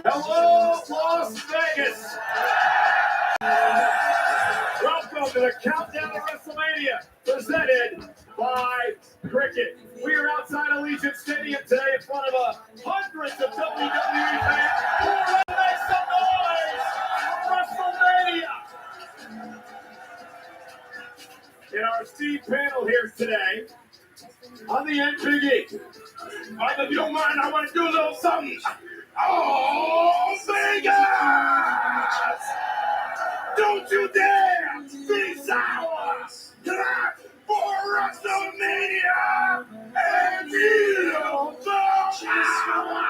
Hello, Las Vegas. Welcome to the Countdown to WrestleMania, presented by Cricket. We are outside Allegiant Stadium today in front of hundreds of WWE fans who are ready to make some noise for WrestleMania. In our Steve panel here today, on the end, Big E. If you don't mind, I want to do a little something. Oh, Vegas! Don't you dare be sour tonight for WrestleMania and feel the power!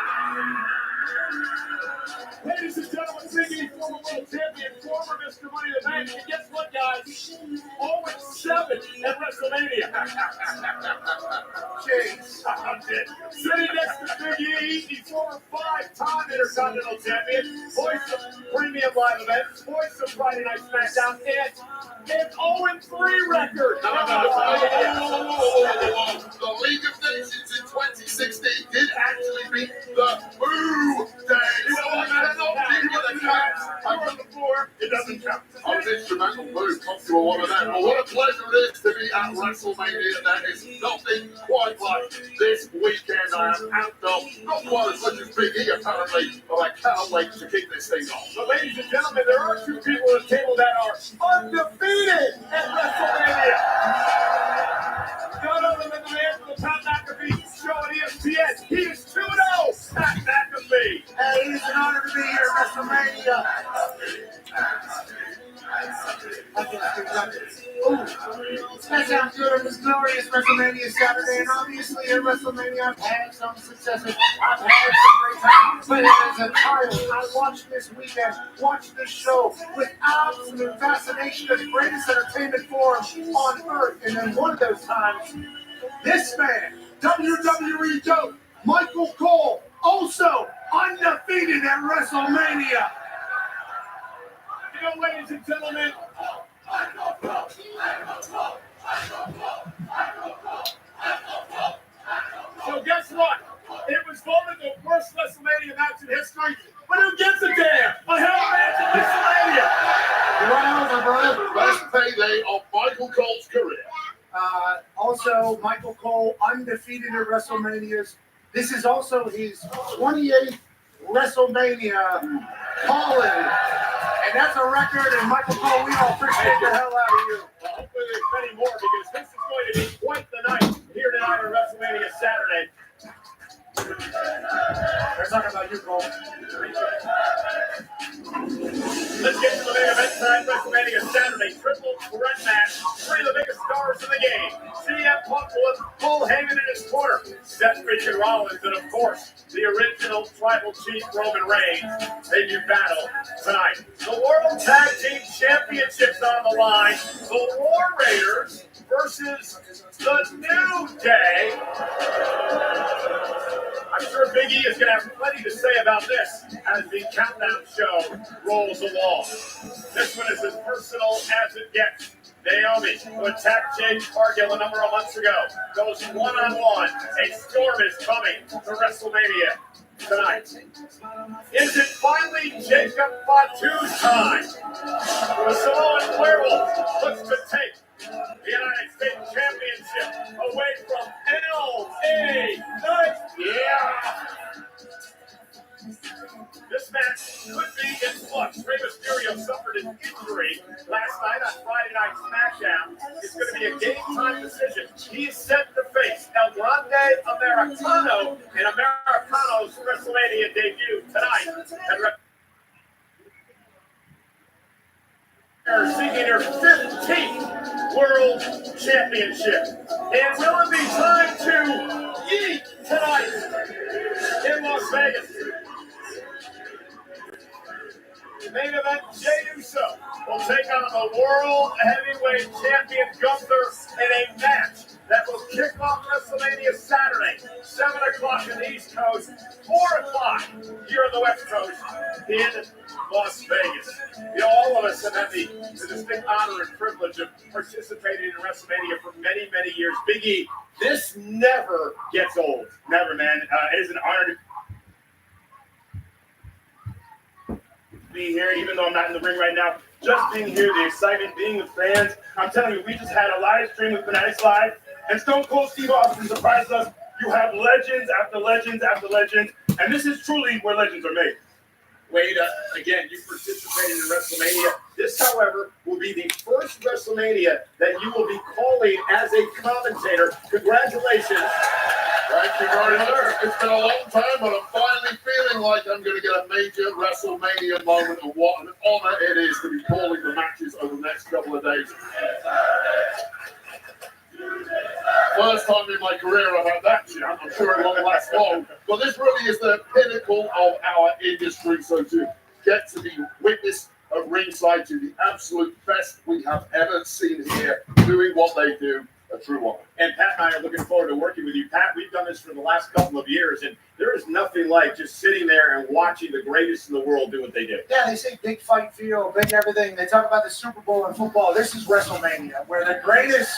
Ladies and gentlemen, Big E, former world champion, former Mr. Money in the Bank, and guess what, guys? 0-7 at WrestleMania. Jeez, I'm dead. Sitting next to Big E, the former 5-time Intercontinental Champion, voice of premium live events, voice of Friday Night SmackDown, and an 0-3 record. The League of Nations in 2016 did actually beat the Boo Days. You know what? I don't know if you were the guys. I was on the floor. It doesn't count. I was instrumental. Boo comes to one of them. Well, what a pleasure it is to be at WrestleMania. There is nothing quite like this weekend. I am amped up. Not quite as much as Big E apparently, but I cannot wait to kick this thing off. So, ladies and gentlemen, there are two people at the table that are undefeated at WrestleMania. None other than the man from the Pat McAfee show on ESPN. He is 2-0. Pat McAfee. Hey, it's an honor to be here at WrestleMania. That sounds good on this glorious WrestleMania Saturday, and obviously at WrestleMania I've had some successes, I've had some great times, but as a child, I watched this weekend, watched this show with absolute fascination of the greatest entertainment forum on earth, and then one of those times, this man, WWE GOAT, Michael Cole, also undefeated at WrestleMania. You know, ladies and gentlemen, so guess what? It was voted the worst WrestleMania match in history, but who gives a damn? A hell match at WrestleMania! Run over, brother. Best payday of Michael Cole's career. Also, Michael Cole undefeated at WrestleManias. This is also his 28th WrestleMania calling. And that's a record, and Michael Cole, we all appreciate the hell out of you. Well, hopefully there's many more, because this is going to be quite the night here tonight on WrestleMania Saturday. They're talking about you, Cole. Let's get to the main event tonight, WrestleMania Saturday. Triple threat match. Three of the biggest stars in the game. CM Punk with Paul Heyman in his corner. Seth freaking Rollins, and of course, the original Tribal Chief Roman Reigns. They do battle tonight. The World Tag Team Championships on the line. The War Raiders versus the New Day. I'm sure Big E is going to have plenty to say about this as the countdown show rolls along. This one is as personal as it gets. Naomi, who attacked Jade Cargill a number of months ago, goes one-on-one. A storm is coming to WrestleMania tonight. Is it finally Jacob Fatu's time? The Samoan Werewolf looks to take the United States Championship away from L.A. Knight. Yeah. This match could be in flux. Rey Mysterio suffered an injury last night on Friday Night SmackDown. It's going to be a game-time decision. He is set to face El Grande Americano in Americano's WrestleMania debut tonight. Seeking her 15th World Championship. And will it be time to yeet tonight in Las Vegas? Main event, Jey Uso will take on the World Heavyweight Champion Gunther in a match that will kick off WrestleMania Saturday, 7 o'clock in the East Coast, 4 o'clock here on the West Coast in Las Vegas. You know, all of us have had the distinct honor and privilege of participating in WrestleMania for many, many years. Big E, this never gets old. Never, man. It is an honor to be here, even though I'm not in the ring right now. Just being here, the excitement, being with fans. I'm telling you, we just had a live stream with Fanatics Live, and Stone Cold Steve Austin surprised us. You have legends after legends after legends, and this is truly where legends are made. Wade, again, you participated in WrestleMania. This, however, will be the first WrestleMania that you will be calling as a commentator. Congratulations. Thank you very much. It's been a long time, but I'm finally feeling like I'm going to get a major WrestleMania moment, and what an honor it is to be calling the matches over the next couple of days. First time in my career I've had that chance. I'm sure it won't last long. But this really is the pinnacle of our industry. So to get to be witness at ringside to the absolute best we have ever seen here doing what they do, a true honor. And Pat and I are looking forward to working with you. Pat, we've done this for the last couple of years, and there is nothing like just sitting there and watching the greatest in the world do what they do. Yeah, they say big fight feel, big everything. They talk about the Super Bowl in football. This is WrestleMania, where the greatest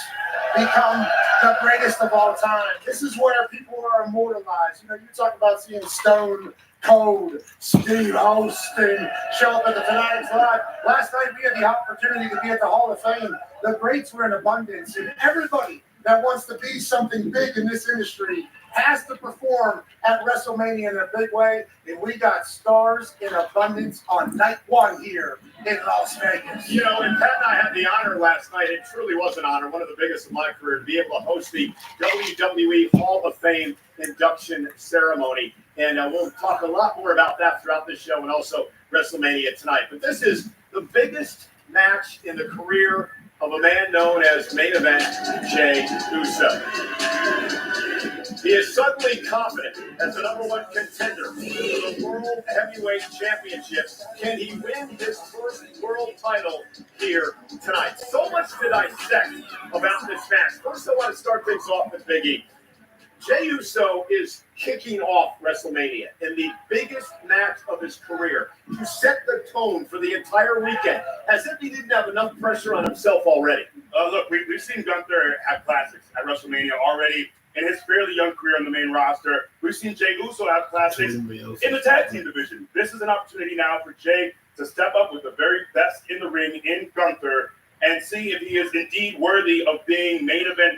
become the greatest of all time. This is where people are immortalized. You know, you talk about seeing Stone Cold, Steve Austin show up at the Fanatics Live. Last night we had the opportunity to be at the Hall of Fame. The greats were in abundance, and everybody that wants to be something big in this industry has to perform at WrestleMania in a big way, and we got stars in abundance on night one here in Las Vegas. You know, and Pat and I had the honor last night. It truly was an honor, one of the biggest in my career, to be able to host the WWE Hall of Fame induction ceremony. And we'll talk a lot more about that throughout this show and also WrestleMania tonight. But this is the biggest match in the career of a man known as Main Event Jey Uso. He is suddenly confident as the #1 contender for the World Heavyweight Championship. Can he win his first world title here tonight? So much to dissect about this match. First, I want to start things off with Big E. Jey Uso is kicking off WrestleMania in the biggest match of his career to set the tone for the entire weekend, as if he didn't have enough pressure on himself already. Look, we've seen Gunther have classics at WrestleMania already in his fairly young career on the main roster. We've seen Jey Uso have classics in the tag team division. This is an opportunity now for Jey to step up with the very best in the ring in Gunther and see if he is indeed worthy of being main event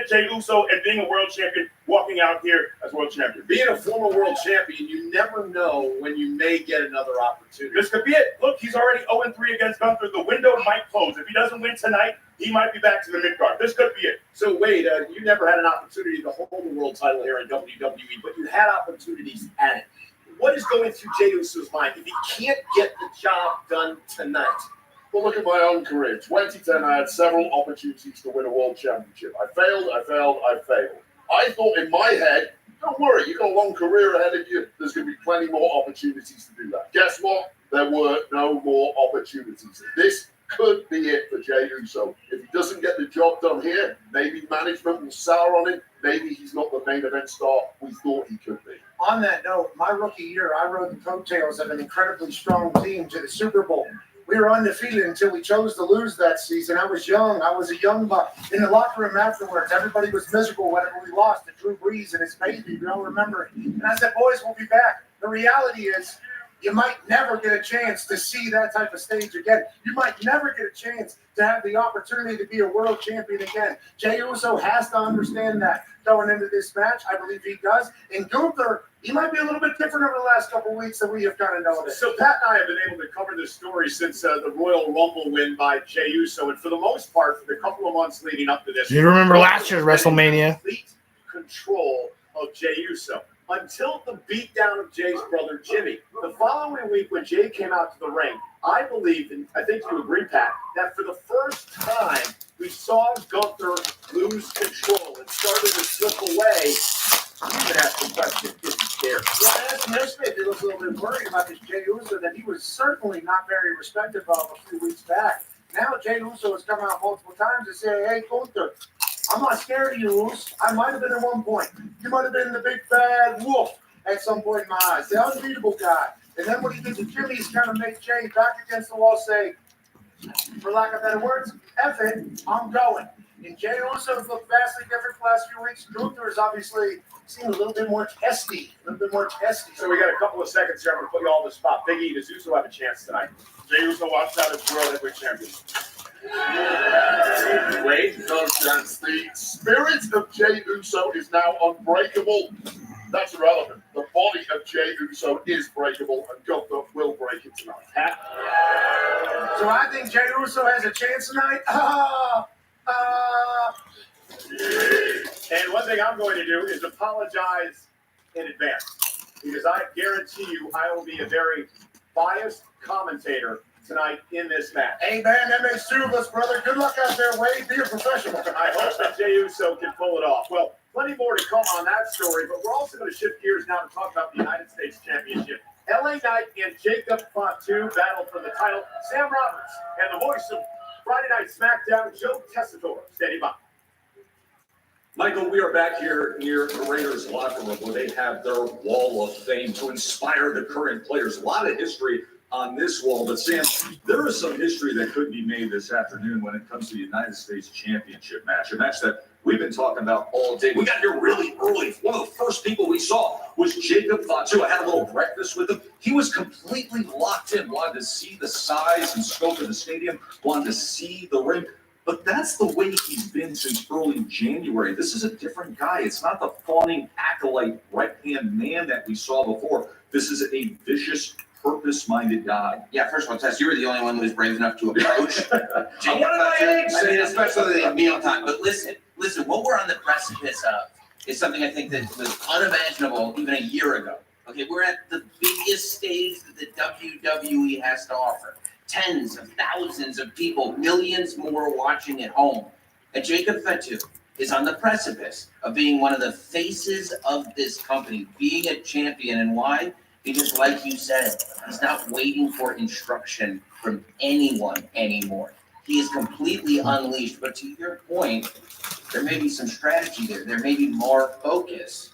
Jey Uso and being a world champion, walking out here as world champion. Being a former world champion, you never know when you may get another opportunity. This could be it. Look, he's already 0-3 against Gunther. The window might close. If he doesn't win tonight, he might be back to the mid-card. This could be it. So, Wade, you never had an opportunity to hold the world title here in WWE, but you had opportunities at it. What is going through Jey Uso's mind if he can't get the job done tonight? Well, look at my own career. 2010, I had several opportunities to win a world championship. I failed. I thought in my head, don't worry, you've got a long career ahead of you. There's going to be plenty more opportunities to do that. Guess what? There were no more opportunities. This could be it for Jey Uso. If he doesn't get the job done here, maybe management will sour on him. Maybe he's not the main event star we thought he could be. On that note, my rookie year, I rode the coattails of an incredibly strong team to the Super Bowl. We were undefeated until we chose to lose that season. I was young. I was a young buck. In the locker room afterwards, everybody was miserable whenever we lost to Drew Brees and his baby. You all remember it. And I said, boys, we'll be back. The reality is you might never get a chance to see that type of stage again. You might never get a chance to have the opportunity to be a world champion again. Jey Uso has to understand that going into this match. I believe he does. And Gunther, he might be a little bit different over the last couple of weeks than we have kind of noticed. So Pat and I have been able to cover this story since the Royal Rumble win by Jey Uso, and for the most part, for the couple of months leading up to this, you remember last year's WrestleMania? Complete control of Jey Uso until the beatdown of Jay's brother Jimmy. The following week, when Jey came out to the ring, I believe, and I think you agree, Pat, that for the first time we saw Gunther lose control and started to slip away. You can ask the question if you care. Yeah, I asked him yesterday if he was a little bit worried about this Jey Uso that he was certainly not very respectful of a few weeks back. Now Jey Uso has come out multiple times and said, hey, Gunther, I'm not scared of you, Uso. I might have been at one point. You might have been the big bad wolf at some point in my eyes, the unbeatable guy. And then what he did to Jimmy is kind of make Jey back against the wall say, for lack of better words, F it, I'm going. And Jey Uso's looked vastly different the last few weeks. Gunther has obviously seemed a little bit more testy. So we got a couple of seconds here. I'm going to put you all in the spot. Big E, does Uso have a chance tonight? Jey Uso walks out as World Heavyweight Champion. Wade, no chance. The spirit of Jey Uso is now unbreakable. That's irrelevant. The body of Jey Uso is breakable, and Gunther will break it tonight. So I think Jey Uso has a chance tonight. And one thing I'm going to do is apologize in advance, because I guarantee you I will be a very biased commentator tonight in this match. Hey, man, that makes two of us, brother. Good luck out there, Wade. Be a professional. I hope that Jey Uso can pull it off. Well, plenty more to come on that story, but we're also going to shift gears now to talk about the United States Championship. LA Knight and Jacob Fatu battle for the title. Sam Roberts and the voice of Friday Night SmackDown, Joe Tessitore. Steady by. Michael, we are back here near the Raiders locker room where they have their wall of fame to inspire the current players. A lot of history on this wall, but Sam, there is some history that could be made this afternoon when it comes to the United States Championship match, a match that we've been talking about all day. We got here really early. One of the first people we saw was Jacob Fatu. I had a little breakfast with him. He was completely locked in, wanted to see the size and scope of the stadium, wanted to see the ring. But that's the way he's been since early January. This is a different guy. It's not the fawning acolyte right-hand man that we saw before. This is a vicious, purpose-minded guy. Yeah, first of all, Tess, you were the only one who was brave enough to approach Jacob Fatu. I mean, especially at mealtime. But listen, what we're on the precipice of is something I think that was unimaginable even a year ago. Okay, we're at the biggest stage that the WWE has to offer. Tens of thousands of people, millions more watching at home. And Jacob Fatu is on the precipice of being one of the faces of this company, being a champion. And why? Because like you said, he's not waiting for instruction from anyone anymore. He is completely unleashed. But to your point, there may be some strategy there. There may be more focus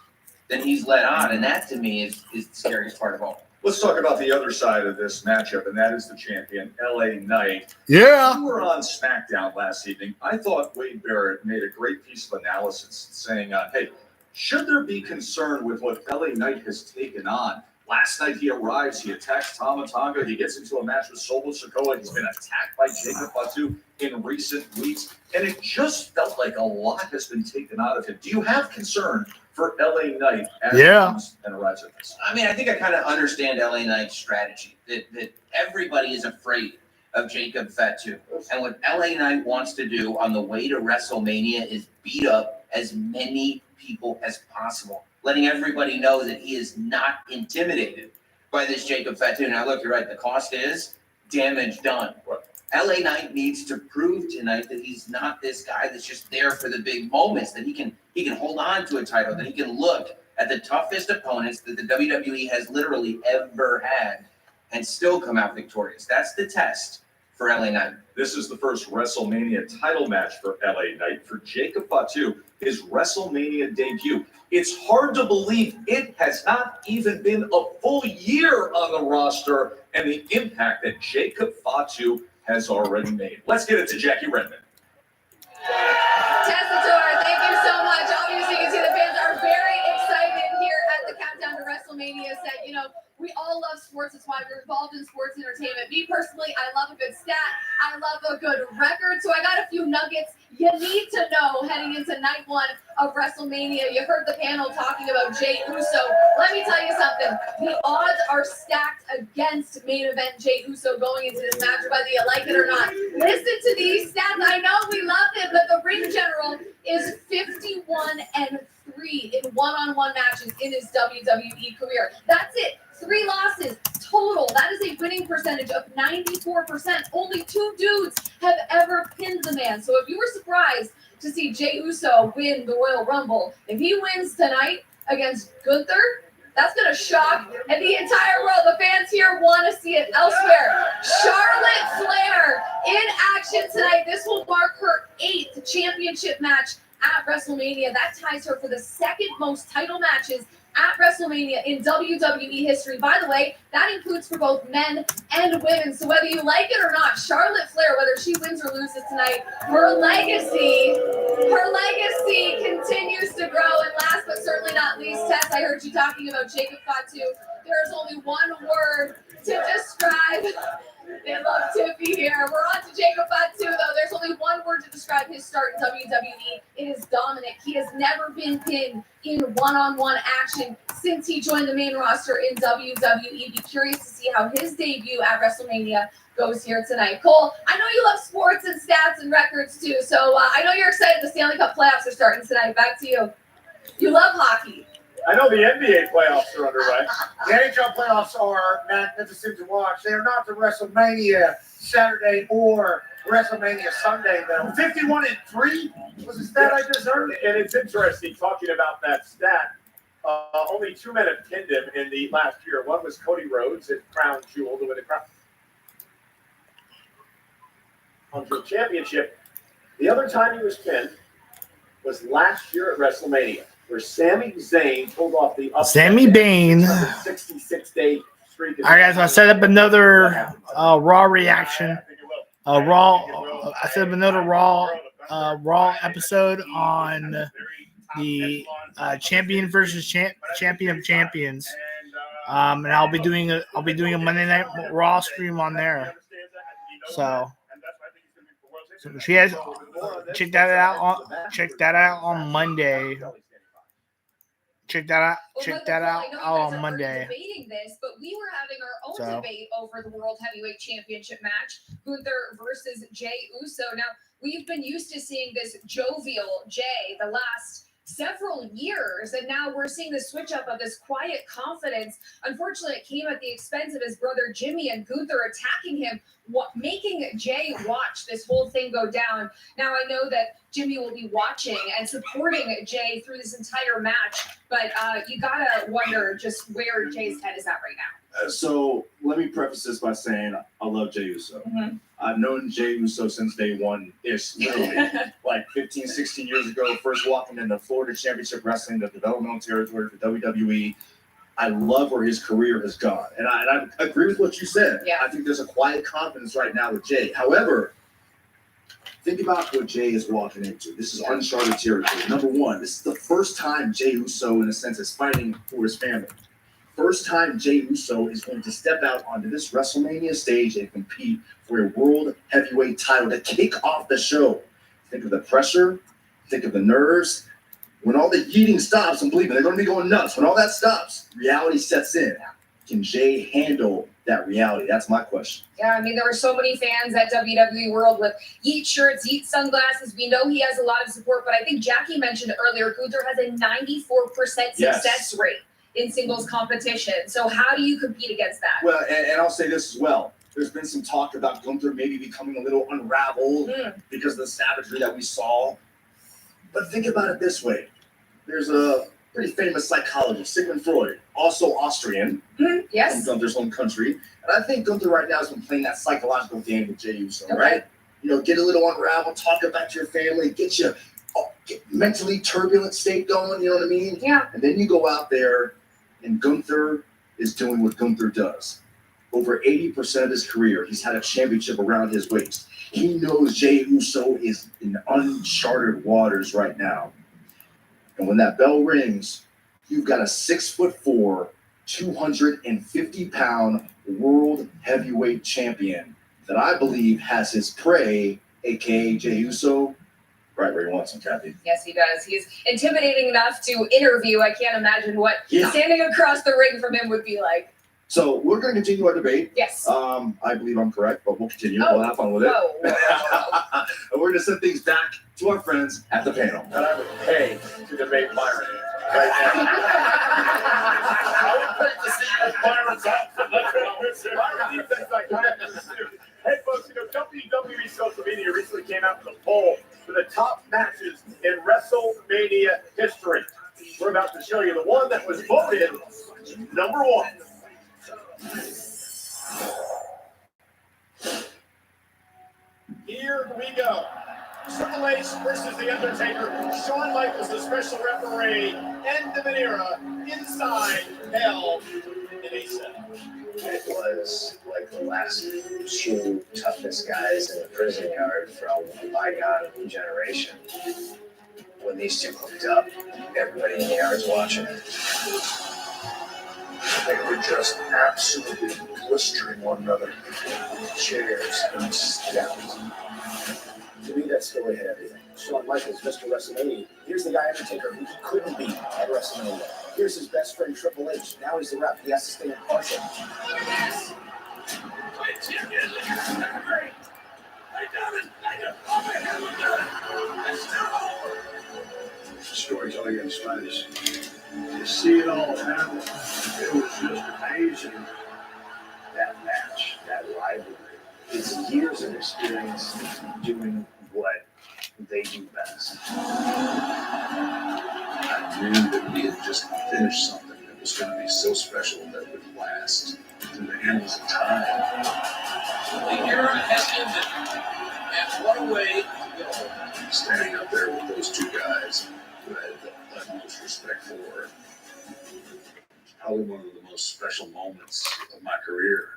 than he's let on. And that to me is the scariest part of all. Let's talk about the other side of this matchup, and that is the champion, LA Knight. Yeah. We were on SmackDown last evening. I thought Wade Barrett made a great piece of analysis saying, hey, should there be concern with what LA Knight has taken on? Last night he arrives, he attacks Tama Tonga, he gets into a match with Solo Sikoa. He's been attacked by Jacob Fatu in recent weeks, and it just felt like a lot has been taken out of him. Do you have concern for LA Knight as he comes and arrives at this? I mean, I think I kind of understand LA Knight's strategy, that everybody is afraid of Jacob Fatu. And what LA Knight wants to do on the way to WrestleMania is beat up as many people as possible, letting everybody know that he is not intimidated by this Jacob Fatu. Now, look, you're right. The cost is damage done. LA Knight needs to prove tonight that he's not this guy that's just there for the big moments, that he can hold on to a title, that he can look at the toughest opponents that the WWE has literally ever had and still come out victorious. That's the test for LA Knight. This is the first WrestleMania title match for LA Knight. For Jacob Fatu, his WrestleMania debut. It's hard to believe it has not even been a full year on the roster and the impact that Jacob Fatu has already made. Let's get it to Jackie Redmond. Tessitore, thank you so much. Obviously, you can see the fans are very excited here at the Countdown to WrestleMania set. You know, we all love sports. That's why we're involved in sports entertainment. Me personally, I love a good stat. I love a good record. So I got a few nuggets you need to know heading into night one of WrestleMania. You heard the panel talking about Jey Uso. Let me tell you something. The odds are stacked against main event Jey Uso going into this match, whether you like it or not. Listen to these stats. I know we love it, but the ring general is 51-3 in one-on-one matches in his WWE career. That's it. 3 losses total. That is a winning percentage of 94%. Only 2 dudes have ever pinned the man. So if you were surprised to see Jey Uso win the Royal Rumble, if he wins tonight against Gunther, that's going to shock and the entire world. The fans here want to see it elsewhere. Charlotte Flair in action tonight. This will mark her 8th championship match at WrestleMania. That ties her for the 2nd most title matches at WrestleMania in WWE history. By the way, that includes for both men and women. So whether you like it or not, Charlotte Flair, whether she wins or loses tonight, her legacy continues to grow. And last but certainly not least, Tess, I heard you talking about Jacob Fatu. There's only one word to describe. They love Tiffy here. We're on to Jacob Fatu, though. There's only one word to describe his start in WWE. It is dominant. He has never been pinned in one-on-one action since he joined the main roster in WWE. Be curious to see how his debut at WrestleMania goes here tonight. Cole, I know you love sports and stats and records, too, so I know you're excited the Stanley Cup playoffs are starting tonight. Back to you. You love hockey. I know the NBA playoffs are underway. The NHL playoffs are magnificent to watch. They are not the WrestleMania Saturday or WrestleMania Sunday, though. 51-3 was the stat I just heard. And it's interesting talking about that stat. Only 2 men have pinned him in the last year. One was Cody Rhodes at Crown Jewel to win the Crown Jewel Championship. The other time he was pinned was last year at WrestleMania, where Sami Zayn pulled off the upset. Sami Zayn. 66-day streak. All right, guys, I set up another Raw reaction. I set up another Raw episode on the champion versus champion of champions. And I'll be doing a Monday Night Raw stream on there. So she has check that out on Monday. Check that out on Monday. Debating this, but we were having our own debate over the World Heavyweight Championship match, Gunther versus Jey Uso. Now, we've been used to seeing this jovial Jey the last several years, and now we're seeing the switch up of this quiet confidence. Unfortunately, it came at the expense of his brother Jimmy and Gunther attacking him, making Jey watch this whole thing go down. Now, I know that Jimmy will be watching and supporting Jey through this entire match, but you gotta wonder just where Jey's head is at right now. So let me preface this by saying I love Jey Uso. Mm-hmm. I've known Jey Uso since day one. It's literally like 15, 16 years ago, first walking into Florida Championship Wrestling, the developmental territory for WWE. I love where his career has gone. And I agree with what you said. Yeah. I think there's a quiet confidence right now with Jey. However, think about what Jey is walking into. This is uncharted territory. Number one, this is the first time Jey Uso, in a sense, is fighting for his family. First time Jey Uso is going to step out onto this WrestleMania stage and compete for a World Heavyweight title to kick off the show. Think of the pressure. Think of the nerves. When all the yeeting stops, and believe me, they're going to be going nuts. When all that stops, reality sets in. Can Jey handle that reality? That's my question. Yeah, I mean, there were so many fans at WWE World with Yeet shirts, Yeet sunglasses. We know he has a lot of support, but I think Jackie mentioned earlier, Gunther has a 94% success rate in singles competition. So how do you compete against that? Well, and I'll say this as well. There's been some talk about Gunther maybe becoming a little unraveled because of the savagery that we saw. But think about it this way. There's a pretty famous psychologist, Sigmund Freud, also Austrian, Yes. from Gunther's home country. And I think Gunther right now has been playing that psychological game with Jey Uso, right? You know, get a little unraveled, talk about your family, get you mentally turbulent state going, you know what I mean? Yeah. And then you go out there and Gunther is doing what Gunther does. Over 80% of his career, he's had a championship around his waist. He knows Jey Uso is in uncharted waters right now. And when that bell rings, you've got a 6'4", 250-pound world heavyweight champion that I believe has his prey, aka Jey Uso, right where he wants him, Kathy. Yes, he does. He's intimidating enough to interview. I can't imagine what standing across the ring from him would be like. So we're going to continue our debate. Yes. I believe I'm correct, but we'll continue. We'll have fun with it. And we're going to send things back to our friends at the panel. And I would pay to debate Byron right now. I would pay to see you as Byron's outfit. Byron defense like Hey, folks, you know, WWE social media recently came out with a poll for the top matches in WrestleMania history. We're about to show you the one that was voted number one. Here we go. Triple H versus The Undertaker. Shawn Michaels, the special referee. End of an era inside Hell in a Cell. It was like the last two toughest guys in the prison yard from a bygone generation. When these two hooked up, everybody in the yard's watching. They were just absolutely blistering one another. Chairs and steps. To me, that story had everything. Shawn Michaels, Mr. WrestleMania. Here's the guy Undertaker who he couldn't beat at WrestleMania. Here's his best friend Triple H. Now he's the ref. He has to stay impartial. Look at this! Storytelling in Spanish. You see it all happen. It was just amazing. That match, that rivalry, it's years of experience doing what they do best. I knew that we had just finished something that was going to be so special that would last to the ends of time. The era has ended. And what a way to go. Standing up there with those two guys who I had the utmost respect for. Probably one of the most special moments of my career.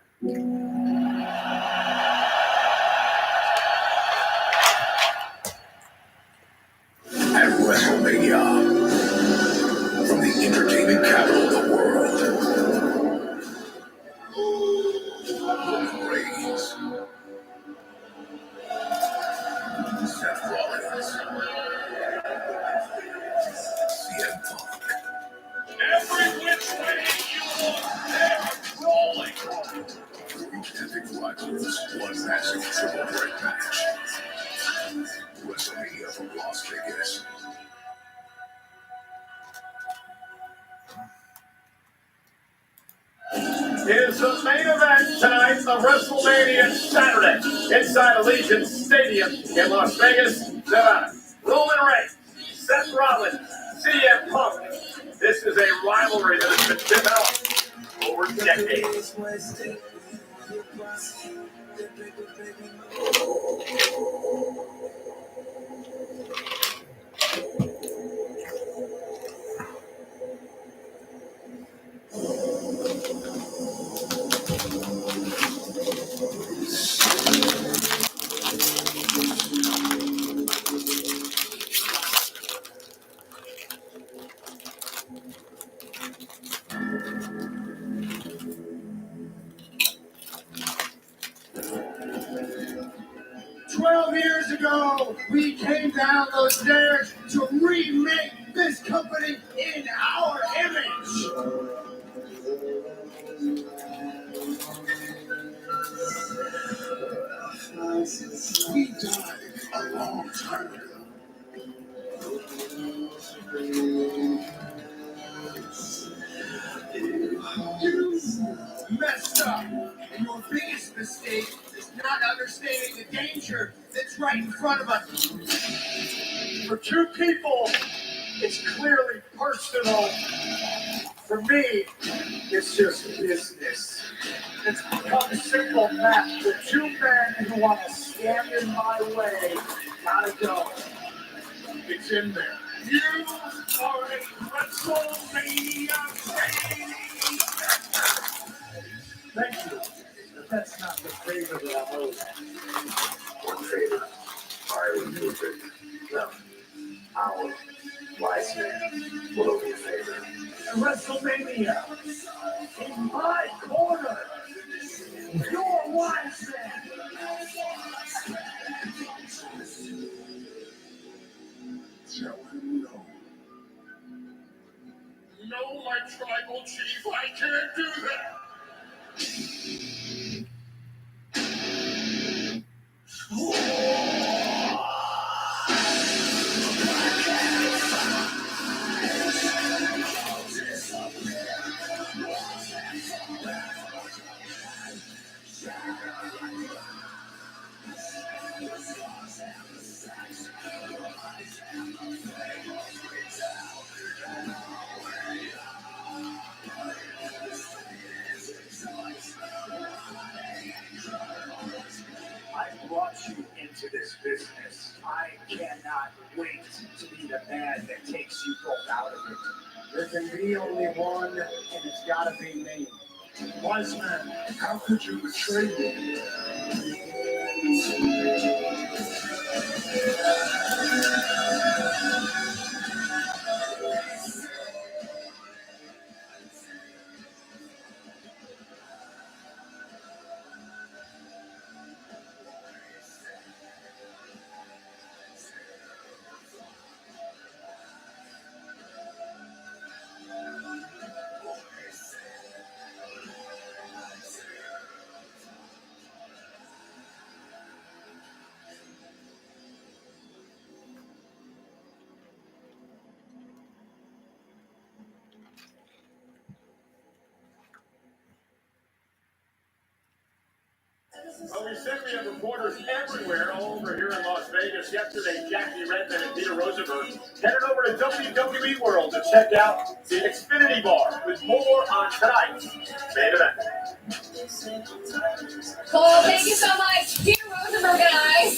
At WrestleMania, from the entertainment capital of the world, Roman Reigns, Seth Rollins, CM Punk, Every which way you look, they're rolling. three epic rivals, one massive triple threat match. WrestleMania from Las Vegas. Is the main event tonight of WrestleMania Saturday inside Allegiant Stadium in Las Vegas, Nevada. Roman Reigns, Seth Rollins, CM Punk. This is a rivalry that has been developed over decades. 12 years ago, we came down those stairs to remake this company in our image. We died a long time ago. You messed up, and your biggest mistake is not understanding the danger that's right in front of us. For two people, it's clearly personal. For me, it's just business. It's become simple math. The two men who want to stand in my way gotta go. It's in there. You are a WrestleMania baby. Thank you. But that's not the favor that I'm owed. One favor, I will do a favor. No, our wise man will owe me a favor. WrestleMania, in my corner, your wise man. Tell him no. No, my tribal chief, I can't do that. I brought you into this business. I the bad that takes you both out of it. There can be only one, and it's gotta be me. Wise man, how could you betray me? Well, we said we have reporters everywhere, all over here in Las Vegas. Yesterday, Jackie Redmond and Peter Rosenberg headed over to WWE World to check out the Xfinity Bar with more on tonight's main event. Cole, thank you so much. Peter Rosenberg and I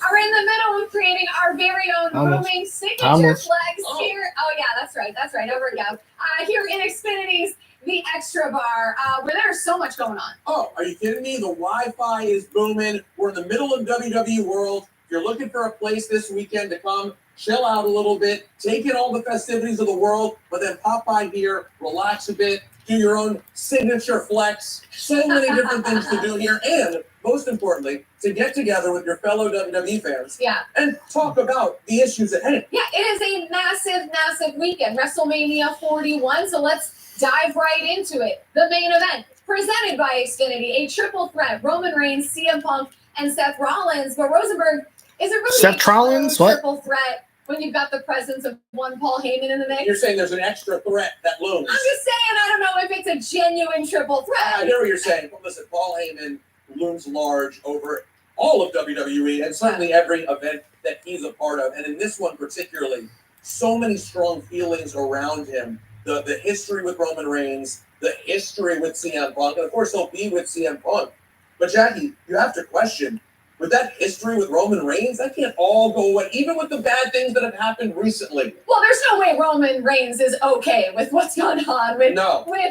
are in the middle of creating our very own grooming signature flex here. Oh, yeah, that's right. Over it goes. Here in Xfinity's The Extra Bar, where there's so much going on. Oh, are you kidding me? The Wi-Fi is booming. We're in the middle of WWE World. If you're looking for a place this weekend to come, chill out a little bit, take in all the festivities of the world, but then pop by here, relax a bit, do your own signature flex. So many different things to do here, and most importantly, to get together with your fellow WWE fans and talk about the issues at hand. Yeah, it is a massive, massive weekend, WrestleMania 41. So let's dive right into it. The main event, presented by Xfinity, a triple threat: Roman Reigns, CM Punk, and Seth Rollins. But Rosenberg, is it really Seth Rollins? What? Triple threat when you've got the presence of one Paul Heyman in the mix? You're saying there's an extra threat that looms. I'm just saying, I don't know if it's a genuine triple threat. I hear what you're saying. But listen, Paul Heyman looms large over all of WWE and certainly every event that he's a part of. And in this one particularly, so many strong feelings around him. The history with Roman Reigns, the history with CM Punk, and of course he'll be with CM Punk. But Jackie, you have to question, with that history with Roman Reigns, that can't all go away, even with the bad things that have happened recently. Well, there's no way Roman Reigns is okay with what's gone on with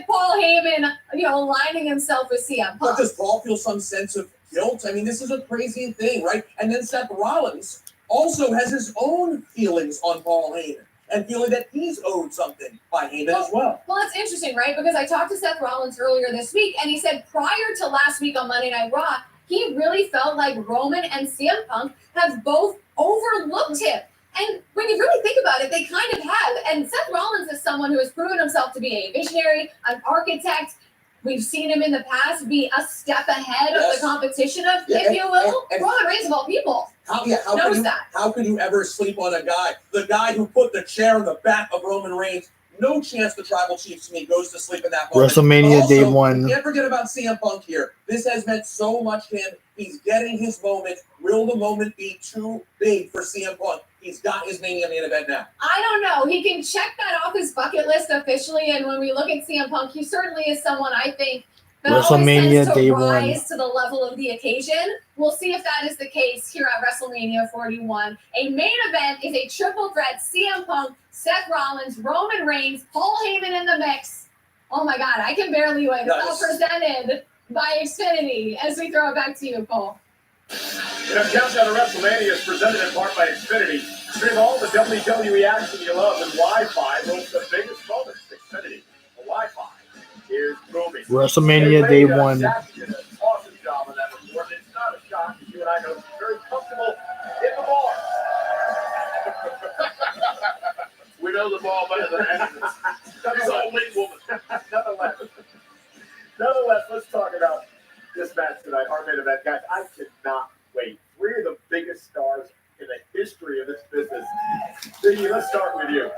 Paul Heyman, aligning himself with CM Punk. But does Paul feel some sense of guilt? I mean, this is a crazy thing, right? And then Seth Rollins also has his own feelings on Paul Heyman and feeling that he's owed something by Heyman as well. Well, that's interesting, right? Because I talked to Seth Rollins earlier this week, and he said prior to last week on Monday Night Raw, he really felt like Roman and CM Punk have both overlooked him. And when you really think about it, they kind of have. And Seth Rollins is someone who has proven himself to be a visionary, an architect. We've seen him in the past be a step ahead of the competition, if you will. Roman Reigns, of all people, knows that. How could you ever sleep on a guy? The guy who put the chair in the back of Roman Reigns. No chance the Tribal Chief to me goes to sleep in that moment. WrestleMania Day 1. Can't forget about CM Punk here. This has meant so much to him. He's getting his moment. Will the moment be too big for CM Punk? He's got his Mania main event now. I don't know. He can check that off his bucket list officially. And when we look at CM Punk, he certainly is someone I think that WrestleMania always Day tends to 1 rise to the level of the occasion. We'll see if that is the case here at WrestleMania 41. A main event is a triple threat: CM Punk, Seth Rollins, Roman Reigns, Paul Heyman in the mix. Oh my God, I can barely wait. All presented by Xfinity. As we throw it back to you, Cole. Countdown to WrestleMania is presented in part by Xfinity. Stream all the WWE action you love and Wi-Fi. Most the biggest moments. Xfinity. The Wi-Fi is booming. WrestleMania Day 1. Jackie did an awesome job on that report. It's not a shock that you and I know she's very comfortable in the bar. We know the ball better than anything. She's an elite woman. Nonetheless, let's talk about this match tonight, our main event. Guys, I cannot wait. Three of the biggest stars in the history of this business. Ziggy, let's start with you.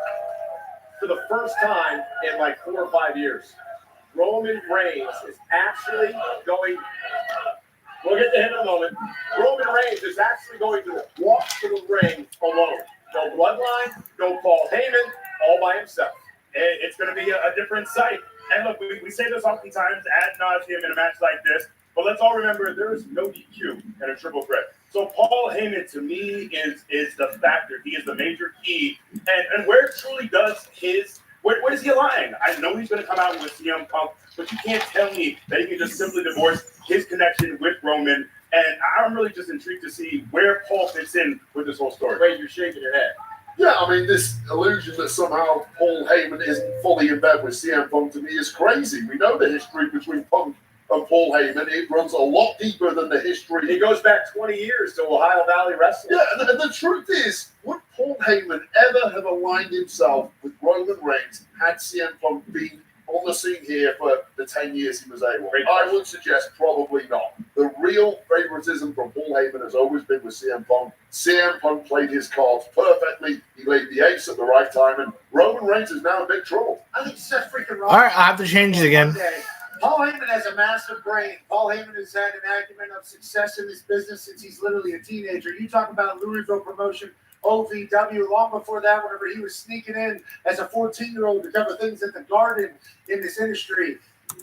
For the first time in like 4 or 5 years, Roman Reigns is actually going, we'll get to him in a moment, Roman Reigns is actually going to walk to the ring alone. No bloodline, no Paul Heyman, all by himself. It's going to be a different sight. And look, we say this oftentimes ad nauseum in a match like this. But let's all remember there is no DQ in a triple threat. So Paul Heyman, to me, is the factor. He is the major key. And where truly does his where does he align? I know he's going to come out with CM Punk, but you can't tell me that he can just simply divorce his connection with Roman. And I'm really just intrigued to see where Paul fits in with this whole story. Wait, you're shaking your head. Yeah, I mean, this illusion that somehow Paul Heyman isn't fully in bed with CM Punk to me is crazy. We know the history between Punk and Paul Heyman. It runs a lot deeper than the history. He goes back 20 years to Ohio Valley Wrestling. Yeah, the truth is, would Paul Heyman ever have aligned himself with Roman Reigns had CM Punk been on the scene here for the 10 years he was able? I would suggest probably not. The real favoritism from Paul Heyman has always been with CM Punk. CM Punk played his cards perfectly. He laid the ace at the right time, and Roman Reigns is now in big trouble. I think Seth freaking Rollins. All right, I have to change it again. Paul Heyman has a massive brain. Paul Heyman has had an acumen of success in this business since he's literally a teenager. You talk about Louisville promotion, OVW, long before that, whenever he was sneaking in as a 14-year-old to cover things at the Garden in this industry.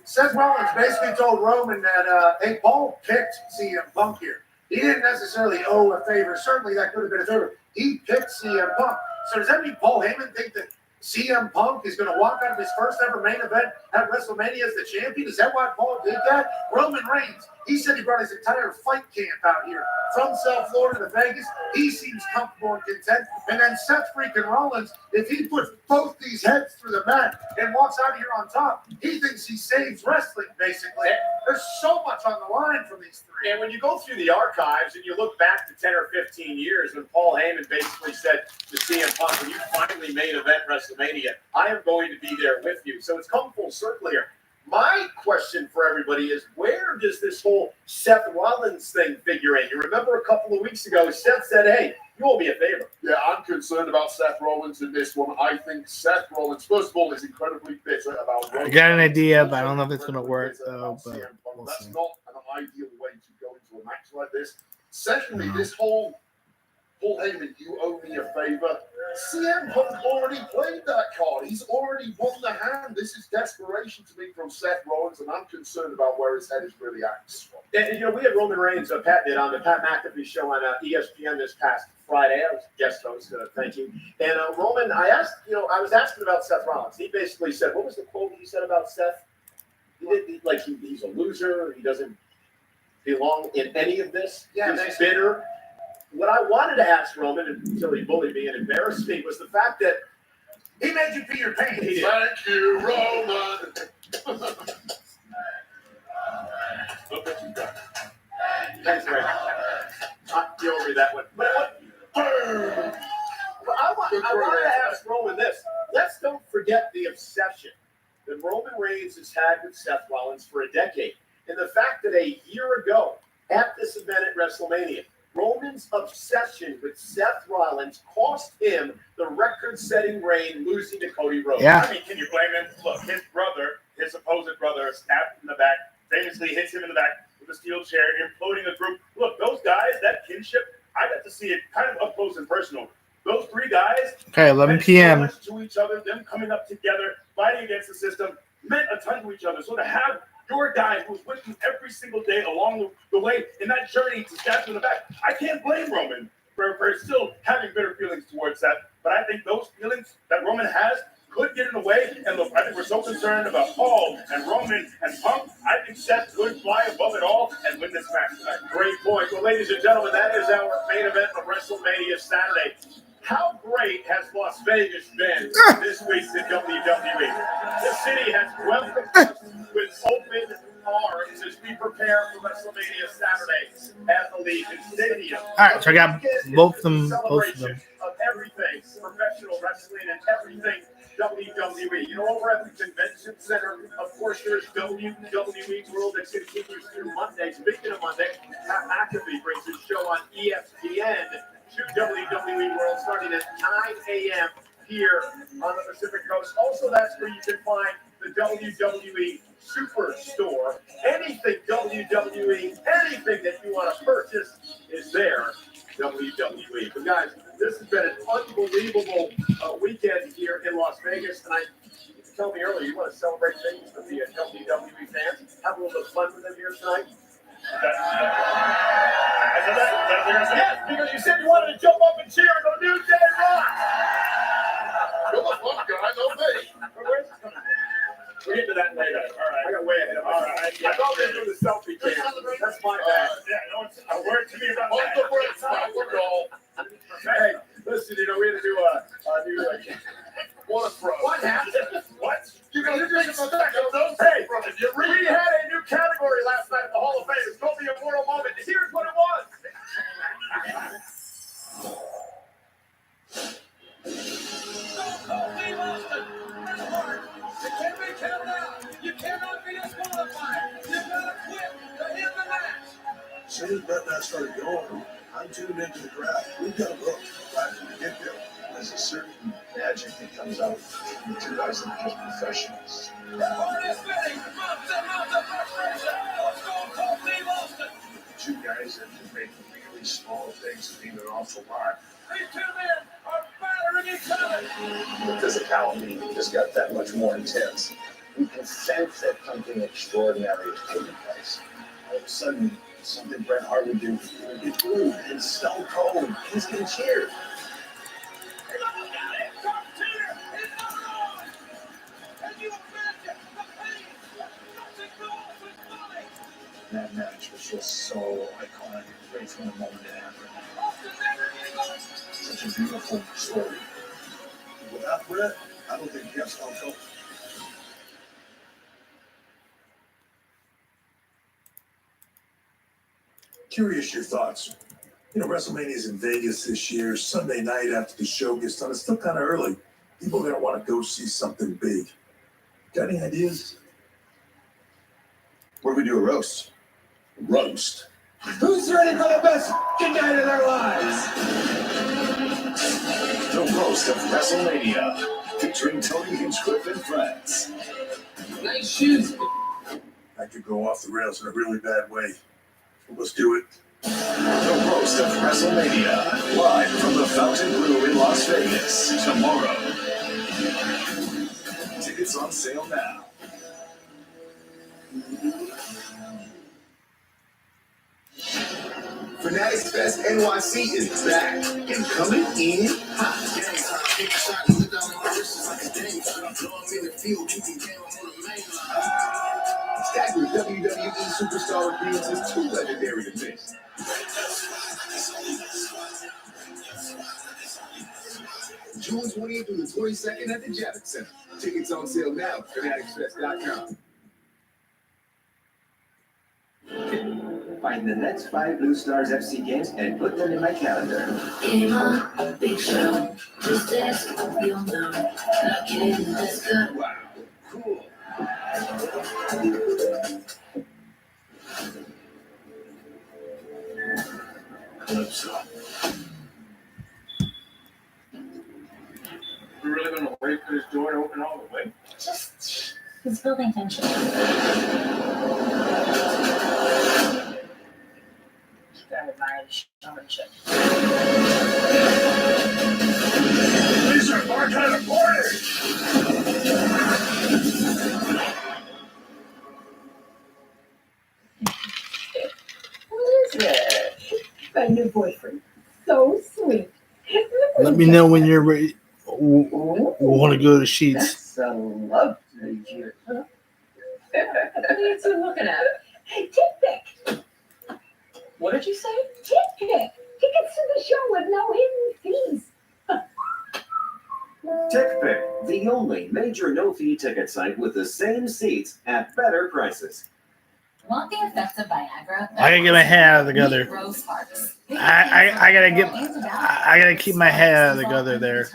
Seth Rollins basically told Roman that, hey, Paul picked CM Punk here. He didn't necessarily owe a favor. Certainly that could have been a favor. He picked CM Punk. So does that mean Paul Heyman think that CM Punk is going to walk out of his first ever main event at WrestleMania as the champion? Is that why Paul did that? Roman Reigns, he said he brought his entire fight camp out here from South Florida to Vegas. He seems comfortable and content. And then Seth freaking Rollins, if he puts both these heads through the mat and walks out here on top, he thinks he saves wrestling, basically. There's so much on the line from these three. And when you go through the archives and you look back to 10 or 15 years when Paul Heyman basically said to CM Punk, when you finally main event WrestleMania, I am going to be there with you. So it's come full circle here. My question for everybody is, where does this whole Seth Rollins thing figure in? You remember a couple of weeks ago, Seth said, hey, you owe me a favor. Yeah, I'm concerned about Seth Rollins in this one. I think Seth Rollins, first of all, is incredibly bitter about Roman. I got an idea, but I don't know if it's going to work, though. But we'll that's see. not an ideal way to go into a match like this. Secondly, this whole Paul Heyman, you owe me a favor. CM Punk already played that card. He's already won the hand. This is desperation to me from Seth Rollins, and I'm concerned about where his head is really at. And, you know, we had Roman Reigns, Pat did, on the Pat McAfee show on ESPN this past Friday. I was guest host, thank you. And Roman, I was asking about Seth Rollins. He basically said, what was the quote he said about Seth? He's a loser. He doesn't belong in any of this. Yeah, he's bitter. What I wanted to ask Roman, until he bullied me and embarrassed me, was the fact that he made you pee your pants. Thank you, Roman. Thanks, Ray. You owe me that one. But I wanted to ask Roman this. Let's don't forget the obsession that Roman Reigns has had with Seth Rollins for a decade. And the fact that a year ago, at this event at WrestleMania, Roman's obsession with Seth Rollins cost him the record-setting reign, losing to Cody Rhodes. Yeah. I mean, can you blame him? Look, his supposed brother, stabbed in the back, famously hits him in the back with a steel chair, imploding the group. Look, those guys, that kinship, I got to see it kind of up close and personal. Those three guys, Okay, 11 p.m. meant so much to each other, them coming up together, fighting against the system, meant a ton to each other. So to have your guy who's with you every single day along the way in that journey to stab you in the back, I can't blame Roman for still having bitter feelings towards that. But I think those feelings that Roman has could get in the way. And look, I think we're so concerned about Paul and Roman and Punk. I think Seth could fly above it all and win this match tonight. Great point. Well, ladies and gentlemen, that is our main event of WrestleMania Saturday. How great has Las Vegas been this week to WWE? The city has welcomed us with open arms as we prepare for WrestleMania Saturday at the Legion Stadium. All right, so I got both of them. Celebration of everything professional wrestling and everything WWE. You know, over at the Convention Center, of course, there's WWE World that continues through Monday. Speaking of Monday, Pat McAfee brings his show on ESPN to WWE World starting at 9 a.m. here on the Pacific Coast. Also, that's where you can find the WWE Superstore. Anything WWE, anything that you want to purchase is there. WWE. But guys, this has been an unbelievable weekend here in Las Vegas. And you told me earlier you want to celebrate things with the WWE fans. Have a little bit of fun with them here tonight. Yes, because you said you wanted to jump up and cheer the New Day Rock. You're the fun guy, no me. Where's this coming from? We'll get to that later. All right. I got way ahead of myself. All right. I thought we were doing the selfie cam. That's my bad. Yeah, no, it's a word to me about Hold that. the brakes, we're all. Hey, listen, we had to do a new What a throw. What happened? What? You got to take a second. Those Hey, from it. You we read had a new category last night at the Hall of Fame. It's called the Immortal Moment. Here's what it was. You can't be counted out. You cannot be disqualified. You gotta quit to end the match. As soon as that match started going, I'm tuned into the crowd. We've got a book right from the get-go. There's a certain magic that comes out from the two guys that are just professionals. The heart is beating. Months and months of frustration. Oh, Stone Cold Steve Austin. Two guys that can make really small things mean an awful lot. These two men are battering each other. The physicality just got that much more intense. You can sense that something extraordinary is taking place. All of a sudden, something Bret Hart would do, it blew, and Stone Cold, he's getting cheered. That match was just so iconic right from the moment it happened. Such a beautiful story. Without Brett, I don't think you have Stone Cold. Curious your thoughts. WrestleMania is in Vegas this year, Sunday night after the show gets done. It's still kind of early. People are going to want to go see something big. Got any ideas? What do we do, a roast? Roast. Who's ready for the best night of their lives? The roast of WrestleMania, featuring Tony Hinchcliffe and friends. Nice shoes. I could go off the rails in a really bad way. Let's do it. The roast of WrestleMania, live from the Fountain Blue in Las Vegas, tomorrow. Tickets on sale now. Fanatics Fest NYC is back and coming in hot. Stacked with WWE superstar appearances, 2 legendary events. June 28th through the 22nd at the Javits Center. Tickets on sale now at fanaticsfest.com. Find the next 5 Blue Stars FC games and put them in my calendar. Game on, big show. Just ask, you'll know. Not kidding, let's go. Wow, cool. Calypso. We're really going to wait for this door to open all the way? Just, he's building tension. Gotta admire the showmanship. These are our kind of party! What is it? My new boyfriend. So sweet. Let me know when you're ready. We want to go to Sheets. That's a lovely cute. What are you two looking at? Tit pic. What did you say? Tit pic. Tickets to the show with no hidden fees. TickPick, the only major no-fee ticket site with the same seats at better prices. Want the effects of Viagra? I gotta get my head out of the gutter. Rose Parks. I gotta keep my head out of the gutter there.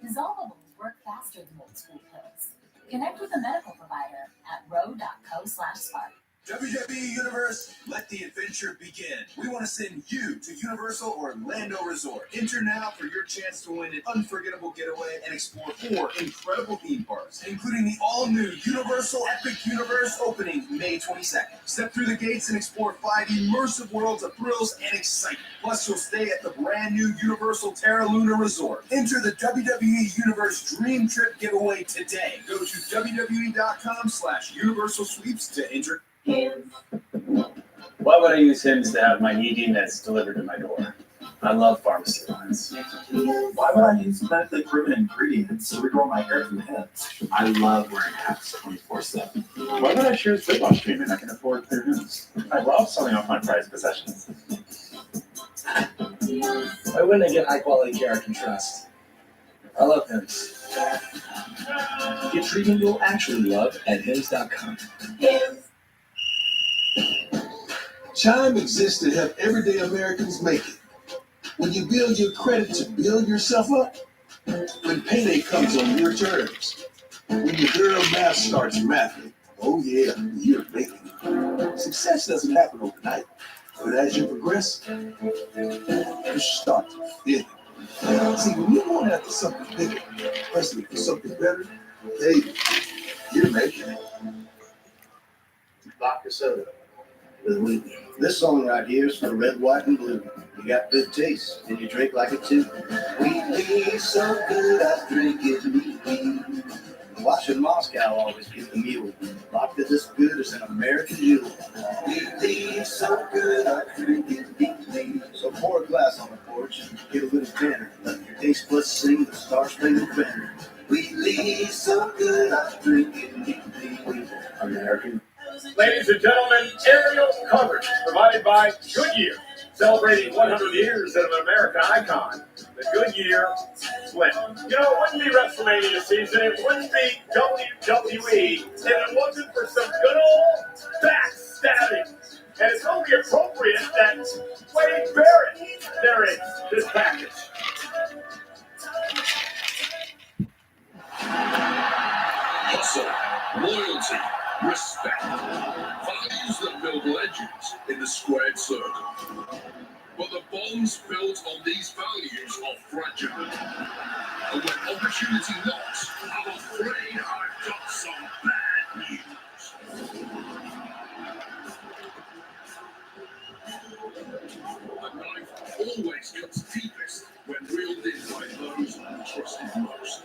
Dissolvables work faster than old school pills. Connect with a medical provider at ro.co/spark. WWE Universe, let the adventure begin. We want to send you to Universal Orlando Resort. Enter now for your chance to win an unforgettable getaway and explore 4 incredible theme parks, including the all-new Universal Epic Universe opening May 22nd. Step through the gates and explore 5 immersive worlds of thrills and excitement. Plus, you'll stay at the brand new Universal Terra Luna Resort. Enter the WWE Universe Dream Trip giveaway today. Go to WWE.com/Universal Sweeps to enter. Hands. Why would I use Hims to have my ED meds delivered to my door? I love pharmacy lines. Why would I use medically proven ingredients to regrow my hair through Hims? I love wearing hats 24/7. Why would I choose lip wash treatment I can afford through Hims? I love selling off my prized possessions. Why wouldn't I get high quality care I can trust? I love Hims. Get treatment you'll actually love at Hims.com. Chime exists to help everyday Americans make it. When you build your credit to build yourself up, when payday comes on your terms, when your girl math starts mathing, oh yeah, you're making it. Success doesn't happen overnight, but as you progress, you start to feel it. See, when you're going after something bigger, especially for something better, hey, you're making it. Vodka soda with Wheaton. This song right here is for red, white, and blue. You got good taste, and you drink like it too. Wheaton so good, I drink it neatly. Watching Moscow always get the mule. Vodka this good is an American jewel. Wheaton so good, I drink it neatly. So pour a glass on the porch, get a little banner. Let your taste buds sing the Star-Spangled Banner. Wheaton so good, I drink it neatly. American. Ladies and gentlemen, aerial coverage provided by Goodyear, celebrating 100 years of an American icon, the Goodyear Slim. You know, it wouldn't be WrestleMania season, it wouldn't be WWE, if it wasn't for some good old backstabbing. And it's only appropriate that Wade Barrett narrates this package. Hustle, loyalty, respect. Values that build legends in the squared circle. But the bonds built on these values are fragile. And when opportunity knocks, I'm afraid I've got some bad news. The knife always cuts deepest when wielded by those who trust it most.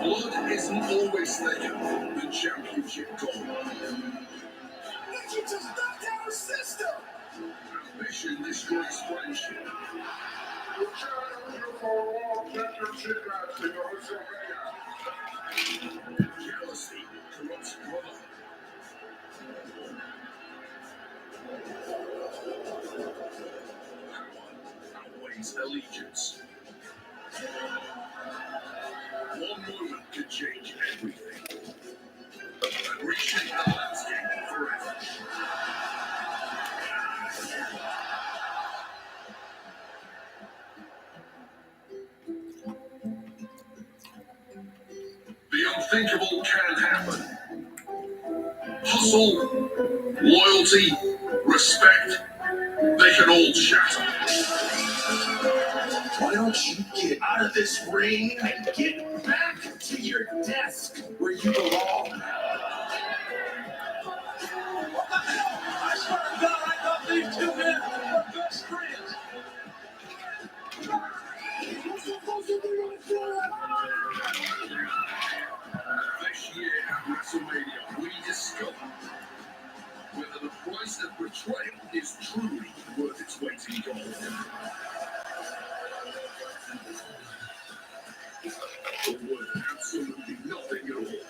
Blood isn't always thicker than championship gold. You just knocked out our system! Ambition destroys friendship. We're trying to for a world championship match in the jealousy corrupts brotherhood. Power outweighs allegiance. One moment could change everything and reshape the landscape forever. The unthinkable can happen. Hustle, loyalty, respect, they can all shatter. Why don't you get out of this ring and get back to your desk where you belong? I swear to God, I thought these two men were best friends. This year at WrestleMania, we discover whether the price of betrayal is truly worth its weight in gold. Or worth absolutely nothing at all.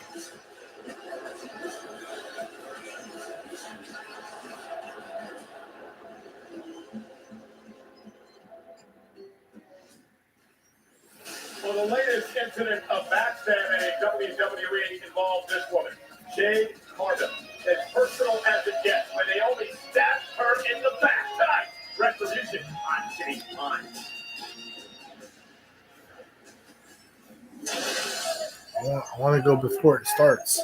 Well, the latest incident of backstabbing in WWE involved this woman, Jade Cargill. As personal as it gets, when they only stabbed her in the back. Tonight, retribution on Jade's mind. I want to go before it starts.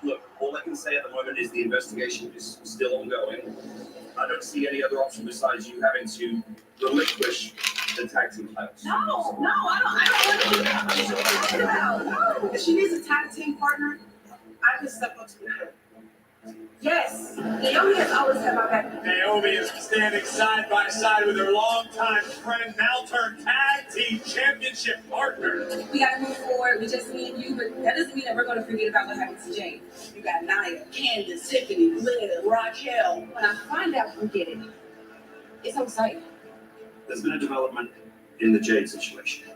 Look, all I can say at the moment is the investigation is still ongoing. I don't see any other option besides you having to relinquish the tag team titles. No, I don't want to do that. What are you talking about? No. If she needs a tag team partner, I can step up to her. Yes, Naomi has always had my back. Naomi is standing side by side with her longtime friend, now turned tag team championship partner. We got to move forward with just me and you, but that doesn't mean that we're going to forget about what happened to Jane. You got Nia, Candace, Tiffany, Liv, Raquel. When I find out who did it, it's so exciting. There's been a development in the Jade situation.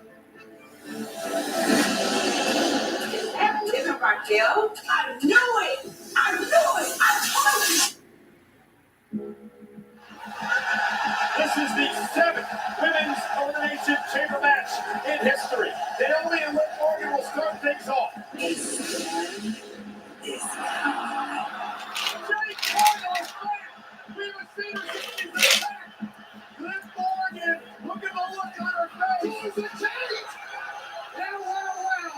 Isn't Raquel? I knew it! I told you! This is the 7th Women's Elimination Chamber match in history. Naomi and Liv Morgan will start things off. Jade Cargill is back! We have seen her since she's been back! Liv Morgan, look at the look on her face! Who's the Jade? Wow!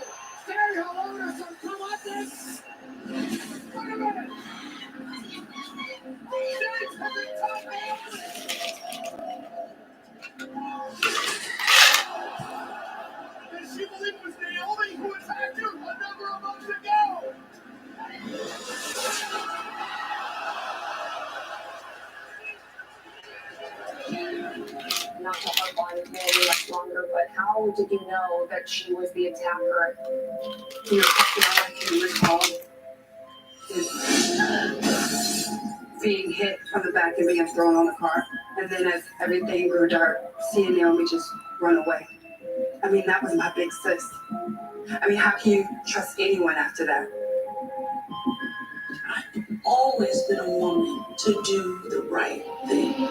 Say hello to some comeuppance! Wait a minute! Jade's having top Naomi! Did she believe it was Naomi who attacked her a number of months ago? Not to harp on Naomi much longer, but how did you know that she was the attacker? Your question, can you recall is being hit from the back and being thrown on the car. And then as everything grew dark, seeing Naomi just run away. I mean, that was my big sis. I mean, how can you trust anyone after that? I've always been a woman to do the right thing.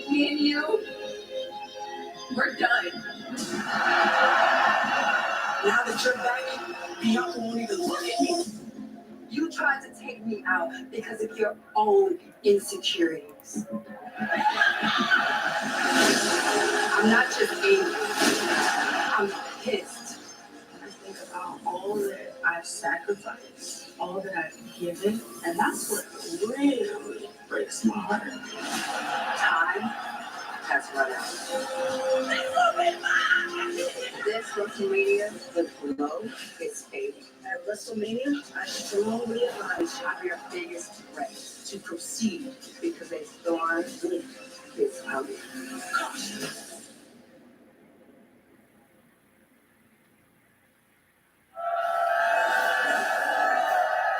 Me and you, we're done. Now that you're back, Bianca won't even look at me. You tried to take me out because of your own insecurities. I'm not just angry. I'm pissed. I think about all that I've sacrificed, all that I've given, and that's what really breaks my heart. Time has run out. This WrestleMania, the glow is fading. At WrestleMania, I strongly advise I'm your biggest threat to proceed because a storm is coming.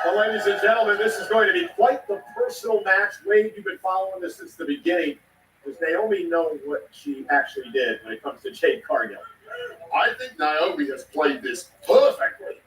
Well, ladies and gentlemen, this is going to be quite the personal match. Wade, you've been following this since the beginning. Does Naomi know what she actually did when it comes to Jade Cargill? I think Naomi has played this perfectly.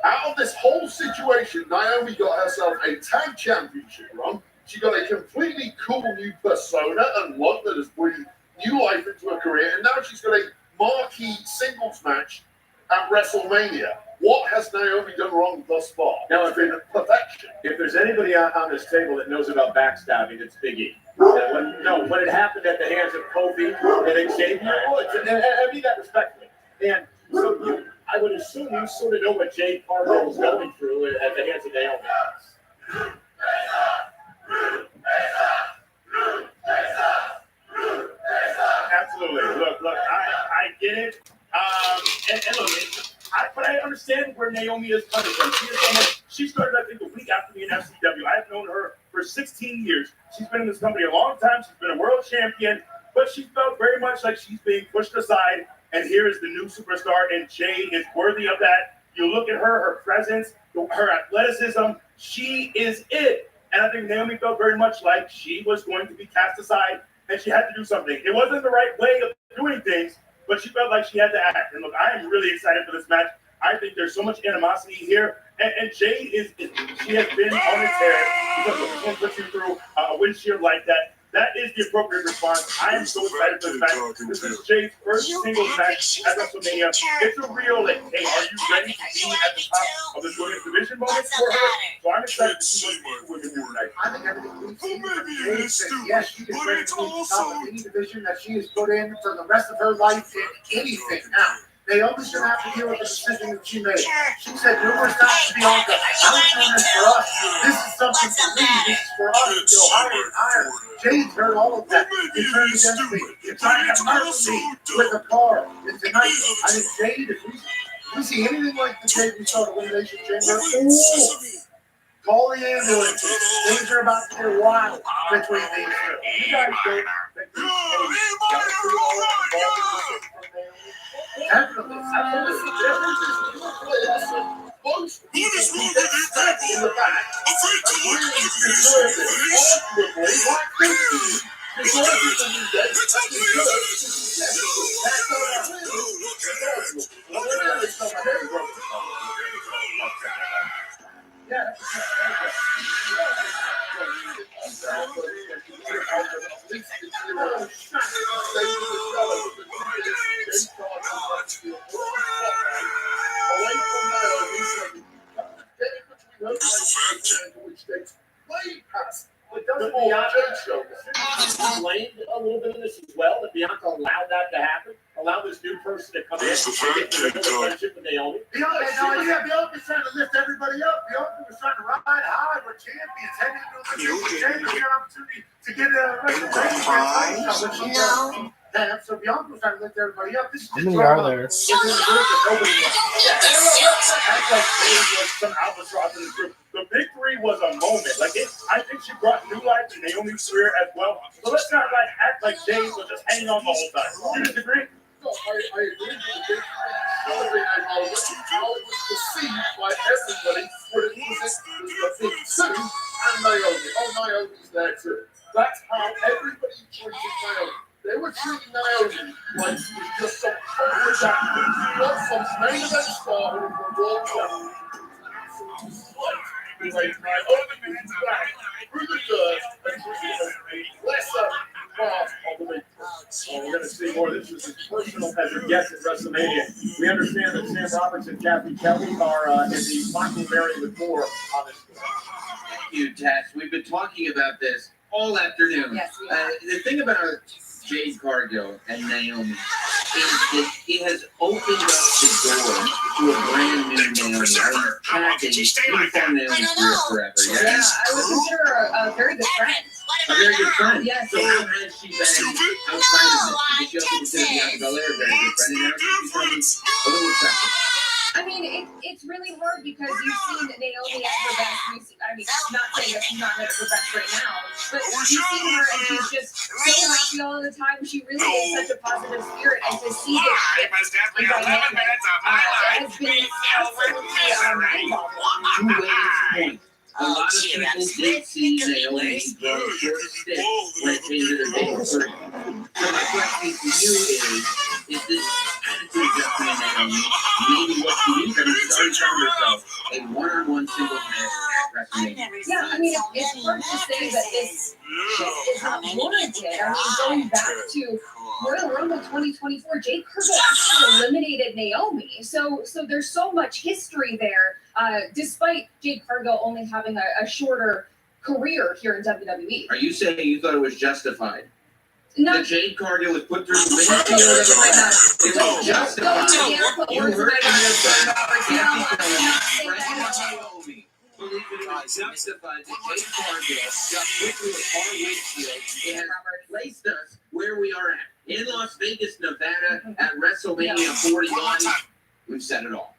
Out of this whole situation, Naomi got herself a tag championship run. She got a completely cool new persona and look that has breathed new life into her career. And now she's got a marquee singles match at WrestleMania. What has Naomi done wrong thus far? Now, perfection. If there's anybody on this table that knows about backstabbing, it's Big E. When it happened at the hands of Kofi and Xavier Woods, and I mean that respectfully. And so I would assume you sort of know what Jade Cargill was going through at the hands of Naomi. Absolutely. Look, I get it. And look, but I understand where Naomi is coming from. She started, I think, a week after me in FCW. I've known her for 16 years. She's been in this company a long time. She's been a world champion, but she felt very much like she's being pushed aside. And here is the new superstar, and Jade is worthy of that. You look at her presence, her athleticism, she is it. And I think Naomi felt very much like she was going to be cast aside, and she had to do something. It wasn't the right way of doing things, but she felt like she had to act. And look, I am really excited for this match. I think there's so much animosity here. And Jade she has been on a tear because when someone puts you through a windshield like that, That is the appropriate response. I am so excited for the fact this is Jay's first singles match at WrestleMania. It's a real, like, hey, are you ready to be at the top of this women's division moment for her? So I'm excited to see what women do tonight. I think everything we've seen from Jade is yes, she is ready to be top of any division that she has put in for the rest of her life in anything. Now, Naomi's going to have to deal with the decision that she made. She said numerous times to Bianca, I'm doing this for us. This is something for me. This is for us to go higher and higher. Jade's heard all of that. You turned against me. You're trying to murder me with a car. And tonight, I think Jade, if we see anything like the Jade we saw at Elimination Chamber, call the ambulance. Things are about to get wild between these two. You guys don't think this definitely. Most people who get stuck in the back really deserve it. Ultimately, why couldn't you? Because it's a new day. Doesn't Bianca show blamed a little bit of this as well? That Bianca allowed that to happen, allowed this new person to come in and get to the friendship with Naomi. Bianca's trying to lift everybody up. Bianca was trying to ride high with champions, heading into the champions, get an opportunity to get a WrestleMania. So Bianca was trying to lift everybody up. This is How many are there? Some albatross in this group. The victory was a moment. I think she brought new life to Naomi's career as well. So let's not act like Jade was just hanging on the whole time. You disagree? No, I agree with the victory. The only thing I know is how it was perceived by everybody when it was the big city and Naomi. Oh, Naomi's there too. That's how everybody treated Naomi. They were treating Naomi like she was just some corporate actor, not some main event star who would walk down. Like Naomi was back through the dirt and lesser part of the victory. Well, we're going to see more. This is as personal as it gets at WrestleMania. We understand that Sam Roberts and Kathy Kelly are in the Mockingbird with more on this. Thank you, Tess. We've been talking about this all afternoon. Yes, we have. The thing about Jade Cargill and Naomi is that it has opened up the door to a brand new Naomi. Naomi forever. Yeah, I would consider her a very good friend. A very good friend. Yes. So how has she been outside of this? Because she also considered Bianca Belair a very good friend, and now she's becoming a little effective. I mean, it's really hard because you've seen Naomi at her best. Not saying that she's not at her best right now, but you've seen her and she's just so happy all the time. She really is such a positive spirit, and to see this shift in dynamic has been absolutely mind-boggling. A lot of people did see Naomi grow short stick when it came to their dating career. So my question to you is this attitude adjustment in Naomi maybe what she needs? I mean, she's already shown herself a one-on-one singles match at WrestleMania. Yeah, I mean, it's hard to say that this is not warranted. I mean, going back to Royal Rumble 2024, Jade Cargill actually eliminated Naomi. So there's so much history there, despite Jade Cargill only having a shorter career here in WWE. Are you saying you thought it was justified? No. That Jade Cargill was put through the windshield of the match. It was justified. You heard Naomi. Believe it was justified that Jade Cargill got put through a car windshield and placed us where we are at. In Las Vegas, Nevada, at WrestleMania 41. We've said it all.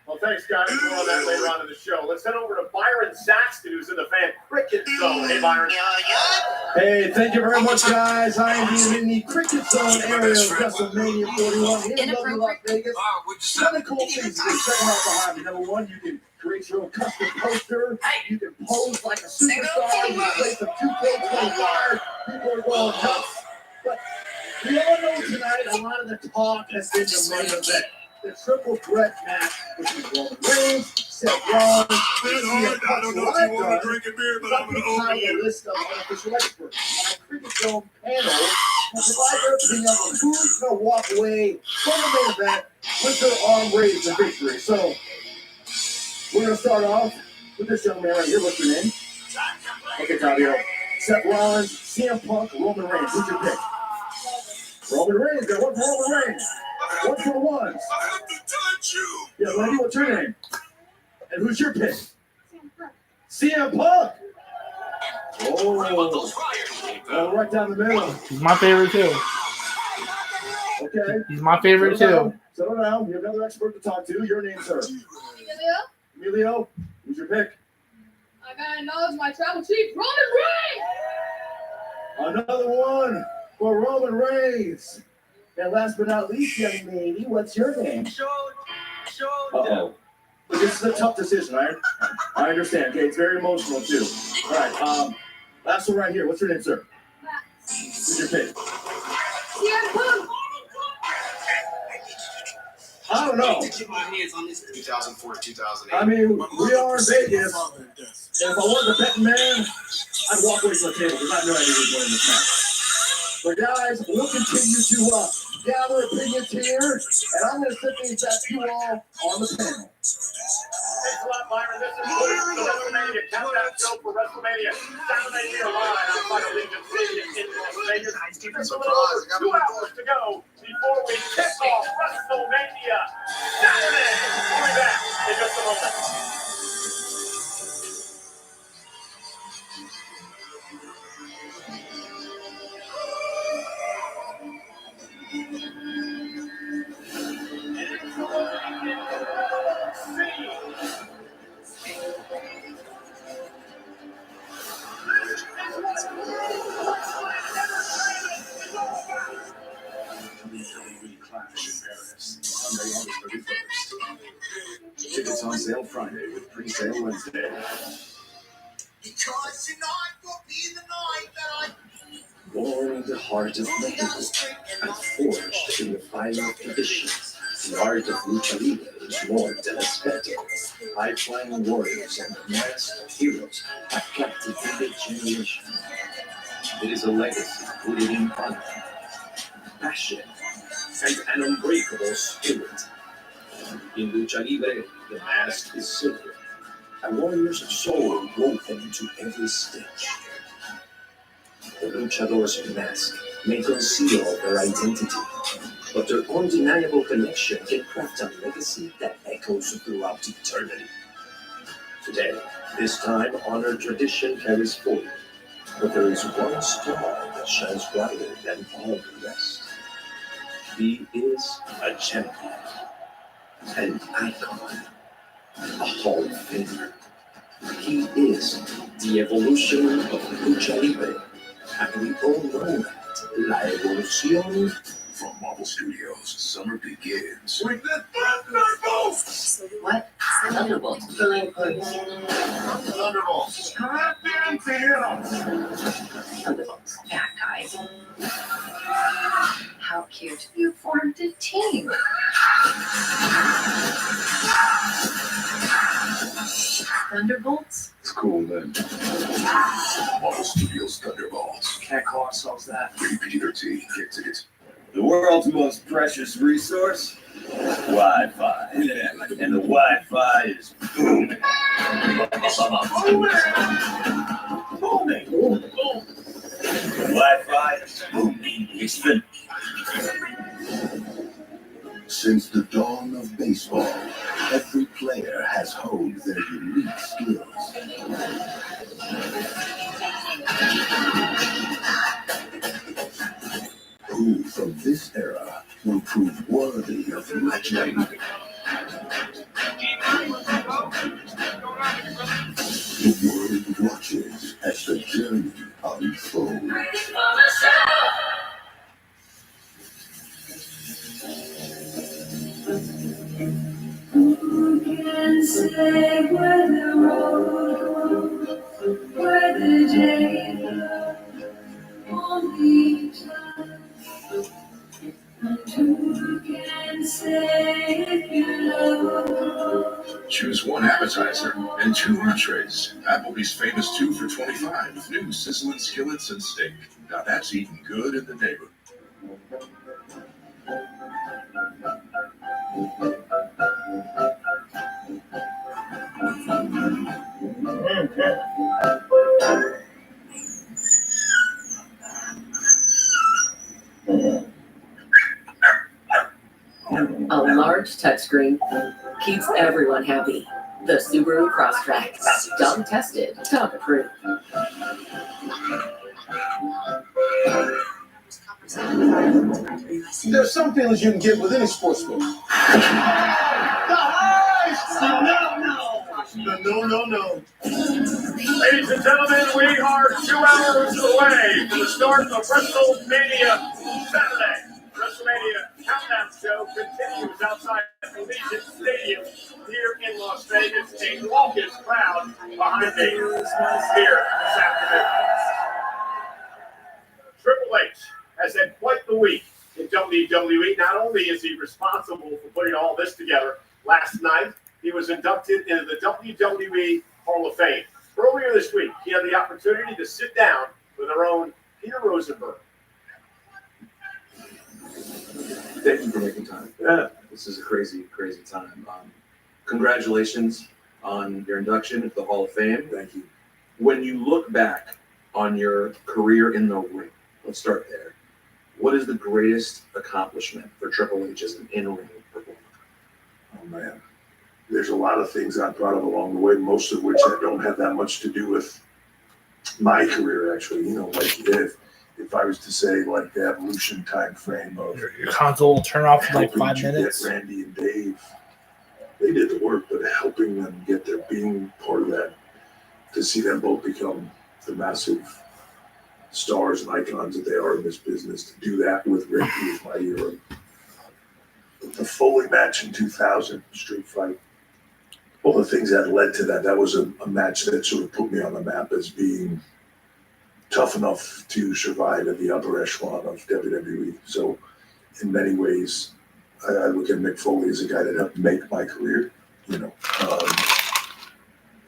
Well, thanks, guys. More on that later on in the show. Let's head over to Byron Saxton, who's in the fan cricket zone. Hey, Byron. Hey, thank you very much, guys. I am here in the cricket zone area of WrestleMania 41 here in lovely Las Vegas. Another cool thing is check them out behind me. Number one, you can create your own custom poster. You can pose like a superstar. You can play some 2K25. People are going nuts. But we all know tonight a lot of the talk has been the main event. the triple threat match between Roman Reigns, Seth Rollins, and CM Punk. So what I've done, I've compiled a list of unofficial experts on our Cricket Zone panel who provide their opinion on who's going to walk away from the main event with their arm raised for victory. So we're going to start off with this young man right here. What's your name? Okay, Fabio. Seth Rollins, CM Punk, Roman Reigns. Who's your pick? Roman Reigns. Got one for Roman Reigns. One for the ones. Yeah, lady, what's your name? And who's your pick? CM Punk. Oh, right down the middle. He's my favorite too. Okay. He's my favorite too. Settle down. You have another expert to talk to. Your name, sir. Emilio. Who's your pick? I gotta acknowledge my travel chief, Roman Reigns. Another one for Roman Reigns. And last but not least, young lady, what's your name? Uh-oh. But this is a tough decision, I understand. Okay, it's very emotional too. All right, last one right here. What's your name, sir? Who's your pick? CM Punk. I don't know. Keep my hands on this 2004 to 2008. I mean, we are in Vegas. And if I was a betting man, I'd walk away from the table because I have no idea who's winning this match. But guys, we'll continue to gather opinions here, and I'm going to sit these back to you all on the panel. Thanks a lot, Byron. This is the WrestleMania Countdown Show for WrestleMania Saturday here live outside of Legion Stadium in Las Vegas. There's a little over 2 hours to go before we kick off WrestleMania Saturday. We'll be back in just a moment. WWE Clash in Paris, Sunday, August 31st. Tickets on sale Friday with pre-sale Wednesday. Because tonight will be the night that I... Born in the heart of Mexico and forged in the fire of traditions, the art of lucha libre is more than a spectacle. High-flying warriors and masked heroes have captivated generations. It is a legacy rooted in honor, passion, and an unbreakable spirit. In lucha libre, the mask is sacred, a warrior's soul woven into every stitch. The luchador's mask may conceal their identity, but their undeniable connection can craft a legacy that echoes throughout eternity. Today, this time-honored tradition carries forward, but there is one star that shines brighter than all the rest. He is a champion, an icon, a Hall of Famer. He is the evolution of lucha libre, and we all know that La Evolución. From Marvel Studios, summer begins With the Thunderbolts! What? Thunderbolts. Thunderbolts. Thunderbolts. Bad guys. How cute. You formed a team. Thunderbolts? It's cool, man. Marvel Studios Thunderbolts. Can't call ourselves that. Rated PG-13. Get tickets. The world's most precious resource? Wi-Fi. And the Wi-Fi is booming. Wi-Fi is booming. It's finished. Since the dawn of baseball, every player has honed their unique skills. Who from this era will prove worthy of legend? The world watches as the journey unfolds. Who can say where the road goes, where the day goes, only time. And who can say if Choose one appetizer and 2 entrees. Applebee's famous 2 for $25 with new sizzling skillets and steak. Now that's eating good in the neighborhood. A large touchscreen keeps everyone happy. The Subaru Crosstrek, dog tested, dog approved. There's some feelings you can get with any sports book. No. Ladies and gentlemen, we are 2 hours away from the start of WrestleMania Saturday. WrestleMania Countdown Show continues outside Allegiant Stadium here in Las Vegas. A raucous crowd behind me here this afternoon. Triple H has had quite the week in WWE. Not only is he responsible for putting all this together, last night he was inducted into the WWE Hall of Fame. Earlier this week, he had the opportunity to sit down with our own Peter Rosenberg. Thank you for making time. Yeah. This is a crazy, crazy time. Congratulations on your induction into the Hall of Fame. Thank you. When you look back on your career in the ring, let's start there. What is the greatest accomplishment for Triple H as an in-ring performer? Oh, man. There's a lot of things I'm proud of along the way, most of which don't have that much to do with my career, actually. You know, like if I was to say, like, the evolution time frame of Your console will turn off in like 5 minutes. Get Randy and Dave, they did the work, but helping them get there, being part of that, to see them both become the massive stars and icons that they are in this business, to do that with Rick, who was my hero. The Foley match in 2000, Street Fight, all the things that led to that, that was a match that sort of put me on the map as being tough enough to survive at the upper echelon of WWE. So in many ways, I look at Mick Foley as a guy that helped make my career. You know,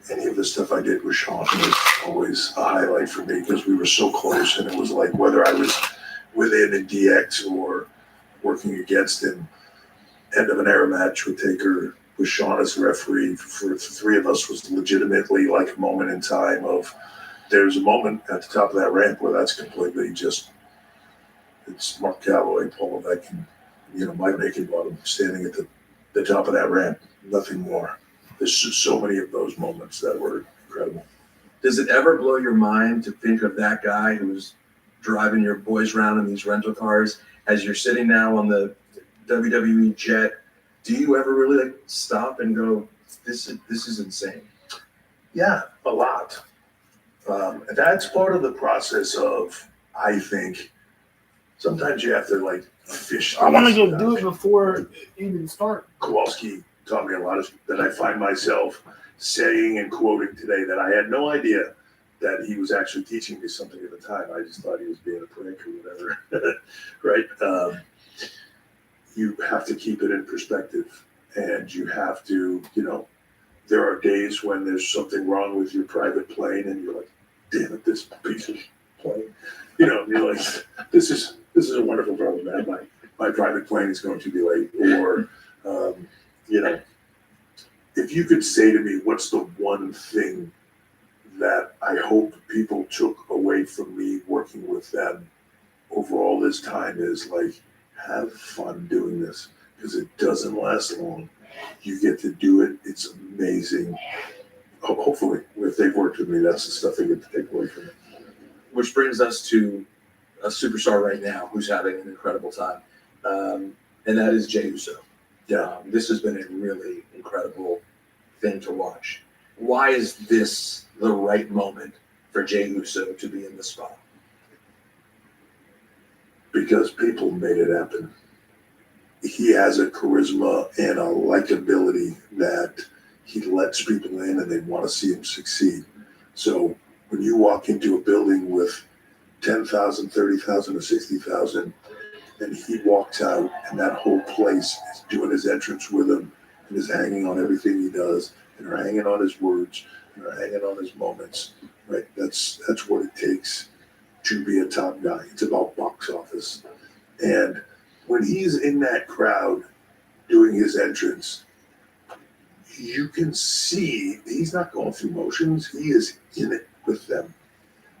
any of the stuff I did with Sean was always a highlight for me because we were so close, and it was like whether I was with him in DX or working against him. End of an era match with Taker with Sean as the referee for the three of us was legitimately like a moment in time of, there's a moment at the top of that ramp where that's completely just, it's Mark Calloway, Paul Levesque, and, you know, Mike Hickenbottom standing at the top of that ramp, nothing more. There's just so many of those moments that were incredible. Does it ever blow your mind to think of that guy who's driving your boys around in these rental cars as you're sitting now on the WWE jet? Do you ever really like stop and go, this is insane? Yeah, a lot. That's part of the process of, I think, sometimes you have to like fish. I want to go do it before it even start. Kowalski taught me a lot of that. I find myself saying and quoting today that I had no idea that he was actually teaching me something at the time. I just thought he was being a prick or whatever, right? You have to keep it in perspective, and you have to, you know, there are days when there's something wrong with your private plane, and you're like, damn it, this piece of plane. You know, you're like, this is a wonderful problem, man. My private plane is going to be late. Or, you know, if you could say to me, what's the one thing that I hope people took away from me working with them over all this time is like, have fun doing this, because it doesn't last long. You get to do it. It's amazing. Hopefully, if they've worked with me, that's the stuff they get to take away from it. Which brings us to a superstar right now who's having an incredible time, and that is Jey Uso. Yeah, this has been a really incredible thing to watch. Why is this the right moment for Jey Uso to be in the spot? Because people made it happen. He has a charisma and a likability that he lets people in and they want to see him succeed. So when you walk into a building with 10,000, 30,000, or 60,000, and he walks out and that whole place is doing his entrance with him and is hanging on everything he does, and are hanging on his words, and are hanging on his moments, right? That's what it takes to be a top guy. It's about box office. And when he's in that crowd doing his entrance, you can see he's not going through motions. He is in it with them.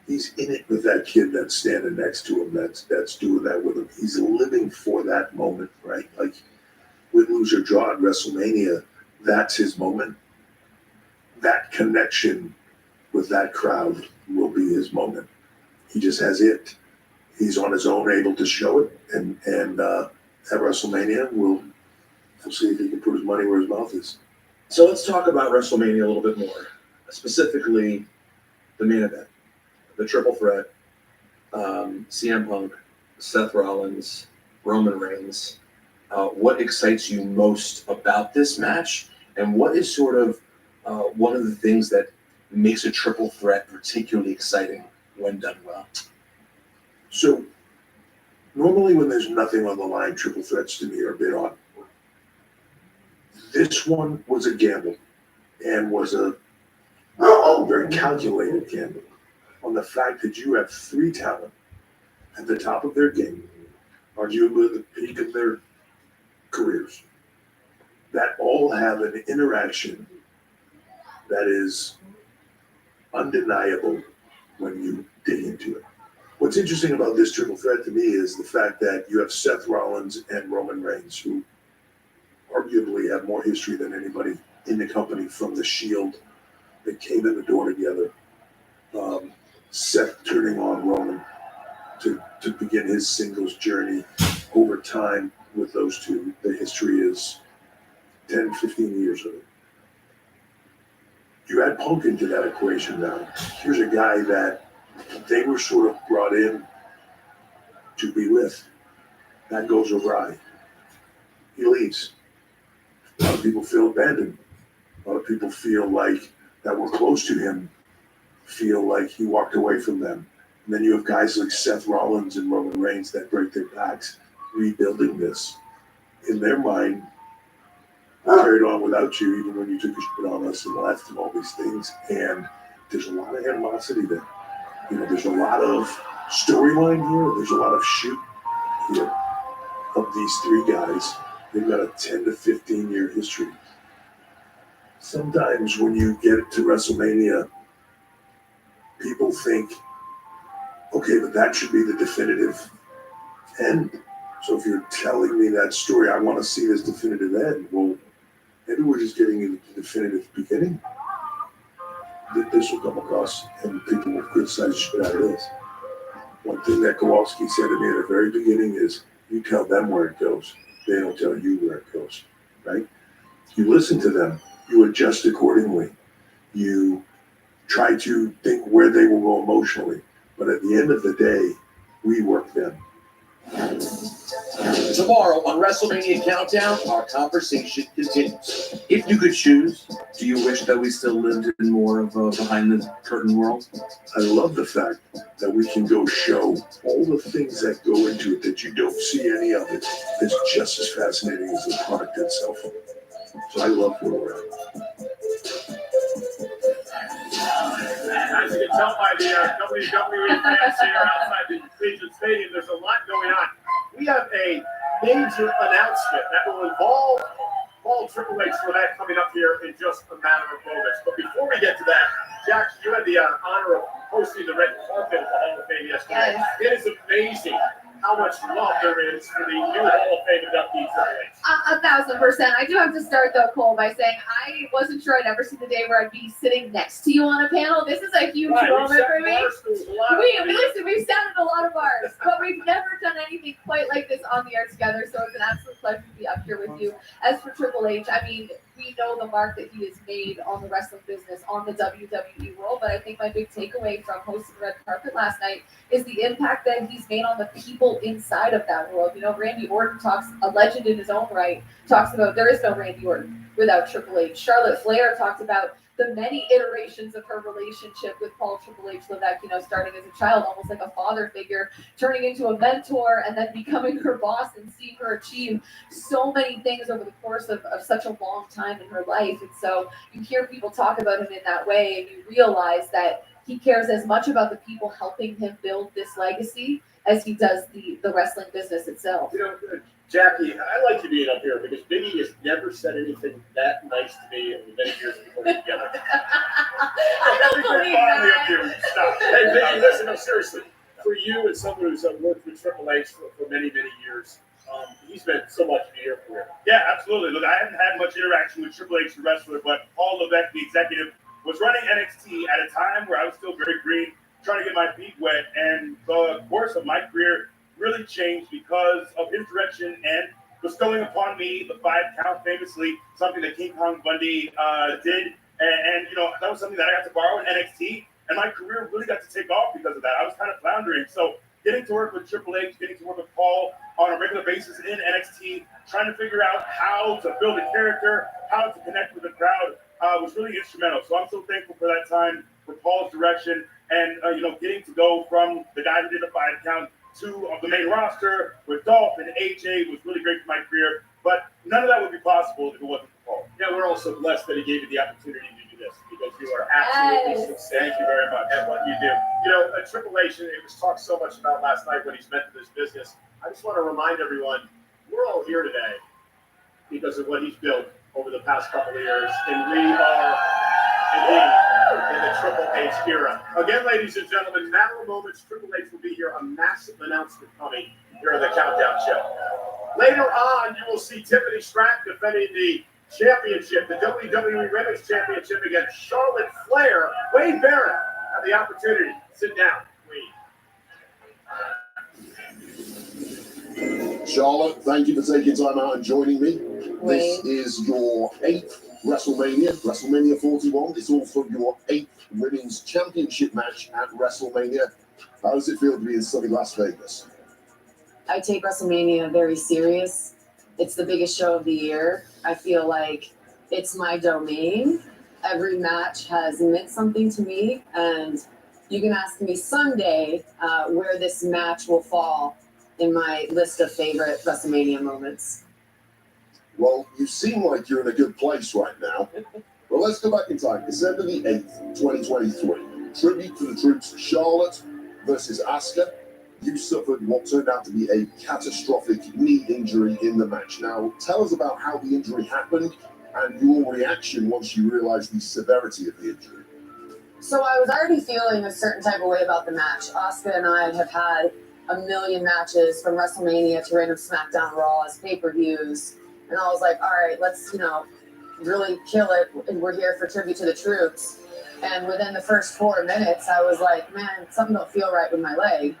He's in it with that kid that's standing next to him, that's doing that with him. He's living for that moment, right? Like win, lose, or draw at WrestleMania, that's his moment. That connection with that crowd will be his moment. He just has it. He's on his own, able to show it, and at WrestleMania, we'll see if he can put his money where his mouth is. So let's talk about WrestleMania a little bit more, specifically the main event, the triple threat, CM Punk, Seth Rollins, Roman Reigns. What excites you most about this match, and what is sort of one of the things that makes a triple threat particularly exciting when done well? So normally when there's nothing on the line, triple threats to me are a bit odd. This one was a gamble, and was a very calculated gamble on the fact that you have three talent at the top of their game, arguably at the peak of their careers, that all have an interaction that is undeniable when you dig into it. What's interesting about this triple threat to me is the fact that you have Seth Rollins and Roman Reigns, who arguably have more history than anybody in the company from the Shield. They came in the door together. Seth turning on Roman to begin his singles journey over time with those two. The history is 10, 15 years of it. You add Punk into that equation now. Here's a guy that they were sort of brought in to be with. That goes awry. He leaves. A lot of people feel abandoned. A lot of people feel like that were close to him feel like he walked away from them. And then you have guys like Seth Rollins and Roman Reigns that break their backs rebuilding this. In their mind, we carried on without you even when you took your shit on us and left and all these things. And there's a lot of animosity there. You know, there's a lot of storyline here. There's a lot of shoot here of these three guys. They've got a 10 to 15 year history. Sometimes when you get to WrestleMania, people think, okay, but that should be the definitive end. So if you're telling me that story, I want to see this definitive end. Well, maybe we're just getting you the definitive beginning. This will come across and people will criticize the shit out of this. One thing that Kowalski said to me at the very beginning is, you tell them where it goes. They don't tell you where it goes, right? You listen to them. You adjust accordingly. You try to think where they will go emotionally. But at the end of the day, we work them. Tomorrow on WrestleMania Countdown, our conversation continues. If you could choose, do you wish that we still lived in more of a behind-the-curtain world? I love the fact that we can go show all the things that go into it that you don't see any of it. It's just as fascinating as the product itself. So I love where we're at. As you can tell by the WWE fans here outside the Legion Stadium, there's a lot going on. We have a major announcement that will involve Triple H for that coming up here in just a matter of moments. But before we get to that, Jack, you had the honor of hosting the red carpet at the Hall of Fame yesterday. Yes. It is amazing how much love there is for the new Hall of Fame inductee Triple H. 1,000%. I do have to start though, Cole, by saying I wasn't sure I'd ever see the day where I'd be sitting next to you on a panel. This is a huge moment for me. We've sat at a lot of bars, but we've never done anything quite like this on the air together. So it's an absolute pleasure to be up here with you. As for Triple H, I mean, we know the mark that he has made on the wrestling business, on the WWE world, but I think my big takeaway from hosting the red carpet last night is the impact that he's made on the people inside of that world. You know, Randy Orton talks, a legend in his own right, talks about there is no Randy Orton without Triple H. Charlotte Flair talked about the many iterations of her relationship with Paul Triple H Levesque, starting as a child, almost like a father figure, turning into a mentor, and then becoming her boss and seeing her achieve so many things over the course of such a long time in her life. And so you hear people talk about him in that way, and you realize that he cares as much about the people helping him build this legacy as he does the wrestling business itself. Jackie, I like you being up here because Biggie has never said anything that nice to me in the many years we've worked together. I don't believe that. Hey, Biggie, listen, no, seriously. For you and someone who's worked with Triple H for many, many years, he's been so much in your career. Yeah, absolutely. Look, I haven't had much interaction with Triple H, the wrestler, but Paul Levesque, the executive, was running NXT at a time where I was still very green, trying to get my feet wet, and the course of my career really changed because of his direction and bestowing upon me the 5 count, famously something that King Kong Bundy did, and that was something that I got to borrow in NXT, and my career really got to take off because of that. I was kind of floundering, so getting to work with Triple H, getting to work with Paul on a regular basis in NXT, trying to figure out how to build a character, how to connect with the crowd, was really instrumental. So I'm so thankful for that time, for Paul's direction, and getting to go from the guy who did a 5 count to the main roster with Dolph and AJ was really great for my career. But none of that would be possible if it wasn't for Paul. Yeah, we're also blessed that he gave you the opportunity to do this because you are absolutely successful. Thank you very much. At what you do. Triple H, it was talked so much about last night when he's meant to this business. I just want to remind everyone, we're all here today because of what he's built over the past couple of years, and we are indeed in the Triple H era. Again, ladies and gentlemen, matter of moments, Triple H will be here. A massive announcement coming here on the Countdown Show. Later on, you will see Tiffany Stratton defending the championship, the WWE Women's Championship against Charlotte Flair. Wade Barrett had the opportunity. Sit down, Wade. Charlotte, thank you for taking time out and joining me. This is your 8th WrestleMania 41. It's also your 8th Women's Championship match at WrestleMania. How does it feel to be in sunny Las Vegas? I take WrestleMania very serious. It's the biggest show of the year. I feel like it's my domain. Every match has meant something to me, and you can ask me Sunday where this match will fall in my list of favorite WrestleMania moments. Well, you seem like you're in a good place right now. Well, let's go back in time. December the 8th, 2023. Tribute to the troops, Charlotte versus Asuka. You suffered what turned out to be a catastrophic knee injury in the match. Now, tell us about how the injury happened and your reaction once you realized the severity of the injury. So I was already feeling a certain type of way about the match. Asuka and I have had a million matches from WrestleMania to random SmackDown Raws, pay-per-views. And I was like, all right, let's, really kill it. And we're here for tribute to the troops. And within the first 4 minutes, I was like, man, something don't feel right with my leg.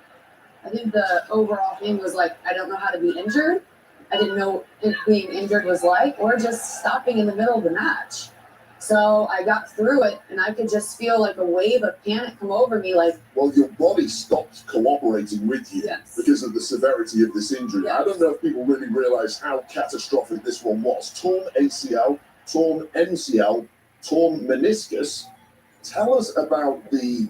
I think the overall thing was like, I don't know how to be injured. I didn't know what being injured was like, or just stopping in the middle of the match. So I got through it, and I could just feel like a wave of panic come over me. Like, well, your body stopped cooperating with you because of the severity of this injury. I don't know if people really realize how catastrophic this one was. Torn ACL, torn MCL, torn meniscus. Tell us about the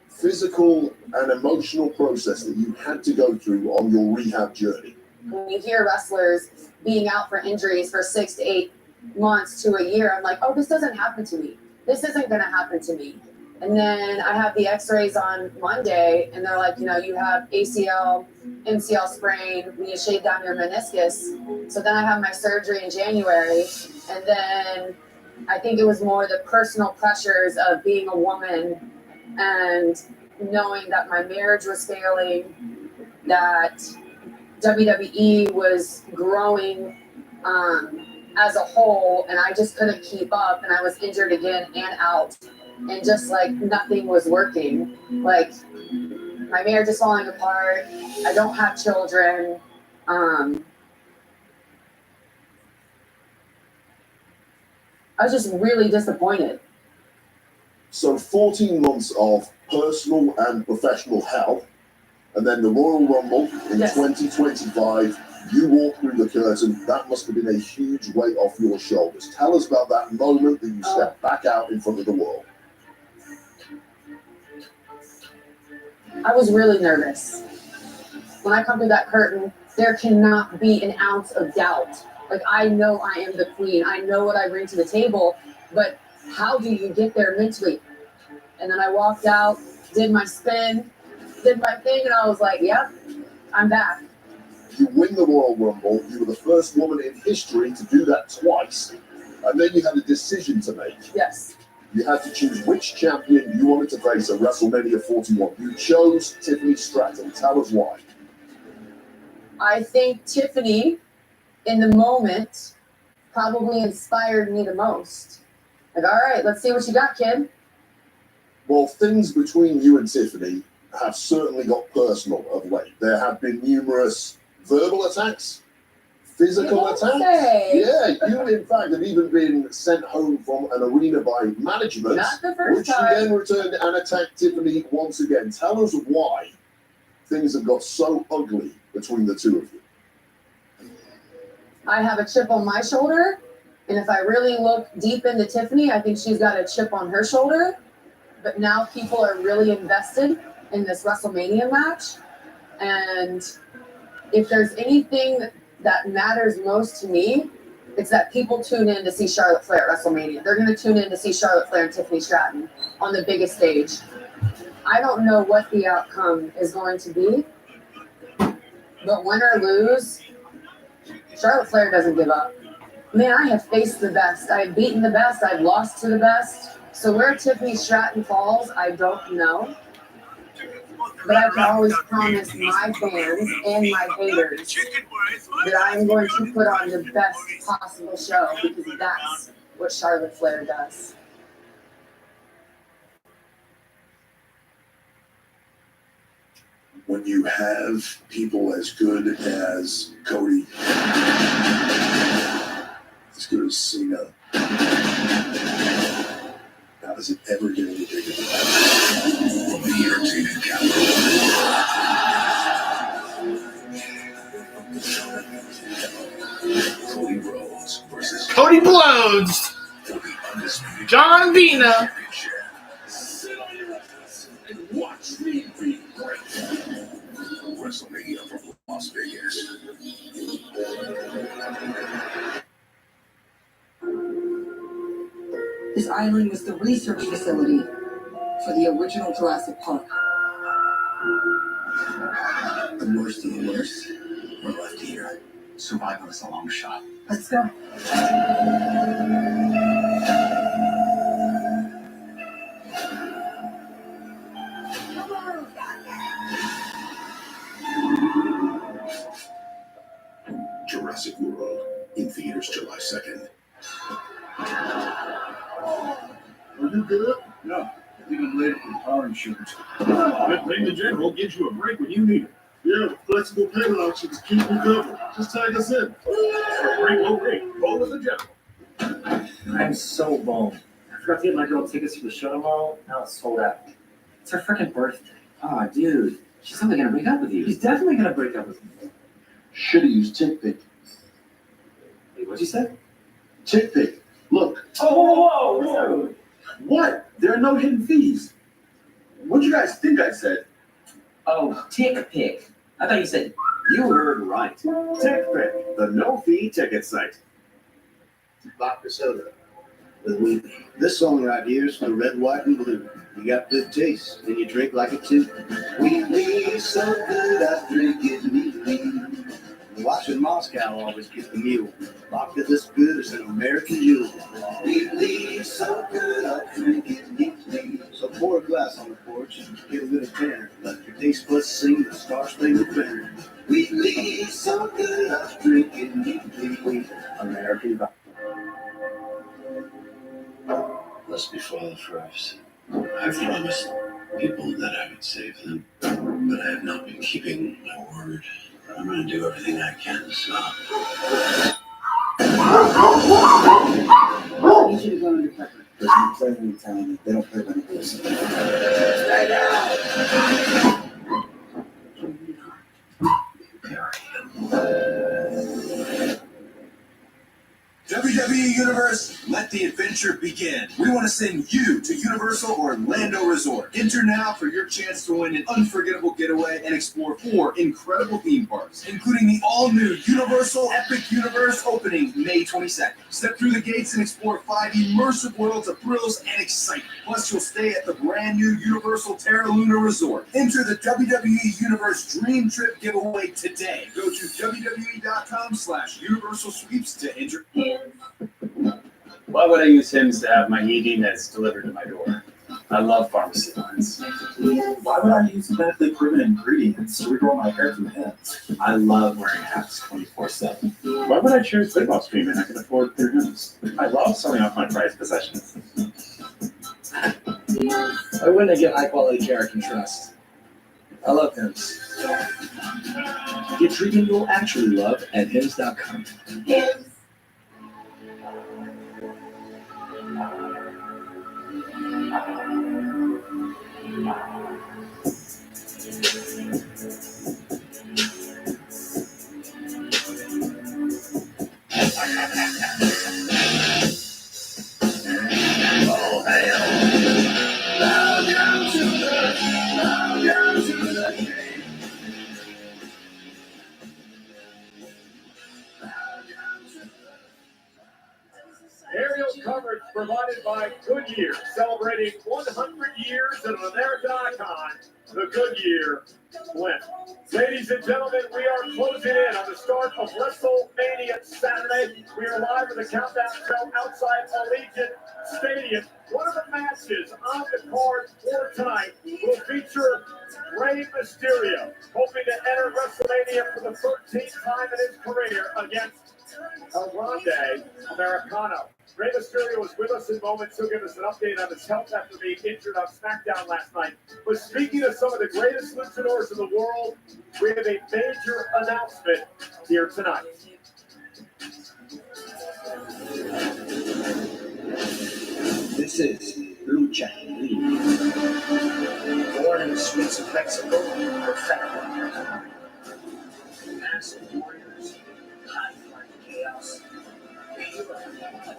physical and emotional process that you had to go through on your rehab journey. When you hear wrestlers being out for injuries for 6 to 8 months to a year, I'm like, oh, this doesn't happen to me. This isn't going to happen to me. And then I have the x-rays on Monday, and they're like, you have ACL, MCL sprain, we need to shave down your meniscus. So then I have my surgery in January, and then I think it was more the personal pressures of being a woman and knowing that my marriage was failing, that WWE was growing as a whole, and I just couldn't keep up, and I was injured again and out, and just like nothing was working. Like, my marriage is falling apart. I don't have children. I was just really disappointed. So 14 months of personal and professional hell, And then the Royal Rumble in Yes. 2025, you walk through the curtain. That must have been a huge weight off your shoulders. Tell us about that moment that you stepped back out in front of the world. I was really nervous. When I come through that curtain, there cannot be an ounce of doubt. Like, I know I am the queen. I know what I bring to the table, but how do you get there mentally? And then I walked out, did my spin, did my thing, and I was like, yep, I'm back. You win the Royal Rumble. You were the first woman in history to do that twice. And then you had a decision to make. Yes. You had to choose which champion you wanted to face at WrestleMania 41. You chose Tiffany Stratton. Tell us why. I think Tiffany, in the moment, probably inspired me the most. Like, all right, let's see what you got, kid. Well, things between you and Tiffany have certainly got personal of late. There have been numerous verbal attacks, physical attacks. Yeah, you in fact have even been sent home from an arena by management, Not the first which you time. then returned and attacked Tiffany once again. Tell us why things have got so ugly between the two of you. I have a chip on my shoulder, and if I really look deep into Tiffany, I think she's got a chip on her shoulder. But now people are really invested in this WrestleMania match, and if there's anything that matters most to me, it's that people tune in to see Charlotte Flair at WrestleMania. They're going to tune in to see Charlotte Flair and Tiffany Stratton on the biggest stage. I don't know what the outcome is going to be, but win or lose, Charlotte Flair doesn't give up. Man, I have faced the best. I've beaten the best. I've lost to the best. So where Tiffany Stratton falls, I don't know. But I can always promise my fans and my haters that I'm going to put on the best possible show, because that's what Charlotte Flair does. When you have people as good as Cody, as good as Cena, how does it ever get any bigger than that? From the entertainment capital, Cody Rhodes versus Cody Blows, John Cena. Sit on your ass and watch me be great. WrestleMania from Las Vegas. This island was the research facility for the original Jurassic Park. The worst of the worst, we're left here. Survival is a long shot. Let's go. Jurassic World in theaters July 2nd. Are you good? No. I think I'm late for car insurance. Good thing the general gives you a break when you need it. Yeah, the flexible payment options keep you covered. Just tag us in. For a great low rate, roll with the general. I'm so bummed. I forgot to get my girl tickets for the show tomorrow. Now it's sold out. It's her freaking birthday. Oh, dude. She's probably gonna break up with you. She's definitely gonna break up with me. Should've used TickPick. Wait, what'd you say? TickPick. Look. Oh, whoa. What? There are no hidden fees. What'd you guys think I said? Oh, TickPick. I thought you said. You heard right. TickPick, the no-fee ticket site. Vodka soda. This song right here is for red, white, and blue. You got good taste, and you drink like it too. We need so good, I drink it neatly. Watching Moscow always get the mule. Vodka this good is an American jewel. We need so good, I drink it neatly. So pour a glass on the porch and get a little tanner. Let your taste buds sing the Star-Spangled Banner. We need so good, I drink it neatly. American vodka. Let's be falling first. I promised people that I would save them, but I have not been keeping my word. I'm going to do everything I can to stop. I need you to go undercover. There's no player in town. They don't play by the rules. WWE Universe, let the adventure begin. We want to send you to Universal Orlando Resort. Enter now for your chance to win an unforgettable getaway and explore 4 incredible theme parks, including the all-new Universal Epic Universe opening May 22nd. Step through the gates and explore 5 immersive worlds of thrills and excitement. Plus, you'll stay at the brand new Universal Terra Luna Resort. Enter the WWE Universe Dream Trip giveaway today. Go to WWE.com/Universal Sweeps to enter. Why would I use Hims to have my ED meds delivered to my door? I love pharmacy lines. Why would I use medically proven ingredients to regrow my hair from Hims? I love wearing hats 24/7. Why would I choose lip gloss cream and I can afford through Hims? I love selling off my prized possessions. Why wouldn't I get high quality care I can trust? I love Hims. Get treatment you'll actually love at Hims.com. Hims. Oh, hell. Welcome to the game. Aerial coverage provided by Goodyear, celebrating 100 years of an American icon, the Goodyear blimp. Ladies and gentlemen, we are closing in on the start of WrestleMania Saturday. We are live with the Countdown Show outside Allegiant Stadium. One of the matches on the card for tonight will feature Rey Mysterio, hoping to enter WrestleMania for the 13th time in his career against El Grande Americano. Rey Mysterio was with us in moments. He'll give us an update on his health after being injured on SmackDown last night. But speaking of some of the greatest luchadors in the world, we have a major announcement here tonight. This is Lucha Libre. Born in the streets of Mexico, perfected. Massive warriors, high-flying chaos, pure adrenaline.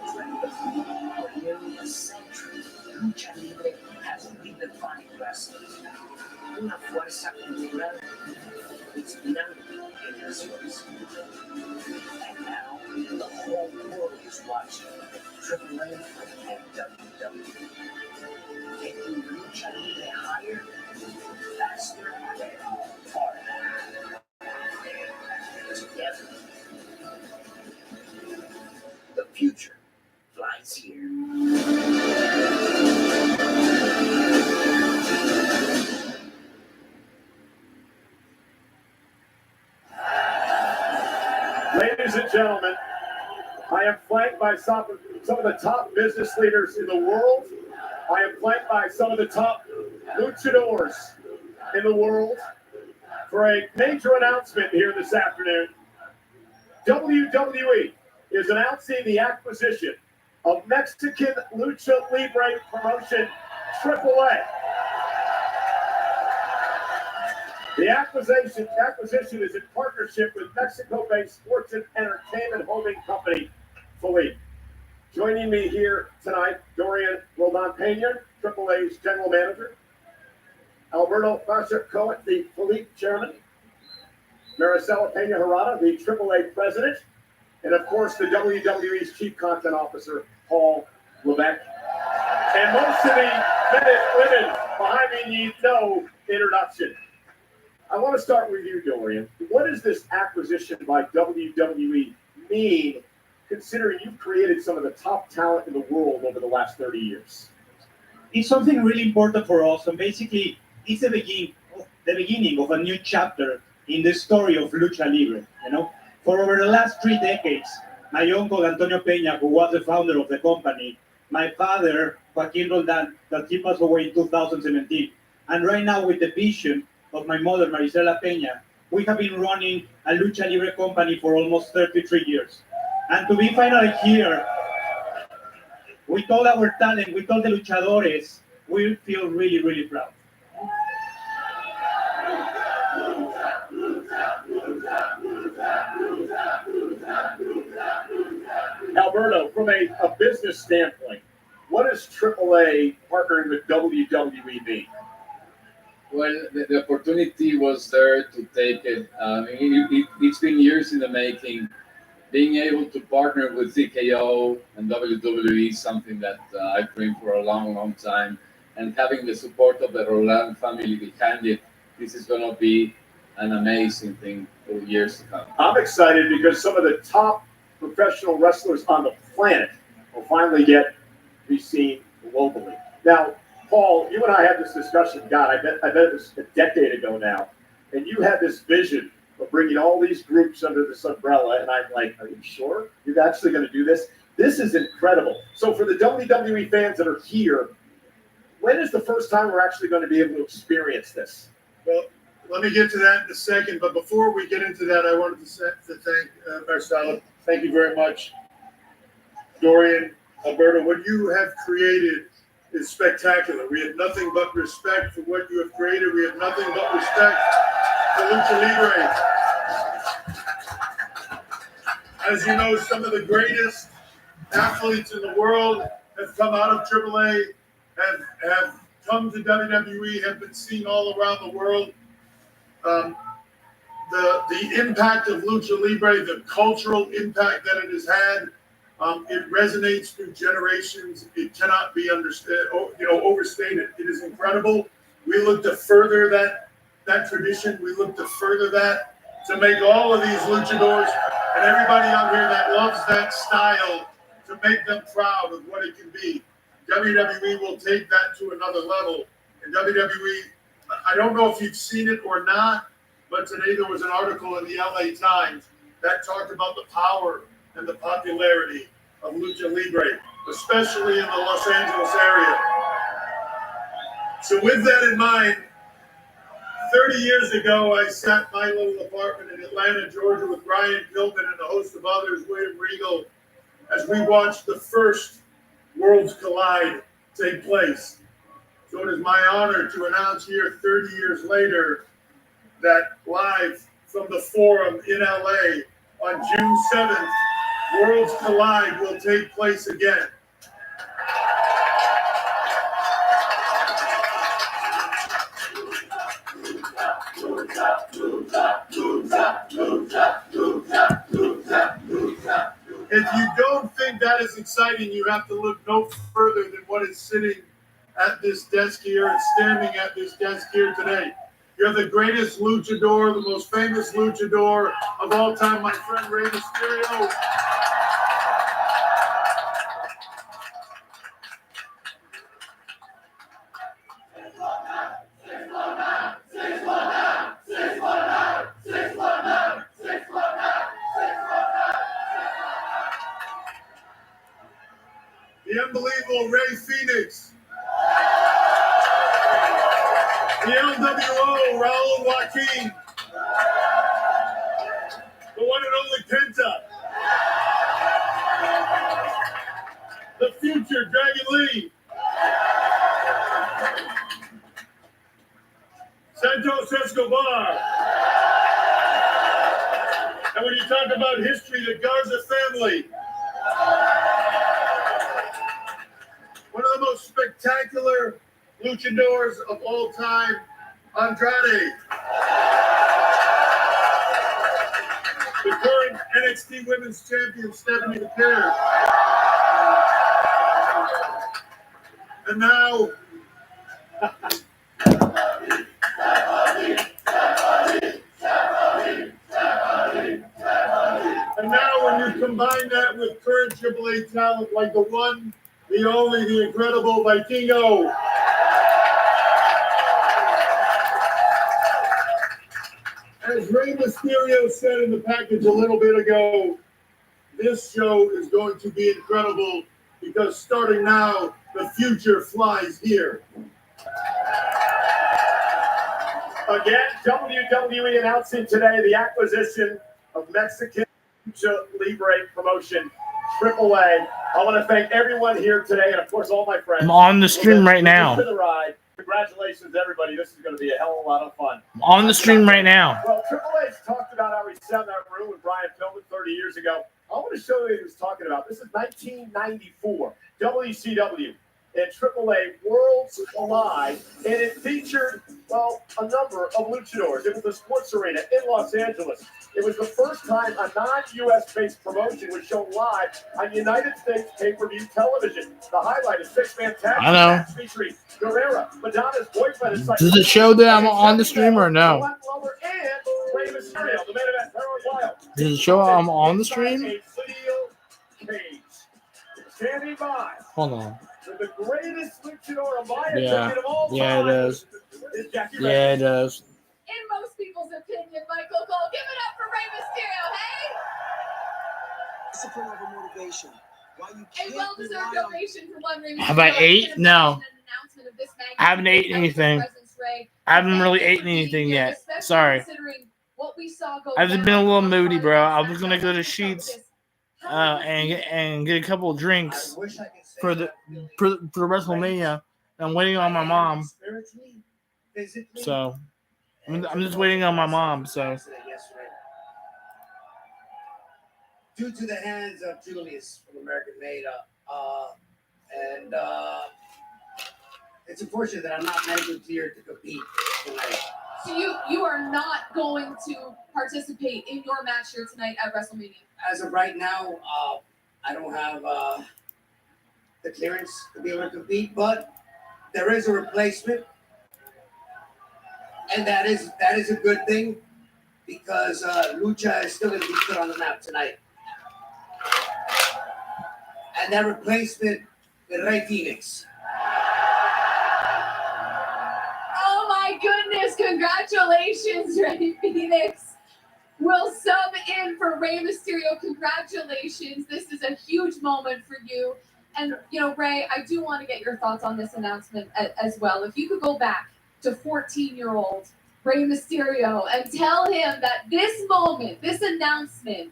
For nearly a century, Lucha Libre has redefined wrestling. Una fuerza cultural inspirando generaciones. And now, the whole world is watching AAA and WWE. Taking Lucha Libre higher, faster, and farther. Together, the future flies here. Ladies and gentlemen, I am flanked by some of the top business leaders in the world. I am flanked by some of the top luchadors in the world for a major announcement here this afternoon. WWE is announcing the acquisition of Mexican Lucha Libre promotion AAA. The acquisition is in partnership with Mexico-based sports and entertainment holding company Philippe. Joining me here tonight, Dorian Roldan Pena, AAA's general manager, Alberto Fasher-Cohen, the Philippe chairman, Maricela Pena Herrada, the AAA president, and of course the WWE's chief content officer, Paul Levesque. And most of the men and women behind me need no introduction. I want to start with you, Dorian. What does this acquisition by WWE mean, considering you've created some of the top talent in the world over the last 30 years? It's something really important for us, and basically, it's the beginning of a new chapter in the story of Lucha Libre. You know, for over the last 3 decades, my uncle Antonio Peña, who was the founder of the company, my father Joaquin Roldan, that he passed away in 2017, and right now with the vision of my mother Maricela Peña, we have been running a Lucha Libre company for almost 33 years. And to be finally here, with all our talent, with all the luchadores, we feel really, really proud. Alberto, from a business standpoint, what does AAA partnering with WWE mean? Well, the opportunity was there to take it. It's been years in the making. Being able to partner with TKO and WWE is something that I've dreamed for a long, long time. And having the support of the Roland family behind it, this is going to be an amazing thing for years to come. I'm excited because some of the top professional wrestlers on the planet will finally get to be seen globally. Now, Paul, you and I had this discussion, God, I bet it was a decade ago now, and you had this vision of bringing all these groups under this umbrella, and I'm like, are you sure you're actually going to do this? This is incredible. So for the WWE fans that are here, when is the first time we're actually going to be able to experience this? Well, let me get to that in a second, but before we get into that, I wanted to thank Marcelo. Thank you very much. Dorian, Alberto, what you have created is spectacular. We have nothing but respect for what you have created. We have nothing but respect for Lucha Libre. As you know, some of the greatest athletes in the world have come out of AAA, have come to WWE, have been seen all around the world. The impact of Lucha Libre, the cultural impact that it has had, it resonates through generations. It cannot be overstated. It is incredible. We look to further that tradition. We look to further that, to make all of these luchadors and everybody out here that loves that style, to make them proud of what it can be. WWE will take that to another level. And WWE, I don't know if you've seen it or not, but today there was an article in the LA Times that talked about the power and the popularity of Lucha Libre, especially in the Los Angeles area. So with that in mind, 30 years ago, I sat in my little apartment in Atlanta, Georgia, with Brian Pillman and a host of others, William Regal, as we watched the first Worlds Collide take place. So it is my honor to announce here, 30 years later, that live from the Forum in LA on June 7th, Worlds Collide will take place again. If you don't think that is exciting, you have to look no further than what is sitting at this desk here and standing at this desk here today. You're the greatest luchador, the most famous luchador of all time, my friend Rey Mysterio. The unbelievable Rey Fenix. The LWO, Raul Joaquin. The one and only Penta. The future Dragon Lee. Santos Escobar. And when you talk about history, the Garza family. One of the most spectacular luchadors of all time, Andrade. The current NXT Women's Champion, Stephanie McMahon. And now, when you combine that with current AAA talent like the one, the only, the incredible Vikingo. As Rey Mysterio said in the package a little bit ago, this show is going to be incredible because starting now, the future flies here. Again, WWE announcing today the acquisition of Mexican Lucha Libre promotion, AAA. I want to thank everyone here today, and of course all my friends. I'm on the stream right now. For the ride. Congratulations, everybody. This is going to be a hell of a lot of fun. I'm on the stream right now. Well, Triple H talked about how he sat in that room with Brian Pillman 30 years ago. want to show you what he was talking about. This is 1994, WCW and AAA Worlds Collide, and it featured, well, a number of luchadors. It was a sports arena in Los Angeles. It was the first time a non-U.S. based promotion was shown live on United States pay-per-view television. The highlight is six-man tag I know. match featuring Guerrera, Madonna's boyfriend, is Does it show that I'm on the stream or no? and Rey Mysterio, the main event, Harold Wild. Does it show I'm on the stream? A steel cage. Standing by. Hold on. With the greatest luchador of my Yeah. opinion of all time. Yeah, it does. Is Jackie Yeah, it does. In most people's opinion, Michael Cole, give it up for Rey Mysterio, hey? Discipline over motivation. Why you A can't well-deserved rely on donation for one Rey Mysterio. Have I ate? No. Announcement of this I haven't eaten anything. I haven't really eaten anything yet. Sorry. What we saw go I've been a little moody, bro. I was gonna go to Sheets and get a couple of drinks for WrestleMania. I'm waiting on my mom. So I'm just waiting on my mom. So Due to the hands of Julius from American Made, and it's unfortunate that I'm not medically cleared to compete tonight. So you are not going to participate in your match here tonight at WrestleMania? As of right now, I don't have the clearance to be able to compete, but there is a replacement, and that is a good thing because Lucha is still going to be put on the map tonight. And that replacement is Mrkinghtx. Oh my goodness, congratulations, Mrkinghtx. Will sub in for Rey Mysterio. Congratulations. This is a huge moment for you. And, you know, Rey, I do want to get your thoughts on this announcement as well. If you could go back to 14-year-old Rey Mysterio and tell him that this moment, this announcement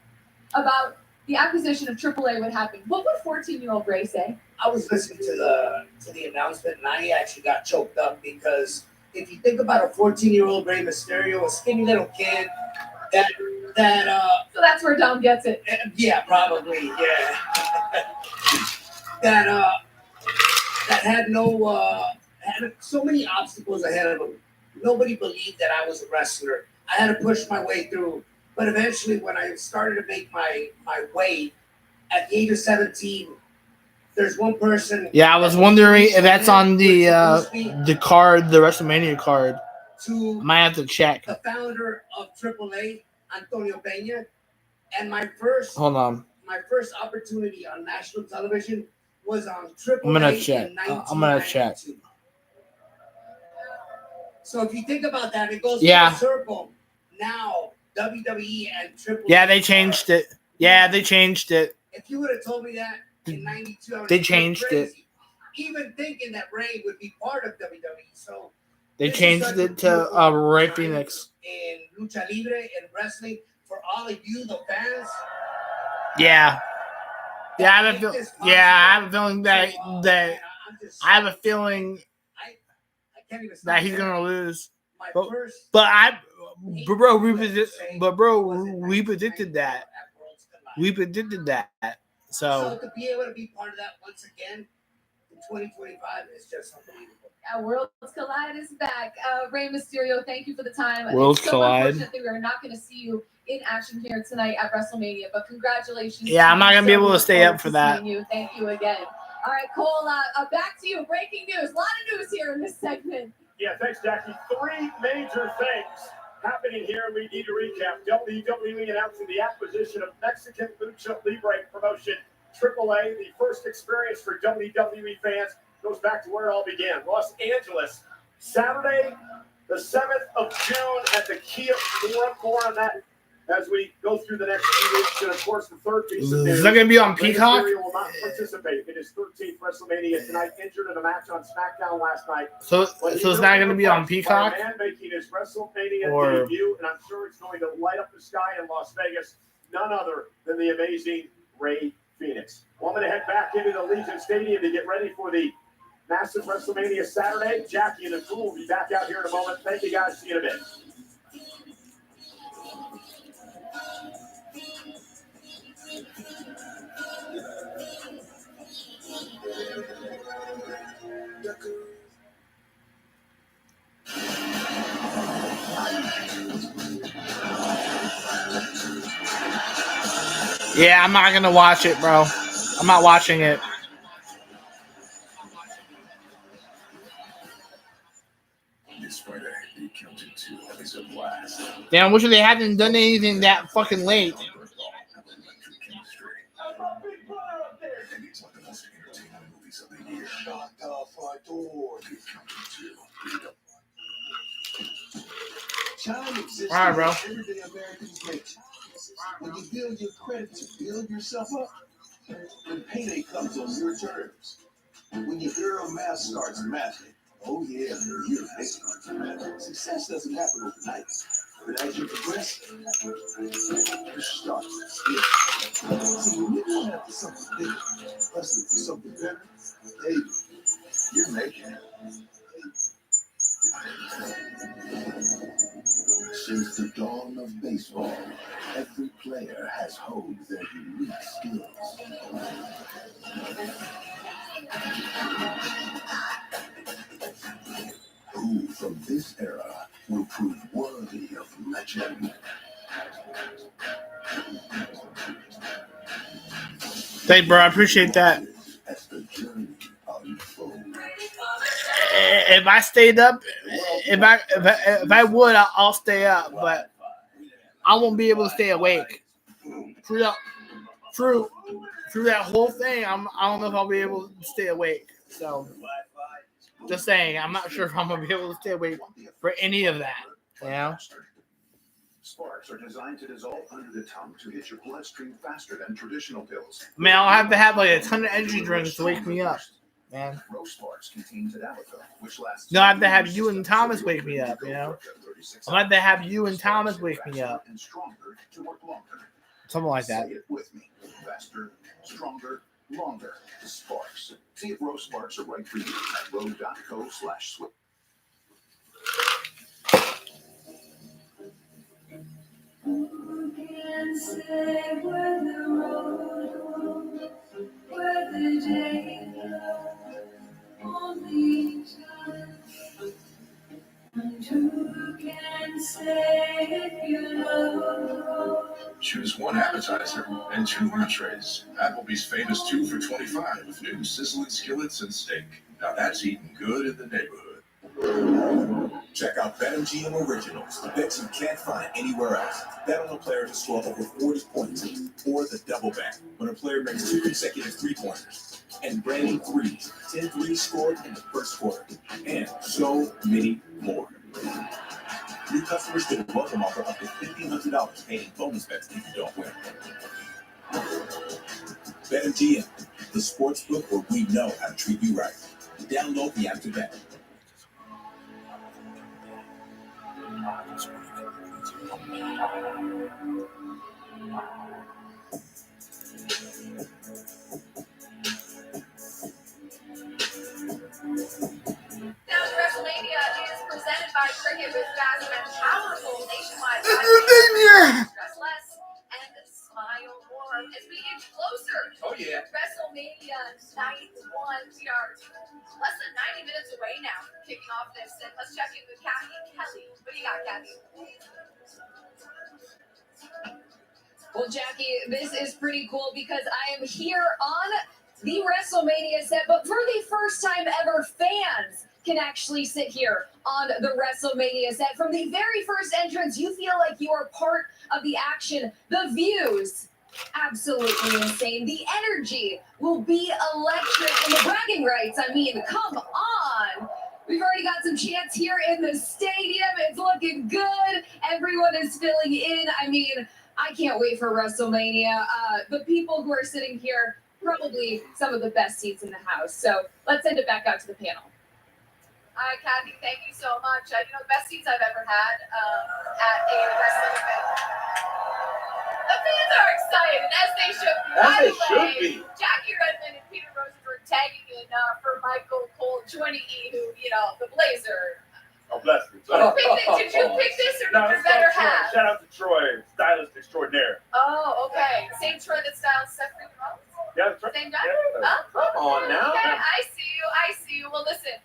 about the acquisition of AAA would happen, what would 14-year-old Rey say? I was listening to the announcement, and I actually got choked up because if you think about a 14-year-old Rey Mysterio, a skinny little kid, so that's where Dom gets it. Yeah, probably, yeah. that had had so many obstacles ahead of him. Nobody believed that I was a wrestler. I had to push my way through. But eventually, when I started to make my way at the age of 17, there's one person. yeah, I was wondering if that's on the card, the WrestleMania card. To I might have to check. The founder of AAA, Antonio Peña, and my first opportunity on national television was on AAA. I'm gonna check. I'm gonna check. So if you think about that, it goes Yeah. full circle. Now WWE and AAA. Yeah, they changed it. Yeah, they changed it. If you would have told me that in '92, I would They have changed been it. crazy. Even thinking that Rey would be part of WWE. So They this is changed such a it to beautiful Rey time Phoenix. in lucha libre and wrestling for all of you, the fans. Yeah. Yeah, I have a feeling that I have a feeling that he's gonna lose. But we predicted that. We predicted that. So to be able to be part of that once again in 2025 is just unbelievable. Worlds Collide is back. Rey Mysterio, thank you for the time. Worlds It's so Collide. unfortunate that we are not going to see you in action here tonight at WrestleMania, but congratulations. Yeah, I'm not gonna be able to stay up for Look that. forward to seeing you. Thank you again. All right, Cole, back to you. Breaking news. A lot of news here in this segment. Yeah, thanks, Jackie. Three major things happening here. We need to recap. WWE announcing the acquisition of Mexican Lucha Libre promotion AAA. The first experience for WWE fans goes back to where it all began. Los Angeles, Saturday, the 7th of June at the Kia Forum. More on that as we go through the next few weeks. And, of course, the third piece of news. Is that going to be on Rey Peacock? Mysterio will not participate in his 13th WrestleMania tonight, injured in a match on SmackDown last night. So it's not going to be on Peacock? A man making his WrestleMania Or- debut, and I'm sure it's going to light up the sky in Las Vegas. None other than the amazing Rey Phoenix. Well, I'm going to head back into the Allegiant Stadium to get ready for the massive WrestleMania Saturday. Jackie and the crew will be back out here in a moment. Thank you, guys. See you in a bit. Yeah, I'm not gonna watch it, bro. I'm not watching it. This Friday, the Counting 2 is a blast. Damn, I wish they hadn't done anything that fucking late. And it's one of the most entertaining movies of the year. Shut the front door. The Counting 2. Chime exists All right, bro. everyday Americans make. When you build your credit to build yourself up, when payday comes on your terms, when your girl math starts mathing, oh yeah, you're making. Success doesn't happen overnight, but as you progress, you start to skip. See, when you're going after something big, hustling for something better, hey, you're making it. Since the dawn of baseball, every player has honed their unique skills. Who from this era will prove worthy of legend? Thanks, bro. I appreciate that. As the journey unfolds. If I stayed up, if I would, I'll stay up, but I won't be able to stay awake through that whole thing. I don't know if I'll be able to stay awake. So, just saying, I'm not sure if I'm gonna be able to stay awake for any of that. You know. Sparks are designed to dissolve under the tongue to hit your bloodstream faster than traditional pills. I mean, I'll have to have like a ton of energy drinks to wake me up, man. Rose Sparks contain tadalafil, which lasts. No, I have to have you and Thomas wake me up. You know. I have to have you and Thomas wake me up. And stronger to work longer. Something like that. Say it with me. Faster, stronger, longer. The Sparks. See if Rose Sparks are right for you at rose.co/switch. Who can say where the road goes, where the day goes, only time. And who can say if you love? Choose one appetizer and 2 entrees. Applebee's famous 2 for $25 with new sizzling skillets and steak. Now that's eating good in the neighborhood. Check out BetMGM Originals, the bets you can't find anywhere else. Bet on a player to score over 40 points, or the double bet when a player makes 2 consecutive three-pointers, and random threes, 10 threes scored in the first quarter, and so many more. New customers get a welcome offer up to $1,500 paid in bonus bets if you don't win. BetMGM, the sports book where we know how to treat you right. Download the app to bet. WrestleMania is presented by Cricket with fast and powerful nationwide stress less and smile more as we inch closer Oh, yeah. to WrestleMania Night 1. We are less than 90 minutes away now from kicking off this, and let's check in with Kathy and Kelly. What do you got, Kathy? Well, Jackie, this is pretty cool because I am here on the WrestleMania set, but for the first time ever, fans can actually sit here on the WrestleMania set. From the very first entrance, you feel like you are part of the action. The views, absolutely insane. The energy will be electric. And the bragging rights, I mean, come on. We've already got some chants here in the stadium. It's looking good. Everyone is filling in. I mean, I can't wait for WrestleMania. The people who are sitting here, probably some of the best seats in the house. So let's send it back out to the panel. All right, Kathy, thank you so much. The best seats I've ever had at a wrestling event. The fans are excited, as they should be. As By they the should way, be. Jackie Redmond and Peter Rosenberg tagging in for Michael Cole, joining E, who, the Blazer. Oh, bless me. Did you pick this, or did your better half? Shout out to Troy, stylist extraordinaire. Oh, okay. Same Troy that styles Seth Freakin' Rollins? Yeah, that's right. Same guy? Yeah. Oh, Come on now. Okay, I see you. Well, listen,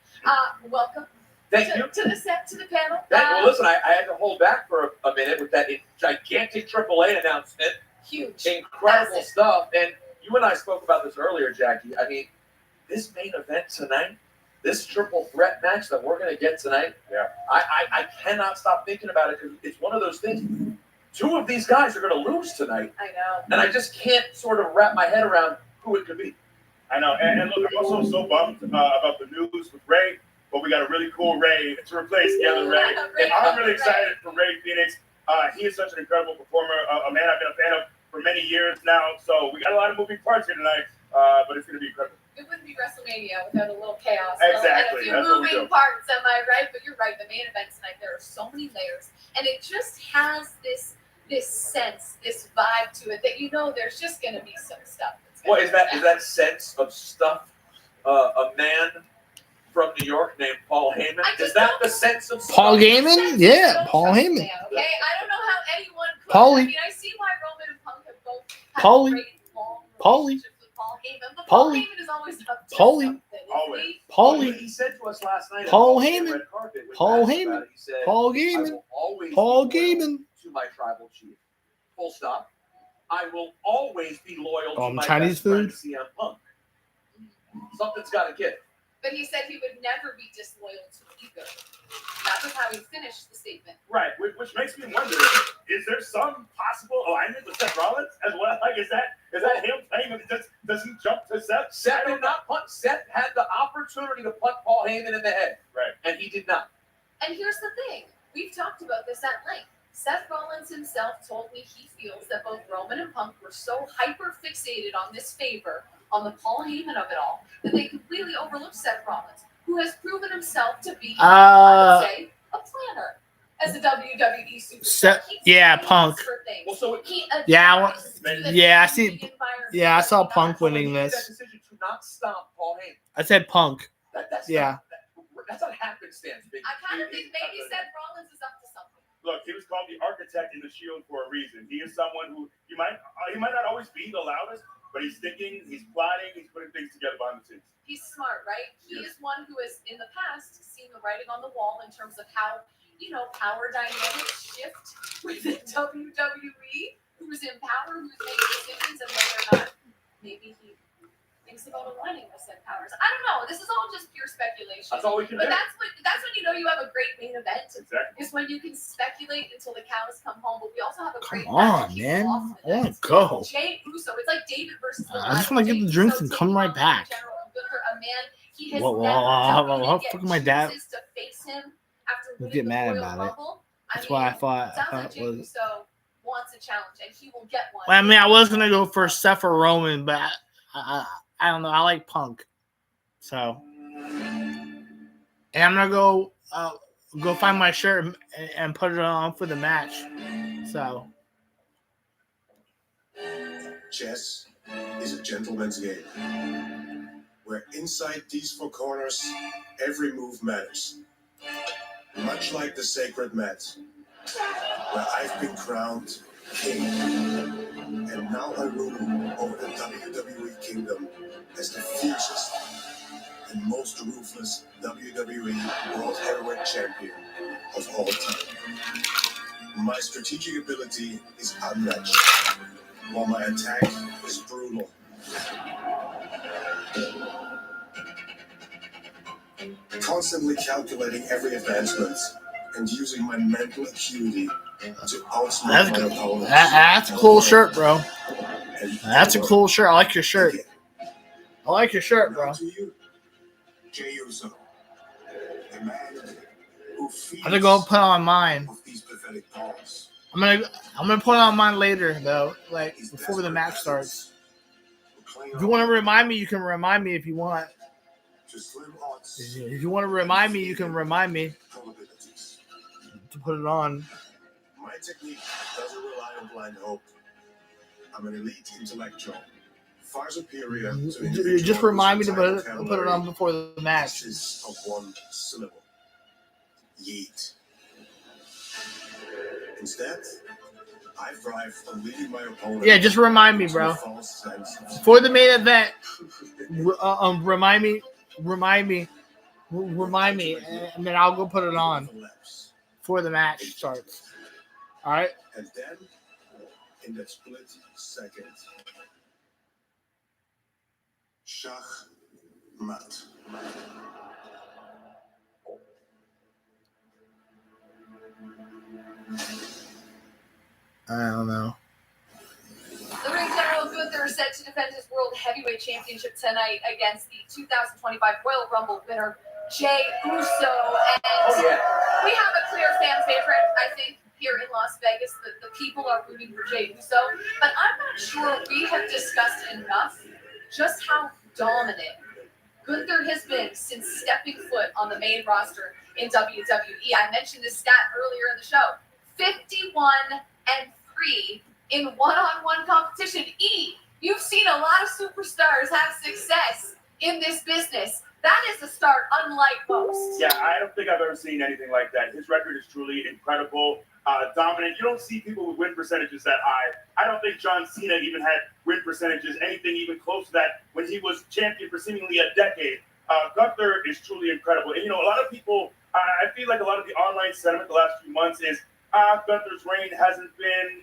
welcome Thank to, you. to the set, to the panel. Well, listen, I had to hold back for a minute with that gigantic AAA announcement. Huge. Incredible Massive. stuff. And you and I spoke about this earlier, Jackie. I mean, this main event tonight, this triple threat match that we're going to get tonight, I cannot stop thinking about it because it's one of those things. Two of these guys are going to lose tonight. I know. And I just can't sort of wrap my head around who it could be. I know. And look, I'm also so bummed about the news with Ray, but we got a really cool Ray to replace the other Ray. And I'm really excited for Ray Phoenix. He is such an incredible performer, a man I've been a fan of for many years now. So we got a lot of moving parts here tonight, but it's going to be incredible. It wouldn't be WrestleMania without a little chaos. Exactly. And a few moving parts, am I right? But you're right. The main event tonight, there are so many layers, and it just has this sense, this vibe to it that you know there's just going to be some stuff. What is that? Is that sense of stuff? A man from New York named Paul Heyman. Is that the sense of Paul stuff? Heyman? Yeah, Paul Heyman. Okay, I don't know how anyone could. Paulie. I mean, I see why Roman and Punk have both had Paulie. great long Paulie. relationships with Paul Heyman, but Paul Paulie. Heyman is always up to Paulie. something, isn't he? Paulie. He said to us last night. Paul on the Heyman. red carpet, when Paul asked about Heyman. it, he said, Paul I Heyman. will always Paul be loyal Heyman. to my tribal chief. Full stop. I will always be loyal to my Chinese best friend, food. CM Punk. Something's got to give. But he said he would never be disloyal to either. That was how he finished the statement. Right, which makes me wonder: is there some possible alignment with Seth Rollins as well? Like, is that him playing? Does he jump to Seth? Seth did not punt. Seth had the opportunity to punt Paul Heyman in the head, right, and he did not. And here's the thing: we've talked about this at length. Seth Rollins himself told me he feels that both Roman and Punk were so hyper fixated on this favor, on the Paul Heyman of it all, that they completely overlooked Seth Rollins, who has proven himself to be, I would say, a planner as a WWE superstar. Punk. Well, so I see. Yeah, I saw Punk winning That this. decision to not stop Paul Heyman. I said Punk. That's Yeah. That's not happenstance. I kind of think maybe Seth Rollins is up to something. Look, he was called the architect in the Shield for a reason. He is someone who he might not always be the loudest, but he's thinking, he's plotting, he's putting things together behind the scenes. He's smart, right? He is one who has, in the past, seen the writing on the wall in terms of how, power dynamics shift within WWE. Who's in power, who's making decisions, and whether or not maybe he thinks about aligning with said powers. I don't know. This is all just pure speculation. That's all we can But do. that's when you know you have a great main event. Exactly. Is when you can speculate until the cows come home. But we also have a great Come on, match. man. I want to go. Jay Uso. It's like David versus I just want to get the drinks and come right back. A man he has Well, never how yet fuck my dad chooses to face him after would winning get the mad Royal about it. Rumble. That's why I thought sounds like it Jey was. Uso wants a challenge, and he will get one. Well, I mean, I was gonna go for Seth or Roman, but I don't know. I like Punk, so and I'm gonna go find my shirt and put it on for the match. So Chess is a gentleman's game, where inside these four corners, every move matters. Much like the sacred mat, where I've been crowned king, and now I rule over the WWE kingdom as the fiercest and most ruthless WWE World Heavyweight Champion of all time. My strategic ability is unmatched, while my attack is brutal. Constantly calculating every advancement and using my mental acuity to outsmart my opponents. That's a cool shirt, bro. That's a cool shirt. I like your shirt. I like your shirt, bro. Jey Uso, a man who feeds I'm gonna go put on mine. off these pathetic balls. I'm gonna put on mine later though, like before the match starts. If you want to remind me, you can remind me if you want. To slim odds, If you want to remind me, you can remind me probabilities. to put it on. My technique doesn't rely on blind hope. I'm an elite intellectual, far superior to individuals Just remind me to with put it on before the match. consists of one syllable. Yeet. Instead, I thrive on leading my opponent. Yeah, just remind me, bro. to a false sense of For the main event, remind me, and then I'll go put it on before the match starts. All right. And then, in that split Second. Schach mat. I don't know. The ring general Gunther is set to defend his World Heavyweight Championship tonight against the 2025 Royal Rumble winner, Jey Uso. And we have a clear fan favorite, I think, here in Las Vegas. The people are rooting for Jey Uso. But I'm not sure we have discussed enough just how dominant Gunther has been since stepping foot on the main roster in WWE. I mentioned this stat earlier in the show. 51-3 in one-on-one competition. You've seen a lot of superstars have success in this business. That is a start unlike most. Yeah, I don't think I've ever seen anything like that. His record is truly incredible, dominant. You don't see people with win percentages that high. I don't think John Cena even had win percentages, anything even close to that when he was champion for seemingly a decade. Gunther is truly incredible. And, a lot of people, I feel like a lot of the online sentiment the last few months is, Gunther's reign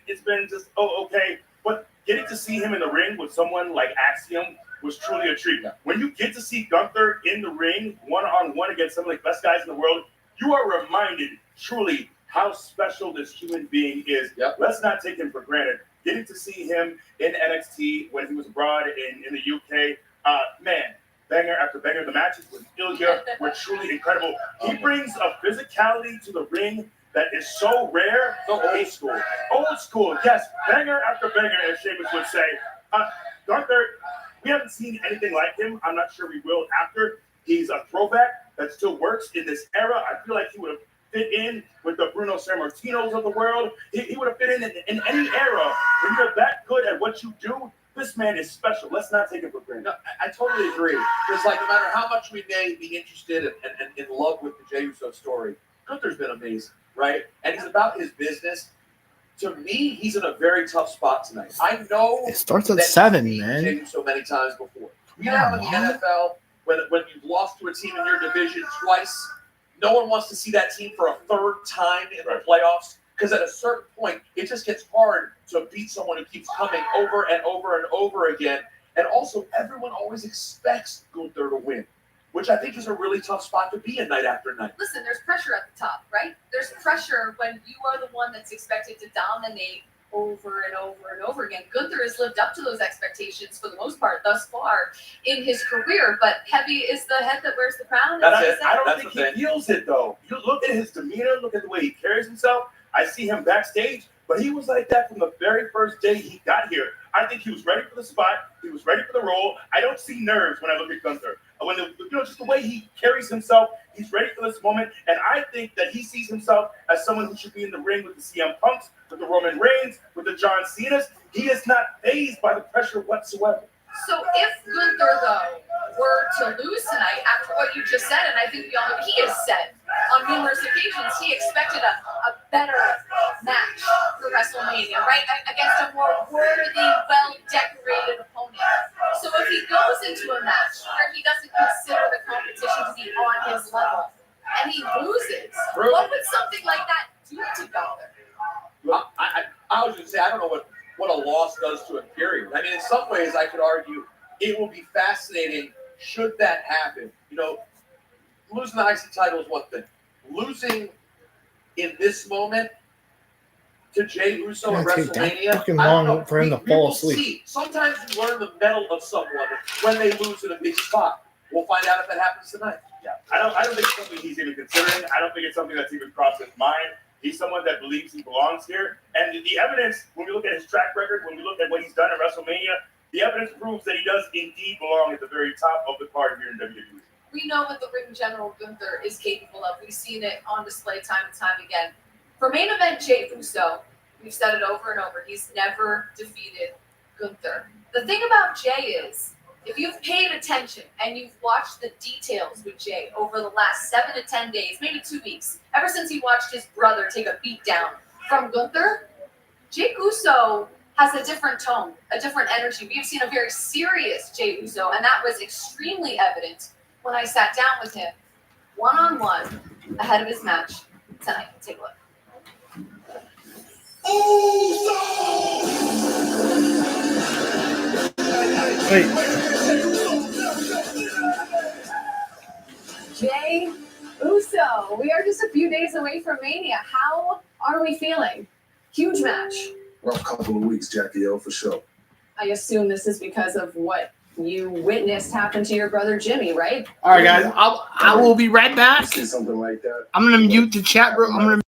it's been just, okay. But getting to see him in the ring with someone like Axiom was truly a treat. When you get to see Gunther in the ring, one-on-one against some of the best guys in the world, you are reminded truly how special this human being is. Let's not take him for granted. Getting to see him in NXT when he was abroad in the UK, banger after banger. The matches with Ilya were truly incredible. He brings a physicality to the ring that is so rare. So old school. Old school, yes. Banger after banger, as Sheamus would say. Gunther, we haven't seen anything like him. I'm not sure we will after. He's a throwback that still works in this era. I feel like he would have fit in with the Bruno Sammartinos of the world. He would have fit in any era. When you're that good at what you do, this man is special. Let's not take it for granted. No, I totally agree. Because, no matter how much we may be interested and in love with the Jey Uso story, Gunther's been amazing, right? And he's about his business. To me, he's in a very tough spot tonight. I know it starts at 7, man. Jey Uso many times before. You know how in the NFL, when you've lost to a team in your division twice, no one wants to see that team for a third time in the playoffs. Because at a certain point, it just gets hard to beat someone who keeps coming over and over and over again. And also, everyone always expects Gunther to win, which I think is a really tough spot to be in night after night. Listen, there's pressure at the top, right? There's pressure when you are the one that's expected to dominate over and over and over again. Gunther has lived up to those expectations for the most part thus far in his career, but heavy is the head that wears the crown. I don't think he feels it, though. You look at his demeanor, look at the way he carries himself. I see him backstage, but he was like that from the very first day he got here. I think he was ready for the spot. He was ready for the role. I don't see nerves when I look at Gunther. When just the way he carries himself, he's ready for this moment. And I think that he sees himself as someone who should be in the ring with the CM Punks, with the Roman Reigns, with the John Cenas. He is not fazed by the pressure whatsoever. So if Gunther, though, were to lose tonight, after what you just said, and I think we all know he has said on numerous occasions, he expected a better match for WrestleMania, right? Against a more worthy, well-decorated opponent. So if he goes into a match where he doesn't consider the competition to be on his level, and he loses, what would something like that do to Gunther? Well, I was going to say, I don't know what a loss does to a period. I mean, in some ways, I could argue it will be fascinating should that happen. Losing the IC title is one thing. Losing in this moment to Jey Uso at WrestleMania, fucking long for him to fall asleep. See. Sometimes you learn the mettle of someone when they lose in a big spot. We'll find out if that happens tonight. Yeah, I don't think it's something he's even considering. I don't think it's something that's even crossed his mind. He's someone that believes he belongs here. And the evidence, when we look at his track record, when we look at what he's done at WrestleMania, the evidence proves that he does indeed belong at the very top of the card here in WWE. We know what the ring general Gunther is capable of. We've seen it on display time and time again. For main event Jey Uso, we've said it over and over, he's never defeated Gunther. The thing about Jey is, if you've paid attention and you've watched the details with Jey over the last 7 to 10 days, maybe 2 weeks, ever since he watched his brother take a beat down from Gunther, Jey Uso has a different tone, a different energy. We've seen a very serious Jey Uso, and that was extremely evident when I sat down with him one-on-one ahead of his match tonight. Take a look. Uso! Wait. Jay Uso, we are just a few days away from Mania. How are we feeling? Huge match. Rough couple of weeks, Jackie O, for sure. I assume this is because of what you witnessed happen to your brother Jimmy, right? All right, guys. I will be right back. See something like that? I'm gonna mute the chat room. I'm gonna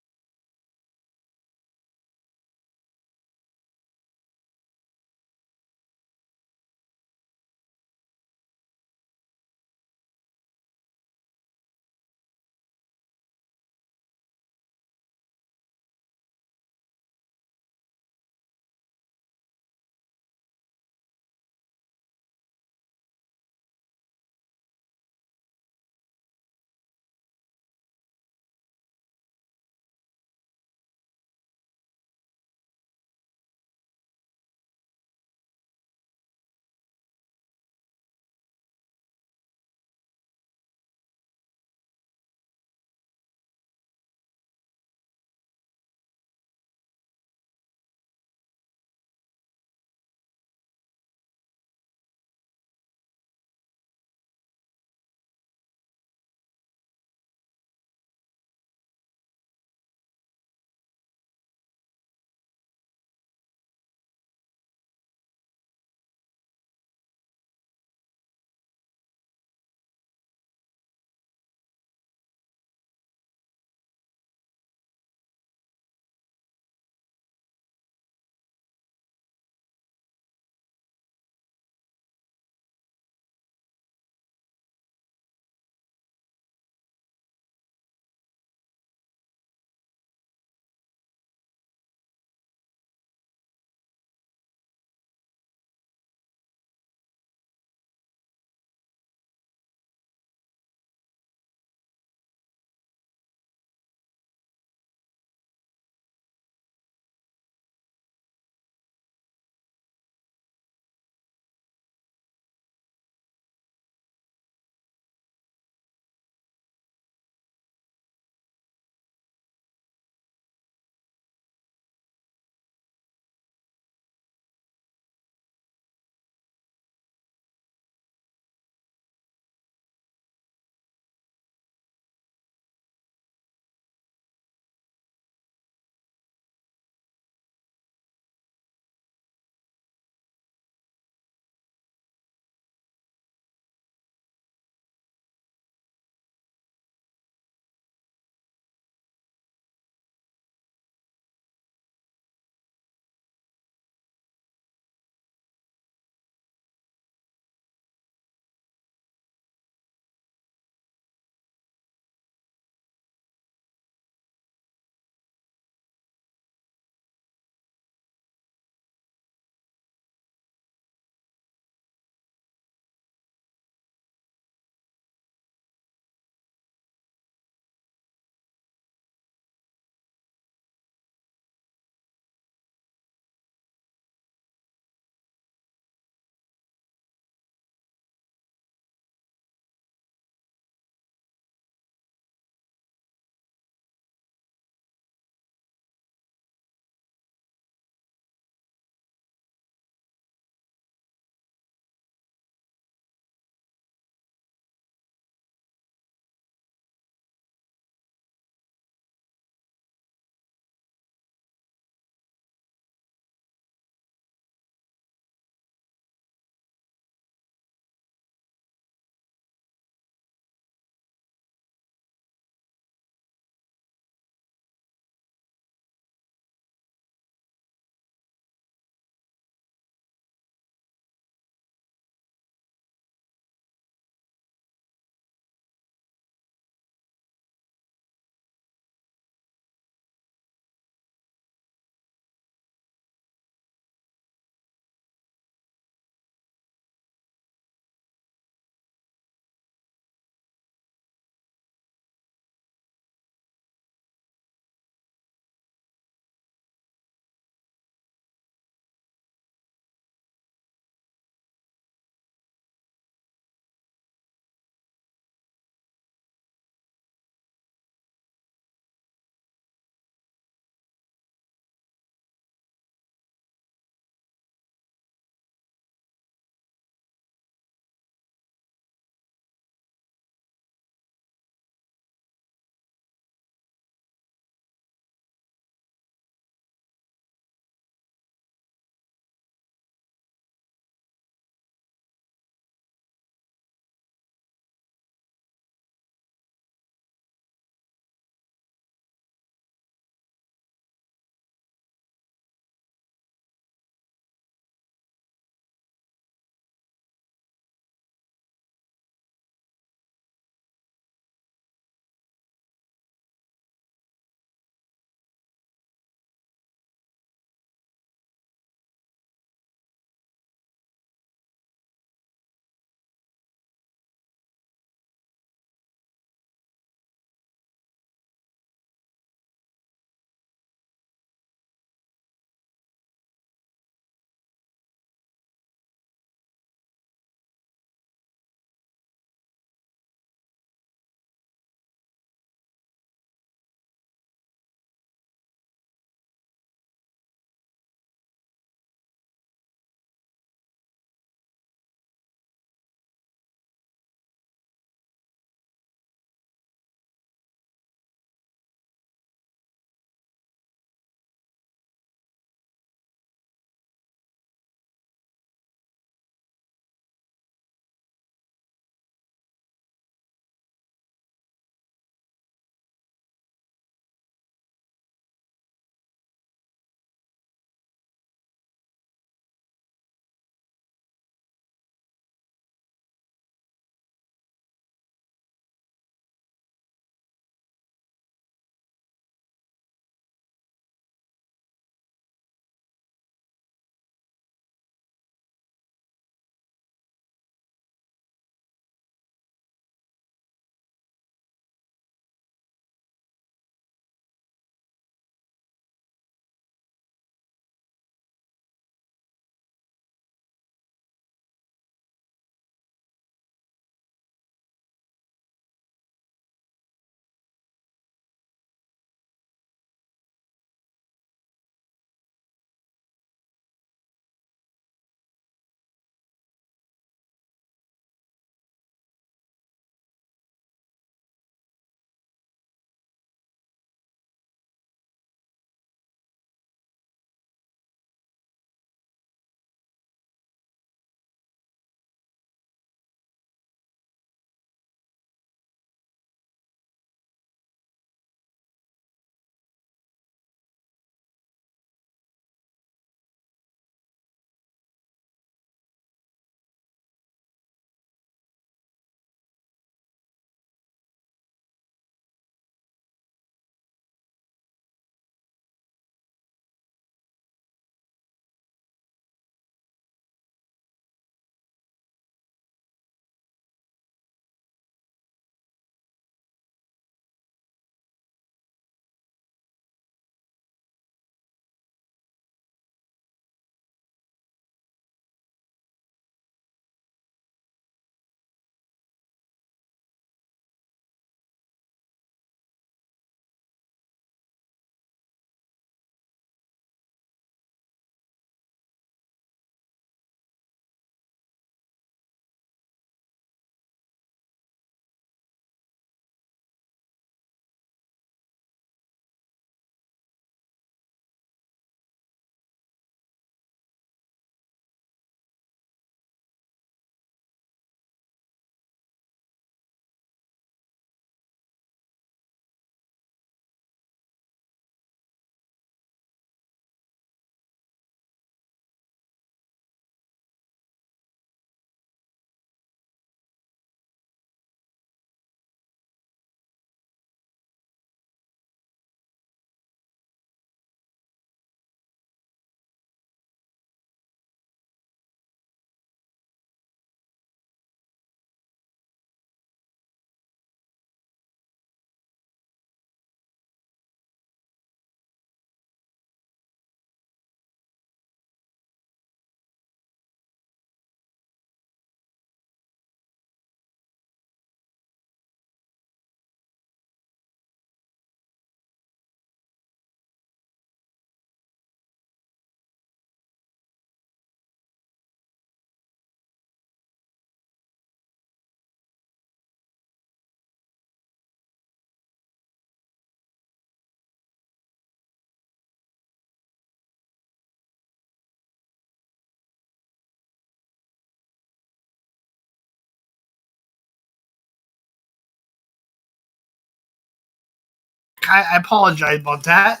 I apologize about that.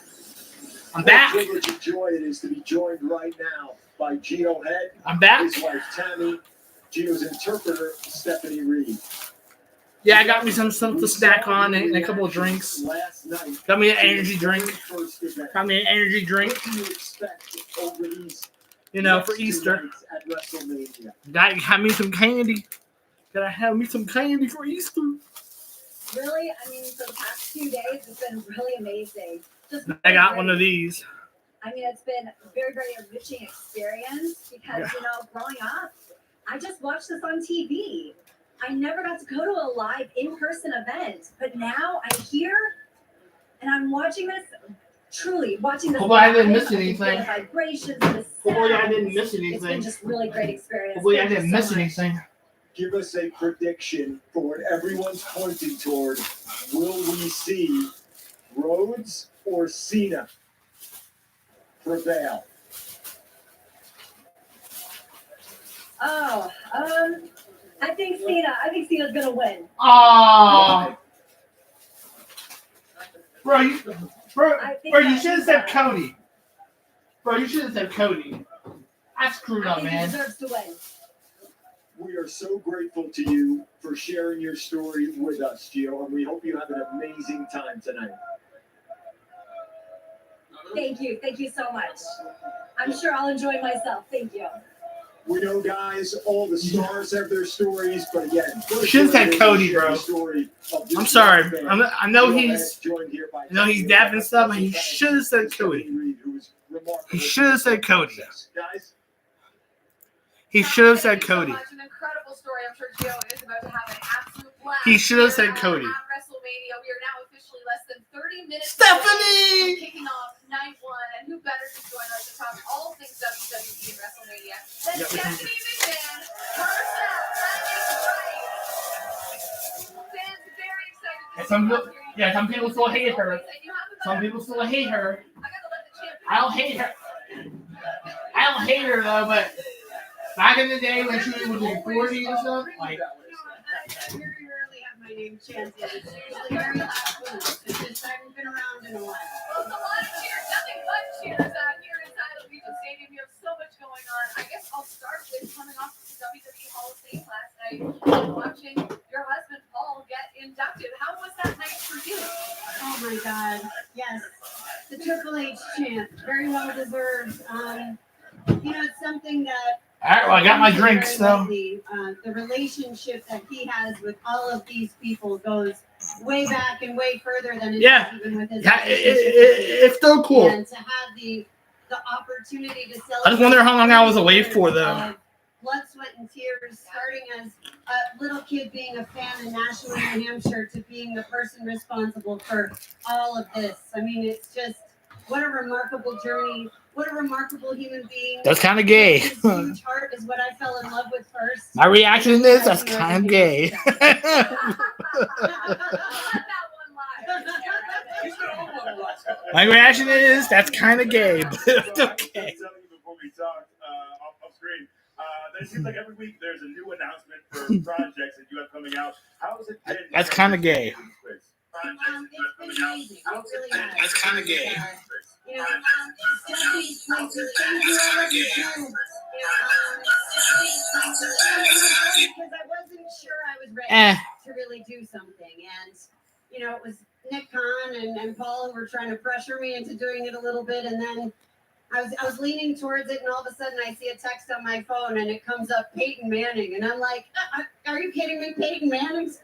I'm back. What a privilege and joy it is to be joined right now by Gio Head, I'm back. his wife Tammy, Gio's interpreter Stephanie Reed. Yeah, I got me some to snack on and a couple of drinks. Last night, Got me an energy drink. first event. Got me an energy drink. What do you expect over these You know, for next 2 Easter. nights at WrestleMania? Got me some candy. Gotta have me some candy for Easter. Really, I mean, for the past 2 days, it's been really amazing. Just I got one of these. I mean, it's been a very, very enriching experience because, you know, growing up, I just watched this on TV. I never got to go to a live in-person event, but now I'm here and I'm watching this, truly watching this. Hopefully I didn't live. miss I can feel anything. the vibrations, the Hopefully I sounds. didn't miss It's anything. been just really great experience. Hopefully I Thank you didn't so miss much. anything. Give us a prediction for what everyone's pointing toward. Will we see Rhodes or Cena prevail? Oh, I think Cena's gonna win. Oh, bro, you should have said so. Cody. Bro, you should have said Cody. I screwed up, He man. deserves to win. We are so grateful to you for sharing your story with us, Gio, and we hope you have an amazing time tonight. Thank you so much. I'm sure I'll enjoy myself. Thank you. We know, guys, all the stars have their stories, but again, You should have said Cody, bro. I'm sorry. I know he's deaf and stuff, but he should have said Cody. He should have said Cody. He should have said Cody. So much, an incredible story. I'm sure Gio is about to have an absolute blast. He should have said here Cody. At WrestleMania, we are now officially less than 30 minutes Stephanie! away from kicking off night 1, and who better to join us to talk all things WWE and WrestleMania than Stephanie McMahon herself. That is right. Fans very excited to see her here. Some people still hate her. Some people still hate her. I don't hate her. I don't hate her though, but back in the day when she was like 40 and stuff, like. I very rarely have my name chanted. It's usually very last minute. It's just I haven't been around in a while. Well, it's a lot of cheers, nothing but cheers here inside Allegiant Stadium. You have so much going on. I guess I'll start with coming off the WWE Hall of Fame last night and watching your husband Paul get inducted. How was that night for you? Oh my God. Yes. The Triple H chant. Very well deserved. You know, it's something that All right, well, I got my drinks though. The relationship that he has with all of these people goes way back and way further than it Yeah. is even with his It's still cool. And to have the opportunity to celebrate. I just wonder how long I was away for though. Blood, sweat, and tears, starting as a little kid being a fan in Nashua, New Hampshire, to being the person responsible for all of this. I mean, it's just what a remarkable journey. What a remarkable human being. That's kind of gay. His huge heart is what I fell in love with first. My reaction to this, that's kind of gay. My reaction is, that's kind of gay, but it's okay. Before we talk off screen, it seems like every week there's a new announcement for projects that you have coming out. How has it been? That's kind of gay. It's been amazing. It really has. That's kind of gay. You know, Stephanie's places, thank you, I love you too. Because I wasn't sure I was ready to really do something. And, you know, it was Nick Khan and Paul who were trying to pressure me into doing it a little bit. And then I was leaning towards it, and all of a sudden I see a text on my phone, and it comes up Peyton Manning. And I'm like, are you kidding me? Peyton Manning's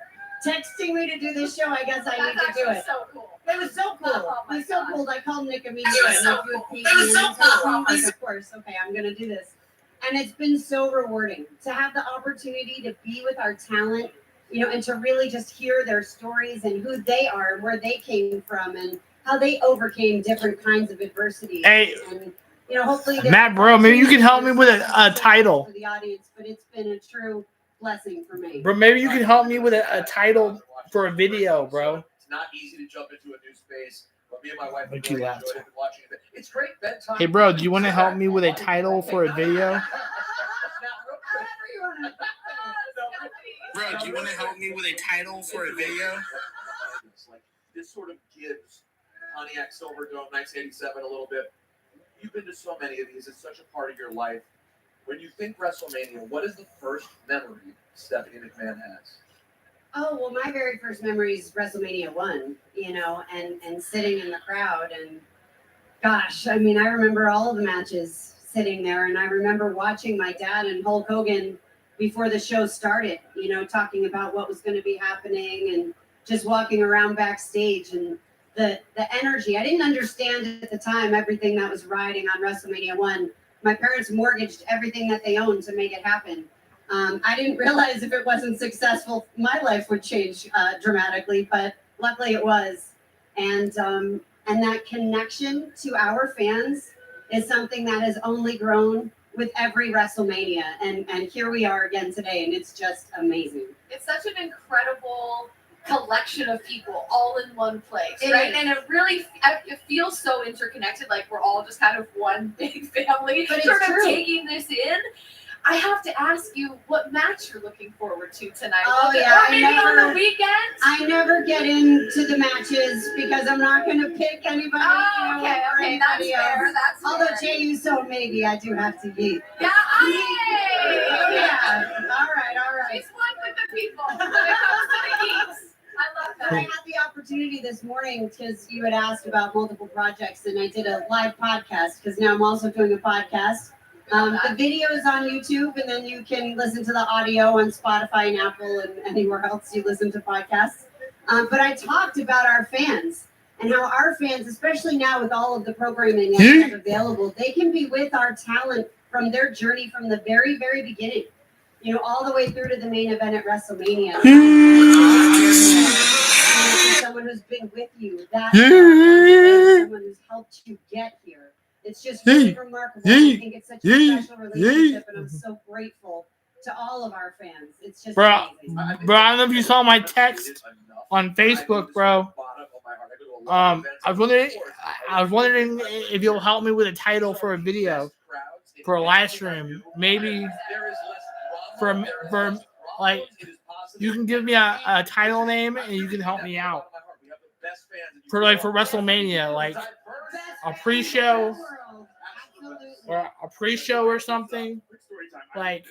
texting me to do this show. I guess I need to do it. So cool. It was so cool. It was so cool. I called Nick immediately. It was so cool. Like, of course, okay, I'm gonna do this. And it's been so rewarding to have the opportunity to be with our talent, you know, and to really just hear their stories and who they are and where they came from and how they overcame different kinds of adversity. Hey, and, you know, hopefully Matt, bro, maybe you can help me with a title. For the audience, but it's been a true blessing for me. Bro, maybe you can help me with a title for a video, bro. It's not easy to jump into a new space, but me and my wife Make really you enjoyed laugh. it watching it. It's great bedtime. Hey, bro, do you want to help me with a title for a video? Bro, do you want to help me with a title for a video? Like, this sort of gives Pontiac Silverdome, 1987, a little bit. You've been to so many of these. It's such a part of your life. When you think WrestleMania, what is the first memory Stephanie McMahon has? Oh, well, my very first memory is WrestleMania 1, and sitting in the crowd. And gosh, I mean, I remember all of the matches sitting there. And I remember watching my dad and Hulk Hogan before the show started, talking about what was going to be happening and just walking around backstage and the energy. I didn't understand at the time everything that was riding on WrestleMania 1. My parents mortgaged everything that they owned to make it happen. I didn't realize if it wasn't successful, my life would change dramatically, but luckily it was. And that connection to our fans is something that has only grown with every WrestleMania. And here we are again today, and it's just amazing. It's such an incredible collection of people all in one place, It right? is. And it feels so interconnected, like we're all just kind of one big family, But it's sort of true. taking this in. I have to ask you what match you're looking forward to tonight. Oh, Or yeah, maybe on the weekend? I never get into the matches because I'm not going to pick anybody. Oh, okay, or okay, that's anybody fair, else. that's Although fair. Jey Uso, maybe I do have to beat. Yeah, Oh, yeah. All right. She's one with the people when it comes to the geeks. I love that. I had the opportunity this morning because you had asked about multiple projects, and I did a live podcast because now I'm also doing a podcast. The video is on YouTube, and then you can listen to the audio on Spotify and Apple and anywhere else you listen to podcasts. But I talked about our fans and how our fans, especially now with all of the programming that we have available, they can be with our talent from their journey from the very, very beginning, all the way through to the main event at WrestleMania. Someone who's been with you, someone who's helped you get here. It's just really remarkable. I think it's such a special relationship, and I'm so grateful to all of our fans. It's just Bro, amazing. I don't know if you saw my text on Facebook, bro. I was wondering if you'll help me with a title for a video for a live stream. Maybe for like you can give me a title name and you can help me out for WrestleMania, like a pre-show or a pre-show or something. Like,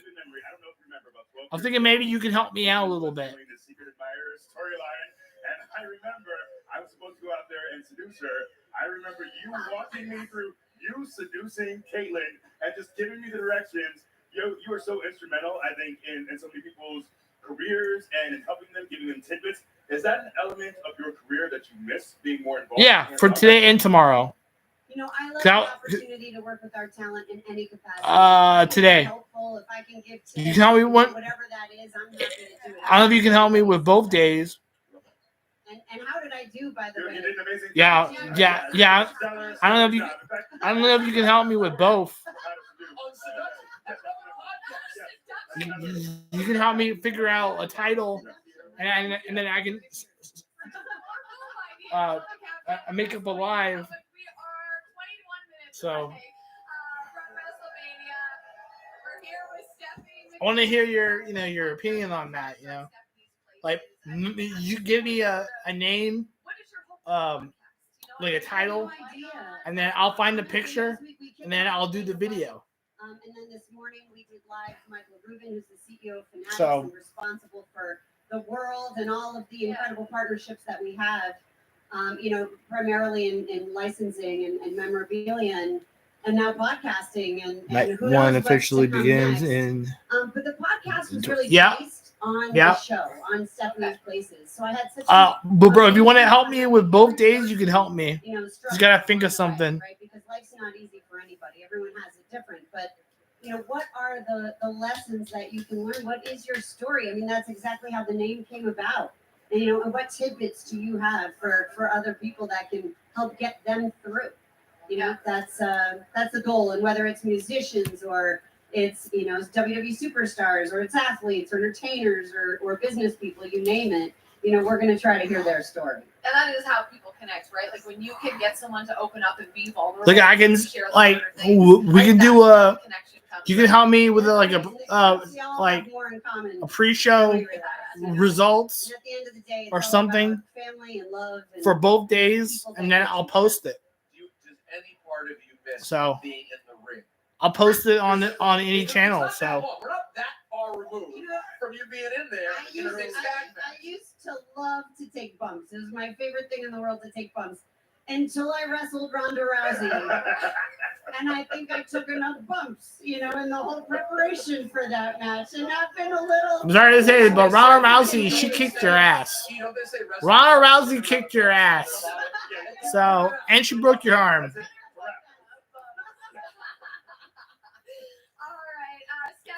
I'm thinking maybe you can help me out a little bit. The Secret Admirer storyline, and I remember I was supposed to go out there and seduce her. I remember you walking me through, you seducing Caitlyn and just giving me the directions. You were so instrumental, I think, in so many people's careers and in helping them, giving them tidbits. Is that an element of your career that you miss being more involved? Yeah, for today and tomorrow. I love the opportunity to work with our talent in any capacity. Today. Helpful. If I can give tips, You can help me whatever that is, I'm happy to do it. I don't know if you can help me with both days. And how did I do, by the way? You did an amazing Yeah. I don't know if you can help me with both. You can help me figure out a title, and then I can make up a live. So I want to hear your opinion on that. Like you give me a name, like a title, and then I'll find the picture, and then I'll do the video. And then this morning we did live Michael Rubin, who's the CEO of Fanatics So- and responsible for the world and all of the incredible partnerships that we have, primarily in licensing and memorabilia and now podcasting and Night who knows one what's officially to come begins next. in. But the podcast was really Yeah. based on Yeah. the show, on Stephanie's Places. So I had such But bro, if you want to help me with both days, you can help me. Just gotta think of something. right? Because life's not easy for anybody. Everyone has it different. But what are the lessons that you can learn? What is your story? I mean, that's exactly how the name came about. And and what tidbits do you have for other people that can help get them through? That's the goal. And whether it's musicians or it's WWE superstars or it's athletes or entertainers or business people, you name it. We're going to try to hear their story. And that is how people connect, right? Like when you can get someone to open up and be vulnerable. Like I can and share their like things, we can do that's a. how connection comes You can help me with like a We all have more in common. pre-show than we realize. results And at the end of the day, it's or all something about family and love and for both days, people and that then get I'll you. post it. Does any part of you miss So being in the ring? I'll post it on any channel. It's not that So long. We're not that far removed from you being in there in a big stag match. I used to love to take bumps. It was my favorite thing in the world to take bumps until I wrestled Ronda Rousey. And I think I took enough bumps, in the whole preparation for that match. And I've been a little. I'm sorry to say it, but Ronda Rousey, she kicked your ass. Ronda Rousey kicked your ass. So, and she broke your arm.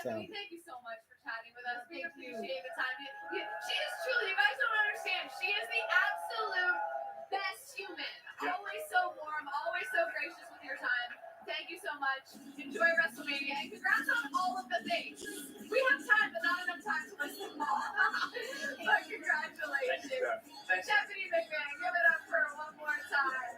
Stephanie, thank you so much for chatting with us. We appreciate the time. She is truly, you guys don't understand, she is the absolute best human. Always so warm, always so gracious with your time. Thank you so much. Enjoy WrestleMania, and congrats on all of the things. We have time, but not enough time to list them all. But congratulations. Stephanie McMahon, give it up for her one more time.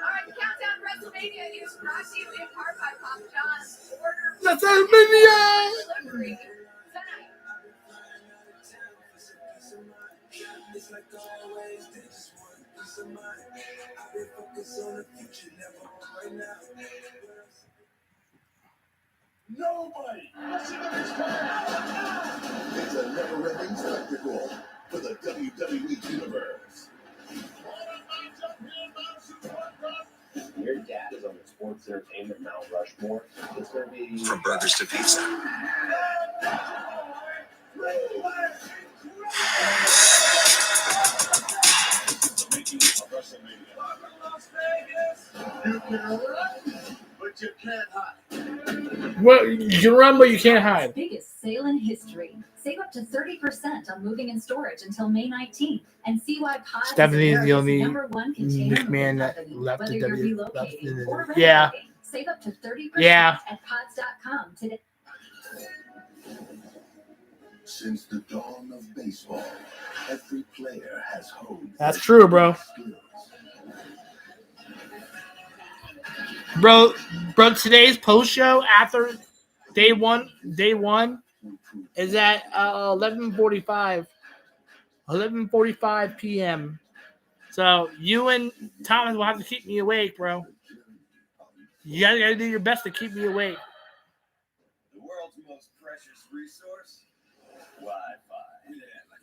All right, the countdown to WrestleMania is brought to you in part by Papa John's. Order WrestleMania! delivery tonight. It's like always, they just want peace of mind. I've been focused on the future, never on right now. Nobody! It's a never-ending spectacle for the WWE Universe. Your dad is on the sports entertainment Mount Rushmore. It's going to be From burgers to pizza. You can run, but you can't hide. Well, you can run, but you can't hide. Biggest sale in history. Save up to 30% on moving and storage until May 19th, and see why Pods Stephanie is the only #1 container McMahon that company, left whether the you're W. relocating or Yeah. renovating. Save up to 30% Yeah. at pods.com today. Since the dawn of baseball, every player has honed. That's true, bro. Bro, today's post show after day one is at 11:45 p.m. So you and Thomas will have to keep me awake, bro. You gotta do your best to keep me awake. The world's most precious resource? Wi-Fi.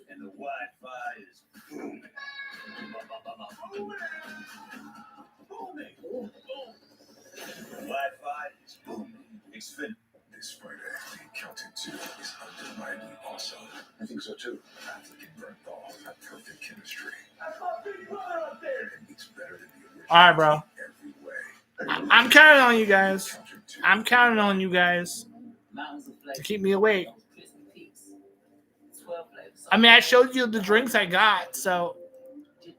And the Wi-Fi is booming. Booming. Wi-Fi is booming. Xfinity. This Friday, the Accountant 2 is undeniably awesome. I think so too. Affleck and Bernthal have perfect chemistry. It's better than the original. All right, bro. Every way. I'm counting on you guys. I'm counting on you guys to keep me awake. I mean, I showed you the drinks I got, so,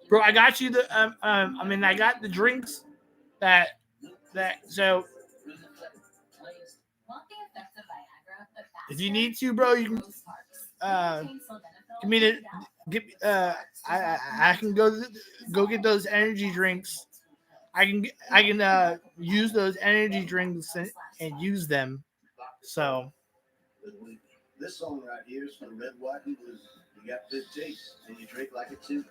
bro, I got you the. I got the drinks that. So, if you need to, bro, you can. Give me the. I can go get those energy drinks. I can use those energy drinks and use them. So. This song right here is from Red, White, and Blue. You got good taste, and you drink like it too.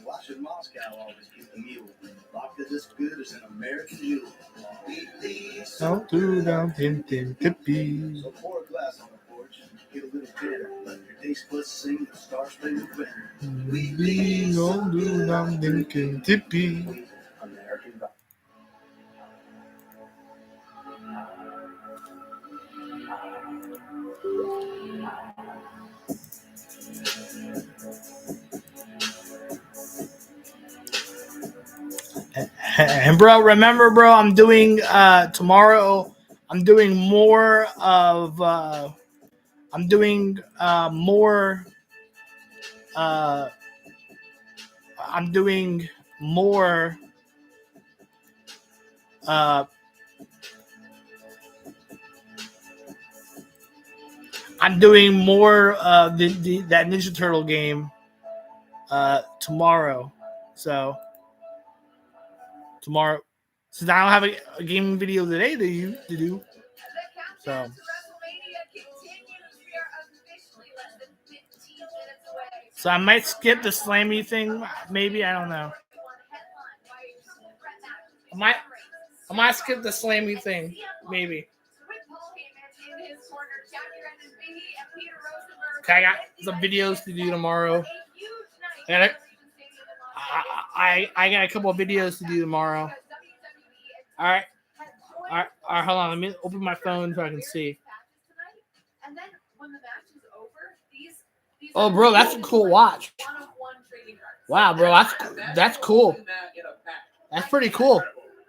Watch in Moscow always keep the mule. Vodka this good is an American mule. So pour a glass on the porch, get a little bitter. Let your taste buds sing the Star-Spangled Banner. American vodka. And bro, remember, bro, I'm doing tomorrow. I'm doing more of. I'm doing more. I'm doing more. I'm doing more of that Ninja Turtle game tomorrow. So tomorrow, Since I don't have a gaming video today to do. So. To WrestleMania continues. We are officially less than 15 minutes away. So I might skip the Slammy thing. Maybe, I don't know. I might skip the Slammy thing. Maybe. Okay, I got some videos to do tomorrow. And I got a couple of videos to do tomorrow. All right, hold on. Let me open my phone so I can see. And then when the match is over, these Oh, bro, that's a cool watch. one-of-one trading cards. Wow, bro, that's cool. That's pretty cool.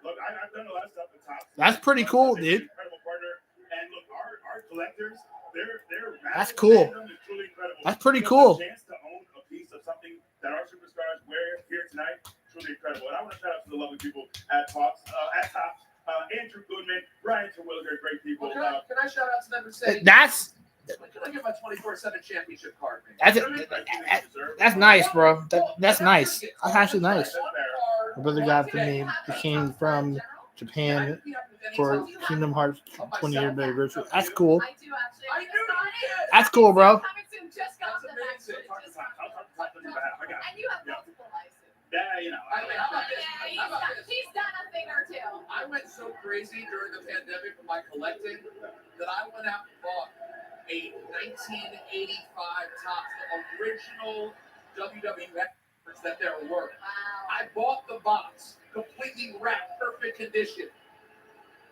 Look, I've done a lot of stuff at top. That's pretty cool, dude. Incredible partner. And look, our collectors, they're That's cool. truly incredible. That's pretty cool. The chance to own a piece of something that our superstars wear here tonight, truly incredible. And I want to shout out to the lovely people at Top. Andrew Goodman, Brian Terwilliger, great people. Well, can I shout out to them and say, That's when can I get my 24/7 championship card? that's nice, bro. That's nice. That's actually nice. My brother got for me. He came from Japan for Kingdom Hearts 20-year anniversary. That's cool. I do actually. That's cool, bro. Coming soon. Just got the match. And you have multiple licenses. Yeah, you know. He's done a thing or two. I went so crazy during the pandemic with my collecting that I went out and bought a 1985 Topps, the original WWE that there were. Wow. I bought the box, completely wrapped, perfect condition.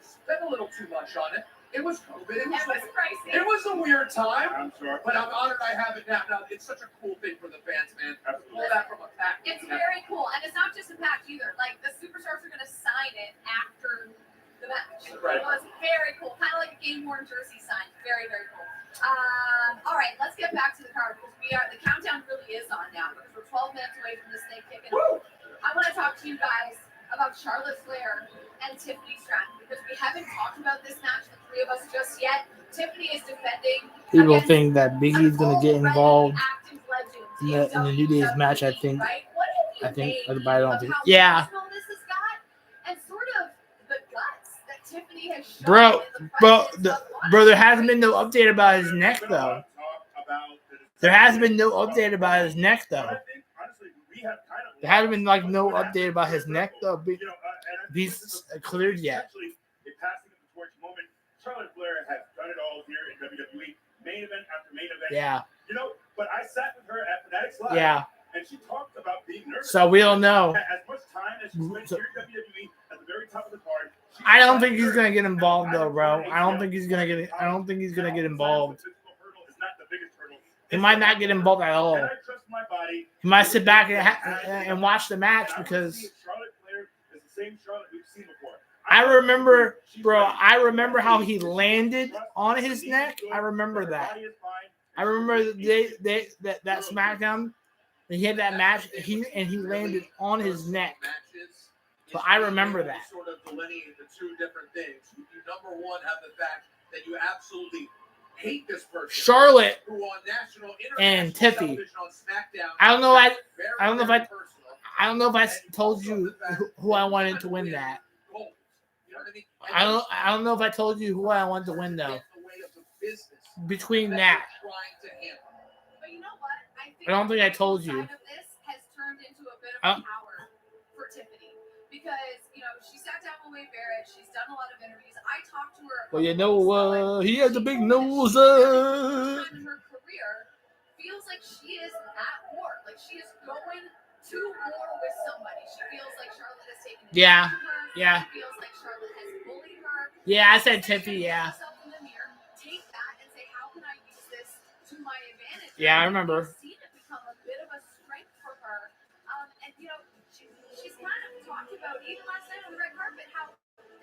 Spent a little too much on it. It was COVID. It was pricey. It was a weird time. I'm sure. But I'm honored I have it now. Now, it's such a cool thing for the fans, man. Pull that from a pack. It's very cool, and it's not just a pack either. Like the superstars are going to sign it after the match. Right. It was very cool, kind of like a game worn jersey sign. Very, very cool. All right, let's get back to the card because the countdown really is on now because we're 12 minutes away from this thing kicking off. I want to talk to you guys about Charlotte Flair and Tiffany Stratton because we haven't talked about this match, the three of us, just yet. Tiffany is defending. People think that Big E's gonna get involved active legends in the New Day's match. I think. right? What have you made But I don't of think. how Yeah, personal this has got and sort of the guts that Tiffany has shown bro, in the presence of there hasn't been no update about his neck though. There hasn't been no update about his neck though. There hasn't been like no update about his neck though. He's cleared yet. A passing of the torch moment. Charlotte Flair has done it all here in WWE. Main event after main event. Yeah. You know, but I sat with her at Fanatics Live. Yeah. And she talked about being nervous. So we don't know. As much time as she spent here in WWE at the very top of the card. I don't think he's gonna get involved though, bro. I don't think he's gonna get involved. He might not get involved at all. He might sit back and watch the match because Charlotte Flair is the same Charlotte we've seen before. I remember how he landed on his neck. I remember that. I remember that SmackDown. He had that match. He landed on his neck. So I remember that. Sort of delineate the two different things. You number one have the fact that you absolutely hate this person. Charlotte who on national, and Tiffy. television on SmackDown. I don't know if I told you who I wanted to win that. I don't know if I told you who I wanted to win though. Between that, But you know what? I don't think I told you. Side of this has turned into a bit of a power for Tiffany because she sat down with Wade Barrett. She's done a lot of interviews. I talked to her. Well, he has a big nose. In her career, feels like she is at war. Like she is going to war with somebody. She feels like Charlotte has taken Yeah, advantage of her. yeah. She feels like Charlotte has bullied her. Yeah, I said Tiffy. Yeah. In the mirror, take that and say, how can I use this to my advantage? Yeah, I remember. We've seen it become a bit of a strength for her. And she's kind of talked about even last night on the red carpet how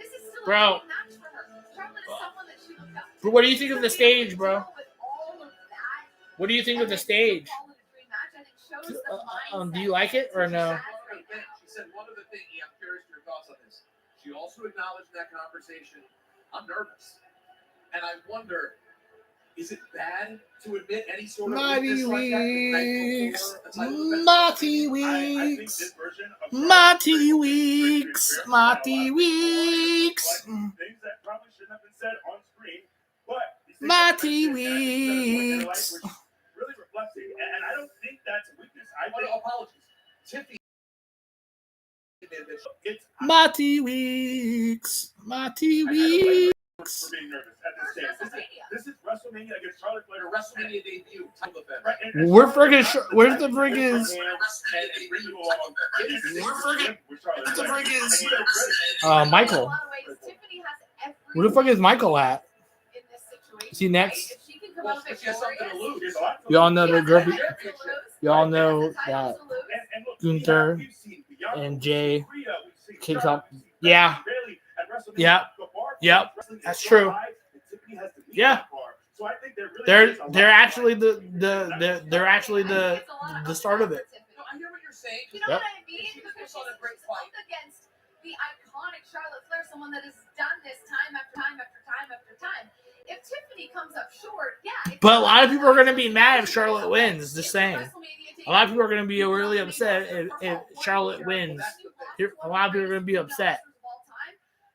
this is still a big match for her. Charlotte is someone that she looked up to. But what do you think of the stage, bro? With all of that, What do you think of the stage? call it a dream match, I think shows the mindset. Do you like it or no? She said one other thing. I'm curious your thoughts on this. She also acknowledged in that conversation, I'm nervous. And I wonder, Is it bad to admit any sort of Mighty weakness like that the night Weeks. before a title defense? Mighty I think Weeks. this version of Mighty Weeks. Mighty Weeks. things that probably shouldn't have been said on screen, but these things Mighty that mentioned at a point in their life, Weeks. which really reflecting, and I don't think that's a weakness. I think Apologies. Tiffany. it's Mighty Weeks. Mighty Weeks. for being nervous at this stage. This is WrestleMania against Charlotte Flair. WrestleMania debut title defense. Right, and Where's the frig is? Michael. Where the fuck is Michael at? Is he next? Y'all know the group. Y'all know that Gunther and Jay kicks up. Yeah. Yep. Yep. That's true. Yeah. They're actually the start of it. No, I hear what you're saying. You know what I mean? Because she's up against the iconic Charlotte Flair, someone that has done this time after time after time after time. If Tiffany comes up short, yeah. But a lot of people are going to be mad if Charlotte wins. Just saying. A lot of people are going to be really upset if Charlotte wins. A lot of people are going to be upset.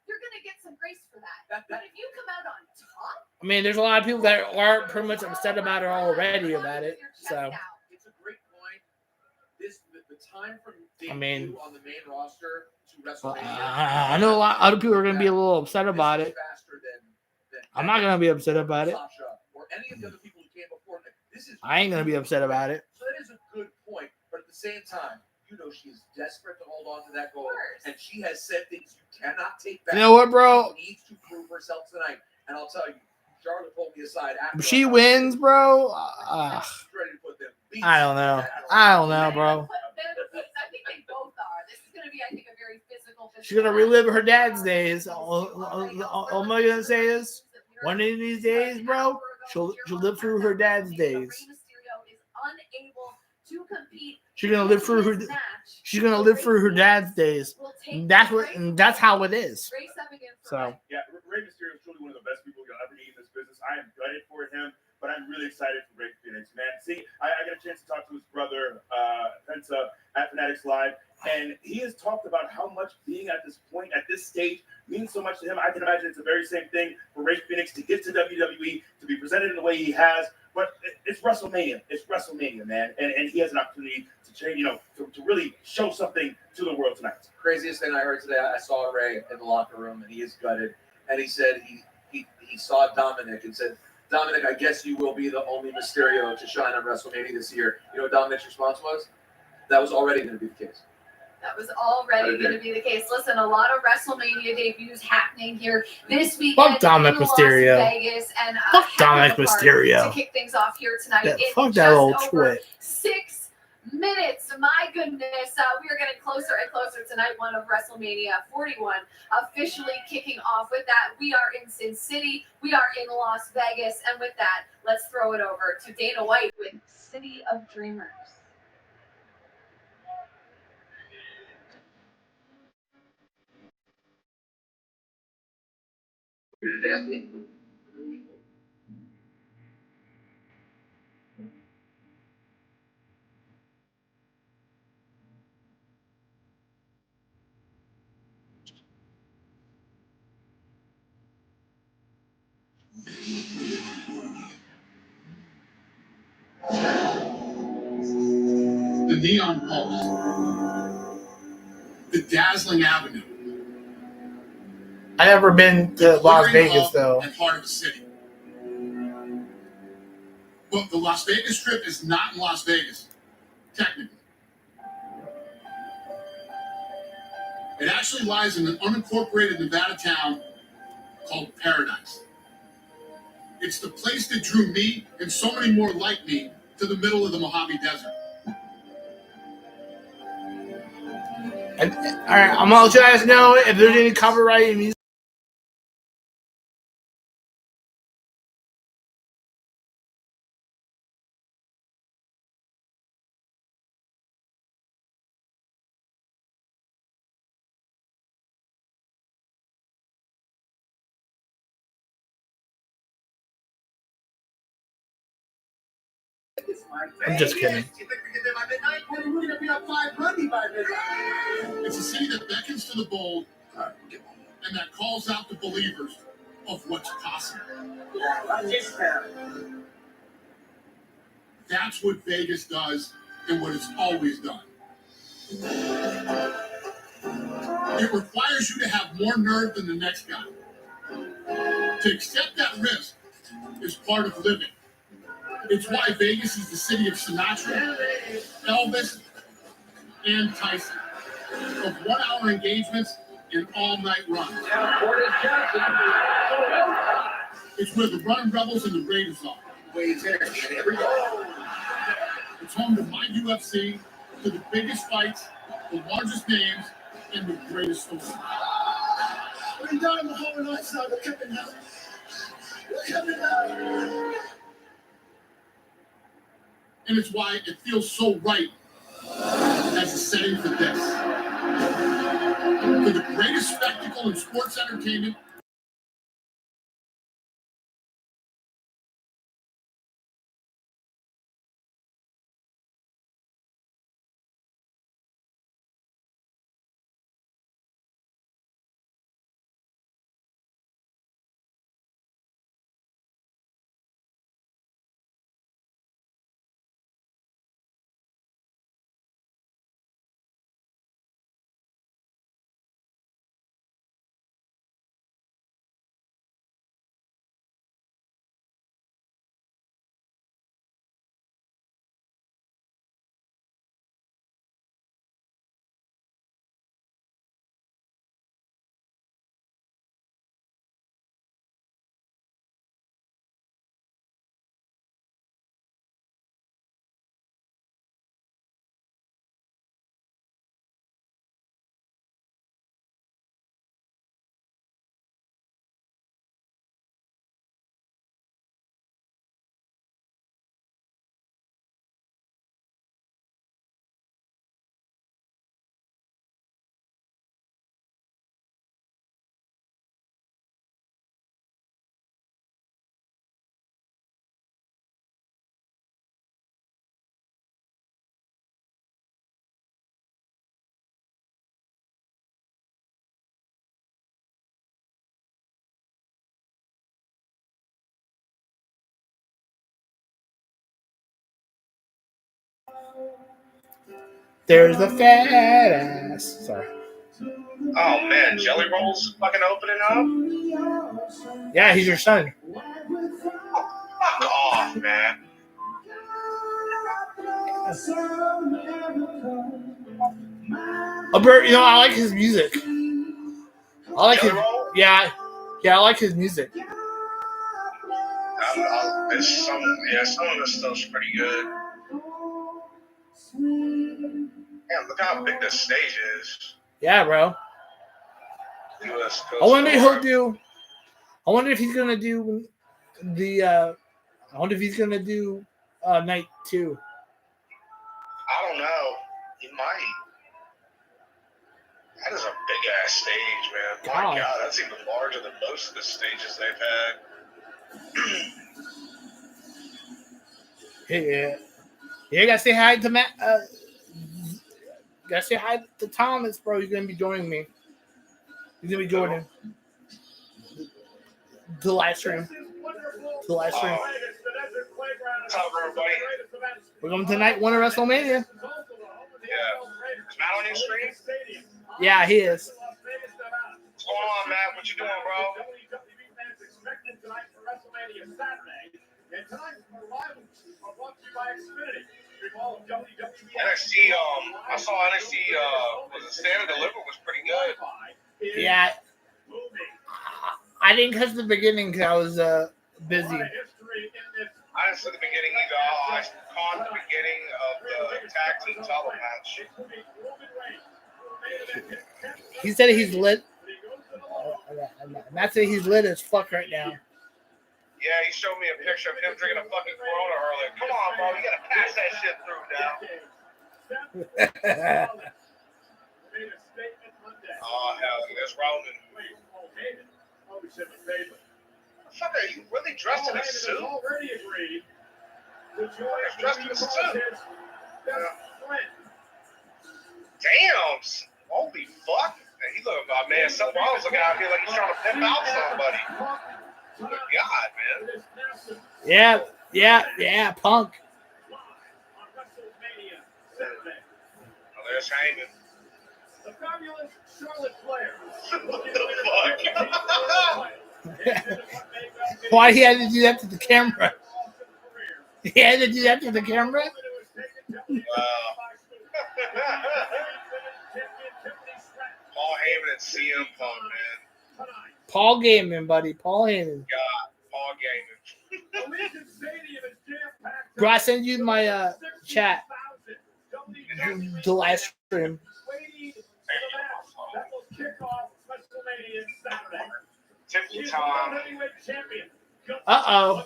You're going to get some grace for that. But if you come out on top, I mean, there's a lot of people that are pretty much upset about it already about it. So, It's a great point. The time from debut I mean, on the main roster to WrestleMania. I know a lot of other people are going to be a little upset about it. I'm not going to be upset about it. Or any of the other people who came before. I ain't going to be upset about it. So that is a good point. But at the same time, you know she is desperate to hold on to that goal. And she has said things you cannot take back. You know what, bro? She needs to prove herself tonight. And I'll tell you, Charlotte pulled me aside after. If she wins, bro, I don't know. I don't know, bro. I think they both are. This is going to be, I think, a very physical. She's going to relive her dad's days. All I'm going to say is, one of these days, bro, she'll live through her dad's days. She's gonna live through her. She's gonna live through her dad's days. And that's how it is. So yeah, Rey Mysterio is truly one of the best people you'll ever meet in this business. I am gutted for him, but I'm really excited for Mrkinghtx, man. See, I got a chance to talk to his brother, Penta, at Fanatics Live, and he has talked about how much being at this point, at this stage, means so much to him. I can imagine it's the very same thing for Mrkinghtx to get to WWE, to be presented in the way he has. But it's WrestleMania. It's WrestleMania, man. And he has an opportunity to change, to really show something to the world tonight. Craziest thing I heard today, I saw Ray in the locker room, and he is gutted. And he said he saw Dominic and said, Dominic, I guess you will be the only Mysterio to shine on WrestleMania this year. You know what Dominic's response was? That was already going to be the case. That was already going to be the case. Listen, a lot of WrestleMania debuts happening here this weekend. Fuck Dominic Mysterio. Las Vegas, and fuck Dominic Mysterio. To kick things off here tonight. Yeah, fuck that old twit. 6 minutes. My goodness, we are getting closer and closer tonight. One of WrestleMania 41 officially kicking off. With that, we are in Sin City. We are in Las Vegas, and with that, let's throw it over to Dana White with City of Dreamers. The neon pulse, the dazzling avenue. I never been to Las Vegas though. And heart of the city. But the Las Vegas Strip is not in Las Vegas, technically. It actually lies in an unincorporated Nevada town called Paradise. It's the place that drew me and so many more like me to the middle of the Mojave Desert. And, all right, I'm gonna let you guys know if there's any copyright music. I'm just kidding. You think we get there by midnight? We're going to be up 5:30 by midnight. It's a city that beckons to the bold and that calls out the believers of what's possible. That's what Vegas does and what it's always done. It requires you to have more nerve than the next guy. To accept that risk is part of living. It's why Vegas is the city of Sinatra, Elvis, and Tyson. Of 1-hour engagements and all-night runs. It's where the Running Rebels and the Raiders are. It's home to my UFC, to the biggest fights, the largest names, and the greatest stories. We're down the whole night side. We're coming out. We're coming out. And it's why it feels so right as a setting for this. For the greatest spectacle in sports entertainment. There's a fat ass. Sorry. Oh man, Jelly Roll's fucking opening up? Yeah, he's your son. Fuck off, man. Bert, you know, I like his music. I like his, Jelly Roll? yeah, I like his music. There's some of the stuff's pretty good. Damn, look how big the stage is. Yeah, bro. US I wonder if Coast he'll do. I wonder if he's gonna do the. I wonder if he's gonna do night 2. I don't know. He might. That is a big ass stage, man. My God, that's even larger than most of the stages they've had. Yeah. Yeah, gotta say hi to Matt. Gotta say hi to Thomas, bro. He's gonna be joining me. He's gonna be joining the live stream. What's up, everybody? We're going to night 1 of WrestleMania. Yeah. Is Matt on your screen? Yeah, he is. What's going on, Matt? What you doing, bro? NXT, I saw NXT, was it Stand and Deliver was pretty good. Yeah. I didn't catch the beginning because I was busy. I didn't see the beginning either. I caught the beginning of the tag team title match. He said he's lit. Matt said he's lit as fuck right now. Yeah, he showed me a picture of him drinking a fucking Corona earlier. Come on, bro. You gotta pass that shit through now. Oh, hell. There's Roman. Fuck, are you really dressed in a suit? He's dressed in a suit. Damn! Holy fuck! Man, he look, man, something I was looking out here like he's trying to pimp out somebody. Good God, man. Yeah, Punk. Oh, there's Heyman. The fabulous Charlotte Flair. What the fuck? Why he had to do that to the camera? He had to do that to the camera? Wow. Paul Heyman and CM Punk, man. Paul Gaiman, buddy. Paul Heyman. God, Paul Gaiman. Bro, I sent you my chat. The live stream. Tiffany time. Uh-oh.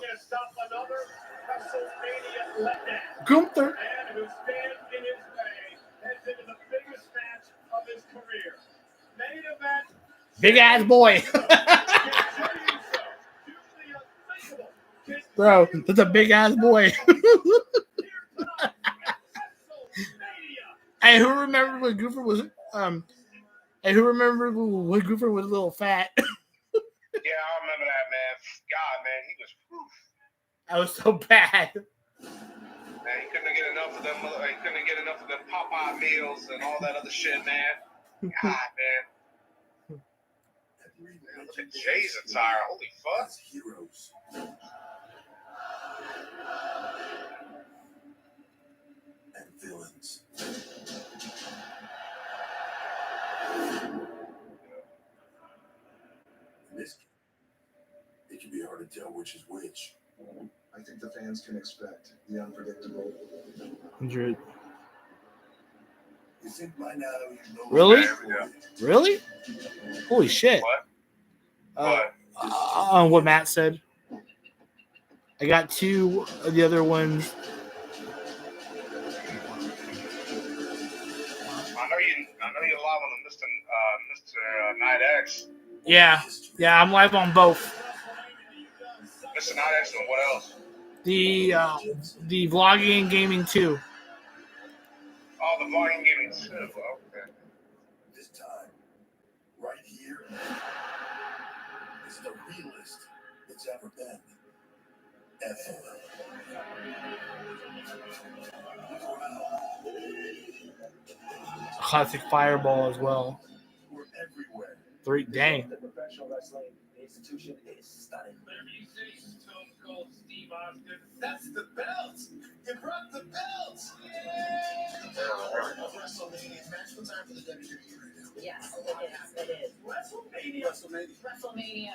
Gunther. Big ass boy. Bro, that's a big ass boy. Hey, who remembered when Goofer was Hey, who remembered when Goofer was a little fat? Yeah, I remember that, man. God, man, he was. Whew. That was so bad. Man, he couldn't get enough of them. He couldn't get enough of them Popeye meals and all that other shit, man. God, man. Look at Jay's attire. Holy fuck. Heroes. And villains. In this game, it can be hard to tell which is which. I think the fans can expect the unpredictable. 100. You think by now you know. Really? Yeah. Really? Holy shit. What? On what Matt said. I got two of the other ones. I know you're live on the Mr. Wrkinghtx. Yeah, I'm live on both. Mr. Wrkinghtx and what else? The vlogging and gaming too. Oh, the vlogging gaming too. Okay. This time, right here, is the realest it's ever been. Ever. Classic Fireball as well. We're everywhere. 3, dang. The professional wrestling institution is stunning. That's the belt! You brought the belt! WrestleMania match. What's time for the WWE right now? Yes, it is. WrestleMania. WrestleMania.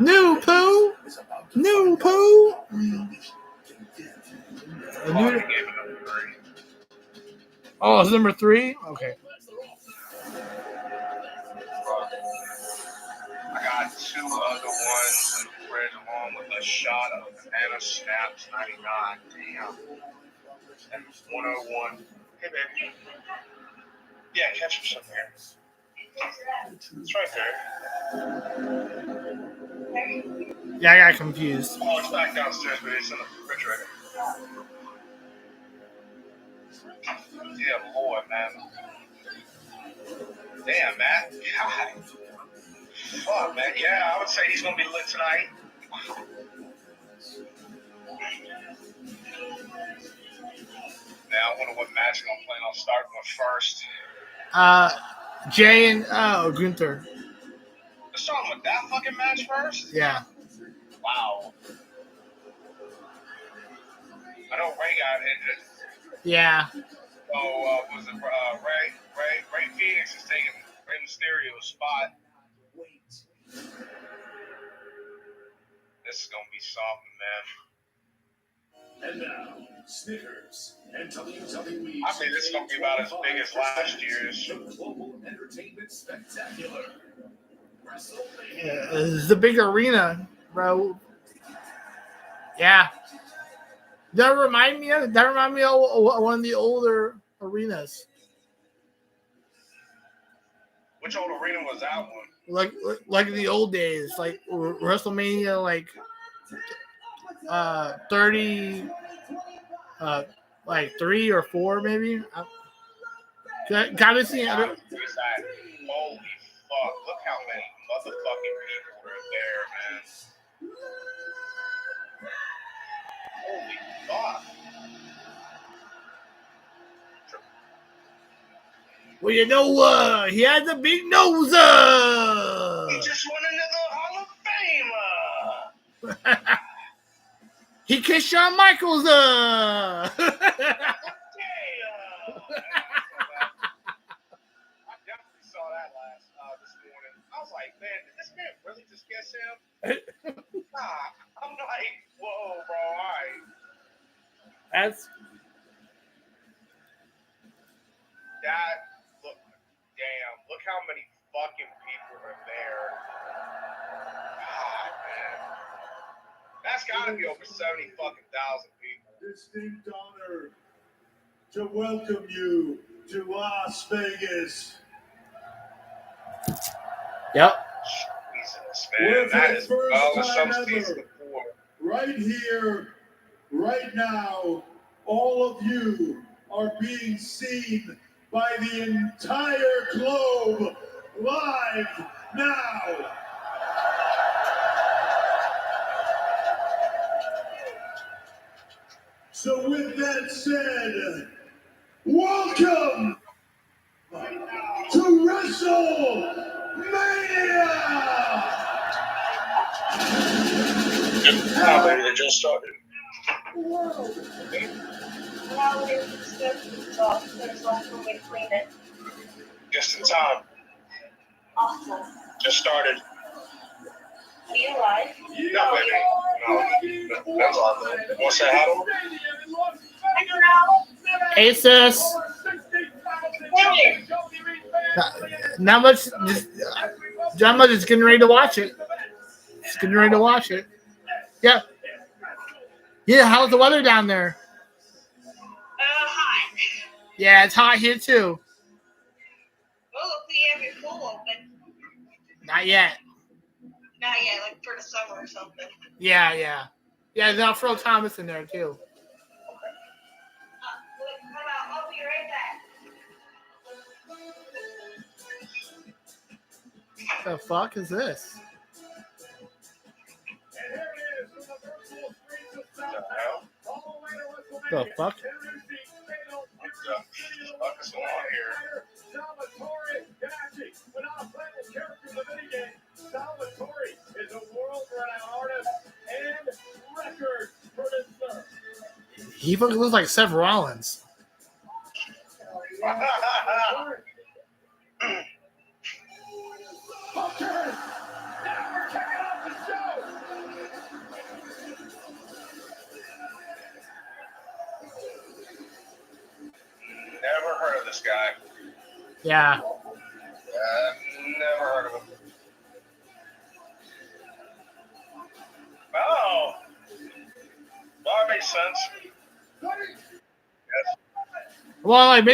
New poo. New poo. Oh, it's number 3? Okay. I got 2 other ones in the fridge along with a shot of Banana Snaps 99. Damn. And 101. Hey, baby. Yeah, catch him somewhere. It's right there. Yeah, I got confused. Oh, it's back downstairs, but it's in the refrigerator. Yeah, Lord, man. Damn, man. God. Fuck, man. Yeah, I would say he's going to be lit tonight. Now, I wonder what match I'm going to plan on starting with first. Jay and Gunther. Let's start with that fucking match first? Yeah. Wow. I know Ray got injured. Yeah. So, was it Ray Phoenix is taking Rey Mysterio's spot. This is going to be something, man. And now, Snickers and WWE. I think this is going to be about as big as last year's. The Global Entertainment Spectacular. Yeah, it's the big arena, bro. Yeah. That remind me of one of the older arenas. Which old arena was that one? Like in the old days, like WrestleMania, like 30, like 3 or 4 maybe. Gotta see. Holy fuck! Look how many motherfucking people are there, man. Holy fuck! Well, you know, he has a big nose. He just won another Hall of Famer. He kissed Shawn Michaels. I definitely saw that this morning. I was like, man, did this man really just kiss him? I'm like, whoa, bro, all right. That's that. Look, damn, look how many fucking people are there. God, man. That's gotta be over 70 fucking thousand people. Distinct honor to welcome you to Las Vegas. Yep. Jesus, man, that is some season before. Right here, right now, all of you are being seen by the entire globe live now. So with that said, welcome to WrestleMania! Oh, baby, it just started. Whoa. Now it is disgusting talk. There's one way to clean it. Just in time. Awesome. Just started. Are you alive? No, baby. No. That's all. Want to say hi to him? Hey, sis. Not much. Not much. Just getting ready to watch it. Just getting ready to watch it. Yeah. Yeah. How's the weather down there? Hot. Yeah, it's hot here too. Well, hopefully you have your pool open. Not yet. Not yet, like for the summer or something. Yeah. Yeah, they'll throw Thomas in there too. I'll be right back. The fuck is this? The fuck? What the fuck is going on here? Salvatore is a world-renowned artist and record producer. He fucking looks like Seth Rollins. Never heard of this guy. Yeah. Never heard of him. Oh. Well, that makes sense. Yes. Well, like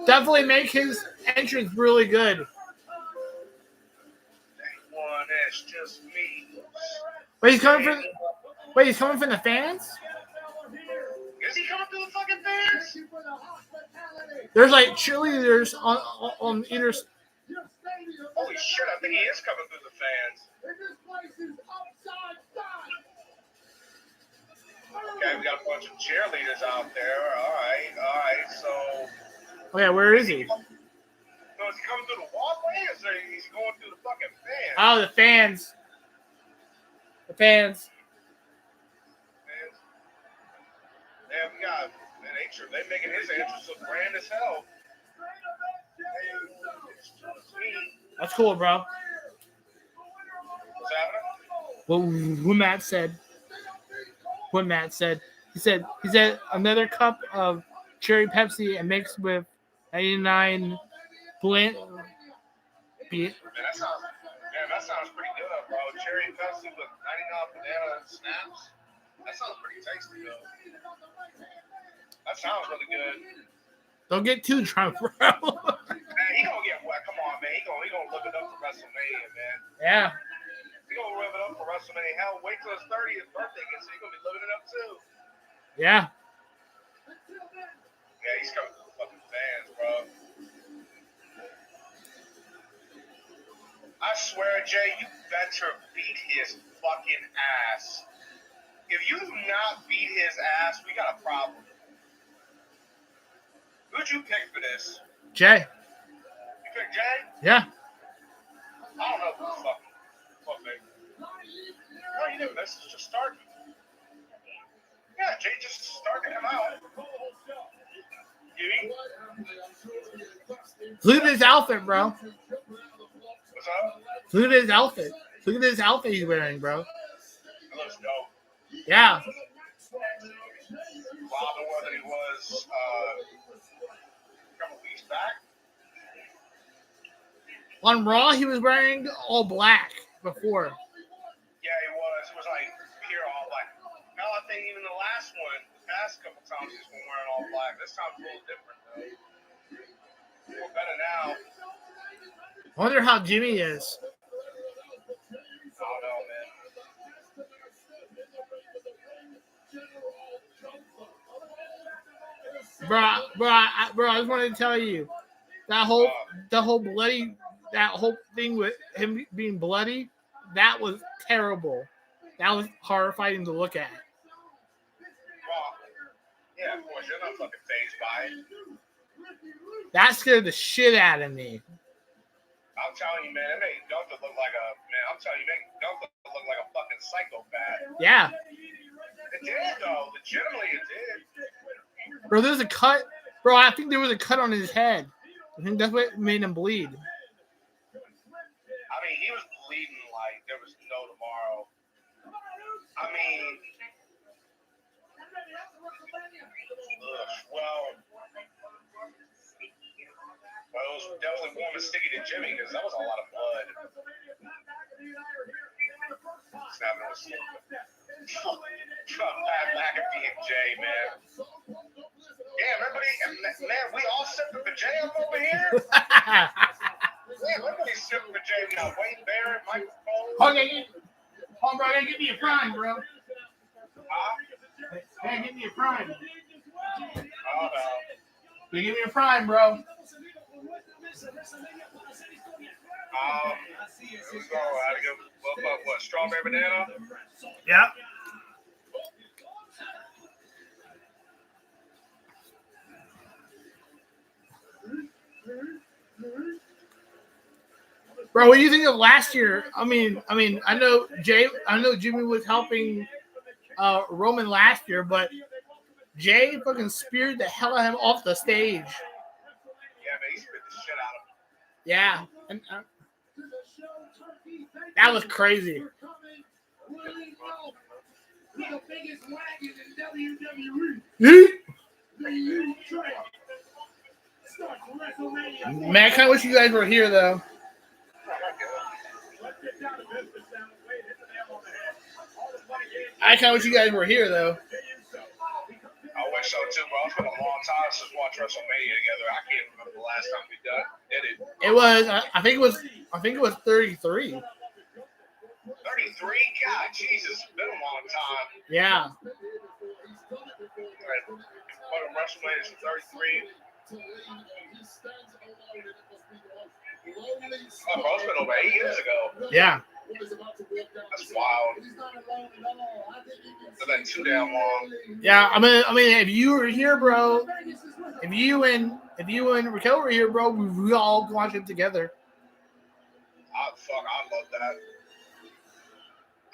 definitely make his entrance really good. One is just me. Wait, he's coming from the fans? Is he coming through the fucking fans? There's like cheerleaders on either. Holy shit, I think he is coming through the fans. Okay, we got a bunch of cheerleaders out there. All right. So. Okay, where is he? So is he coming through the walkway, or is he going through the fucking fans? Oh, the fans. The fans. Yeah, we got. They making his entrance look grand as hell. That's cool, bro. What's happening? Well, what Matt said. He said another cup of cherry Pepsi and mixed with 99 blend. Man, that sounds pretty good, bro. Cherry Pepsi with 99 banana snaps. That sounds pretty tasty, though. That sounds really good. Don't get too drunk, bro. Man, he gonna get wet. Come on, man. He WrestleMania, man. Yeah. He's gonna live it up for WrestleMania. Hell, wait till his 30th birthday gets here. He's gonna be living it up too. Yeah. Yeah, he's coming for the fucking fans, bro. I swear, Jay, you better beat his fucking ass. If you do not beat his ass, we got a problem. Who'd you pick for this? Jay. You picked Jay? Yeah. I don't know who the fuck me. No, you didn't. This is just starting. Yeah, Jay just started to come out. Jimmy? Look at his outfit, bro. What's up? Look at his outfit. Look at this outfit he's wearing, bro. It looks dope. Yeah. A lot more than he was a couple weeks back. On Raw, he was wearing all black before. Yeah, he was. It was like pure all black. Hell, I think even the last one, the past couple times, he's been wearing all black. This time's a little different, though. We're better now. I wonder how Jimmy is. I don't know, man. Bro, I just wanted to tell you that whole thing with him being bloody, that was terrible. That was horrifying to look at. Well, yeah, of course, you're not fucking phased by it. That scared the shit out of me. I'm telling you, man, it made Gunther look like a fucking psychopath. Yeah. It did, though. Legitimately, it did. Bro, there's a cut. Bro, I think there was a cut on his head. I think that's what made him bleed. I mean, he was bleeding like there was no tomorrow. I mean, well, it was definitely warm and sticky to Jimmy because that was a lot of blood. Snapping was Pat McAfee and Jay, man. Yeah, everybody, man, we all sipping for Jay up over here. Yeah, everybody's sipping for Jay. We got Wayne Barrett, Michael Cole. Okay, bro, hey, give me a prime, bro. Hey, give me a prime. Oh, no. Give me a prime, bro. Here we go. I had to go what? Strawberry banana? Yeah. Bro, what do you think of last year? I mean, I know Jimmy was helping Roman last year, but Jay fucking speared the hell out of him off the stage. Yeah, man, he spit the shit out of him. Yeah, and, that was crazy. The biggest wagon in WWE. Man, I kind of wish you guys were here, though. I kind of wish you guys were here, though. I wish so too, bro. It's been a long time since we watched WrestleMania together. I can't remember the last time we did it. It was, I think it was 33. 33? God, Jesus, it's been a long time. Yeah. Right. WrestleMania is 33. Oh, bro, it's been over 8 years ago. Yeah. That's wild. It's been too damn long. Yeah, I mean, if you were here, bro, if you and Raquel were here, bro, we all watch it together. I love that.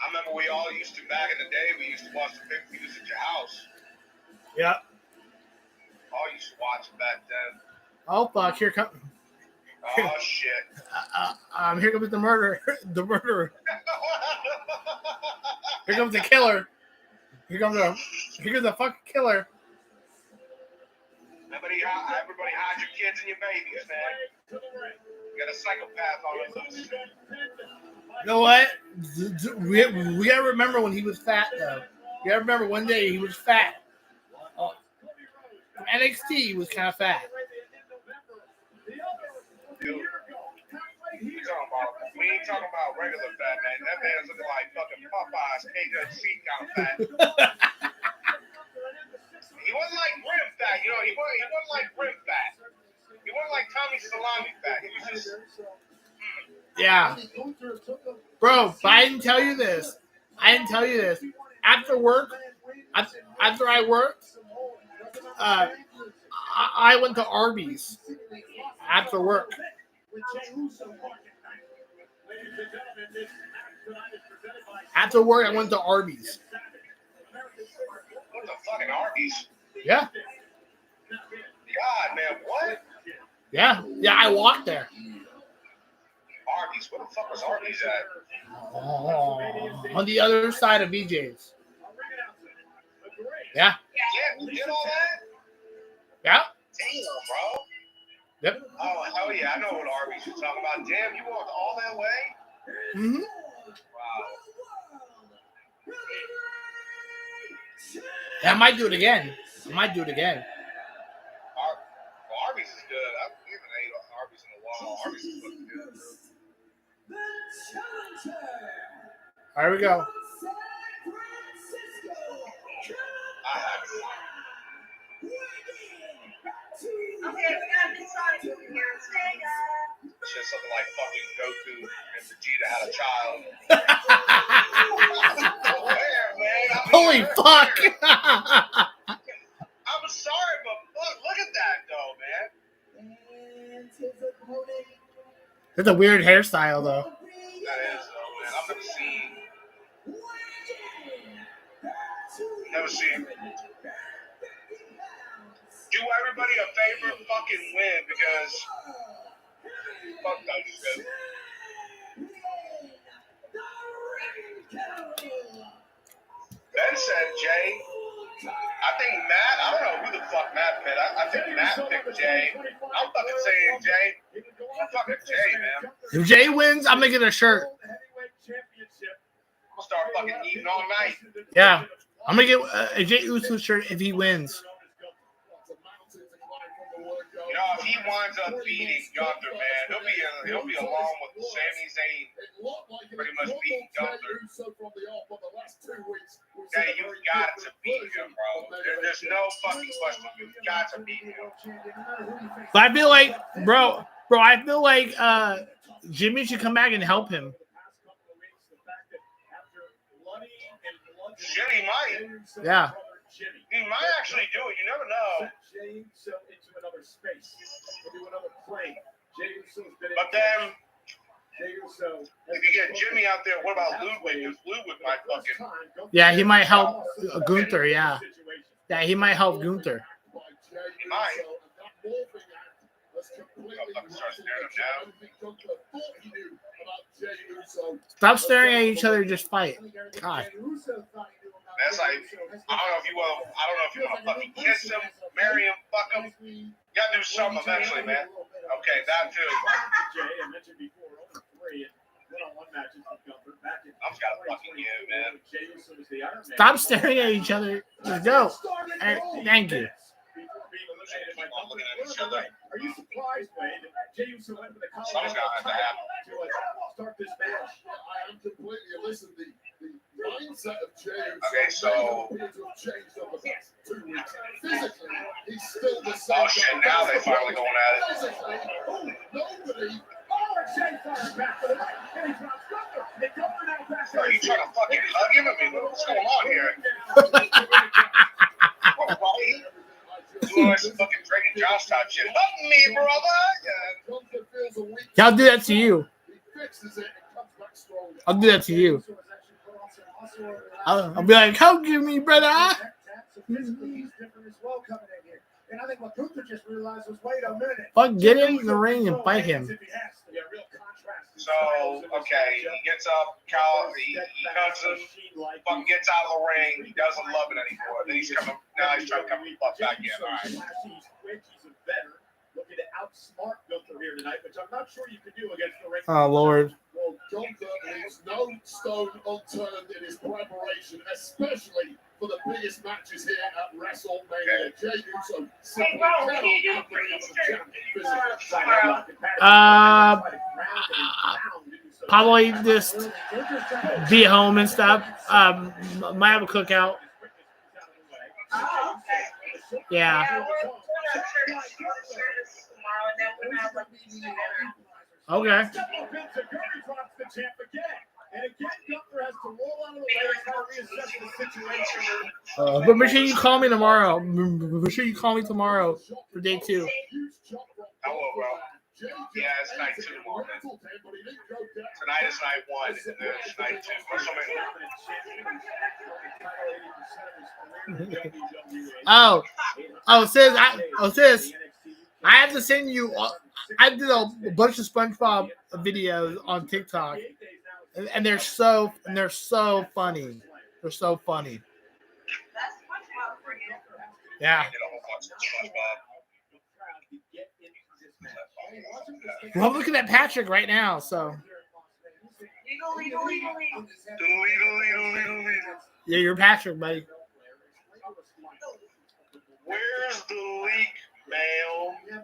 I remember we all used to, back in the day, we used to watch the pay-per-views at your house. Yeah. All used to watch it back then. Oh fuck! Here comes. Oh shit. Here comes the murderer. The murderer. Here comes the killer. Here comes the fucking killer. Everybody hide your kids and your babies, man. You got a psychopath on the loose. You know what? We gotta remember when he was fat, though. You gotta remember one day he was fat. NXT he was kind of fat. Dude, we talking about We ain't talking about regular fat, man. That man's looking like fucking Popeyes, KFC kind of fat. He wasn't like rim fat, you know. He wasn't like rim fat. He wasn't like Tommy Salami fat. He was just. Yeah. Bro, but I didn't tell you this. After work, after I worked, I went to Arby's after work. After work, I went to Arby's. What the fucking Arby's? Yeah. God, man, what? Yeah, I walked there. Arby's? Where the fuck was Arby's at? Oh, on the other side of BJ's. Yeah. Yeah, you did all that? Yeah. Damn, bro. Yep. Oh, hell yeah, I know what Arby's you're talking about. Damn, you walked all that way? Mm-hmm. Wow. Yeah, I might do it again. Arby's is good. I haven't ate Arby's in a while. Arby's is fucking good. There we go. Okay, we got this side over here. Stay Shit, something like fucking Goku and Vegeta had a child. Where, man? Holy fuck! I'm sorry, but look at that, though, man. That's a weird hairstyle, though. That is, though, man. I've never seen. Do everybody a favor, fucking win, because fuck that shit. Ben said Jay. I think Matt. I don't know who the fuck Matt picked. I think Matt picked Jay. I'm fucking saying Jay. I'm fucking Jay, man. If Jay wins, I'm making a shirt. I'll start fucking eating all night. Yeah. I'm going to get a Jay Uso shirt if he wins. You know, if he winds up beating Gunther, man, he'll be along with Sami Zayn, pretty much beating Gunther. Hey, you got to beat him, bro. There's no fucking question. You've got to beat him. But I feel like, bro, I feel like Jimmy should come back and help him. Shit, he might. Yeah. He might actually do it. You never know. But then, if you get Jimmy out there, what about Ludwig? Because Ludwig might fucking. Yeah, he might help Gunther, yeah. Yeah, he might help Gunther. He might. Stop staring at each other and just fight. God. That's like, I don't know if you want to fucking kiss him, marry him, fuck him. You gotta do something eventually, man. Okay, that too. I'm just gotta fucking you, man. Stop staring at each other. Let's go. Thank you. Are you surprised, Wade, that Jey Uso went for the collar? Something's gonna have to happen. Start this match. I am completely listening. The mindset of Jey Okay, so. changed over the past 2 weeks. Physically, he's still the same. Oh shit! Now they finally going at it. Nobody. Are you trying to fucking hug him? I mean, what's going on here? Doing some fucking Drake and Josh type shit. Hug me, brother. Yeah, I'll do that to you. I'll do that to you. I'll be like, hug me, brother. And I think what Gunther just realized was, wait a minute. Fuck, get in the ring and fight him. So, okay, he gets up, he cuts him, fucking gets out of the ring, he doesn't love it anymore. Then he's trying to come the fuck back in, alright. Looking to outsmart Gunther here tonight, which I'm not sure you can do against the ring. Oh, Lord. Well, Gunther leaves no stone unturned in his preparation, especially for the biggest matches here at WrestleMania. Jey Uso simply cannot Probably just be at home and stuff. Might have a cookout. Oh, okay. Yeah. Yeah, we're not sure if service tomorrow, and then we're gonna have like dinner. Okay. Drops the champ again. And again, Gunther has to roll out of the way and try to reassess the situation. But make sure you call me tomorrow. Make sure you call me tomorrow for day 2. I will, bro. Yeah, it's night 2 tomorrow, man. Tonight is night 1, and then it's night 2. Sis, I have to send you. I did a bunch of SpongeBob videos on TikTok, and they're so funny. They're so funny. That's SpongeBob for you. Yeah. I did a whole bunch of SpongeBob. Well, I'm looking at Patrick right now, so. Yeah, you're Patrick, buddy. Where's the leak, Mel? Now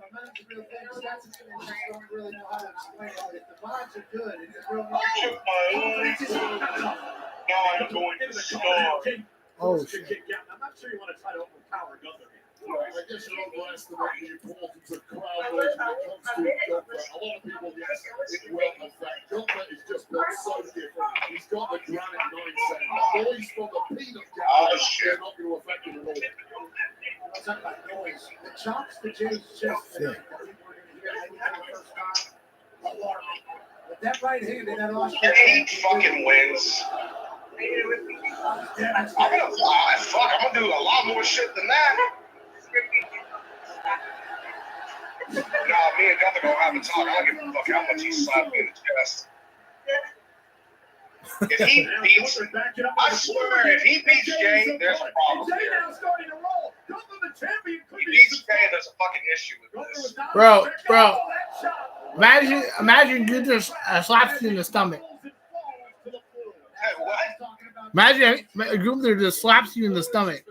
I'm going to start. Oh, shit. I'm not sure you want to try to overpower Gunther. I guess you're overestimating the importance of crowd noise when it comes to Gunther. A lot of people, yes, it will affect. Gunther is just built so different. He's got the granite mindset. The noise from the peanut gallery is not going to affect him at all. Talk about noise. The chops to Jay's chest tonight that we were going to hear maybe for the first time. Alarming. With that right hand in that Austrian. He fucking wins. I'm gonna fly. Fuck, I'm gonna do a lot more shit than that. Nah, me and Gunther gonna have a talk. I don't give a fuck how much he slapped me in the chest. If he beats, I swear, if he beats Jay, there's a problem here. If he beats Jay, there's a fucking issue with this. Bro. Imagine Gunther slaps you in the stomach. Hey, what? Imagine Gunther just slaps you in the stomach.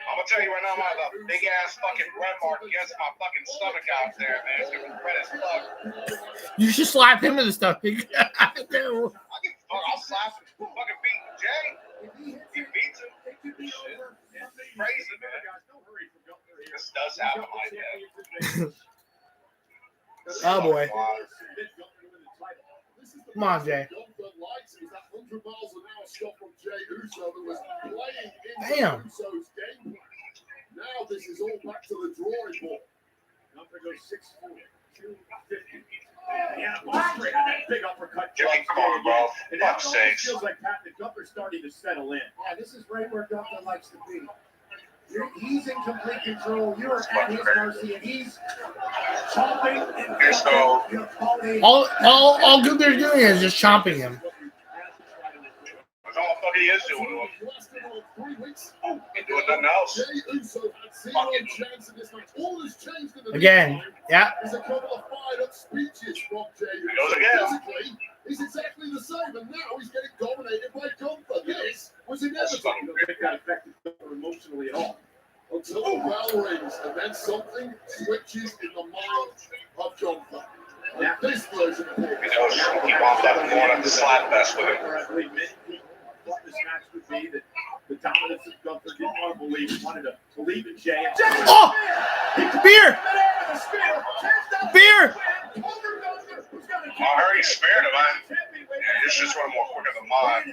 I'm gonna tell you right now, I'm gonna have a big ass fucking red mark against my fucking stomach out there, man. It's gonna be red as fuck. You should slap him in the stomach. I'll slap him. Fucking beat Jay. He beats him. Shit. Crazy, man. This does happen like that. Oh boy. Come on, Jay. Damn. Now this is all back to the drawing board. Gunther goes 6'4", 250. Yeah, straight on that big uppercut. Jimmy, come on, bro. And that Fuck's almost sakes. feels like Pat, the Gunther's starting to settle in. Yeah, this is right where Gunther likes to be. He's in complete control. You're at his mercy, and he's chomping and Here, so All Gunther's doing is just chomping him. that's all the fuck he is doing to him. Ain't doing nothing else. Again, yeah. There's a couple of fired up speeches from Jey Uso. He goes again. Physically, he's exactly the same, and now he's getting dominated by Gunther. This was inevitable. I don't think that affected Gunther emotionally at all. Until the bell rings, and then something switches in the mind of Gunther. And this version of him. He knows he wound up going at the slap fest with him. I believe many people thought this match would be that the dominance of Gunther didn't want to believe. He wanted to believe in Jay. Oh! Beer! Beer! I heard he spared him, man. Yeah, your shit's running more quicker than mine.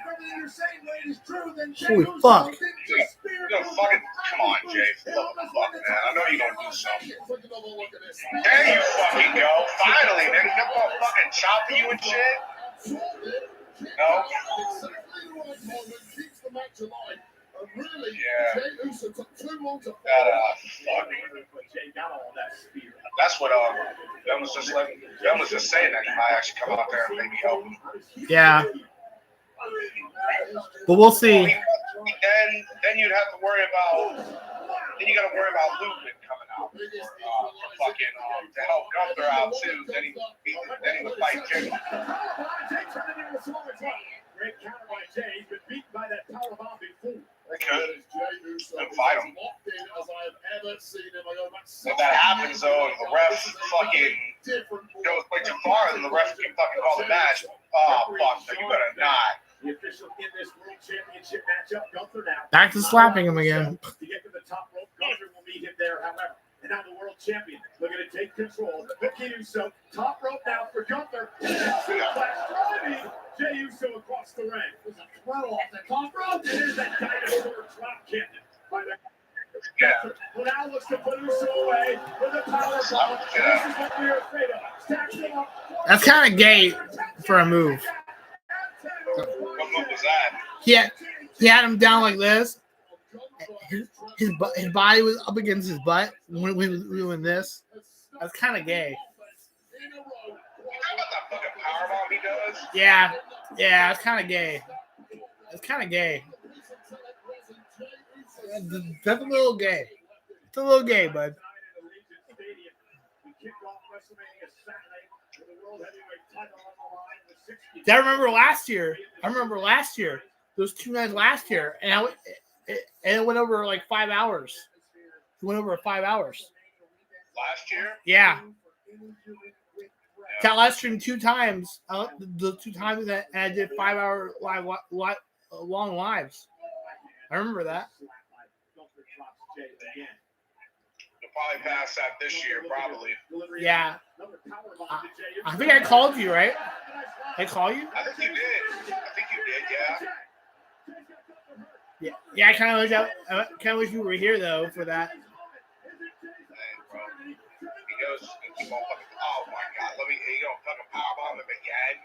Holy fuck. You're gonna fucking, come on, Jay. What the fuck, man? I know you're gonna do something. There you fucking go. Finally, nigga. You're gonna fucking chop you and shit. No. Yeah. That's what Ben was just letting. Ben was just saying that he might actually come out there and maybe help him. Yeah. But we'll see. Then you'd have to worry about. Then you got to worry about Luke coming out. Fucking to help Gunther out too. Then he would fight Jay. Great counter by Jay. He's been beaten by that powerbomb before. They could. And fight him. If that happens though, and the ref fucking goes way too far, then the ref can fucking call the match. Oh, fuck. You better not. The official in this World Championship matchup, Gunther now. Back to slapping him again. To get to the top rope, Gunther will meet him there, however. And now the world champion looking to take control. Vicky Uso, top rope now for Gunther. Driving Jey Uso across the ring. There's a throw off the top rope. And there's that dinosaur drop kick by the Gunther, who now looks to put Uso away with a power bomb. This is what we are afraid of. Stacks them up. That's kind of gay for a move. What move was that? He had him down like this. His body was up against his butt when we were doing this. That's kind of gay. You know about that fucking powerbomb he does? Yeah, it's kind of gay. It's kind of gay. That's a little gay. It's a little gay, bud. I remember last year. Those 2 nights last year, and it went over like 5 hours. It went over 5 hours. Last year? Yeah. Got live streamed 2 times. The 2 times that I did 5 hour long lives. I remember that. You'll probably pass that this year, probably. Yeah. I think I called you, right? I called you? I think you did. Yeah. Yeah, I kind of wish you were here though for that. Dang, bro. He goes, keep on fucking. Oh my God, he gonna fucking powerbomb him again.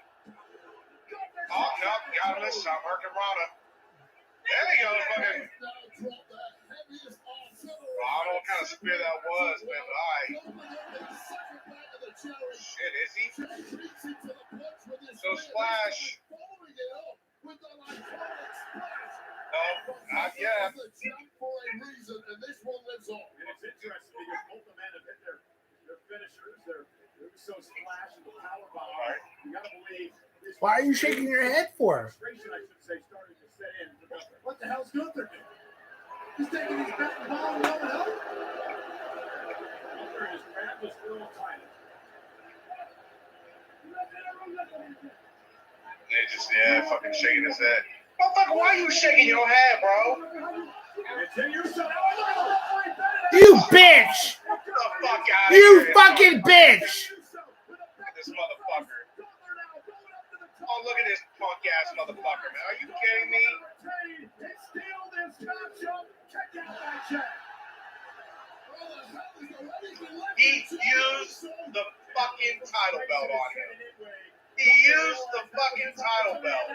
Oh no, got him this time, Mrkinghtx. There he goes, fucking. Well, I don't know what kind of spear that was, man, but alright. Shit, is he? So Splash. No, not yet. For a reason, and this one lives on. And it's interesting because both the men have hit their finishers, their Uso Splash and the powerbomb. Right. You gotta believe. Why are you shaking your head for? Frustration, I should say, starting to set in. What the hell's Gunther doing? He's taking his back and ball and going up. Gunther has grabbed his world title. They just, fucking shaking his head. Motherfucker, why are you shaking your head, bro? You bitch! Get the fuck out of You here. fucking bitch! This motherfucker. Oh, look at this punk ass motherfucker, man. Are you kidding me? He used the fucking title belt on him. He used the fucking title belt.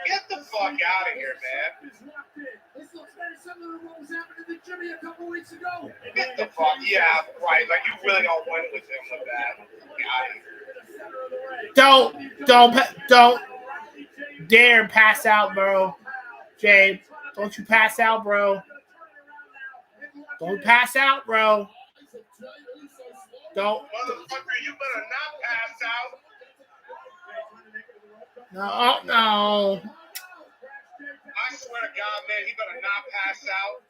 Get the fuck out of here, man. This looks very similar to what was happening to Jimmy a couple weeks ago. Get the fuck, yeah, right. Like, you really gonna win with him with that. Get out of here. Don't dare pass out, bro. Jay, don't you pass out, bro. Don't pass out, bro. Don't. Motherfucker, you better not pass out. No. I swear to God, man, he better not pass out.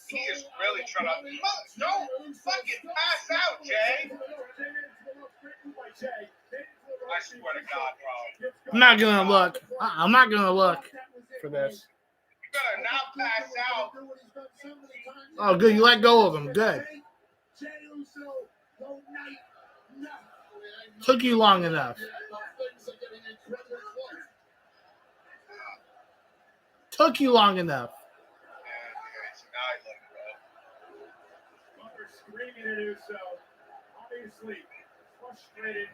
He is really trying to. Don't fucking pass out, Jay. I swear to God, bro. I'm not gonna look. I'm not gonna look for this. You better not pass out. Oh, good. You let go of him. Good. Took you long enough. Took you long enough. Screaming at Uso, obviously frustrated,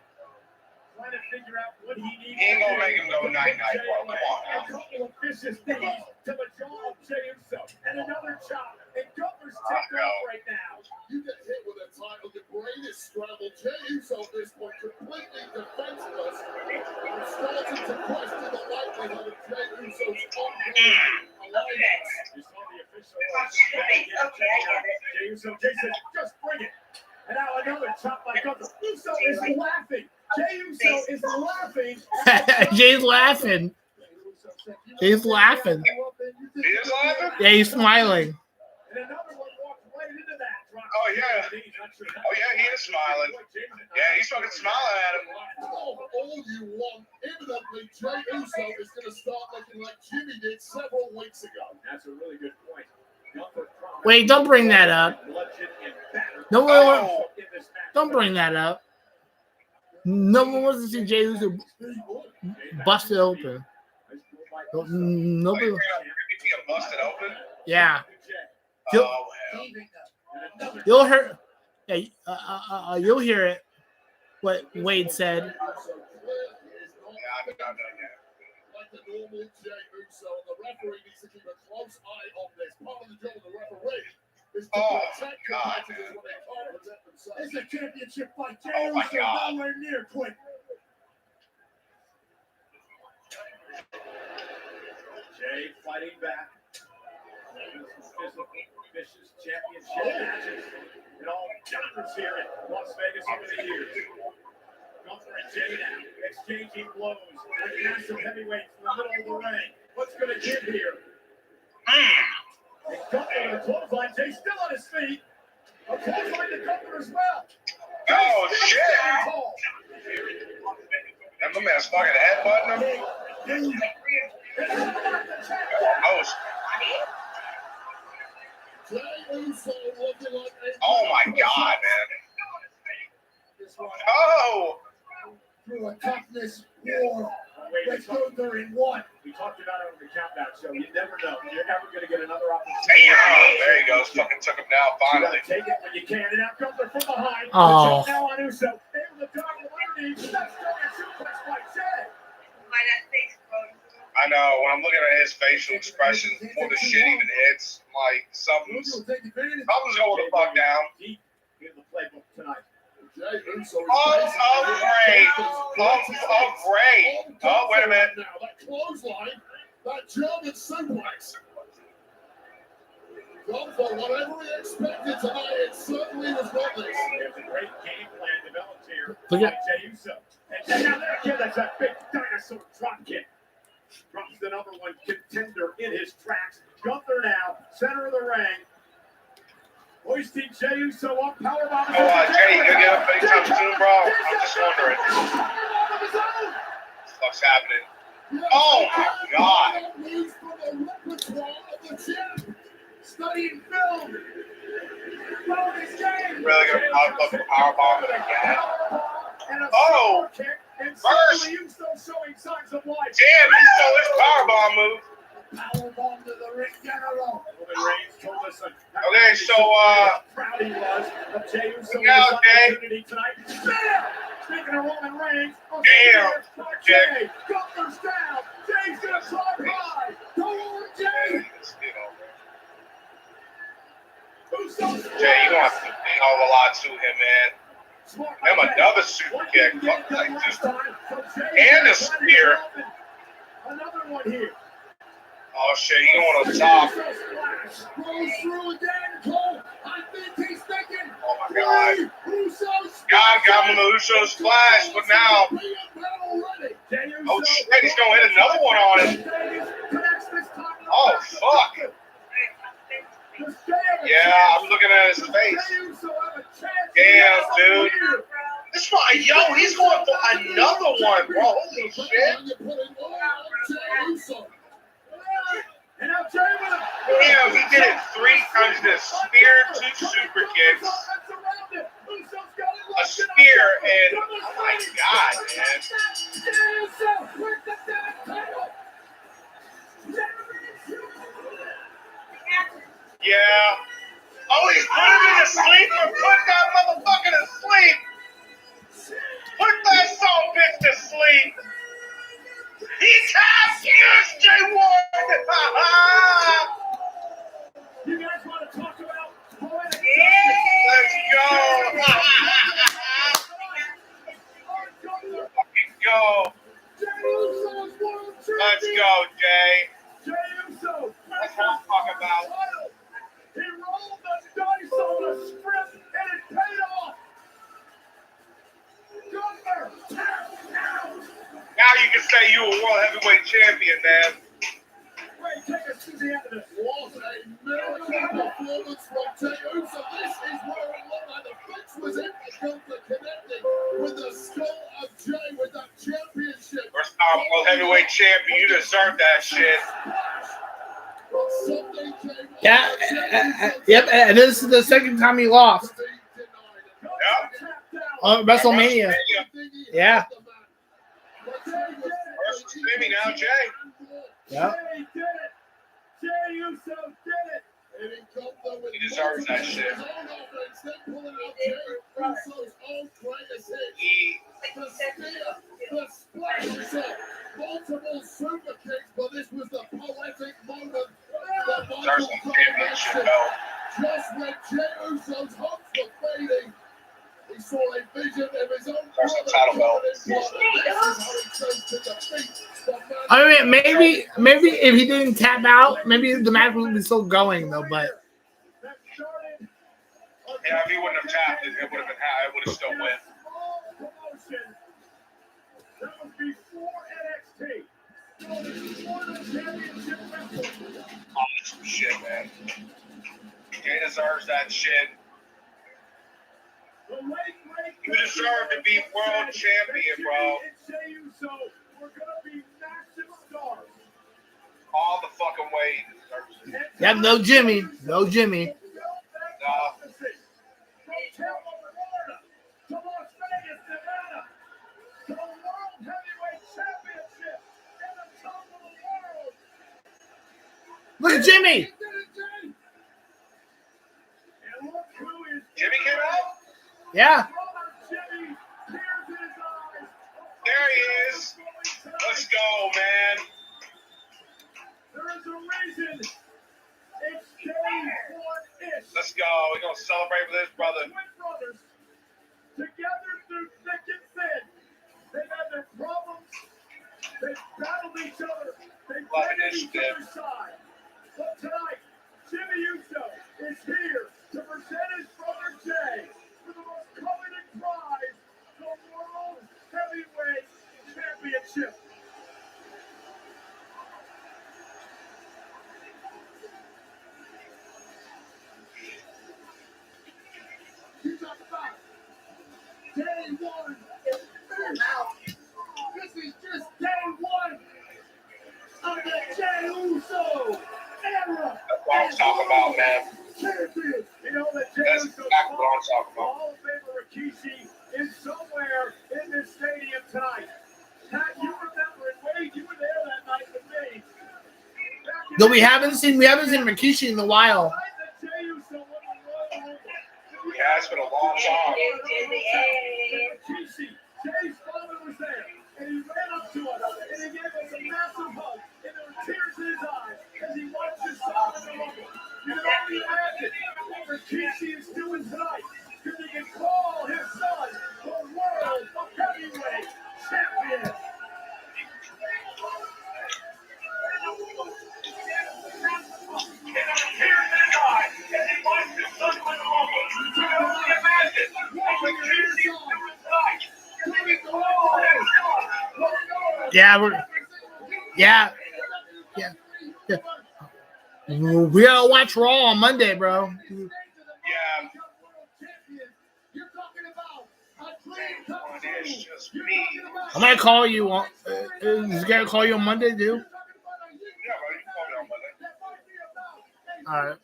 trying to figure out what he needs. He ain't gonna make him go night-night, bro. Come on now. A couple of vicious knees to the jaw of Jey Uso, and another chop. And Gunther's ticked off right now. You get hit with a title, your brain is scrambled. Jey Uso at this point completely defenseless. And starting to question the likelihood of Jey Uso's ongoing alliance. You saw the official. Jey Uso, Jason, just bring it. And now another chop by Gunther. Uso is laughing. Jey Uso is laughing. Jay's laughing. He's laughing. He is laughing? Yeah, he's smiling. And another one walked right into that. Oh, yeah. Oh, yeah, he is smiling. Yeah, he's fucking smiling at him. All you want. Evidently, Jey Uso is going to start looking like Jimmy did several weeks ago. That's a really good point. Wait, don't bring that up. No one, don't bring that up. No one wants to see Jey Uso busted open. Nobody. He got busted open? Yeah. Oh, hell. You'll hear. Yeah, you'll hear it. What Wade said. Like the normal Jey Uso, the referee needs to keep a close eye on this. Part of the job of the referee is to protect competitors when they can't protect themselves. It's a championship fight. Jey Uso nowhere near quick. Jey fighting back. Vicious championship matches in all genres here in Las Vegas over the years. Gunther and Jey now exchanging blows like massive heavyweights in the middle of the ring. What's going to give here? And Gunther with a clothesline. Jey still on his feet. A clothesline to Gunther as well. Oh, shit. And my man's fucking headbutting him. Oh, my God, man. Oh! Through a toughness war. Let's go there in one. We talked about it on the countdown show. You never know. You're never going to get another opportunity. Damn, there he goes. Fucking took him down finally. Take it when you can. And now Gunther from behind. Oh. Now on Uso. Able to drop him underneath. That's going to suplex by Jey. I know. When I'm looking at his facial expressions before the shit even hits, like something's going the fuck down. In the playbook tonight. Oh, great. Great. Oh, wait a minute. Now, that clothesline, that German suplex. Gunther, whatever he expected tonight, it certainly was not this. There's a great game plan developed here Look by at- Jey Uso. And now there again, that's that big dinosaur drop kick. Drops the number one contender in his tracks. Gunther now, center of the ring. Hoisting Jey Uso up, powerbomb. Oh, Jey, you gonna get up anytime soon, bro? I'm just wondering. What the fuck's happening? Oh, my God. Studying film. Really gonna pop up the powerbomb it again? Oh! First! Damn, he stole his powerbomb move. Powerbomb to the ring general. Okay, so, proud he was of Jey Uso look out, Jey. tonight. Speaking of Roman Reigns, Damn, Jey. Gunther's down. Jey's gonna try high. Go on, Jey. Jey, you gonna have to do a hell of a lot to him, man. Him another super kick. Fuck like this. And a spear. Another one here. Oh shit, he going on top. Goes through again, Cole. I think he's thinking. Oh my God. God got him the Uso splash, but now. Oh shit, he's gonna hit another one on him. Oh fuck. Yeah, I'm looking at his face. Damn, dude. This one, yo, he's going for another one, bro. Holy shit. Damn, he did it 3 times. He did a spear, 2 super kicks, a spear, and oh my God, man. Yeah. Oh, he's putting me to sleep or put that motherfucker to sleep. Put that son bitch to sleep. He tapped yes, Jey won. You guys want to talk about Let's go. Fucking go. Let's go, Jey. That's what I'm talking about. He rolled the dice on the script and it paid off. Gunther, now you can say you a world heavyweight champion, man. Wait, take us to the end of this. What a miracle performance from Jey Uso. This is where it looked like the fix was it. Gunther connecting with the skull of Jay with that championship. First time world heavyweight champion, you deserve that shit. Yeah, yep. And this is the second time he lost. Yep. On WrestleMania. Yeah. First Jimmy, now Jay. Yep. Jey Uso did it. He deserves that shit. The splash, multiple super kicks, but this was the poetic moment. Deserves some championship belt. Just when Jey Uso's hopes were fading, he saw a vision of his own Deserves some title belt. I mean, maybe if he didn't tap out, maybe the match would be still going though. But Yeah, if he wouldn't have tapped it, it would have been high. It would have still went. That was before NXT. Oh, that's some shit, man. Jay deserves that shit. You deserve to be world champion, bro. All the fucking way he deserves it. yeah, no Jimmy, no Jimmy. No. To Las Vegas, Nevada, to the World Heavyweight Championship in the top of the world. Look at Jimmy. And look who is Jimmy came out? Yeah. Jimmy, tears in his eyes. There he is. Let's go, man. There is a reason. It's day one-ish. Let's go. We're going to celebrate with his brother. Twin brothers, together through thick and thin. They've had their problems. They've battled each other. They've been at each other's side. But tonight, Jimmy Uso is here to present his brother Jay for the most coveted prize, the World Heavyweight Championship. You talk about day one. This is just day one of the Jey Uso era. That's what I'm talking about, man. Champions. You know that Jey That's Uso exactly what I'm talking about. Hall of Famer Rikishi is somewhere in this stadium tonight. Pat, you remember it. Wade, you were there that night with me. No, we haven't seen Rikishi in a while. Yeah, it's been a long time. Jay's father was there, and he ran up to us, and he gave us a massive hug, and there were tears in his eyes as he watched his son in the rumble. You can only imagine what Rikishi is doing tonight, because he can call his son the world heavyweight champion. Yeah. We gotta watch Raw on Monday, bro. Yeah. It's just me. I'm gonna call you on. Is gonna call you on Monday, dude? Yeah, bro, you can call me on Monday. All right.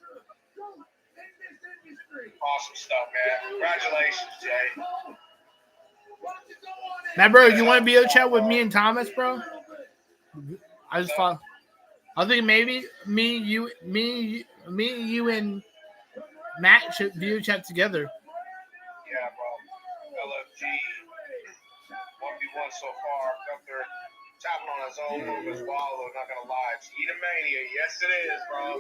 Awesome stuff, man. Congratulations, Jay. Now, bro, you want to be a chat with me and Thomas, bro? I just thought. I think maybe me, you, and Matt should video chat together. Yeah, bro. LFG. 1v1 so far. Gunther tapping on his own move as well, though, not gonna lie. It's Edomania. Yes, it is, bro.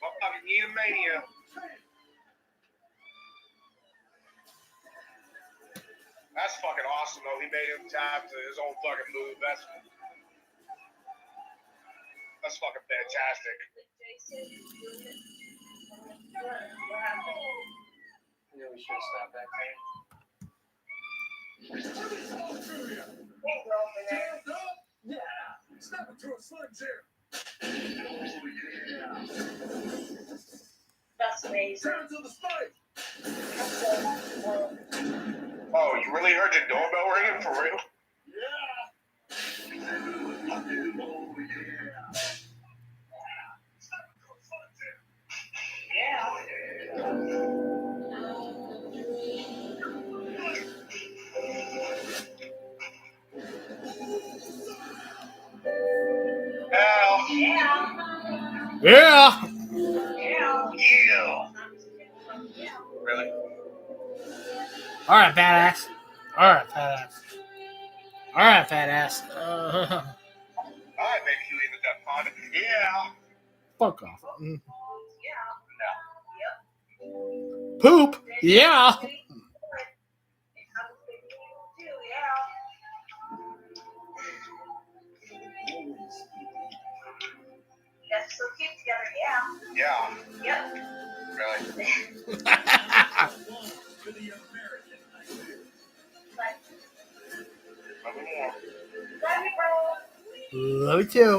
Motherfucking Edomania. That's fucking awesome, though. He made him tap to his own fucking move. That's fucking fantastic. You know, we should have stopped that thing. Yeah, snap it to a Slim Jim. That's amazing. Turn to the spike. Oh, you really heard the doorbell ringing for real? Al. Yeah. Yeah. Really? All right, fat ass. All right, fat ass. All right, fat ass. Alright, baby, you in that pond? Yeah. Fuck off. Mm. No. Poop. Yeah. You guys still keep together, yeah. Yeah. Yep. Really? Nothing more. Love you, bro. Love you too.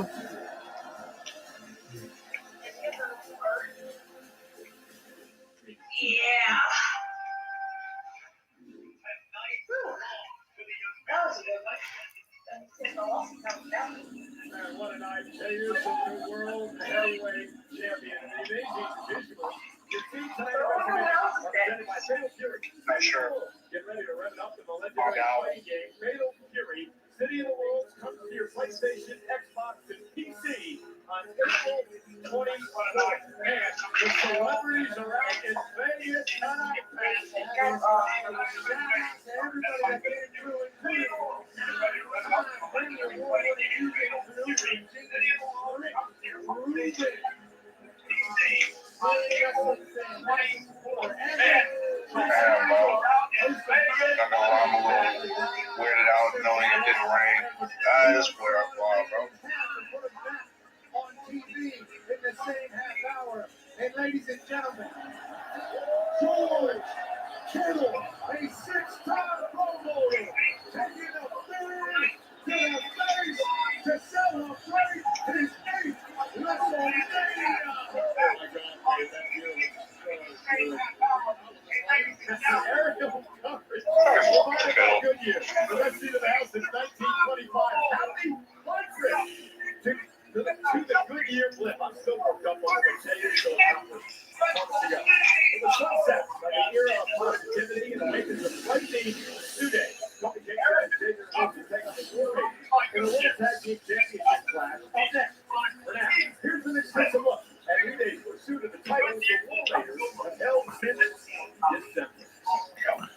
Yeah. That was a good one. And what a night. Players of the world heavyweight champion. An amazing visual. Your team tonight are presented by Fatal Fury. Not sure. Get ready to rev it up in the legendary fighting game. Fatal Fury. City of the Worlds comes to your PlayStation, Xbox, and PC on April 24th. And the celebrities are out in Vegas tonight. Shout out to everybody that came through, including Not gonna lie, I'm a little weirded out knowing it didn't rain. That is where I'm from, bro. on TV in the same half hour. And ladies and gentlemen, George Kittle, a six-time Pro Bowler, taking a third to the face to celebrate his 8th WrestleMania. Oh my God, man, that year was aerial coverage. A good year. The best seat of the house since 1925. Happy hundred to the Goodyear blip. I'm still worked up on what 10 years ago accomplished. Months ago. It was sunset by the era of positivity and the makers of Lightning today. Mrkinghtx and Jason Wilson take on the War Raiders in the World Tag Team Championship clash. Up next. For now, here's an exclusive look at New Day's pursuit of the titles the War Raiders have held since December.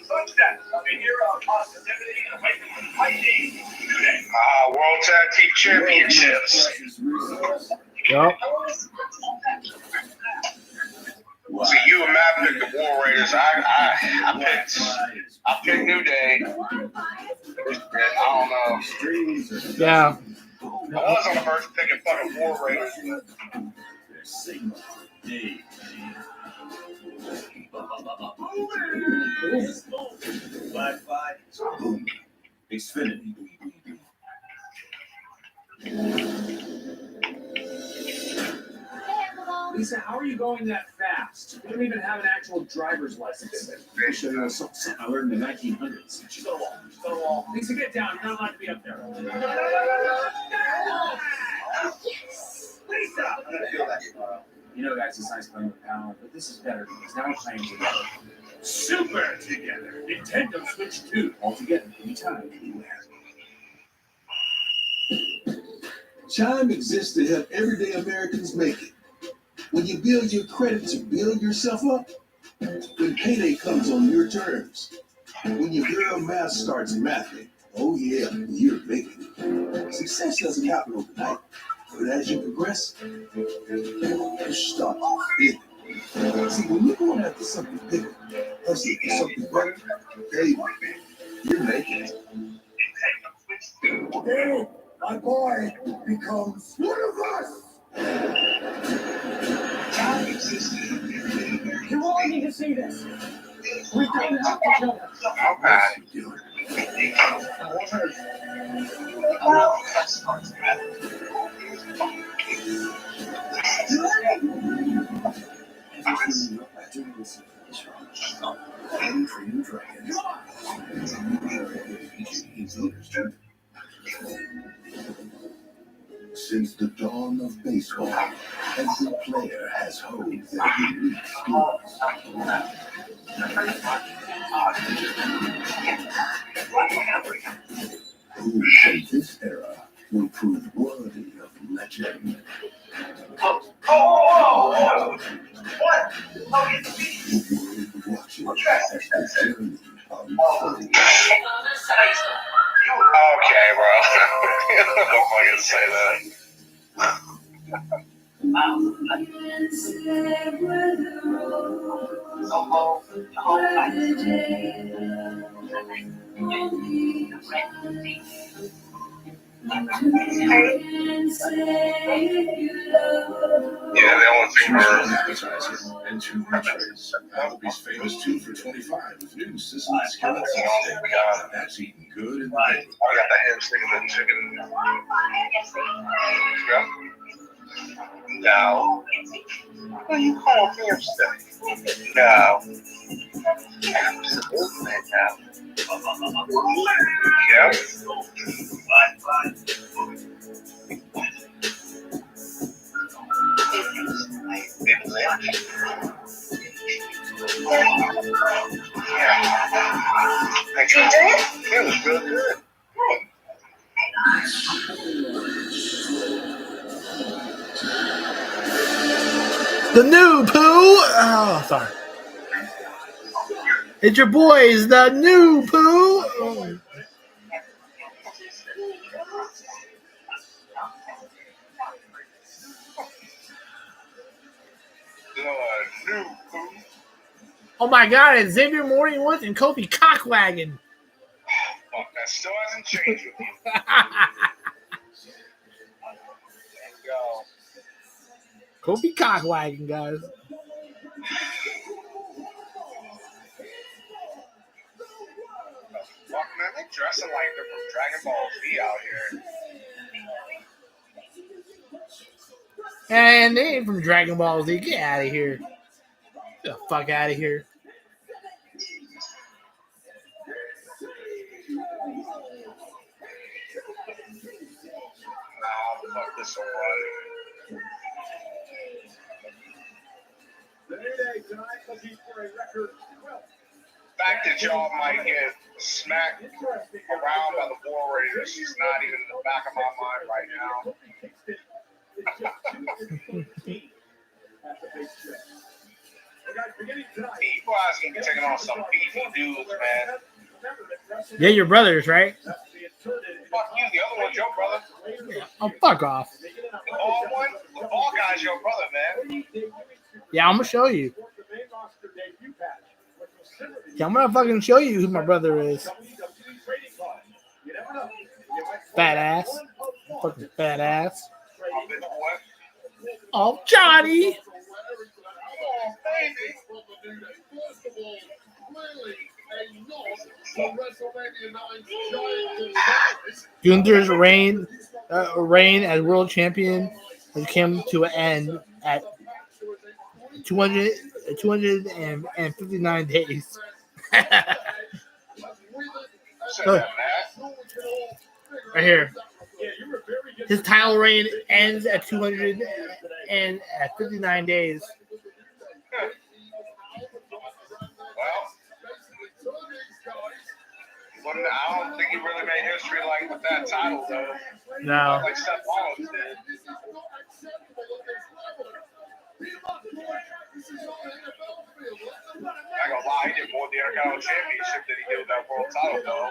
Sunset, the era of positivity and the makers of Lightning today. World Tag Team Championships. Yep. See, you and Matt picked the War Raiders. I picked New Day. And I don't know. Yeah. I was on the first picking fucking War Raiders. Wi-Fi, boom, Xfinity. Lisa, how are you going that fast? You don't even have an actual driver's license. I'll show you something I learned in the 1900s. She's on a wall. She's on a wall. Lisa, get down. You're not allowed to be up there. Yes. Lisa! I'm gonna feel that tomorrow. You know, guys, it's nice playing with power, but this is better because now we're playing together. Super together. Nintendo Switch 2. All together, anytime, anywhere. Chime exists to help everyday Americans make it. When you build your credit to build yourself up, when payday comes on your terms, when your girl math starts mathing, oh yeah, you're making it. Success doesn't happen overnight, but as you progress, you start to feel it. See, when you're going after something bigger, hustling for something better, baby, you're making it. Today, my boy becomes one of us. You all need to see this. We don't have to kill her. Untrained Dragons. Since the dawn of baseball, every player has honed their unique skills. Who from this era will prove worthy of legend? What? Watching as the journey unfolds. Okay, bro. I'm not gonna say that. Yeah, they only think Choose one appetizer and 2 entrees. Applebee's famous 2 for $25 with new Sicily skillets and steak. That's eating good in the I got the ham steak and the chicken. Yeah. No. What do you call ham steak? No. Absolutely no. Yeah. Thank you. It was real good. The new poo. Oh, sorry. It's your boys, the new poo. Oh. Oh my God! It's Xavier Morningwood and Kofi Cockwagon. Fuck, that still hasn't changed with you. Go. Kofi Cockwagon, guys. Fuck, man, they dressing like they're from Dragon Ball Z out here. And they ain't from Dragon Ball Z. Get out of here. Get the fuck out of here. Nah, fuck this one. The fact that y'all might get smacked around by the War Raiders is not even in the back of my mind right now. You guys gonna be taking on some beefy dudes, man. Yeah, your brothers, right? Fuck you, the other one's your brother. Oh, fuck off. The ball one, the ball guy's your brother, man. Yeah, I'm gonna show you. Yeah, I'm gonna fucking show you who my brother is. Fat ass. Fucking fat ass. Oh, Johnny. Gunther's reign as world champion has come to an end at 259 days. Look. Right here. His title reign ends at 259 days. Well, I don't think he really made history like with that title, though. No. Like Seth Rollins did. I ain't gonna lie, he did more with the Intercontinental Championship than he did with that world title, though.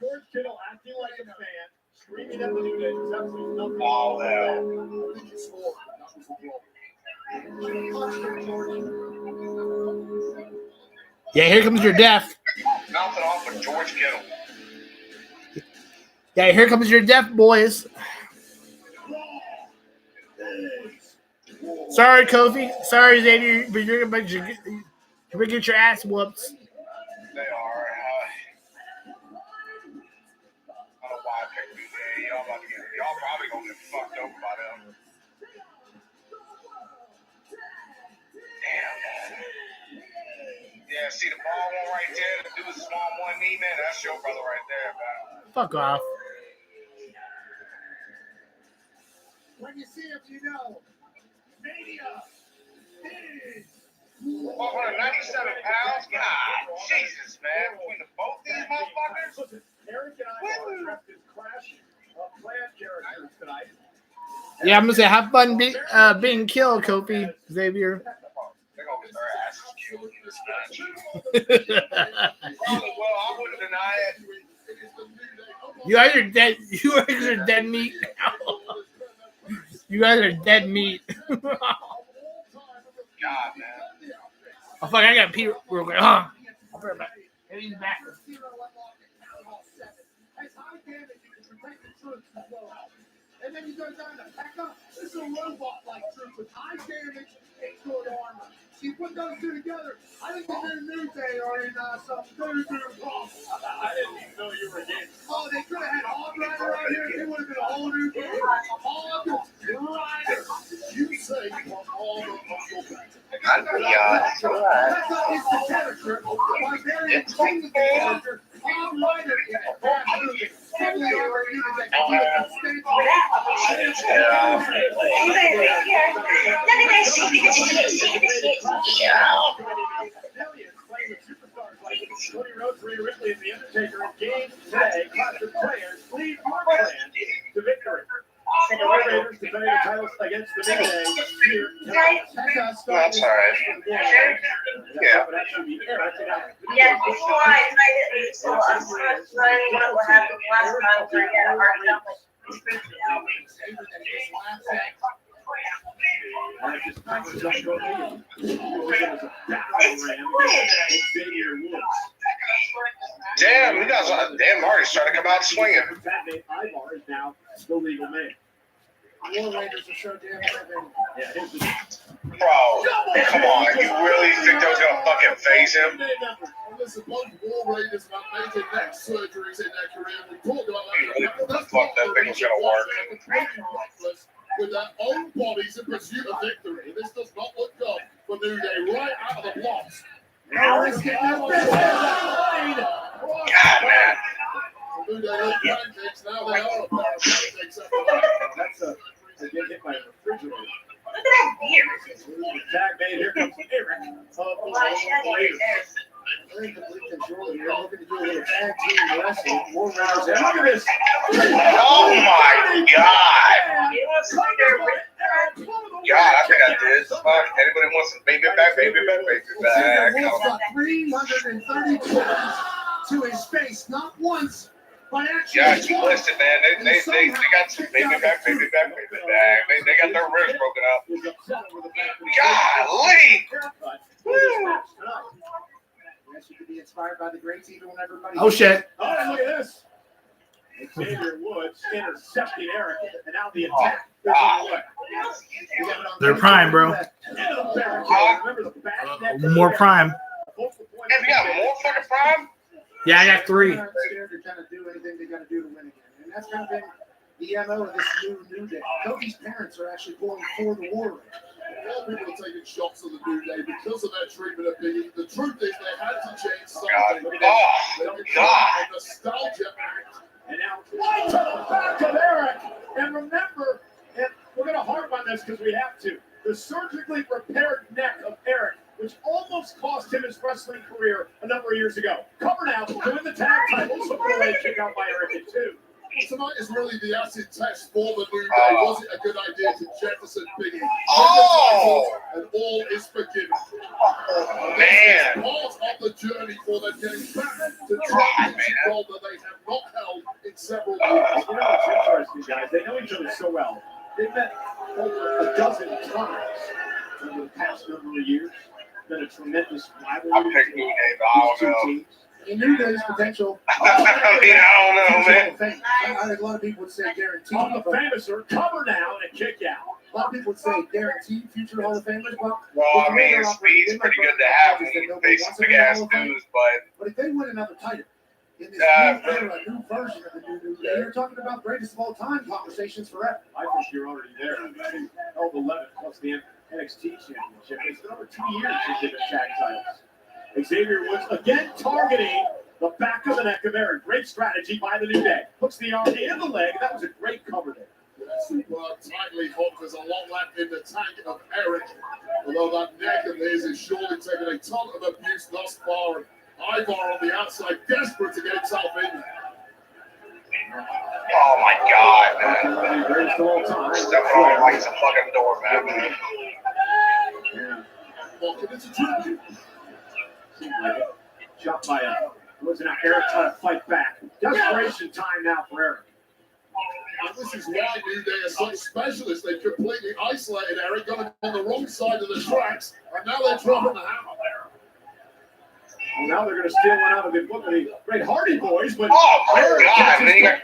George Kittle acting like a fan, screaming at the New Day. There's absolutely nothing. Oh, hell. Yeah, here comes your death. Nothing off of George Kittle. Yeah, here comes your death, boys. Sorry, Kofi. Sorry, Xavier, but you're gonna get your ass whooped. They are. I don't know why I picked New Day. Y'all probably gonna get fucked over by them. Damn. Yeah, see, the do a small one knee, man. That's your brother right there, man. Fuck off. When you see him, you know. Mania is 497 pounds? God, Jesus, man. Between the both these motherfuckers? Listen, Eric and I are in Crash Clan characters tonight. Yeah, I'm gonna say have fun being killed, Kofi Xavier. They're gonna get their asses killed in this match. Well, I wouldn't deny it. You guys are dead. You guys are dead meat now. You guys are dead meat. God, man. Oh fuck! I got pee real quick. Huh? I'll be right back. He's back. And then you go down to Pekka. This is a robot-like troop with high damage and good armor. So you put those two together. I think the New Day are in some doo-doo problem. I didn't even know you were against. Oh, they could have had Hog Rider out here. It would have been a whole new game. Hog Rider. You say Hog Rider. I know y'all. Pekka is the character. Barbarian king of the character. Hog Rider is a bad movie. Heavily armored unit that can do it Cody Rhodes, Rhea Ripley, and The Undertaker in game today. Classic players lead your clan to victory. The Raiders defending the titles against the New Day here. That's all right. Yeah. Yeah, before I it, so I'm trying what happened last time where I had a hard time Damn, you guys, damn, Marty's trying to come out swinging. Ivar is now the legal man. War Raiders are so damn heavy. Bro, come on. You really think that was going to fucking phase him? Listen, both War Raiders have major neck surgeries in their career. We talked about that. That's thought that thing was going to work. With their own bodies in pursuit of victory. This does not look good for New Day right out of the blocks. Now let's get that God, man. New Day look pancakes. Now they are a pair of pancakes. That's they get hit by a refrigerator. Look at that beard. Tag made. Here comes Eric. They're in complete control here. Looking to do a little tag team wrestling. War Raiders. Look at this. Oh, my God. God, I think I did. Fuck. Anybody wants some baby back, baby back, baby back? Wolf's got 330 points to his face, not once, but actually. Yeah, you listed, man. They got some baby back, baby back, baby back. They got their ribs broken up. Golly. Woo. Yes, you could be inspired by the greats even when everybody. Oh shit! Oh, look at this. Xavier Woods intercepting Eric, and now the attack. They're prime, bro. More prime. Have you got more fucking prime? Yeah, I got 3. They're scared to kind of do anything they got to do to win again, and that's kind of been the MO of this New Day. Kofi's parents are actually going for the War Raiders. More people are taking shots at the New Day because of their treatment of Biggie. The truth is they had to change something. Oh, God. A nostalgia act. And now right to the back of Eric. And remember, and we're going to harp on this because we have to. The surgically repaired neck of Eric, which almost cost him his wrestling career a number of years ago. Cover now to win the tag titles. So great kick out by Eric in 2. Tonight is really the acid test for the New Day. Was it a good idea to jettison Biggie? Oh! And all is forgiven. Man. Part of the journey for them getting back to championship role that they have not held in several years. You know what's interesting, guys? They know each other so well. They've met over a dozen times over the past number of years. It's been a tremendous rivalry. I picked New Day, but I don't know. In New Day's potential. I mean, I don't know, man. I think a lot of people would say guaranteed. On the famouser, cover now and a kick out. A lot of people would say guaranteed future Hall of Famers. Well, I mean, speed's pretty good to have when you face some big ass dudes, but if they win another title in this new era, a new version of the New Day, you're talking about greatest of all time conversations forever. I think you're already there. Held 11 plus the NXT championship. It's been over 2 years since they've been tag titles. Xavier Woods again targeting the back of the neck of Eric. Great strategy by the New Day. Hooks the arm in the leg. That was a great cover there. Yes, he worked tightly hooked. There's a long left in the tank of Eric. Although that neck of his is surely taking a ton of abuse thus far. And Ivar on the outside, desperate to get himself in. Oh my God, man. Stepping on like it's a fucking door, man. Welcome into tribute. Shot by Woods and now Eric trying to fight back. Desperation time now for Eric. And this is why New Day are such specialists. They've completely isolated Eric, got him on the wrong side of the tracks, and now they're dropping the hammer there. Well, now they're going to steal one out of the book of the Great Hardy Boys, but oh my Eric God, man, you got,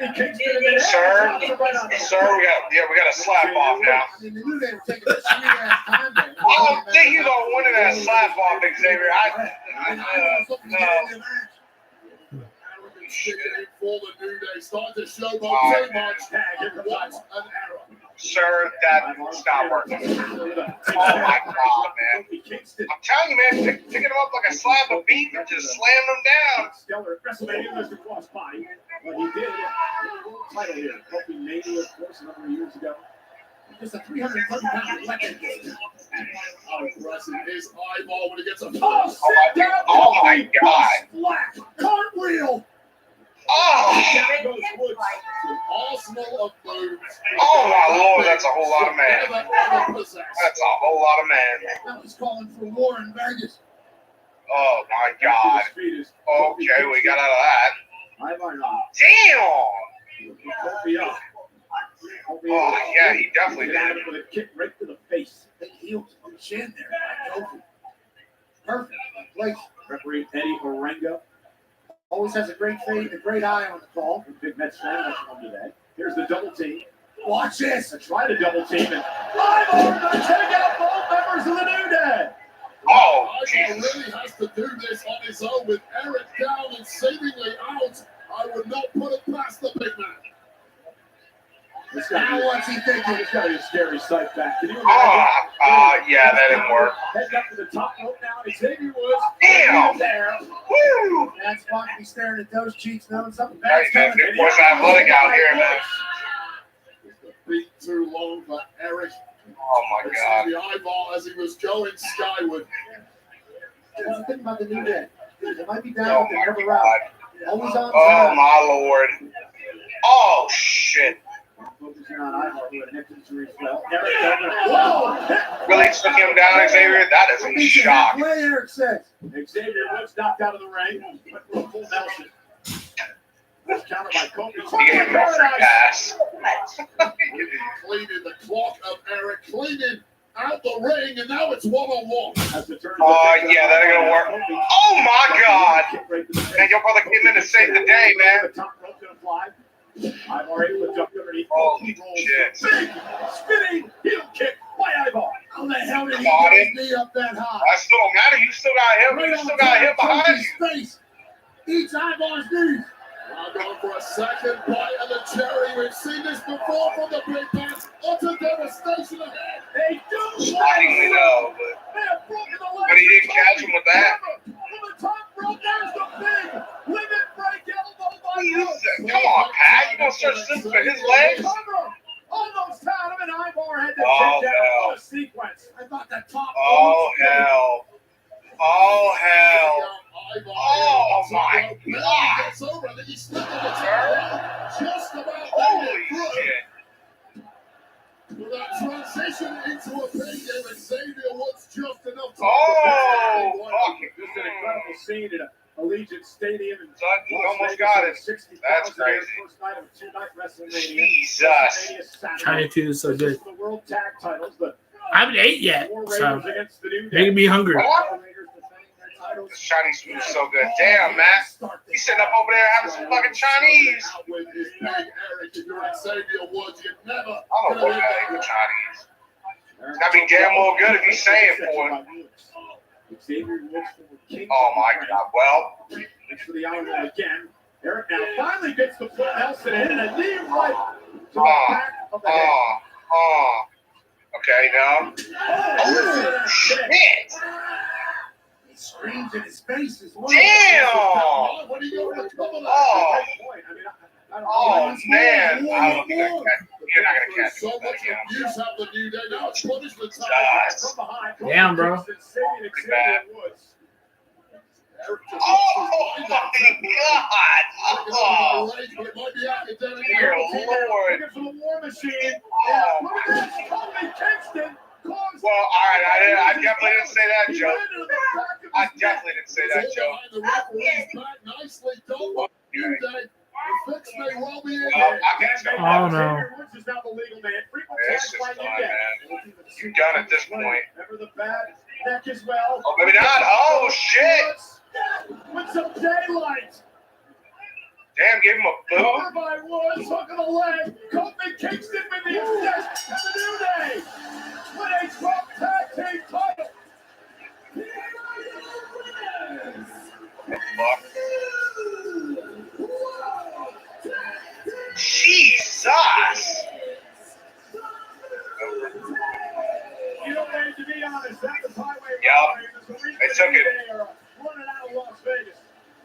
sir, we got a slap off now. I mean, the New Day were taking a sweet-ass time there. I don't think he's gonna win in that slap off, Xavier. No. For the New Day, starting to show too much. What an error. Sir, that's not working. Oh my God, man. I'm telling you, man, picking him up like a slab of beef and just slamming him down. Stellar at WrestleMania, Mr. Crossbody. But he did title here. Helping Mania, of course, a number of years ago. Just a 330-pound weapon. How impressive is Eyeball when he gets a sit down. Oh my God. Black cartwheel. Oh! Down goes Woods. An arsenal of moves. Oh my Lord, that's a whole lot of man. That's a whole lot of man. Now he's calling for war in Vegas. Oh my God. Okay, we got out of that. Damn! Oh yeah, he definitely did. With a kick right to the face. Big heel to the chin there. Perfect. Place. Referee Eddie Orengo. Always has a great fade, a great eye on the call. Big Mets fan, that's one today. Here's the double team. Watch this. I try to double team and I'm over to take out both members of the New Day. Oh, Jesus. Really has to do this on his own with Eric down and seemingly out. I would not put it past the big man. Now what's he thinking? It's got to be a scary sight back. Can you imagine? Yeah, that didn't work. Heading up to the top rope now. Xavier Woods. Damn! There. Woo! That's fun to be staring at those cheeks, knowing something Hey, bad's man, coming. it was athletic out here, man. Beat too long for Eric. Oh my God. The eyeball as he was going skyward. One thing about the New Day. They might be Oh down, but my they're never God. out. Always on Oh time. my Lord. Oh shit. Focusing on Ivar, who had a neck injury as well. Eric Douglas. Whoa! Really took him down, Xavier? That is a shock. Play, Eric says. Xavier Woods knocked out of the ring. Went for a full Nelson. That's countered by Kobe. He gave him a free pass. Cleaning the clock of Eric, cleaning out the ring, and now it's one-on-one. Oh, yeah, that ain't gonna work. Oh my God! Man, your brother came in to save the day, man. Ivar able to jump underneath. Holy shit. Big spinning heel kick by Ivar. How the hell did he Got get it. his knee up that high? That still don't matter. You still got him. You still got him behind you. Face. Eats Ivar's knees. Now going for a second bite of the cherry. We've seen this before from the big man. Utter devastation ahead. They do. Shockingly no, but he didn't catch him with that. From the top rope, there's the big limit break elbow by Come on, Pat. You gonna start slipping for his legs? Almost had him, and Ivar had to Oh, take down hell. a sequence. I thought that top Oh hell. Oh hell. Oh my God. Gets over. I think he slipped on the top. Just about Holy shit. with that transition into a big game. Xavier Woods just enough to Oh, fuck. Just an incredible scene at Allegiant Stadium. In Son, he Las almost Vegas got on it. 60,000 That's crazy. First night of a two-night WrestleMania. Jesus. WrestleMania Saturday. China 2 is so good. The World Tag Titles, the I haven't ate yet, War so Raiders against the New Day. making me hungry. This Chinese food is so good. Damn, Matt. He's sitting up over there having some fucking Chinese. out with his big Eric. If you're Xavier Woods, you're never I'm gonna look at it with Chinese. It's gotta be damn well good if he's saying for it. Xavier Woods for the King. Oh my God. Well, Thanks for the hour again. Eric now finally gets the full Nelson in and a knee right to the back of the head. Okay, now. Oh, shit. screams in his face as well. Damn! What are you going to come on? Oh, oh man. You're You're not gonna catch so that much again. abuse out the New Day. Now it's punishment time. Yes. From behind. Damn, bro. Pretty bad. Oh my God! Oh, dear Lord. Well, all right, I definitely didn't say that joke. I definitely didn't say that joke. Oh no. It's just done, man. You're done at this point. Oh, Oh, maybe not. Oh, shit. With some daylight. Damn, give him a boot. Cover by Woods, hook of the leg. Kofi Kingston with the assist and the New Day. With a top tag team title. Fuck. Jesus. You know, man, to be honest, that was highway Yep. They took it. Running out of Las Vegas.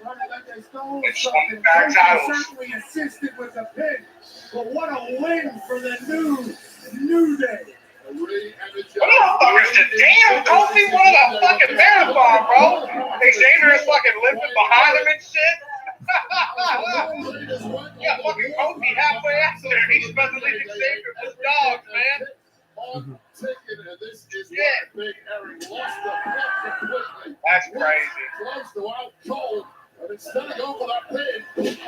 Running like they stole It's something. back titles. Certainly assisted with the pin. But what a win for the New Day. Motherfuckers, damn, Kofi won a fucking marathon, bro. Xavier is fucking limping behind him and shit. Yeah, fucking Kofi halfway after. He's supposed to leave Xavier for the dogs, man. That's crazy.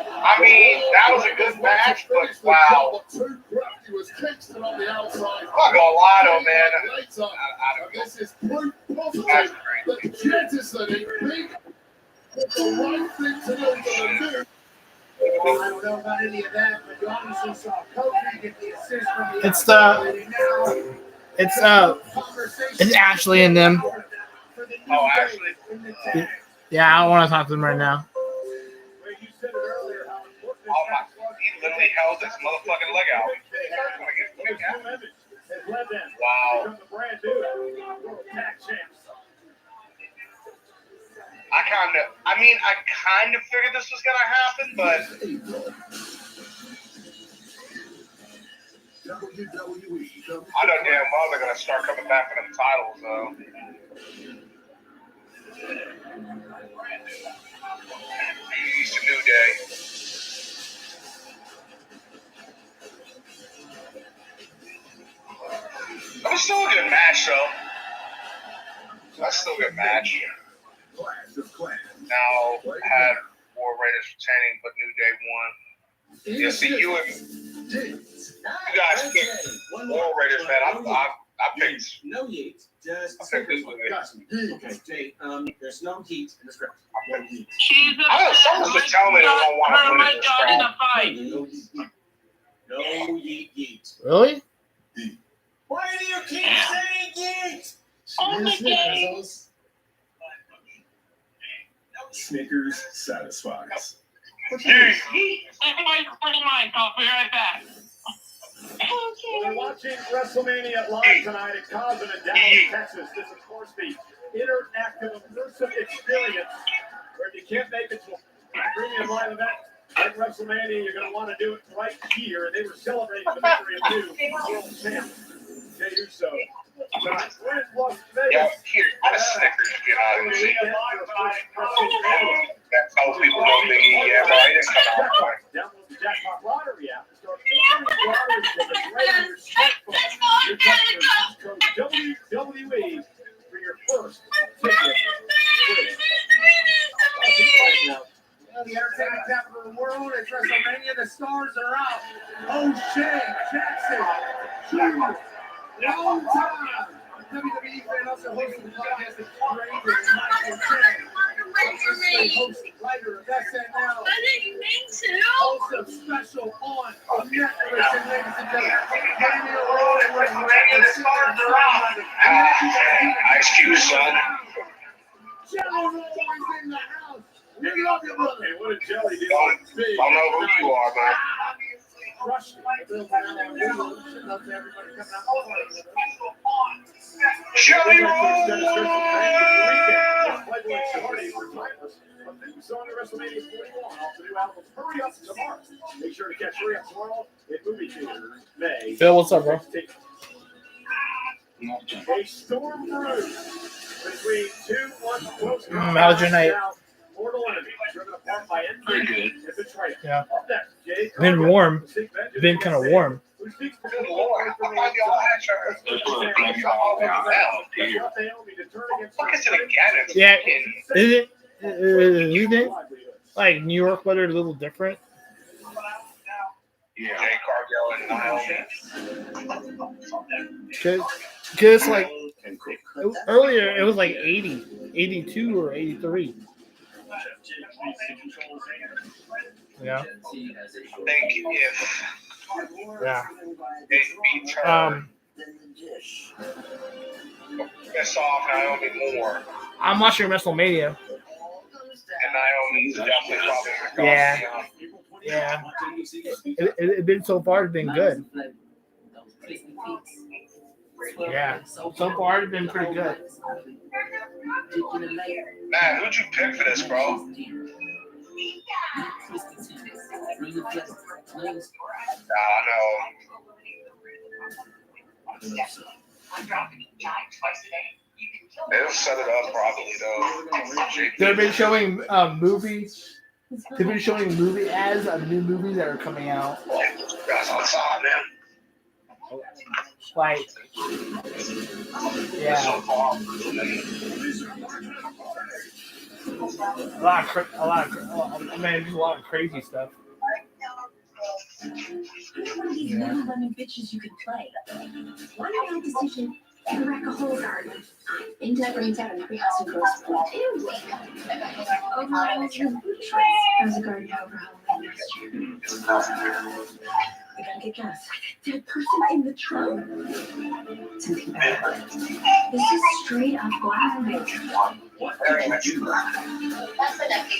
I mean, that was a good match, but wow. Not gonna lie though, man. This is proof positive that jettisoning big the right thing to do for the New. I don't know about any of that, but you obviously saw Kofi get the assist from the It's Ashley and them. Oh, Ashley. Yeah, I don't want to talk to them right now. Oh my, he literally held his motherfucking leg out. Wow. I kind of figured this was gonna happen, but I know damn well they're gonna start coming back for them titles, though. It's a New Day. That was still a good match, though. That's still a good match. Now had War Raiders retaining, but New Day won. Yeah, see, you guys picked War Raiders, man. I picked. No heat, just I picked this one. Okay, Jay. There's no heat in the script. No heat. I know someone was telling me they don't want to put it in the script. No yeet. Really? Why do you keep saying yeet? Snickers satisfies. Everybody's putting mine. I'll be right back. We're watching WrestleMania live tonight at Cosmo in Dallas, Texas. This is, of course, the interactive, immersive experience where if you can't make it to a premium live event at WrestleMania, you're going to want to do it right here. And they were celebrating the victory of new world champ Jey Uso. Tonight, we're in Las Vegas. Yeah, here, what a Snickers, you know. That tells people no Big E, yeah, bro. He didn't come out right. Download the Jackpot Lottery app and start entering lottery tickets right on your smartphone. Your customers use code WWE for your first ticket free. The entertainment capital of the world is WrestleMania. The stars are out. O'Shea Jackson Jr. Long time WWE fan, also hosting the podcast with Ray and Michael J. Host, writer of SNL. Also special on Netflix, and ladies and gentlemen, Ice Cube, son. General is in the house. We love you, brother. Hey, what a jelly, dude. I don't know who you are, man. crushed it. Everyone went out on video. Shout out to everybody coming out to the party. Shelly Roll! We saw on WrestleMania 41 off the new album Hurry Up Tomorrow. Make sure to catch Hurry Up Tomorrow in movie theaters May. Phil, what's up, bro? 16th. A storm brews between two close how's your night? mortal enemies driven apart by envy and betrayal. Yeah. Up next, Jay Been Cargill, warm. Mystique Vengeance, Been kind of warm. who speaks to them all the way from the inside. Let's go to Naomi to turn against her. Yeah, isn't it? Like New York weather a little different? Yeah. Jay Cargill and Naomi. Cause like earlier it was like 80, 82 or 83. Yeah. I think if Yeah. it beats her, piss off Naomi more, I'm watching WrestleMania. and Naomi's definitely probably going to Yeah. cost Yeah. It's been so far. It's been good. Yeah. So far, it's been pretty good. Man, who'd you pick for this, bro? I know. They'll set it up properly, though. They've been showing movies. They've been showing movie ads of new movies that are coming out. That's outside, man. Like, yeah. A lot of crazy stuff. One of these little lemon bitches you could play. One bad decision can wreck a whole garden. In Deborah's out in every house and grows food. Overall, there's a garden over Halloween last year. I gotta get gas. Dead person in the trunk. Something bad. This is straight up wild.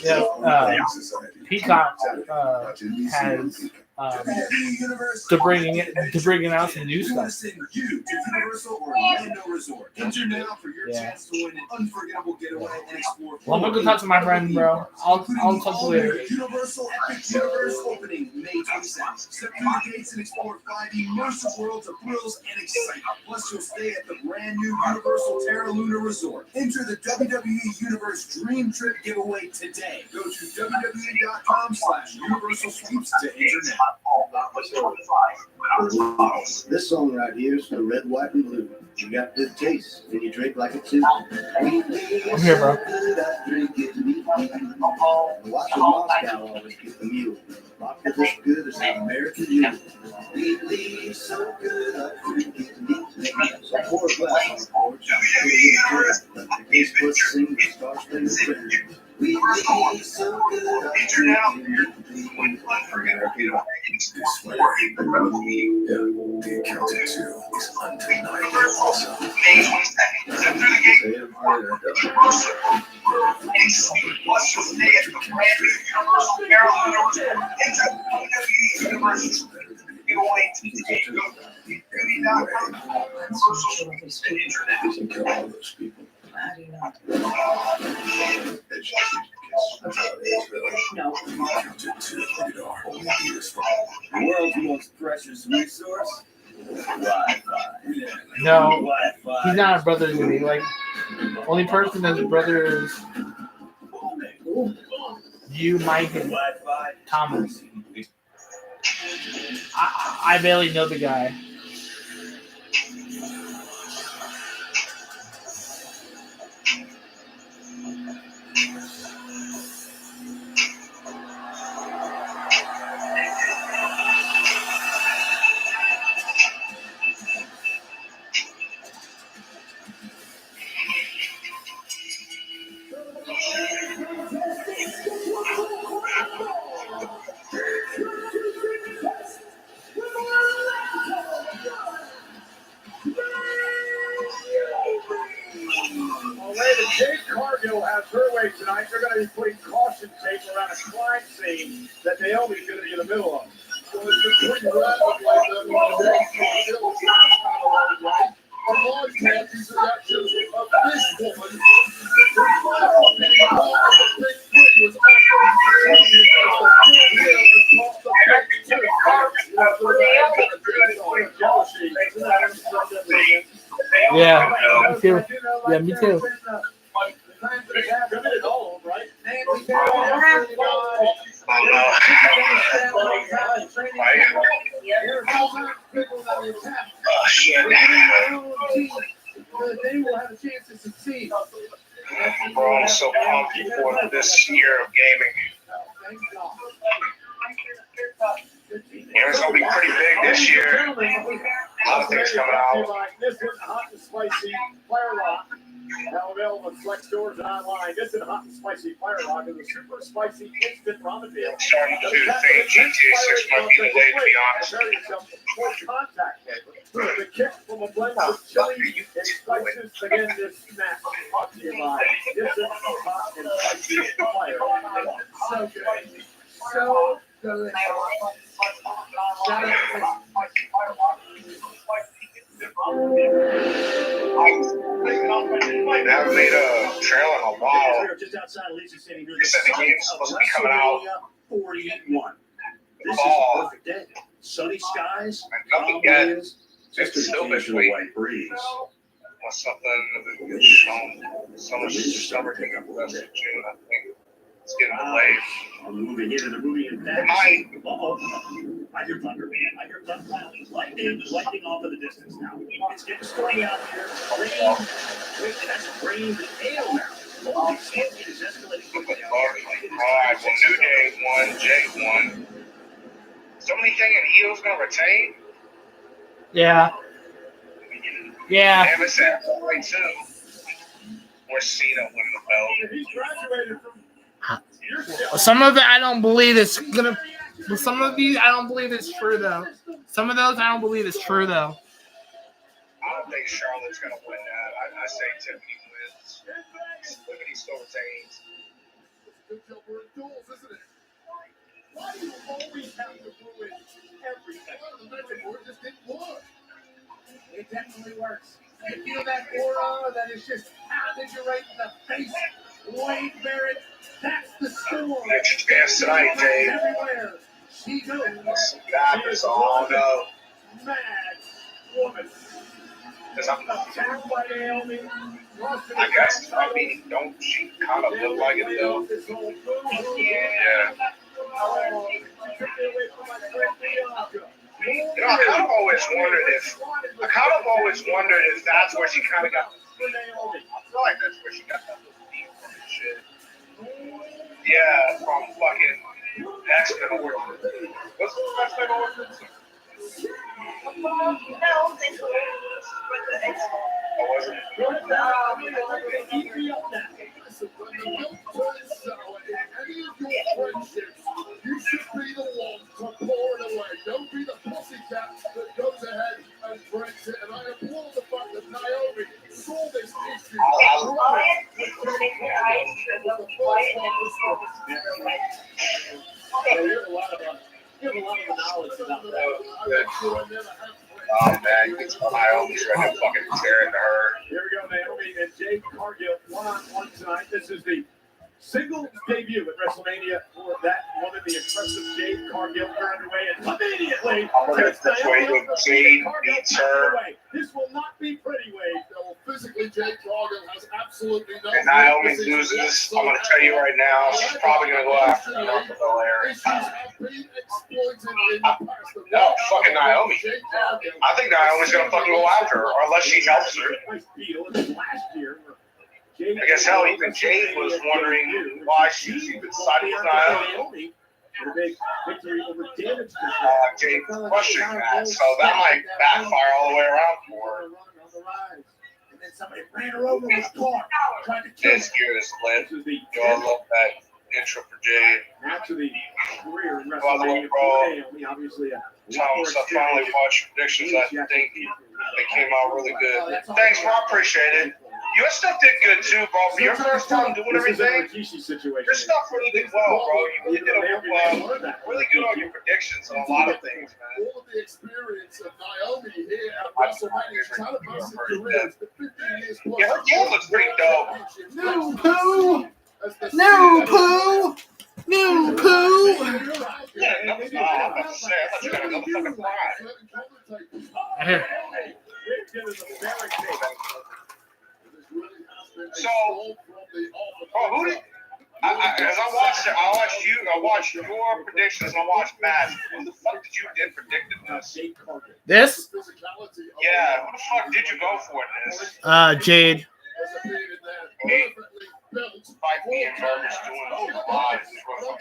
Yeah, Peacock has to bringing out some new stuff. Yeah. Well, I'm gonna go talk to my friend, bro. I'll talk to you later. Universal Epic Universe opening May 27th. Step through the gates and explore 5 immersive worlds of thrills and excitement. Plus, you'll stay at the brand new Universal Terra Luna Resort. Enter the WWE Universe Dream Trip giveaway today. Go to www.com/Universal Sweeps to enter now. This song right here is for red, white, and blue. You got good taste, and you drink like a two. I'm here, bro. Watch the Moscow always get the mule. Vodka this good is an American mule. We leave so good, I forget me. So pour a glass on the porch. Let the case foot sing the Star Spangled Banner. We leave so good, I forget me. American rock. The Counting 2 is undeniably awesome. The world's most precious resource? Wi-Fi. No, he's not a brother to me. Like, only person that's a brother is you, Mike, and Thomas. I barely know the guy. Jay Cargill has her way tonight. They're going to be putting caution tape around a crime scene that Naomi's going to be in the middle of. Yeah, me too. Yeah, me too. Oh, shit. They will have a chance to succeed. Bro, I'm so pumped for this year of gaming. Gaming's gonna be pretty big this year. A lot of things coming out. This is hot and spicy Fire Rock. Now available on Flex stores and online. This is hot and spicy Fire Rock is a super spicy instant ramen meal. I'm starting to think GTA 6 might be delayed, to be honest. Prepare yourself for contact flavor. The kick from a blend of chili and spices. Again, this snack brought to you by this is hot and spicy Fire Rock. So good. So good. Shout out to They haven't made a trailer in a while. Just outside of Lisa City, They said the game's supposed to be coming out 41. This fall. is a perfect day. Sunny skies, Nothing yet. breeze, just It's a still been occasional sweet. light breeze. Or something shown summer pickup rest of June, I think. It's getting delayed. They're moving in and they're moving in fast. Uh-oh. I hear thunder, man. I hear thunder. Lightning off in the distance now. It's getting stormy out here. Rain. Wait, that's rain and hail now. Holy shit, it is escalating quickly out here. Alright, well, New Day won, Jake won. Somebody thinking Eo's gonna retain? Yeah. Yeah. Damn, it's at 42. Or Cena win the belt. He's graduated from Some of it I don't believe it's gonna. But some of these I don't believe it's true though. Some of those I don't believe it's true though. I don't think Charlotte's gonna win that. I say Tiffany wins. Tiffany still retains. Good job for duels, isn't it? Why do you always have to ruin everything? The metaphor just didn't work. It definitely works. You feel that aura that is just pounding you right in the face. Wade Barrett, that's the storm. Get your chance tonight, Dave. Everywhere. She goes. That is all no. Mad woman. Attacked by Naomi. I guess, I mean, don't she kind of look like it though? Yeah. You know, I kind of always wondered if that's where she kind of got the I feel like that's where she got that little beat from and shit. Yeah, from fucking X-Men Origins. What's the X-Men Origins? You should be the one to pour it away. Don't be the pussycat that goes ahead and breaks it. And I applaud the fact that Naomi saw this issue. You have a lot of knowledge about that. Oh man, it's Naomi's ready to fucking tear into her. Here we go, Naomi and Jade Cargill one-on-one tonight. This is the singles debut at WrestleMania for that woman, the impressive Jade Cargill, underway, and immediately This way when Jade beats her. This will not be pretty, Wade. Well, physically, Jade Cargill has absolutely no. And Naomi loses, I'm going to tell you right now, she's probably going to go after the North Belair. No, fucking Naomi. I think Naomi's going to fucking go after her, or unless she helps her. I guess hell, even Jade was wondering why she's even siding with Naomi. Jade questioning that, so that might backfire all the way around for her. And then somebody ran her over with a car, tried to kill her. This gear is lit. Y'all love that intro for Jade. Actually, career in WrestleMania for Naomi, obviously. Thomas, I finally watched predictions. I think they came out really good. Thanks, bro. I appreciate it. Your stuff did good too, bro. For your first time doing everything, your stuff really did well, bro. You did really good on your predictions. predictions on a lot of things, man. All of the experience of Naomi here at WrestleMania. She's had a massive career. It's been 15 years plus. Yeah, her game looks pretty dope. No poo! No poo! No poo! Yeah, no, I'm about to say, I thought you were going to motherfucking fly. So, who did? As I watched your predictions, and I watched Matt's. Who the fuck did you get predicted this? This? Yeah, who the fuck did you go for in this? Jade. Fight me and Burgers doing it live.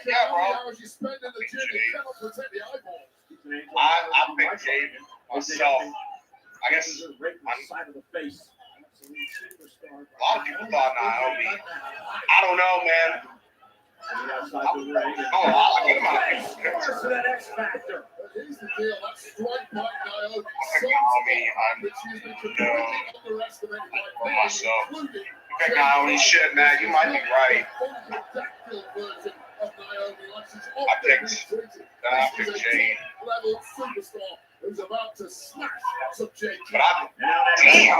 Yeah, bro. I picked Jade myself. I guess a lot of people thought Naomi. I don't know, man. I think myself. Pick Naomi shit, Matt. You might be right. I picked Jade. Who's about to smash some Jade. But Jade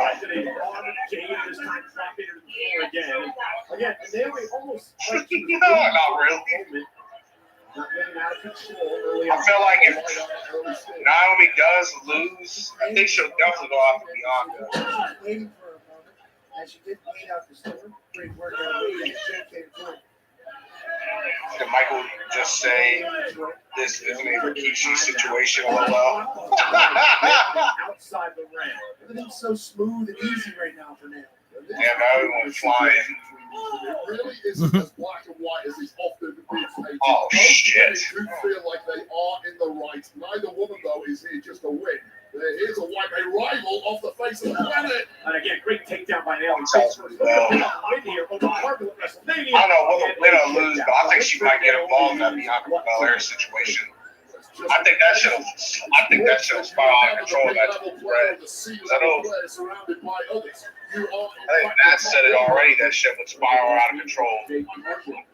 this time dropping her to the floor again. Again, Naomi almost not really. I feel like if Naomi does lose, I think she'll definitely go after Bianca. Waiting for a moment, as she did wait out the storm. Great work out of Jade came through. Did Michael just say this isn't a Rikishi situation? LOL. Outside the ring. Everything's so smooth and easy right now for now. Yeah, now everyone's flying. It really isn't as black and white as it's often been painted. Oh, shit. Both men do feel like they are in the right. Neither woman, though, is here just to win. Here to wipe a rival off the face of the planet. And again, great takedown by Naomi. I don't know whether win or lose, but I think she might get involved in that Bianca Belair situation. I think that should spiral out of control. That's red. I think Matt said it already. That shit would spiral out of control.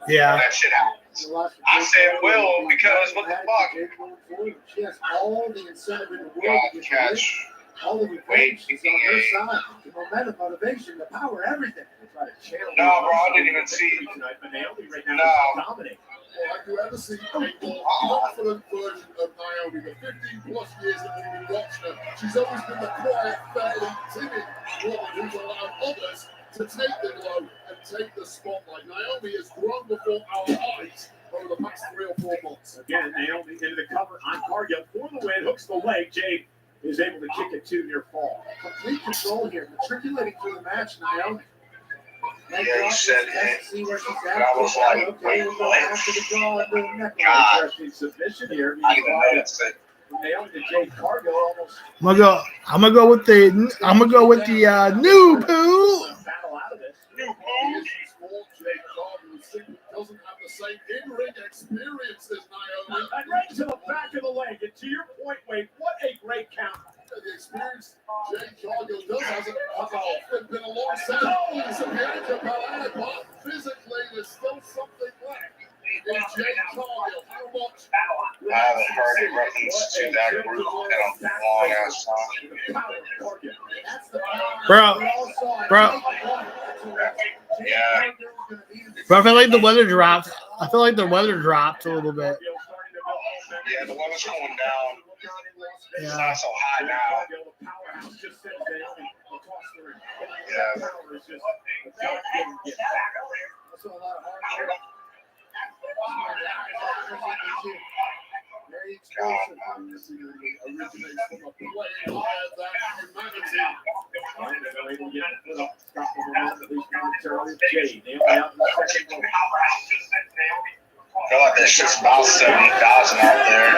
Yeah. That shit happens. I said will because what the fuck? She has all the incentive in the world to catch. All the equations on her side. The momentum, motivation, the power, everything. No, bro, I didn't even see. No. Have you ever seen a more confident version of Naomi? The 15 plus years that we've been watching her, she's always been the quiet, fairly timid woman who's allowed others to take the glow and take the spotlight. Naomi has grown before our eyes over the past 3 or 4 months. Again, Naomi into the cover on Cargill for the win, hooks the leg. Jade is able to kick it to near fall. Complete control here, matriculating through the match, Naomi. Yeah, you said it. See where she's at. I was like, wait, what? God. Submission here. I didn't even notice it. Naomi to Jade Cargill almost. I'm gonna go with the new poo. Battle out of this. New poo. Doesn't have the same in-ring experience as Naomi. And right to the back of the leg. And to your point, Wade, what a great count. The experience Jade Cargill does hasn't often been alongside Bianca Belair, but physically there's still something left. In Jade Cargill, how much? I haven't heard a reference to that group in a long ass time. Bro. Yeah. Bro, I feel like the weather dropped. I feel like the weather dropped a little bit. Yeah, the weather's going down. It's Yeah. not so hot now. Yeah. Very explosive. Originates from a play higher than humanity. I feel like there's just about 70,000 out there.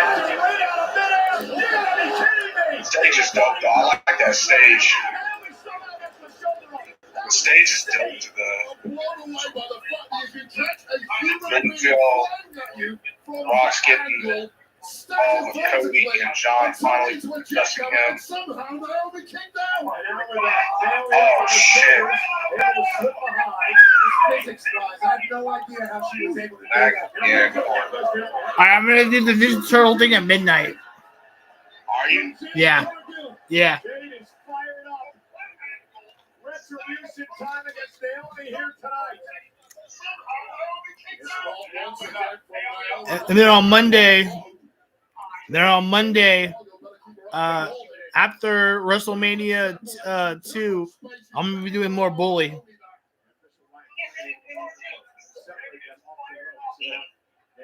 The stage is dope, though. I like that stage. The stage is dope to didn't feel Rock's getting all of Cody and John finally touching him. Oh, shit. physics-wise, I have no idea how she was able to do Back, that. yeah, come on. All right, I'm gonna do the Ninja Turtle thing at midnight. Are you? Yeah. Yeah. Jade is fired up. Retribution time against Naomi here tonight. And then on Monday, after WrestleMania 2, I'm gonna be doing more bully.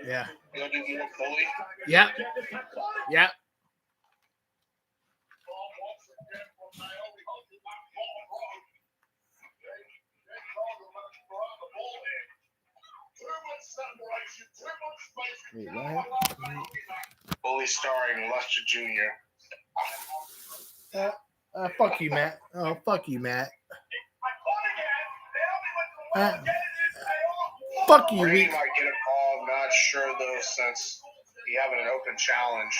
Yeah. You'll do more bully? Yep. Yep. Wait, what? Bully starring Lester Jr. Fuck you, Matt. Oh, fuck you, Matt. Fuck you, Brady Week. might get a call. I'm not sure though, since he having an open challenge.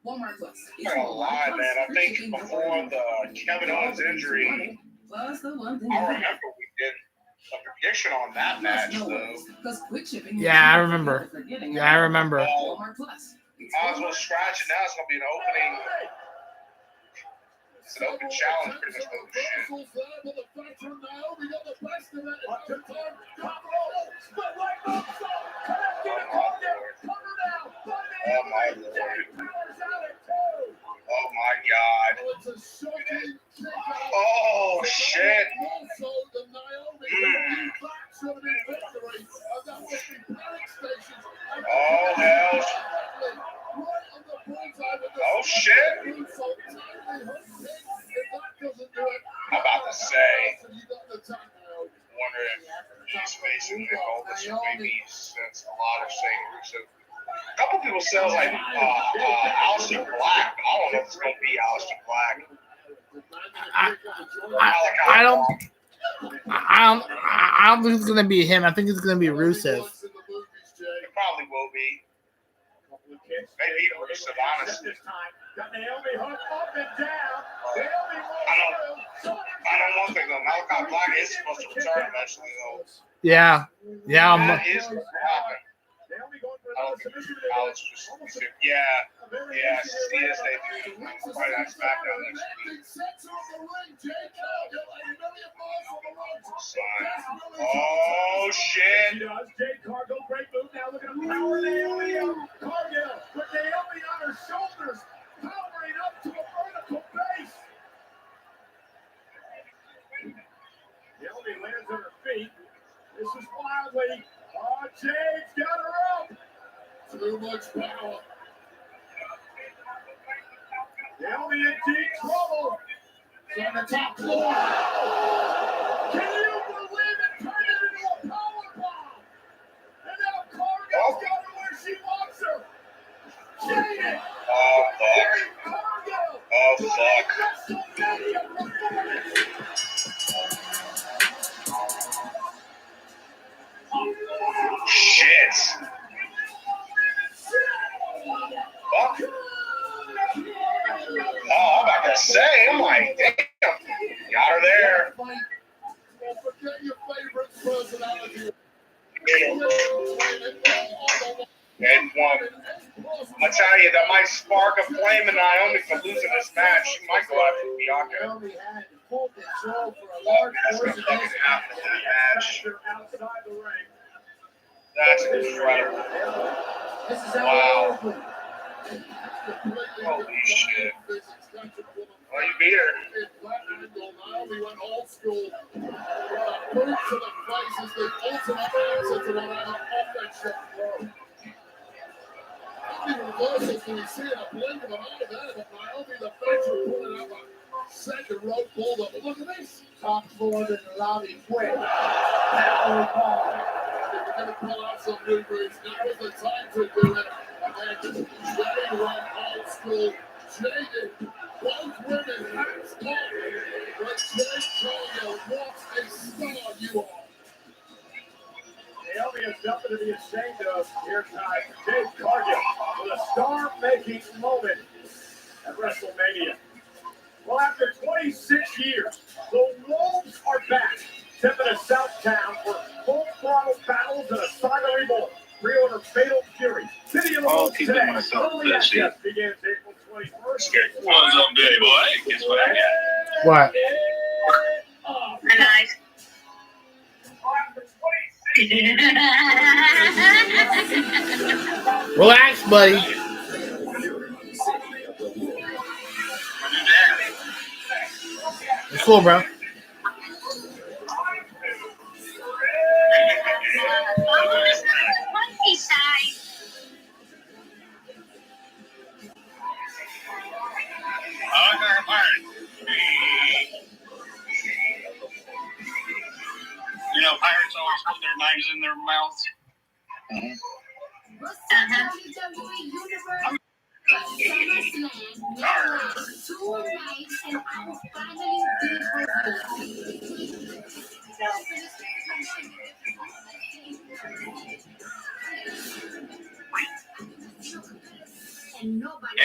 Walmart Plus. I'm not gonna lie, man. I think before the Kevin Owens injury, Plus the one thing. I remember we did a prediction on that match, though. Because quick shipping. Yeah, I remember. Yeah, I remember. Walmart Plus. Might as well scratch it now. It's gonna be an opening. It's an open challenge, pretty much open shit. Oh my lord. Oh my god. Oh shit. Oh hell. Oh shit. I'm about to say. Wonder if he's facing Nick Aldis or maybe since a lot of saying Rusev. A couple people say like Aleister Black. I don't know if it's gonna be Aleister Black. I don't think it's gonna be him. I think it's gonna be Rusev. It probably will be. Maybe even Rusev, honestly. I know one thing though. Malachi Black is supposed to return eventually though. Yeah. Yeah. That is going to happen. I don't think Alex just yeah, he is debuting right on SmackDown next week. Oh shit! Jade Cargill, great move. Now look at him power Naomi up. Cargill with Naomi on her shoulders, powering up to a vertical base. Naomi lands on her feet. This is wildly. Oh, Jade's got her up. Too much power. Naomi in deep trouble. On the top floor. Can you believe it? Turned it into a power bomb. And now Cargill's got her where she wants her. Jade. Oh fuck. Cargill. Oh fuck. WrestleMania performance. Shit. Fuck. Oh, I'm about to say, I'm like, damn. Got her there. And one. I tell you, that might spark a flame in Naomi for losing this match. She might go after Bianca. Oh, that's gonna fucking happen in that match. That's incredible. Wow. Holy shit. Well, you beat her. Naomi went old school. Boot to the face is the ultimate answer to an offensive throw. How many reversals do we see in a blink of an eye there? But Naomi, the finisher, pulling up a second rope hold up. But look at this. Top forward and Lobby quick. Power ball. If you're going to pull out some new moves, now is the time to do it. And then Jade went old school. Jaded. Both women hands up. But Jade Cargill, what a star you are. Naomi has nothing to be ashamed of here tonight. Jade Cargill with a star-making moment at WrestleMania. Well, after 26 years, the Wolves are back. Tipping to Southtown for full throttle battles and a saga reborn. Pre-order Fatal Fury. City of the I'll Wolves keep today. myself Early busy. access begins April 21st. What's up, Daddy boy? Guess what I got? What? Relax, buddy. It's cool, bro. You know, pirates always put their knives in their mouths.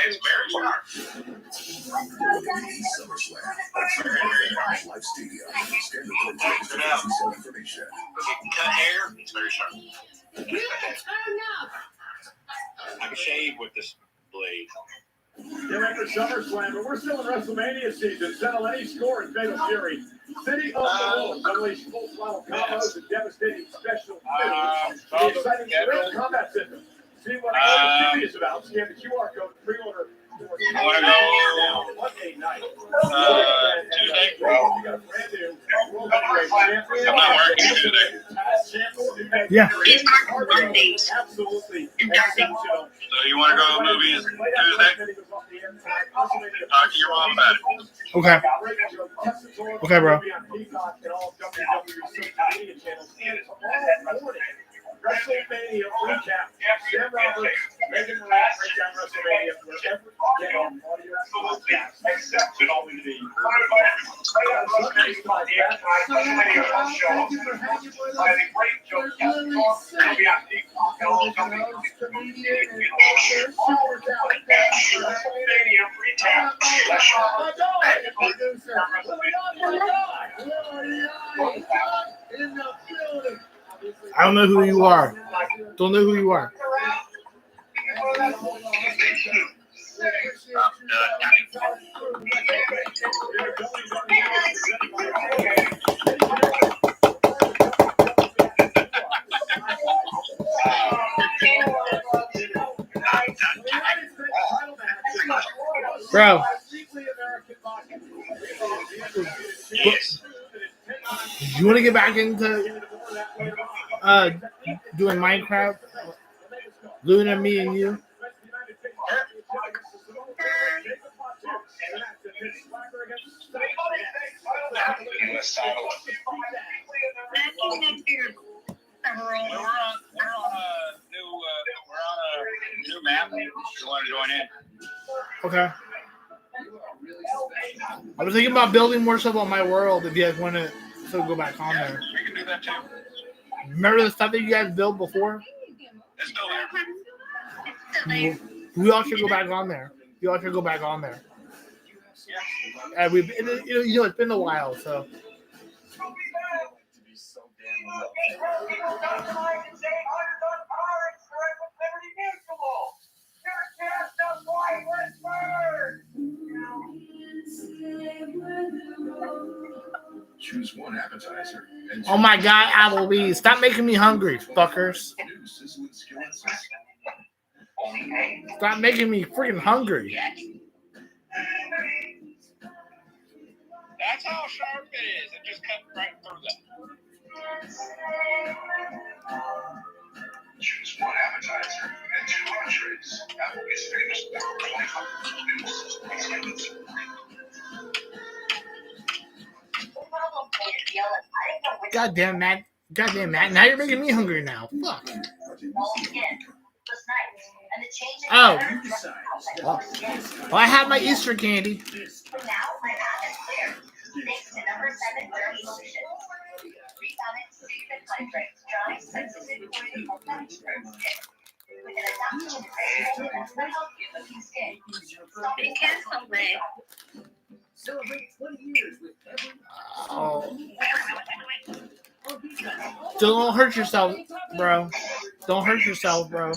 It's very sharp. Live Stadium. Standard protocols information. Cut hair, it's very sharp. I can shave with this blade. Get ready for SummerSlam, but we're still in WrestleMania season. Settle any score in Fatal Fury. City of the Wolves unleash full throttle combos and devastating special moves. The exciting real combat system. See what opportunity is about. Scan the QR code and pre-order. I want to go Monday night. Tuesday. You got a brand new World Heavyweight Champion. I'm not working today. Yeah. Absolutely. So you want to go to the movies Tuesday? Talk to your mom about it. Okay. Okay, bro. WrestleMania recap. Sam Roberts, Megan Morant, break down WrestleMania wherever you get on audio podcast. Except it all be. Sunday's podcast. Thank you for hanging with us. Literally sick. Comedian and author, super talented. WrestleMania recap. My dog, producer. In the building. I don't know who you are. Don't know who you are. Bro. You want to get back into doing Minecraft? Luna, me, and you? We're on a new map. You want to join in? Okay. I was thinking about building more stuff on my world if you guys want to still go back on there. We can do that too. Remember the stuff that you guys built before? It's still there. We all should go back on there. You all should go back on there. And it's been a while, so. Choose one appetizer. Oh my God, Applebee's. Stop making me hungry, fuckers. Stop making me freaking hungry. That's how sharp it is. It just cut right through that. Choose one appetizer and two entrees. Applebee's famous new sizzling skillets. Goddamn, Matt. Now you're making me hungry now. Fuck. Oh. Well, I have my Easter candy. Oh. Don't hurt yourself, bro. Don't hurt yourself, bro.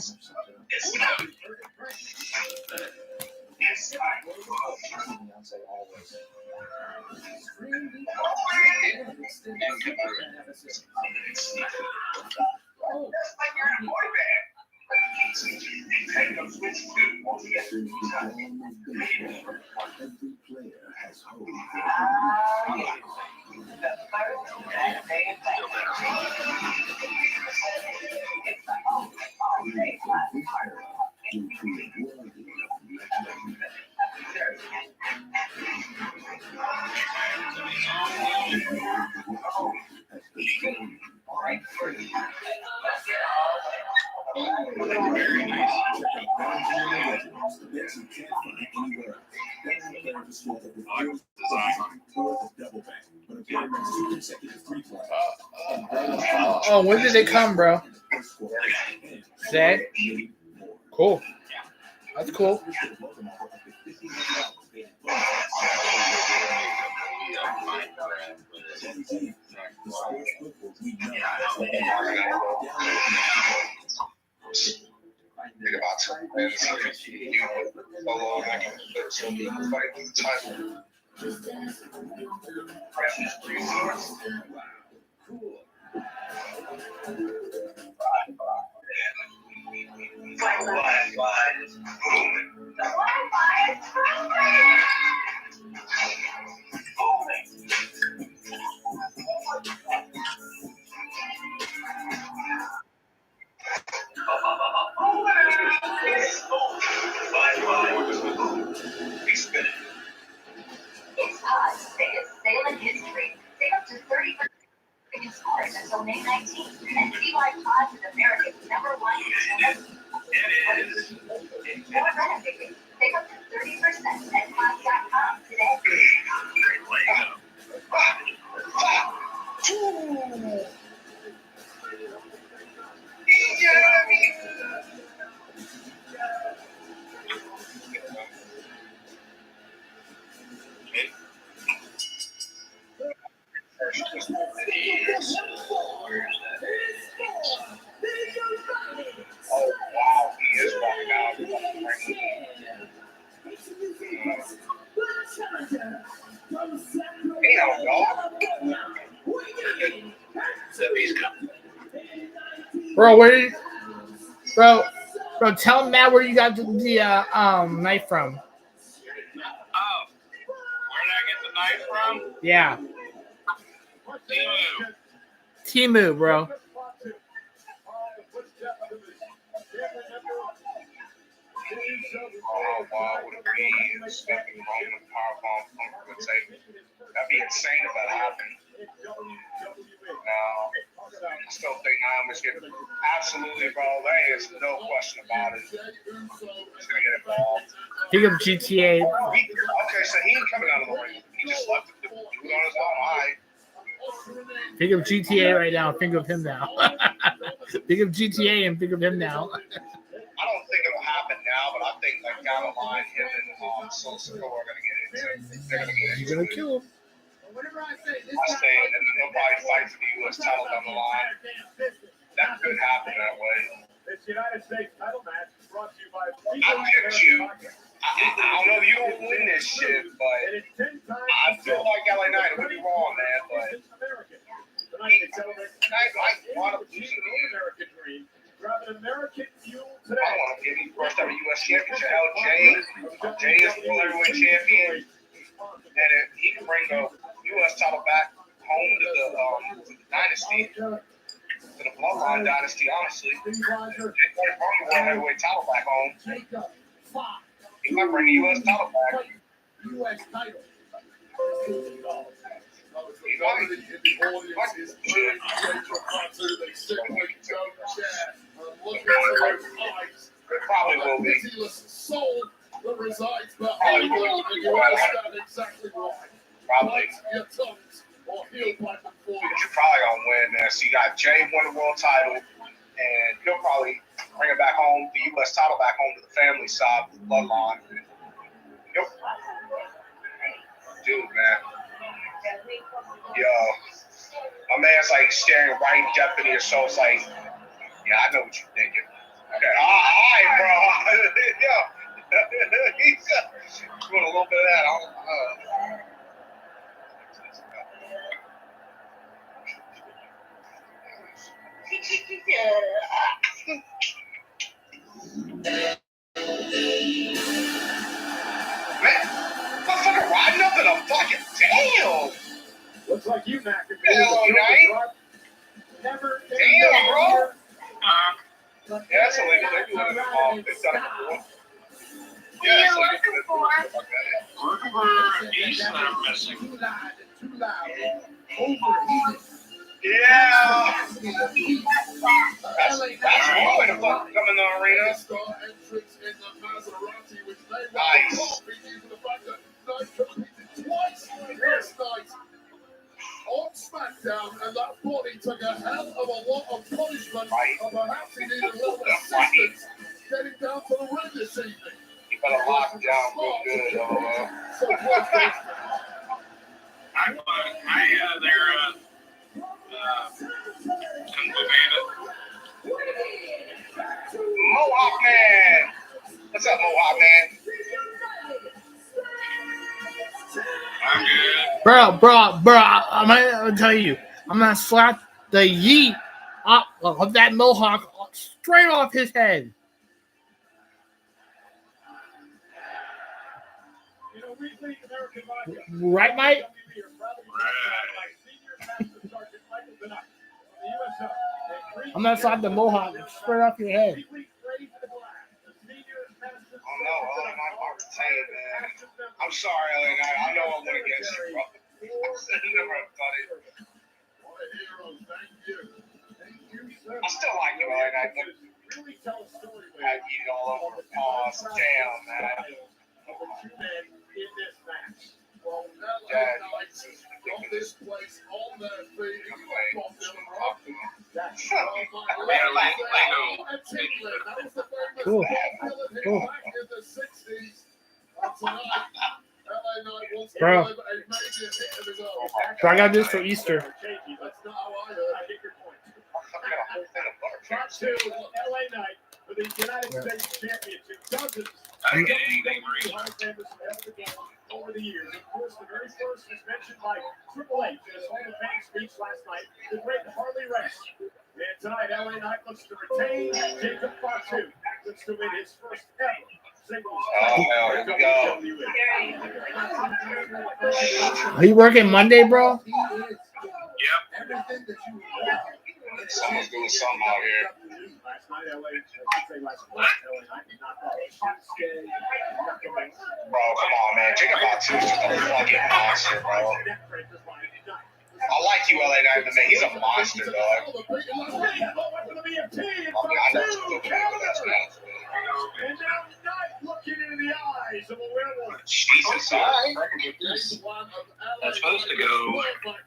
Oh, when did they come, bro? Today? Cool. That's cool. Think about it, man. It's like so long I can put so many fight for the title. Biggest sale in history. Save up to 30% in stores until May 19th. And CY Pods is America's #1 more renovating. Save up to 30% at pods.com today. Oh wow, he is walking out. Hell no. Bro, bro, tell him now where you got the knife from. Oh, where did I get the knife from? Yeah. Timu. Timu, bro. Oh wow, with a beam, stepping on the powerbomb from the table. That'd be insane if that happened. No, I still think Naomi's getting absolutely involved. There is no question about it. He's gonna get involved. Think of GTA. Okay, so he ain't coming out of the ring. He just left it to do it on his own. All right. Think of GTA right now. Think of him now. Think of GTA and think of him now. I don't think it'll happen now, but I think like down the line, him and Sosa are gonna get into it. They're gonna get You're into gonna it. kill him. I say, and they'll probably fight for the U.S. title down the line. That could happen that way. This United States title match is brought to you by. I picked you. I don't know if you don't win this shit, but I feel like LA Knight. I could be wrong, man, but Knight might want to lose it. American dream. Grab an American fuel I today. want to give you first ever U.S. championship. Hell, Jay is the world heavyweight champion, and if he can bring the U.S. title back home to the dynasty, to the bloodline dynasty, honestly, if they bring the world heavyweight title back home, he might bring the U.S. title back. U.S. title. He might. It probably will be. Soul that resides Probably behind will. and you understand exactly why. Probably. Your tongues or heel pipe and But you're probably gonna win there. So you got Jay win the world title, and he'll probably bring it back home, the U.S. title back home to the family side, the bloodline. dude, man. Yo, my man's like staring right deep into your soul. It's like, yeah, I know what you're thinking. Okay, all right, bro. Yo, he's doing a little bit of that. Man, motherfucker riding up in a fucking damn. Looks like you, Mac. Hello, night. Never. Damn, bro. Yeah, that's illegal. They've done it before. Yeah, that's illegal. Looking for East that I'm missing. Too loud. Overheated. Yeah. That's one way to fucking come in the arena. Nice. Twice last night on SmackDown, and that body took a hell of a lot of punishment, and perhaps he needed a little assistance getting down to the ring this evening. You better lock down real good, Mohawk Man. What's up, Mohawk Man? I'm good. Bro, I'm gonna tell you, I'm gonna slap the yeet of that mohawk straight off his head. Right, Mike? I'm gonna slap the mohawk straight off your head. Oh no, LA Knight Mark Taylor, man. I'm sorry, LA Knight. I know I went against you, bro. I never have done it. I still like you, LA Knight. I eat it all over. Pause. Damn, man. This place on their feet. Cool. Bro, so I got this for Easter. Top two, LA Knight for the United States Championship. Dozens I didn't get anything for of Hall of Famers have held the game over the years. Of course, the very first was mentioned by Triple H in his Hall of Fame speech last night, the great Harley Race. And tonight, LA Knight looks to retain. Jacob Fatu looks to win his first ever singles. Oh, here we go. Are you working Monday, bro? Yep. Someone's doing something out here. Last night, LA Knight knocked off Shinsuke. Bro, come on, man. Jacob Fatu is just a fucking monster, bro. I like you, LA Knight, but man, he's a monster, dog. I know it's still bad, but that's bad. And now Knight looking into the eyes of a werewolf. Jesus, alright. That's supposed to go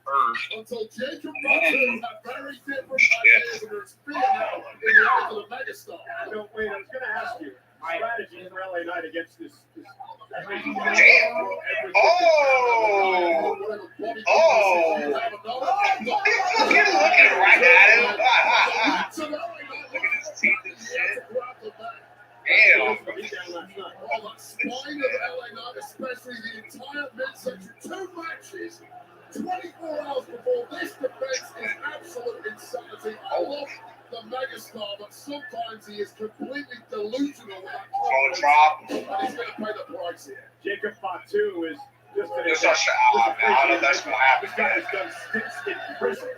first. Until Jacob Fatu had very different ideas and was being out in the eyes of the megastar. No, wait, I was going to ask you. Strategy for LA Knight against this. Damn. Oh! Look at right at him. Look at his teeth and shit. Damn. Well, the spine of LA Knight, especially the entire midsection, 2 matches, 24 hours before this defense is absolute insanity. I love the megastar, but sometimes he is completely delusional with that Drop. and he's going to pay the price here. Jacob Fatu is just You're such an ally, man. I don't know if that's going to happen. This guy has done stints in prison.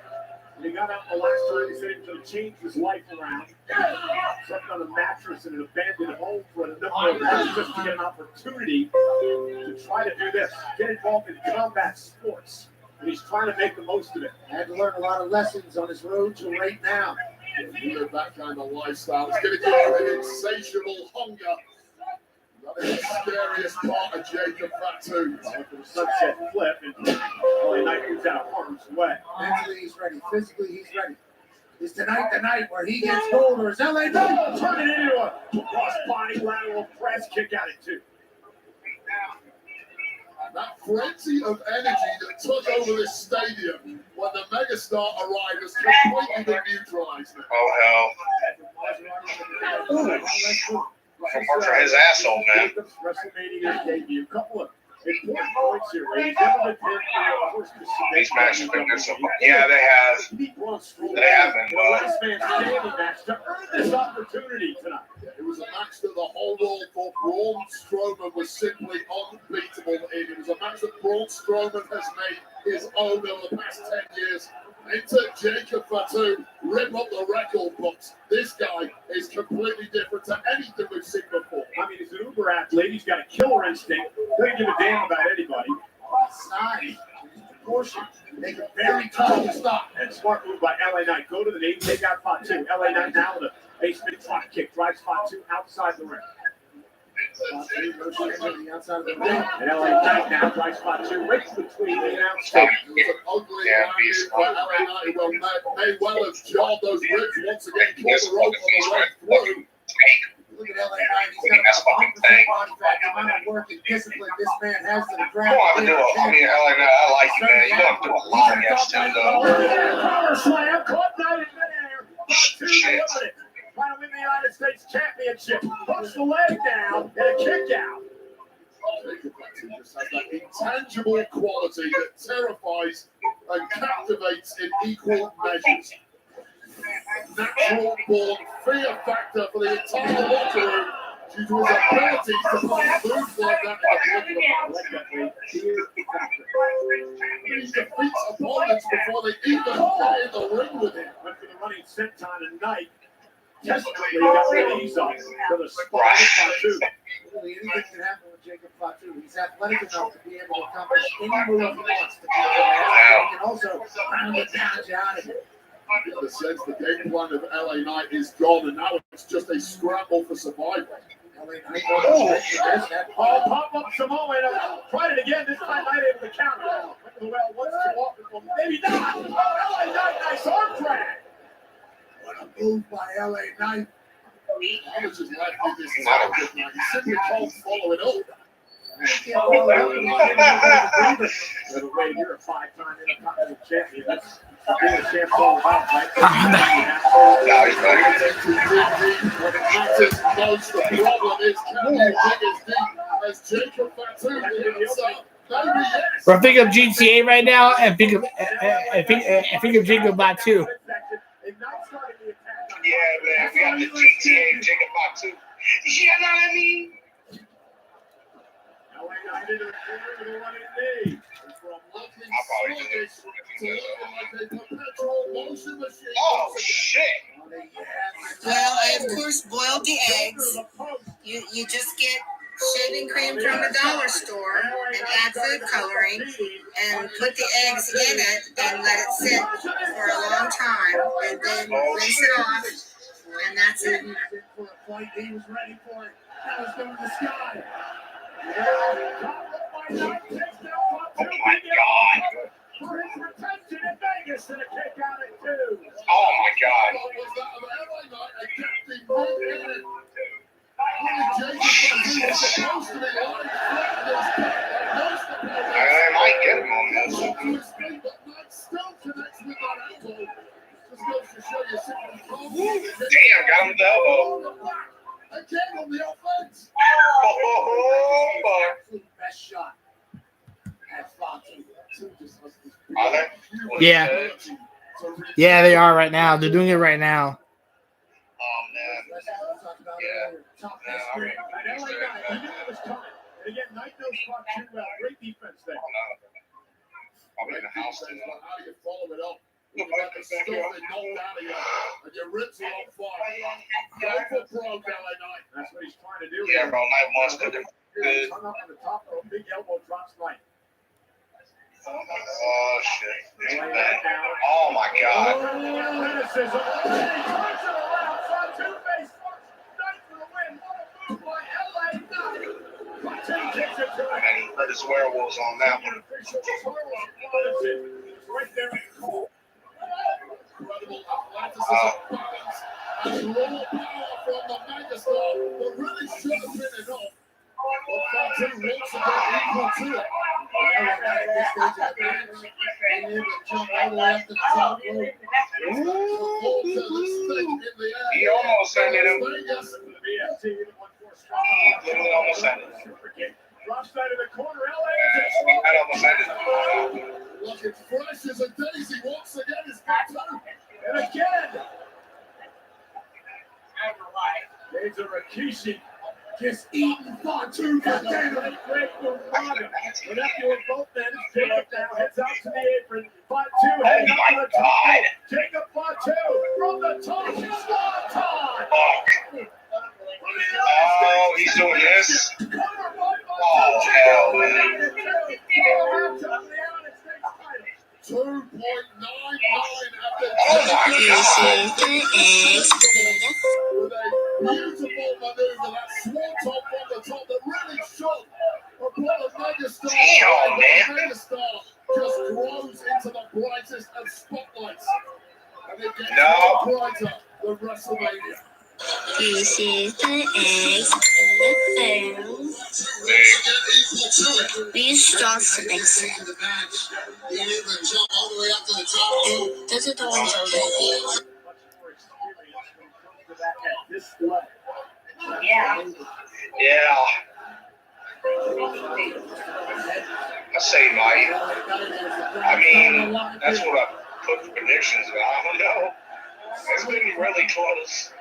When he got out the last time, he said he was going to change his life around. Slept on a mattress in an abandoned home for a number of months just to get an opportunity to try to do this, get involved in combat sports. And he's trying to make the most of it. Had to learn a lot of lessons on his road to right now. You live that kind of lifestyle. It's going to give you an insatiable hunger. That is the scariest part of Jacob Fatu. Sunset flip, and LA Knight moves out of harm's way. Mentally, he's ready. Physically, he's ready. Is tonight the night where he gets gold, or is LA Knight? Turn it into a cross-body lateral press kick out at 2. That frenzy of energy that took over this stadium when the megastar arrived has completely been neutralized now. Oh, hell. From for his asshole, man. Jacob's WrestleMania debut. A couple of important points here, right? He's never been pinned for These matches have been good so far. Yeah, they have. They have been. Last man standing match to earn this opportunity tonight. It was a match that the whole world thought Braun Strowman was simply unbeatable in. It was a match that Braun Strowman has made his own over the past 10 years. Enter Jacob Fatu, rip up the record books. This guy is completely different to anything we've seen before. I mean, he's an uber athlete. He's got a killer instinct. Doesn't give a damn about anybody. Size, proportion, make it very tough to stop. And smart move by LA Knight. Go to the knee, take out Fatu. LA Knight now with a basement drop kick. Drives Fatu outside the ring. Fatu goes to the outside of the ring. And LA Knight now drives Fatu right between the outside. It was an ugly landing for LA Knight. Well, may well have jarred those ribs once again. Pulled the rope on the way through. Look at LA Knight. He's got about 100% body fat. The amount of work and discipline this man has to the ground. I mean, LA Knight, I like you, man. You don't have to do a lot of yes, too, though. Power slam. Club Knight in midair. Fatu eliminated. Trying to win the United States Championship. Puts the leg down and a kick out. Jacob Fatu just has that intangible quality that terrifies and captivates in equal measures. Natural born fear factor for the entire locker room due to his ability to play moves like that. He defeats opponents before they even get in the ring with him. Went for the running senton tonight. Desperately got the knees up to the spot of Fatu. Really, anything can happen with Jacob Fatu. He's athletic enough to be able to accomplish any move he wants to do. He can also round it down and out of it. In the sense, the game plan of LA Knight is gone, and now it's just a scramble for survival. LA Knight pop up Samoa. Tried it again. This time Knight able to counter. Went to the well once too often. Well, maybe not. Oh, LA Knight, nice arm drag. What a move by LA Knight. I was just laughing this time. He simply can't follow it up. You're a five-time Intercontinental champion. That's being a champ all about, right? When it matters most, the problem is can you dig as deep as Jacob Fatu did himself? Maybe yes. Bro, think of GTA right now and think of Jacob Fatu. Yeah, man, we got the GTA Jacob Fatu. You know what I mean? Oh, shit. Well, I of course boiled the eggs. You just get shaving cream from the dollar store and add food coloring and put the eggs in it and let it sit for a long time and then rinse it off, and that's it. For a fight, he was ready for it. That was going to the sky. Oh my God. For his retention in Vegas and a kick out at 2. Oh my God. I might get him on this. Damn, got him with the elbow. Again on the offense. Oh, Best shot. are they? Yeah. Yeah, they are right now. They're doing it right now. Oh, man. Yeah. And again, Knight knows Fatu well. Great defense there. I'll be in the house How do tonight. you follow it up? You got the stuff that knocked out of you, and your ribs are on fire. Go for broke, LA Knight. That's what he's trying to do. Yeah, bro, Knight wants to do good. Hung up on the top of a big elbow drops Knight. Oh, shit. Oh, my God. Athleticism. He turns it around. Fatu face first. Knight for the win. What a move by LA Knight. Fatu kicks it to him. And he put his werewolves on that one. Right there in the goal. Incredible athleticism, balance, and raw power from the megastar, but really should have been enough. But Fatu once again equal to it. He almost ended him. He literally almost ended him. Drop side of the corner, He might almost ended him. Looking fresh as a daisy once again. It's got two. And again. There's a Rikishi just eating Fatu for dinner. Great move, Robin. But after with both men, Jacob now heads out to the apron. Fatu heading up to the top. Jacob Fatu from the top. Swanton. Oh, he's doing this. Oh, hell, man. 2.99 Oh, my God. With a beautiful maneuver, that swanton from the top that really shot upon a megastar. Damn, man. Megastar just grows into the brightest of spotlights. And it gets No. brighter than WrestleMania. This is the eggs and the phone. These starts to mix it. Those are the ones over. Yeah. Yeah. I say Mike. I mean, that's what I put for predictions, but I don't know. It's been really close.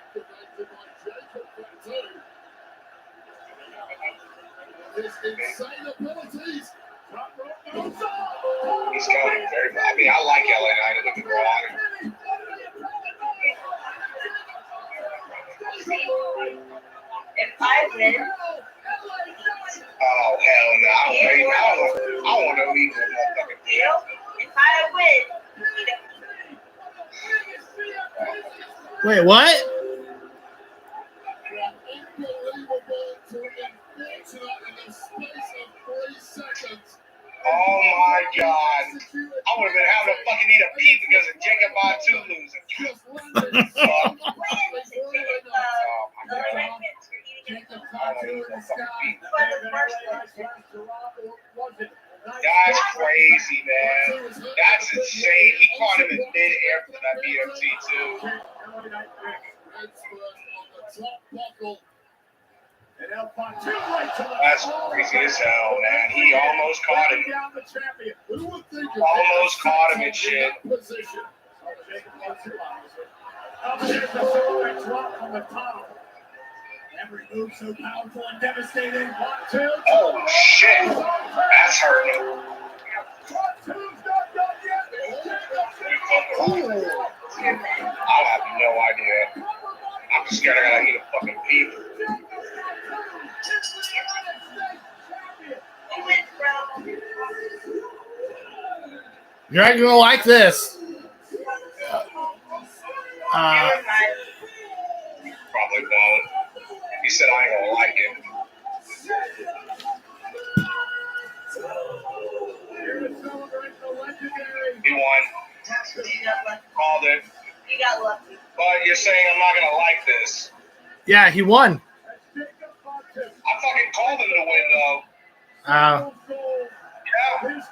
His insane abilities. He's going very well. I mean, I like LA Knight in the garage. If I win, Oh, hell no. I want to know he's a motherfucking deal. if I win, Wait, what? Oh my God. I would have been having to fucking eat a pee because of Jacob Batu losing. Oh my God. That's crazy, man. That's insane. He caught him in mid-air for that BFT too. That's crazy as hell, man. He almost caught him. Almost caught him and shit. Every move so powerful and devastating. 1, 2. Oh shit. That's hurting. I have no idea. I'm just scared I gotta eat a fucking pee. You're not gonna like this. Probably won't. He said I ain't gonna like it. He won. Called it. you got lucky. But you're saying I'm not gonna like this. Yeah, he won. I fucking called him to win though. Yeah,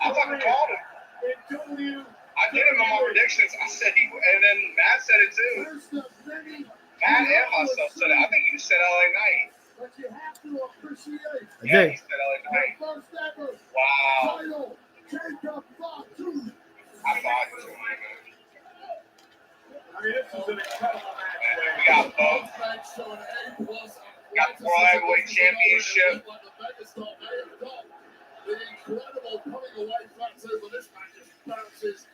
I fucking called him. I did him on my predictions. I said he, and then Matt said it too. Matt and myself said it. I think you said LA Knight. But you have to appreciate Yeah, he said LA Knight. first ever Wow. title, Jacob Fatu. I thought it was going I mean, this is an incredible match. We got both. Got the World Heavyweight Championship. The incredible putting away Fatu, but this match just bounces.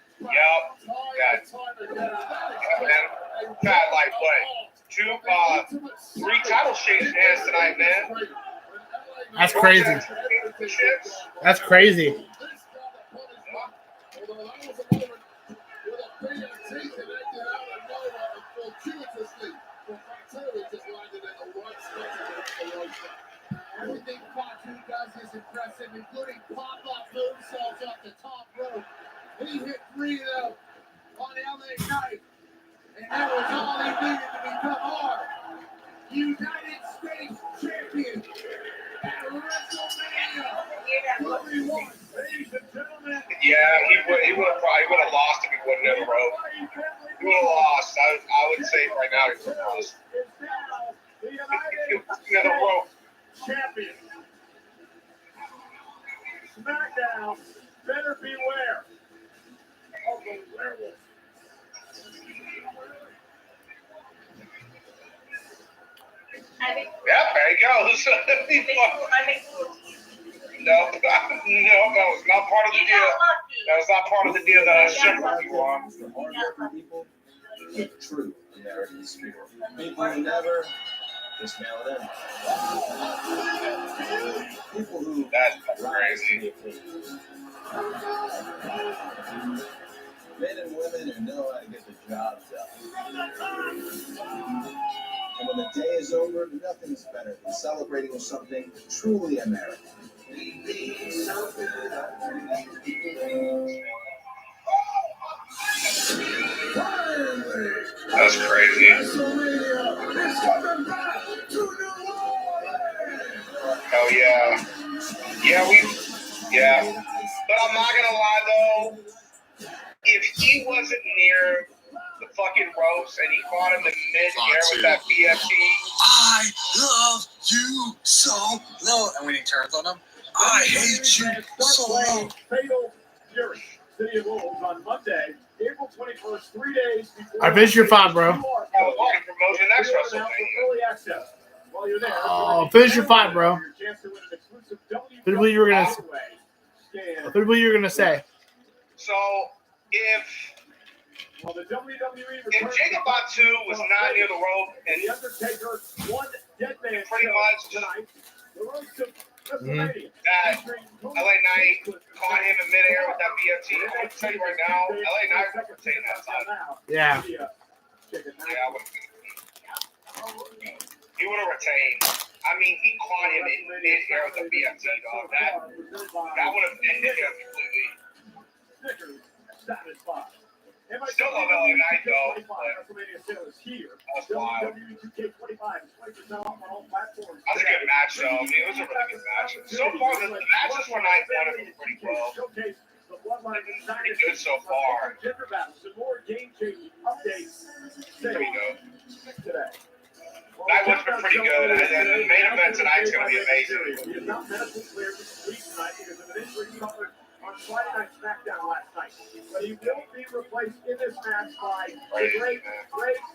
Got like what? 3 title changes hands tonight, man. That's crazy. That's crazy. Everything Fatu does is impressive, including pop-up moonsaults off the top rope. He hit 3 of them on LA Knight, and that was all he needed to become our United States champion at WrestleMania 31. Yeah, he would have lost if he wasn't near the rope. He would have lost. I would say right now he would have lost. If he was near the rope. Champion. SmackDown, better beware of the werewolf. Yep, there he goes. No, that was not part of the deal. That was not part of the deal that I shared with you on. The hardworking people, true American spirit. People who never just mail it in. People who that's crazy. Men and women who know how to get the job done. And when the day is over, nothing's better than celebrating with something truly American. That's crazy. Hell yeah. Yeah. But I'm not gonna lie though, if he wasn't near the fucking ropes and he caught him in mid-air with that BFT. I love you so low. And when he turns on him, I hate you so low. Fatal Fury, City of Wolves on Monday, April 21st, 3 days before. I finished your 5, bro. Promotion next WrestleMania. Early access. While you're there, Oh, finish your 5, bro. What do you were gonna say? So if Jacob Batu was not near the rope and the Undertaker, one dead man pretty much tonight, the road to that LA Knight caught him in midair with that BFT. I'm gonna tell you right now, LA Knight would retain that title. Yeah. I would. He would have retained. I mean, he caught him in mid-air with the BFT, dog. That would have ended him completely. Still love LA Knight, though. That's wild. That's a good match, though. I mean, it was a really good match. So far, the matches for night one have been pretty well. Pretty good so far. There you go. Night one's been pretty good, and then the main event tonight's going to be amazing. He is not medically cleared to sleep tonight because of an injury he suffered on Friday Night SmackDown last night. But he will be replaced in this match by the great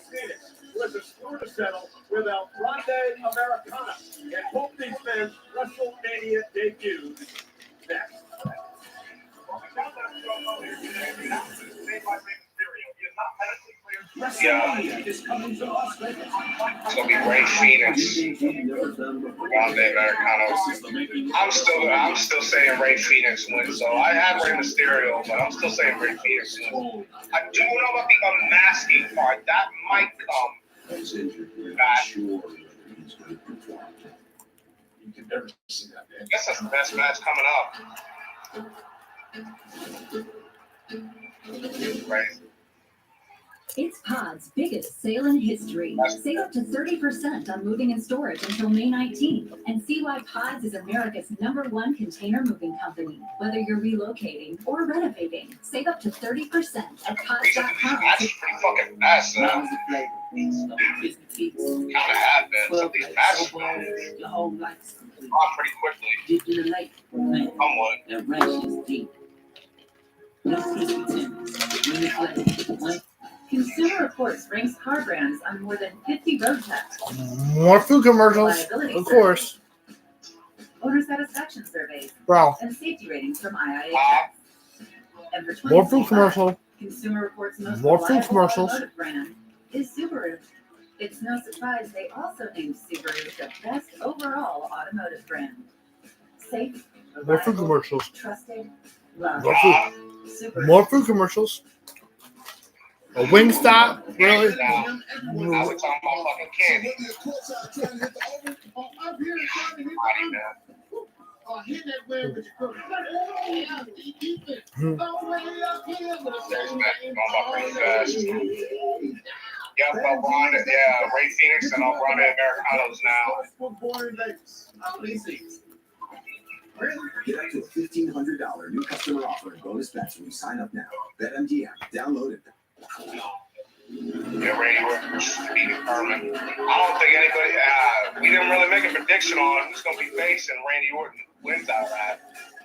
Phoenix, who has a score to settle with El Grande Americana. And both these men's WrestleMania debuts next. Yeah. It's gonna be Ray Phoenix. Grande Americanos. I'm still saying Ray Phoenix wins. So I have Ray Mysterio, but I'm still saying Ray Phoenix wins. I do know about the unmasking part. That might come back. I guess that's the best match coming up. Right. It's Pod's biggest sale in history. Save up to 30% on moving and storage until May 19th. And see why Pods is America's #1 container moving company. Whether you're relocating or renovating, save up to 30% at pods.com. That's pretty fucking fast, though. Kind of have been. Some of these matches on pretty quickly. Somewhat. Consumer Reports ranks car brands on more than 50 road tests. More food commercials, of course. Owner satisfaction surveys. Bro. And safety ratings from IIHS. And for More food commercial. Consumer Reports most More food reliable commercials. automotive brand is Subaru. It's no surprise they also named Subaru the best overall automotive brand. Safe, More food commercials. trusted, loved. More food. More food commercials. A Wingstop, really? Now we're talking about fucking candy. Yep, Ray Phoenix and El Grande Americanos now. Get up to a $1,500 new customer offer and bonus bets when you sign up now. BetMGM. Download it. Yeah, Randy Orton versus Steve Herman. I don't think anybody. We didn't really make a prediction on who's going to be facing Randy Orton. Wins outright.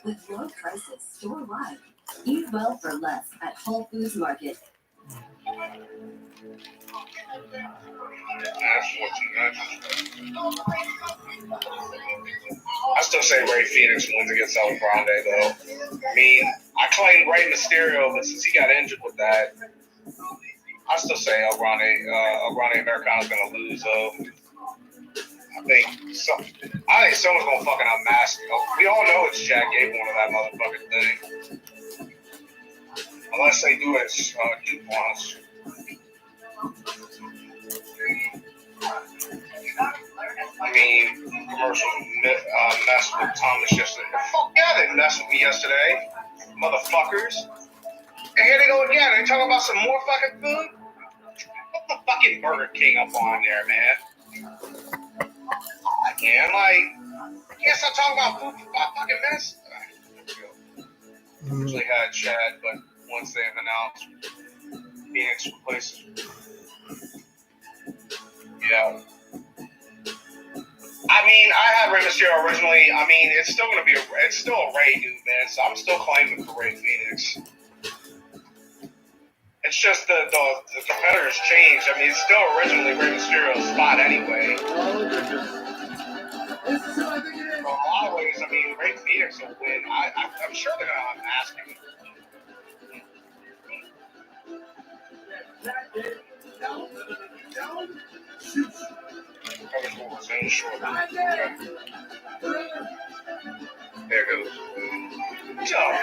With low prices store-wide. Eat well for less at Whole Foods Market. I still say Rey Fenix wins against El Grande, though. I mean, I claimed Rey Mysterio, but since he got injured with that, I still say El Grande Americano's going to lose, though. I think someone's going to fucking unmask him. We all know it's Jack Gable of that motherfucking thing. Unless they do it DuPont's. I mean, commercial messed with Thomas yesterday. The fuck yeah, they messed with me yesterday, motherfuckers. And here they go again. They talking about some more fucking food. Put the fucking Burger King up on there, man. I can't stop talking about food for 5 fucking minutes. Usually had Chad, but once they've announced Phoenix replaces, yeah. I mean, I had Rey Mysterio originally. I mean, it's still a Rey dude, man. So I'm still claiming for Rey Fenix. It's just the competitors changed. I mean, it's still originally Rey Mysterio's spot anyway. In a lot of ways, I mean, Rey Fenix will win. I'm sure they're gonna unmask him. There goes. Duck.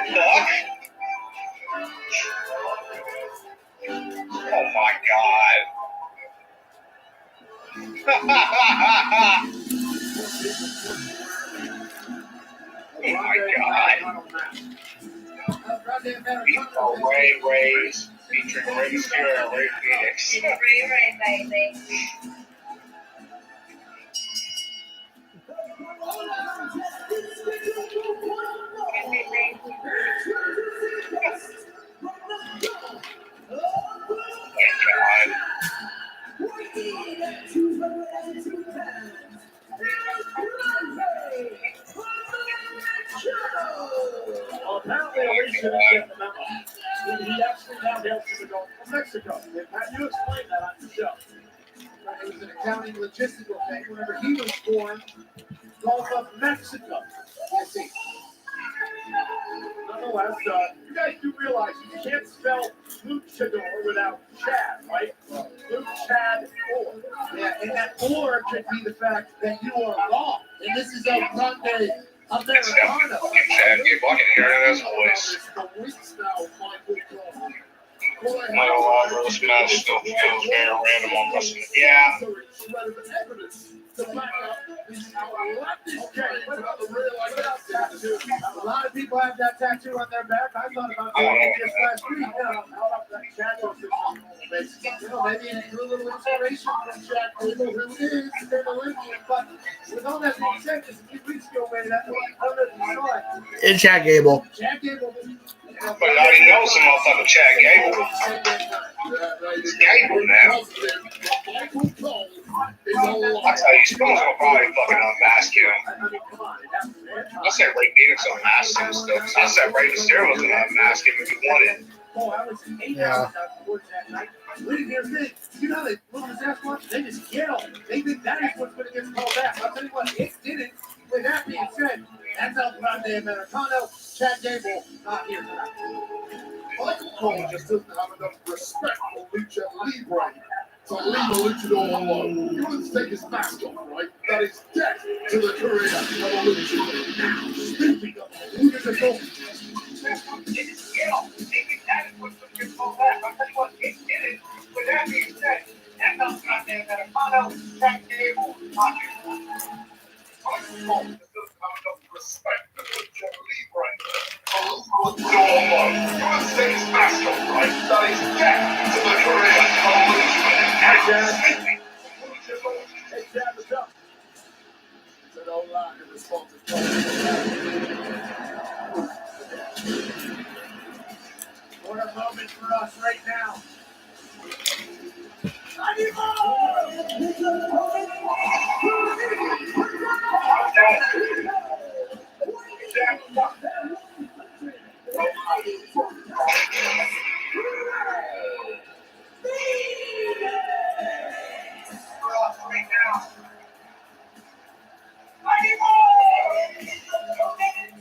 Oh my god. Oh my god. Ray's featuring Rey Mysterio and Rey Fenix. Ray, baby. Apparently, Alicia didn't get the memo. He actually now hails from Mexico. And you explained that on your show. It was an accounting logistical thing. Whenever he was born, Gulf of Mexico. You see. Nonetheless, you guys do realize you can't spell luchador without Chad, right? Luke, Chad, or. Yeah, and that or could be the fact that you are wrong. And this is a Grande Americano. Chad Gable, I can hear it in his voice. Michael Roberts match still feels very random on wrestling. Yeah. Okay, what about the real tattoo? A lot of people have that tattoo on their back. I thought about doing it just last week. How about that tattoo? Maybe a little inspiration from Jack Gable, who is an Olympian. But with all that being said, just a few weeks ago, man, that's what I saw it. It's Jack Gable. Jack Gable. But I already know some motherfucker Chad Gable. It's Gable now. I tell you, Spoon's gonna probably fucking unmask him. I said Rey Fenix unmasked him still. I said Rey Mysterio was gonna unmask him if he wanted. Yeah. You know they move his ass once, they just yell. They think that is what's going to get called back. I'll tell you what, it didn't. With that being said, that's El Grande Americano. Chad Gable not here tonight. Michael Cole just doesn't have enough respect for Lucha Libre to leave a luchador alone. He wants to take his mask off, right? That is death to the career of a luchador. Now, speaking of luchador. With that being said, that's El Grande Americano. Chad Gable not here. Michael Cole just doesn't have enough respect for Lucha Libre. You want to take his mask off, right? That is death to the career of a luchador. Hey, Chad, what's up? It's an old line in response to It's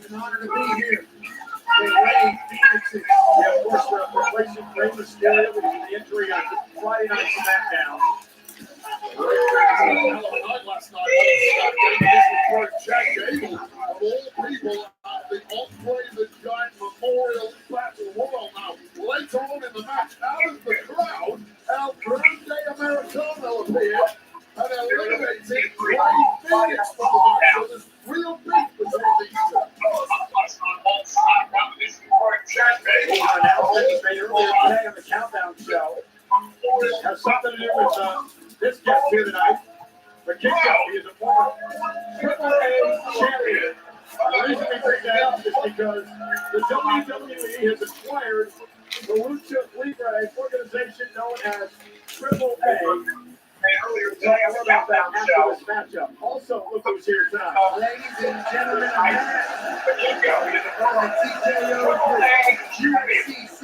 an honor to be here. Yeah, of course, we're replacing Rey Mysterio because of the injury on Friday Night SmackDown. Last night, this was Jack Gable, of all people, the Andre the Giant Memorial Battle Royal. Now, later on in the match, out of the crowd, El Grande Americano appeared and eliminated Rey Phoenix from the match. So there's real beef between these two. Announcement made earlier today on the Countdown Show has something to do with this guest here tonight. Mrkinghtx is a former Triple A champion. The reason we bring that up is because the WWE has acquired the Lucha Libre organization known as Triple A. We'll talk more about that after this matchup. Also, look who's here tonight. Ladies and gentlemen, Mrkinghtx is a former TKO UFC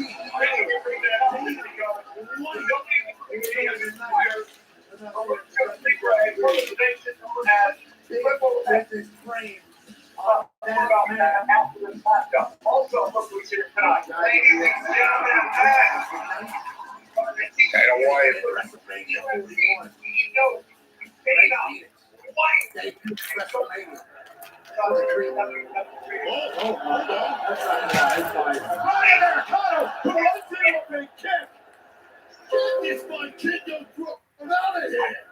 Also, look who's here tonight. Ladies and gentlemen,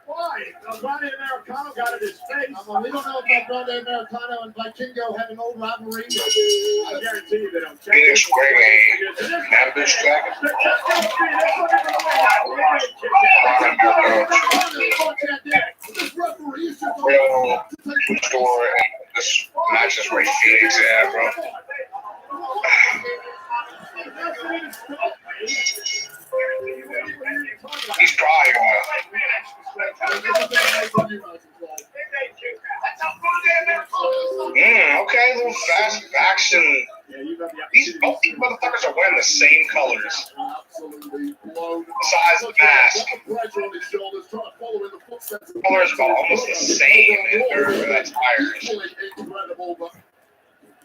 Why? Grande Americano got in his face. We don't know about Grande Americano and Mrkinghtx have an old rivalry. I guarantee you they don't. Phoenix wearing a cannabis jacket. Real store, and this match is where Phoenix at, bro. He's probably okay, little fast action. These both these motherfuckers are wearing the same colors. Besides the mask. Colors are almost the same in their attires.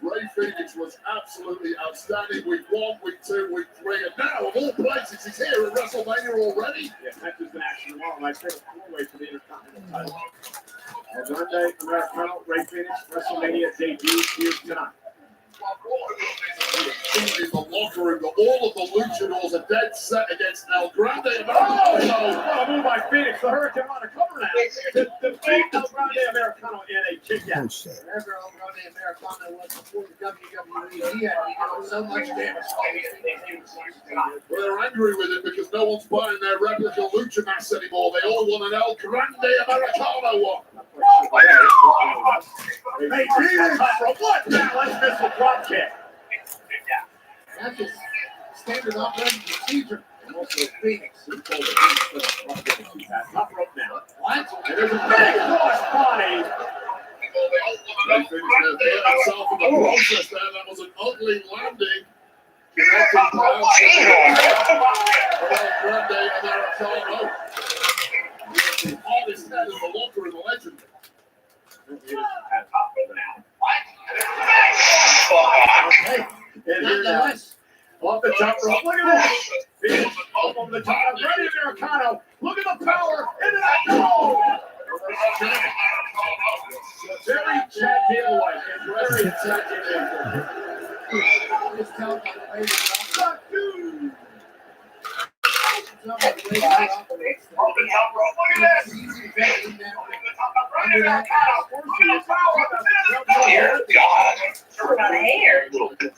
Rey Phoenix was absolutely outstanding. Week 1, week 2, week 3, and now of all places, he's here at WrestleMania already. Yeah, that has been actually long. I think four-way for the Intercontinental title. Grande Americano, Rey Phoenix, WrestleMania debut here tonight. In the locker room, all of the luchadors are dead set against El Grande Americano. What a move by Phoenix. The Hurricane on a cover now. Defeat El Grande Americano in a kick out. Wherever El Grande Americano was before the WWE, he had so much damage. Well, they're angry with it because no one's buying their replica lucha mask anymore. They all want an El Grande Americano one. Hey, Phoenix, what? Now let's miss the drop kick. That's just standard operating procedure. And also Phoenix, who told the top rope now. What? And there's a big cross body. Rey Phoenix himself in the process there. That was an ugly landing. Connecting crowd. El Grande Americano. The hardest head in the locker in the legend. Okay. And here now. Off the top rope. Look at this. Phoenix up on the top. Grande Americano. Look at the power. Into that goal. Very Chad Gable-like. Very Chad Gable-like. Just tell by the way Dude. Dear God. Talking about hair. Little bitch.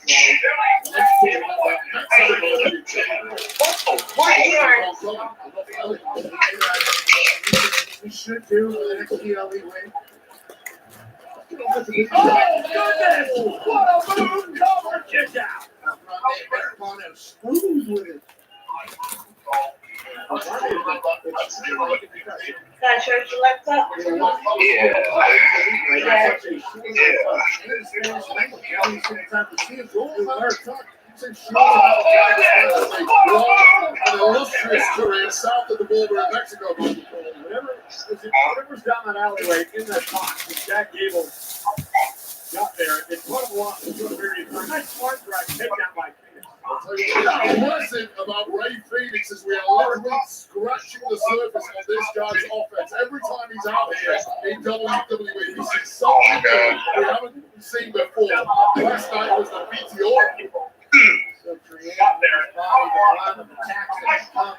we should do the NXT win. Oh, goodness! What a move! Cover kick out! Americano screws with it. Can I show you laptop? Yeah. Yeah. An illustrious career south of the border in Mexico. Whatever's down that alleyway in that box, when Jack Gable got there, it brought him along for a short period of time. Nice smart drive, takedown by Phoenix. What's impressive about Ray Phoenix is we are literally scratching the surface of this guy's offense. Every time he's out here in WWE, we see something we haven't seen before. Last night was the BTO. So creating their body, the line of attacks that come.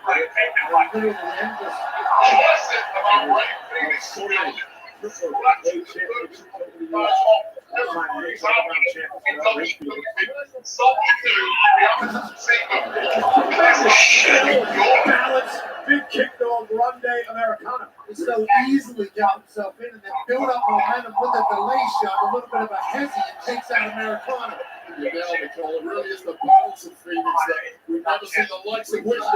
Balance, big kick on Grande Americana. He so easily got himself in and then build up momentum with a delay shot, a little bit of a hezzy, and takes out Americana. You nailed it, Cole. It really is the balance of Phoenix that we've never seen the likes of which before.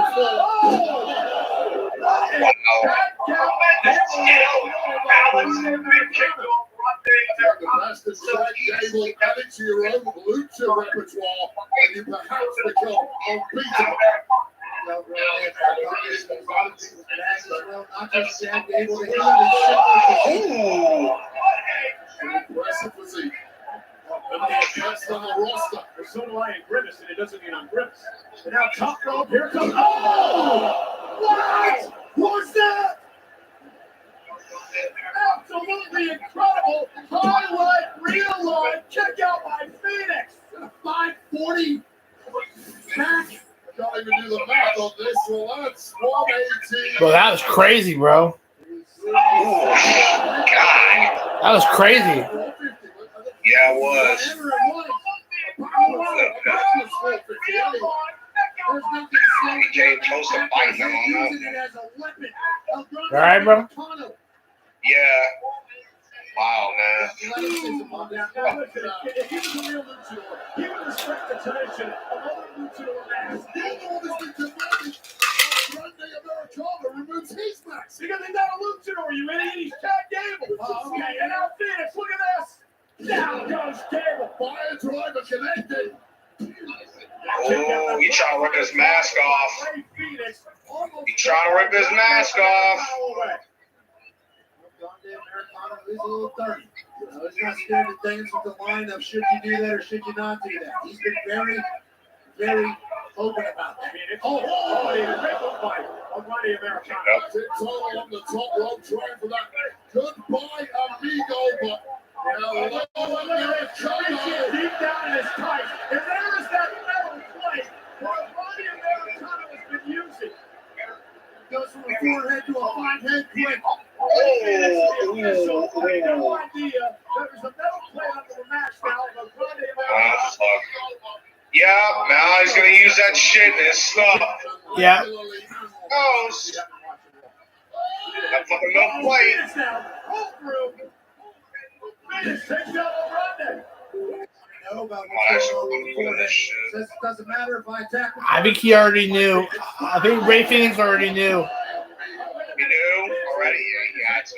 The best of Jack Gable added to your own lucha repertoire, and you perhaps become unbeatable. Not just Jack Gable, Impressive physique. The best on the roster. So do I in Grimace, and it doesn't mean I'm Grimace. And now top rope, here comes. Oh! What? What's that? Absolutely incredible highlight, real life kick out by Phoenix. 540 back. Can't even do the math on this. Well, that's 118. Bro, that was crazy, bro. That was crazy. Yeah, it was. He came close to biting him on that. All right, bro? Yeah. Wow, man. If he was a real luchador, he would respect the tradition of other luchador masks. Americana removes his mask. Because he's not a luchador, you idiot. He's Jack Gable. Okay, and now Phoenix, look at this. Down goes Gable. Fire driver connected. Oh, he trying to rip his mask off. He trying to rip his mask off. Americana is a little 30. He's not scared to dance with the line of should you do that or should you not do that. He's been very, very open about that. A great look by Almighty Americana. It's all on the top rope, trying for that goodbye amigo, but deep down in his tight. And there is that metal plate that Almighty Americana has been using. Goes from a four-head to a five-head quick. So I had no idea there was a metal plate under the match now. Yeah, now he's gonna use that shit in his stuff. Yeah. Oh, that fucking metal plate. Takes out Grande. Know about what's going on before says it doesn't matter if I attack him. I think he already knew. I think Ray Phoenix already knew. He knew already? Yeah, he had to.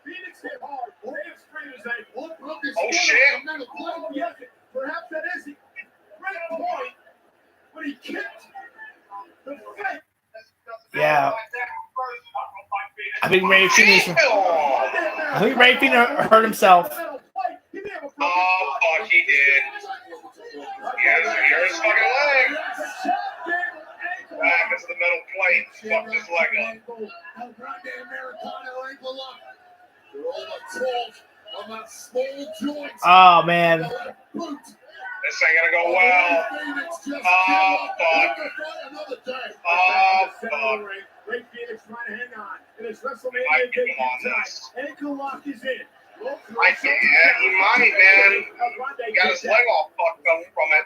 Phoenix hit hard. Oh, shit. Perhaps that is it. Great point. But he kicked the fake. Yeah. I think Ray Phoenix hurt himself. Oh, fuck, he did. Here's his fucking leg. Back into the metal plate. Fucked his leg up. Oh, man. This ain't gonna go well. Oh, fuck. Oh, fuck. Ray Phoenix trying to hang on. And it's WrestleMania debut tonight. Ankle lock is in. He might, man. He got his leg all fucked up from it.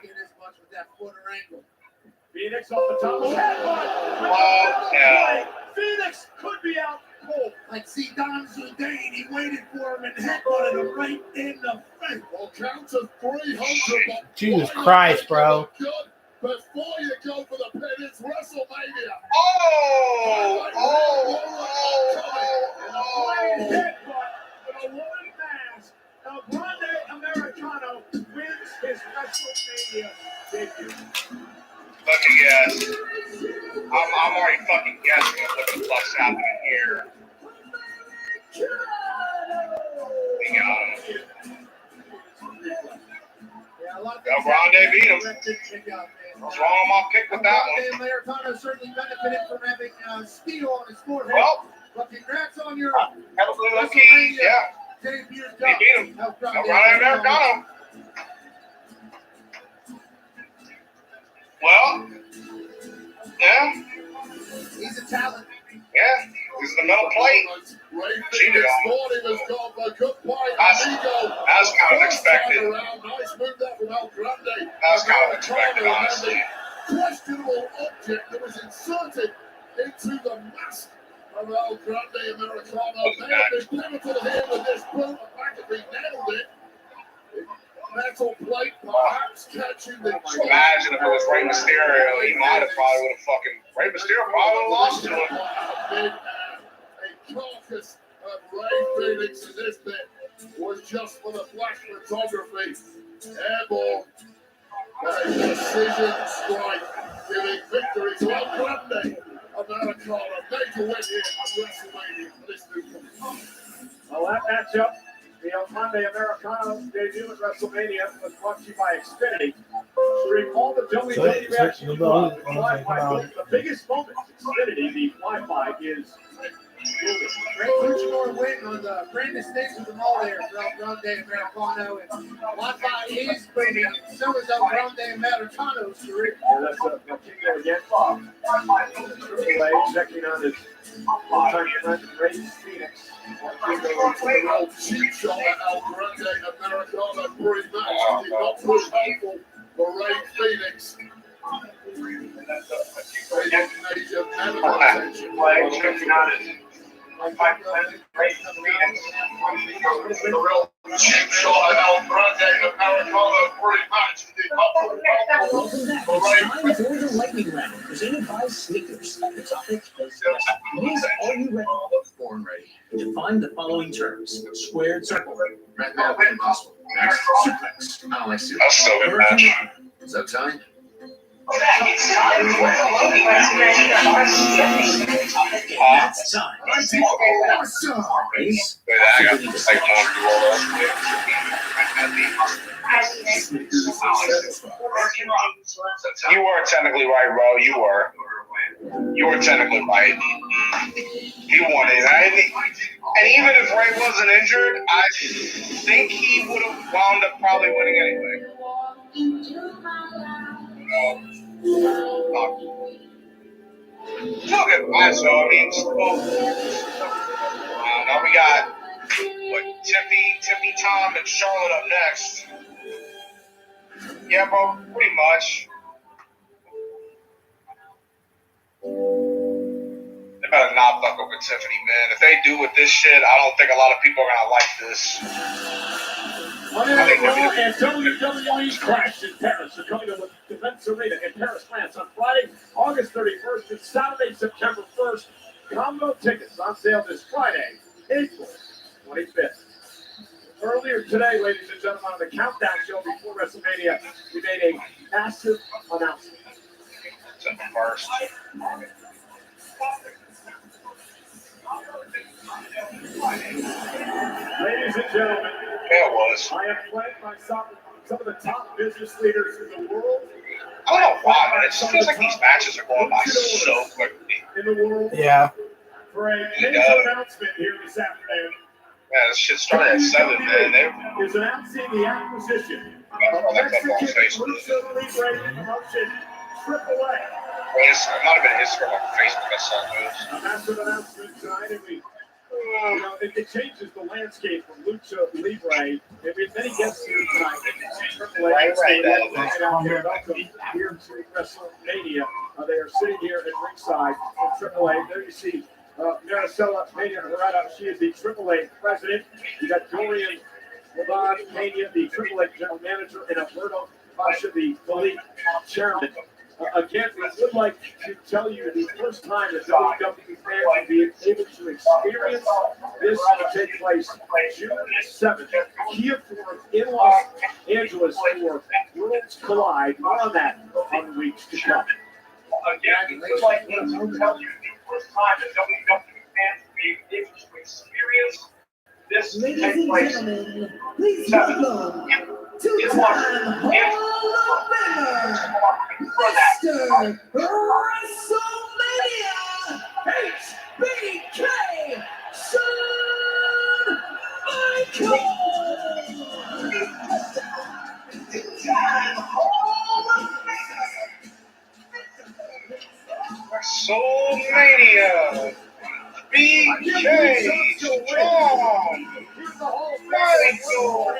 Phoenix off the top of the head. Oh, hell. Phoenix could be out cold. Like see Don Zudane, he waited for him and headbutted him right in the face. Well, count to 300. Jesus Christ, bro. Before you go for the pin, it's WrestleMania. Oh! Headbutt with a woman mask. Grande Americana his WrestleMania debut. Let me guess. I'm already fucking guessing at what the fuck's happening here. We got him. El Grande beat him. What's wrong with my pick with that one? Americano certainly benefited from having steel on his forehead. Well, but congrats on your lucky, yeah. debut. He beat him. El Grande Americano. Well, yeah. He's a talent. Yeah, this is the metal plate. Cheated on him. As kind of expected. That's kind of expected, honestly. Questionable object that was inserted into the mask of El Grande Americano. May have been pivotal here with this boot. The fact that he nailed it. Metal plate perhaps catching the choice. Imagine if it was Rey Mysterio, he might have probably would have fucking Rey Mysterio probably would have lost to him. A carcass of Ray Phoenix in this bit was just for the flash photography. Airborne. A precision strike, giving victory to El Grande Americano. Major win here at WrestleMania for this new company. Well, that matchup, the El Grande Americano debut at WrestleMania, was brought to you by Xfinity. To recall the WWE Reaction Club, the biggest moment in Xfinity, the Wi-Fi is Great luchador win on the grandest stage of them all there for El Grande Americano. And Wi-Fi is booming, and so is El Grande Americano's career. Yeah, that's Mrkinghtx again. Checking on his all-time friend, Ray Phoenix. Cheap shot at El Grande Americano pre-match. Did not prove helpful for Ray Phoenix. Major medical attention. Checking on his The real cheap shot at El Grande Americano pre-match. Did not prove helpful for Ray Phoenix. Time for the lightning round, presented by Sneakers. The topic is this: are you ready? Born ready. Define the following terms: squared circle, mathematically impossible. Next, suplex. I don't like suplex. That's still a good match. Is that time? It's time for the WrestleMania It's time. Awesome. Wait, I got like one You were technically right, bro. You were technically right. He won it. And even if Ray wasn't injured, I think he would have wound up probably winning anyway. Still good match, though. I mean, now we got Tiffy, Tom, and Charlotte up next. Yeah, bro, pretty much. They better not fuck over Tiffany, man. If they do with this shit, I don't think a lot of people are gonna like this. Raw and WWE Clash in Paris are coming to the Defense Arena in Paris, France on Friday, August 31st and Saturday, September 1st. Combo tickets on sale this Friday, April 25th. Earlier today, ladies and gentlemen, on the Countdown Show before WrestleMania, we made a massive announcement. September 1st. Ladies and gentlemen, Yeah, it was. I have played by some of the top business leaders in the world. I don't know why, man. It just feels like these matches are going by so quickly. In the world. Yeah. For a major announcement here this afternoon. Yeah, this shit started at 7, man. Is announcing the acquisition of Mexican Lucha Libre promotion AAA. It might have been Instagram or Facebook. I saw those. A massive announcement tonight, and it changes the landscape from Lucha Libre. And we have many guests here tonight. AAA out here. Welcome here to WrestleMania. They are sitting here at ringside from AAA. There you see Maricela Pena Herrera. She is the AAA president. You got Dorian Pena, the AAA general manager, and Alberto Pasha, the elite chairman. Again, we would like to tell you the first time that WWE fans will be able to experience this will take place June 7th, Kia Forum in Los Angeles for Worlds Collide. More on that on the weeks to come. Again, we would like to tell you the first time that WWE fans will be able to experience this will Ladies take and place gentlemen, please welcome two-time Hall of Famer, Mr. WrestleMania, HBK, Shawn Michaels. Two-time Hall of WrestleMania. BK Strong. Michael.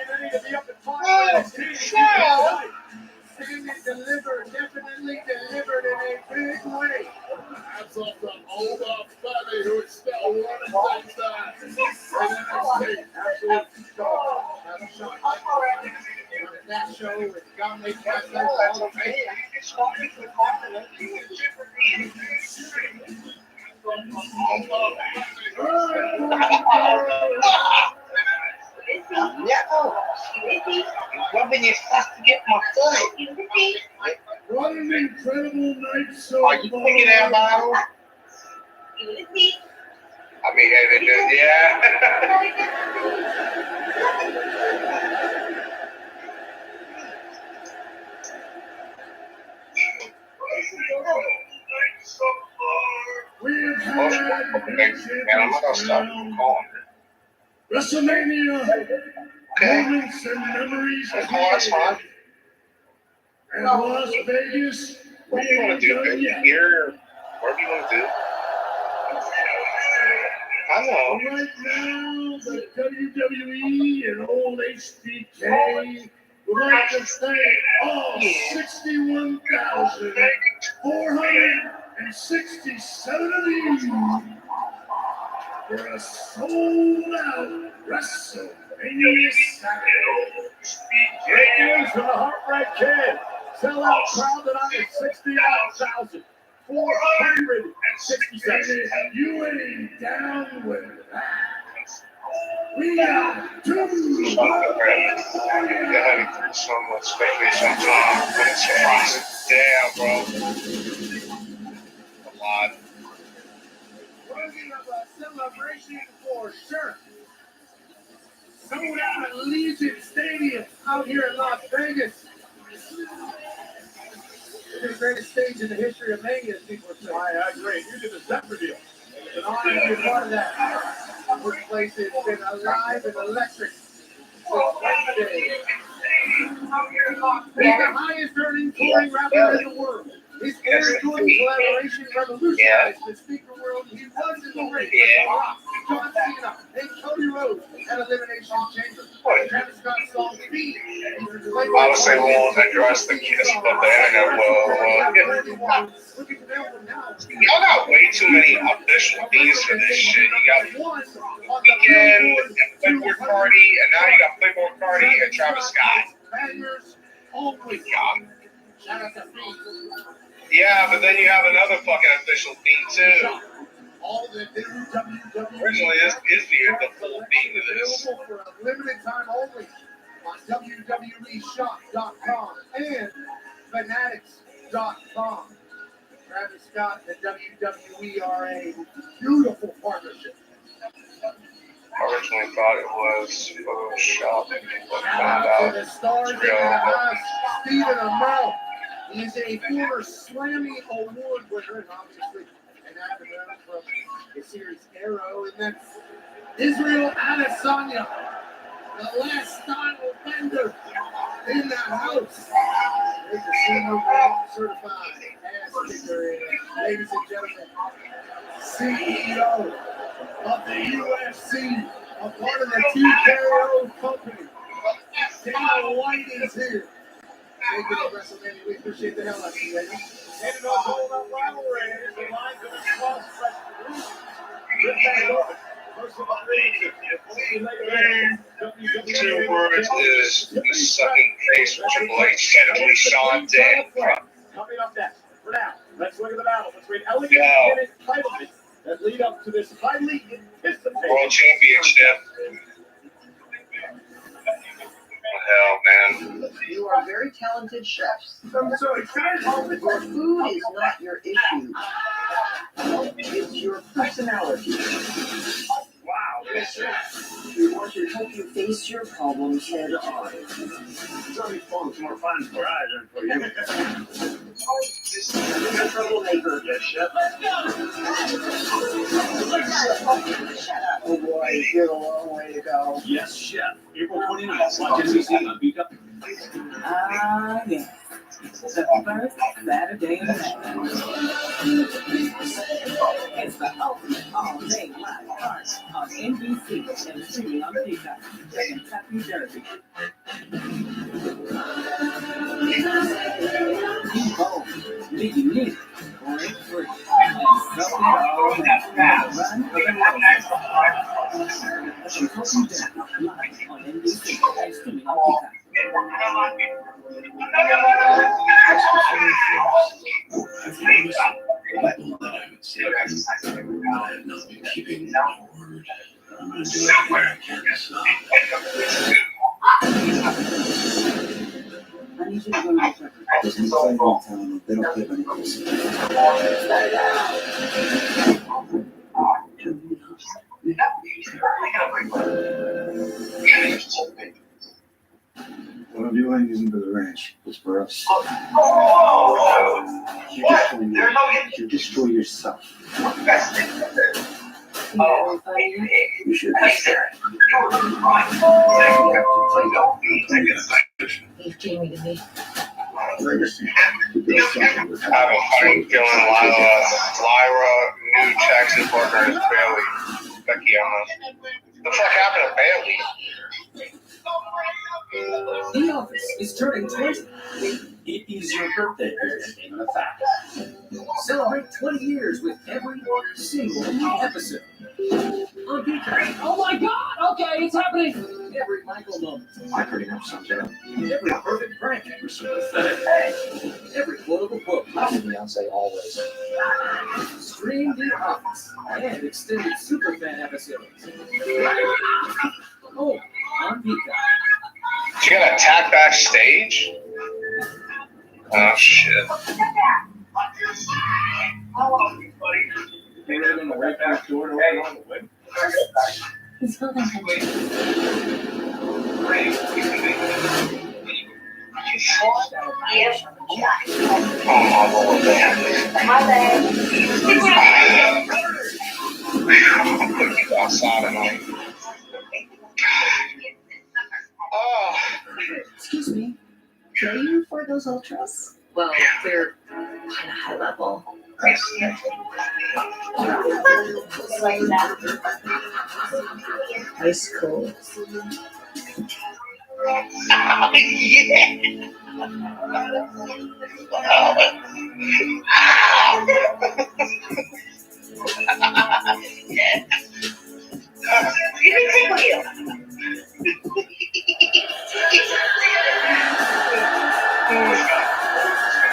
Delivered, definitely delivered in a big way. Hats off to old Fatty who is still running things down. And NXT. Absolute star. That show with dominate wrestling all the Rubbing your stuff to get my foot. What an incredible night so Are you picking that bottle? I mean, yeah. We've had Man, I'm not gonna stop calling her. WrestleMania Okay. moments and memories That's fine. and Las Vegas. What do you want to do? Here, wherever you want to do. I know. Right now, the WWE and old HBK would like to thank all 61,467 of you for a sold-out WrestleMania Saturday. Great news from the Heartbreak Kid. Sellout crowd tonight is 61,467. You ain't down with that. We got two. Yeah, having so much vacation time, but it's surprising. Damn, bro. A lot. Worthy of a celebration for sure. Sold out at Legion Stadium out here in Las Vegas. It's the greatest stage in the history of Mania, people say. I agree. You did the Zephyr deal. It's an honor to be a part of that. This place has been alive and electric since Wednesday. He's the highest earning touring rapper in the world. His Aaron Jordan collaboration revolutionized the speaker world. He was in the ring with The Rock, John Cena, and Cody Rhodes at Elimination Chamber. Travis Scott's song Speed. Obviously, we won't address the kiss, but the internet will. Y'all got way too many official themes for this shit. You got Weekend, Playboy Cardi, and now you got Playboy Cardi and Travis Scott. God. Yeah, but then you have another fucking official theme too. Originally, this is the full theme of this. Available for a limited time only on WWEshop.com and Fanatics.com. Travis Scott and WWE are a beautiful partnership. I originally thought it was Photoshop, but found out The stars it's in real. the house, Stephen Amell. He is a former Slammy Award winner and obviously an actor from the series Arrow. And then Israel Adesanya, the last style bender in the house. There's the senior certified ass kicker, ladies and gentlemen, CEO of the UFC, a part of the TKO company. Dana White is here. Thank you, WrestleMania. We appreciate the hell out of you, baby. Headed on hold up rivalry. Here's the line to the cross. Rip back over. Most of the Two words is the sucking face of Triple H, technically Sean dead. Coming up next. now, let's look at the battle between elegant and entitlement that lead up to this highly anticipated World Championship. Hell, man. You are very talented chefs. I'm so excited. Your food is not your issue. It's your personality. Wow, yes, chef. We want to help you face your problems head on. Johnny Fong's more fun for us than for you. You're a troublemaker. Yes, chef. Shut up. Oh boy, you have a long way to go. Yes, chef. April 29th. Watch NBC on Beacon. Ah, yes. The first Saturday in May. It's the ultimate all-day live party on NBC and streaming on Peacock in Kentucky, Jersey. Be bold, be unique, break free, and soak it all in. Run for the roses. Kentucky Derby live on NBC and streaming on Peacock. I have not been keeping my word. I'm going to do everything I can to stop. I need you to go to the record. There's no fighting in town. They don't give any closer. What I'm doing isn't for the ranch. It's for us. You destroy yourself. You should be scared. Leave Jamie to me. I have a funny feeling Lyra knew Jackson Parker as Bailey. Becky Allen. The fuck happened to Bailey? The Office is turning 20. It is your birthday, statement of fact. Celebrate 20 years with every single episode. On Peacock. Oh my God! Okay, it's happening. Every Michael moment. I pretty much summed it up. Every perfect prank. Every sympathetic. Every quotable quote. Beyonce always. Stream The Office and extended superfan episodes. Oh, on Peacock. She got attacked backstage? Oh, shit. They were in the right back door and open on the way. He's building tension. Outside tonight. Oh. Excuse me, are you for those ultras? Well, they're kind of high level. Ice cold. What's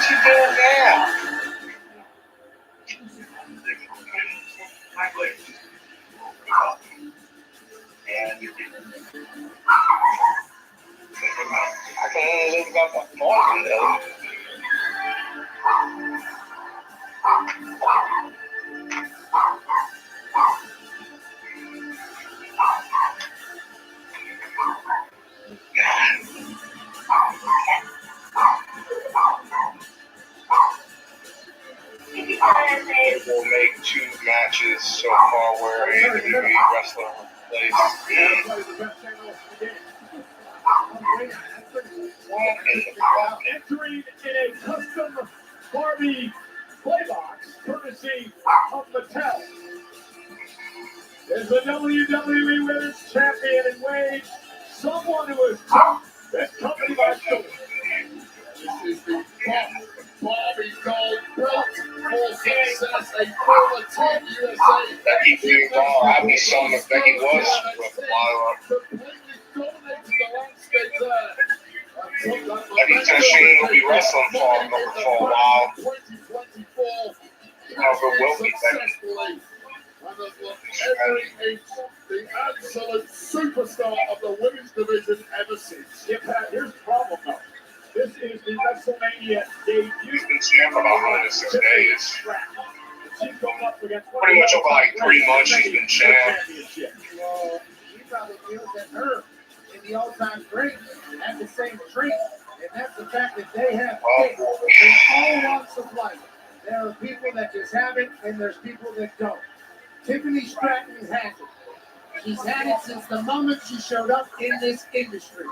she doing now? I can live about the morning though. It will make 2 matches so far where a WWE wrestler plays. Entering in a custom Barbie playbox, courtesy of Mattel, is the WWE Women's Champion in Wade, someone who has took this company by storm. This is the Barbie Gold belt for success, a former Team USA. Becky King Bar, I'd be something if Becky was with Lyra. Completely dominated the landscape there. Becky said she will be wrestling for a while. 2020 successfully and has looked every inch the absolute superstar of the women's division ever since. Yeah, Pat, here's the problem, though. This is the WrestleMania debut. He's been champ about 106 days. She's going up against Pretty much over like 3 months she's been champ. Well, he probably feels that her and the all-time great have the same trait, and that's the fact that they have faith in all walks of life. There are people that just have it, and there's people that don't. Tiffany Stratton has it. She's had it since the moment she showed up in this industry.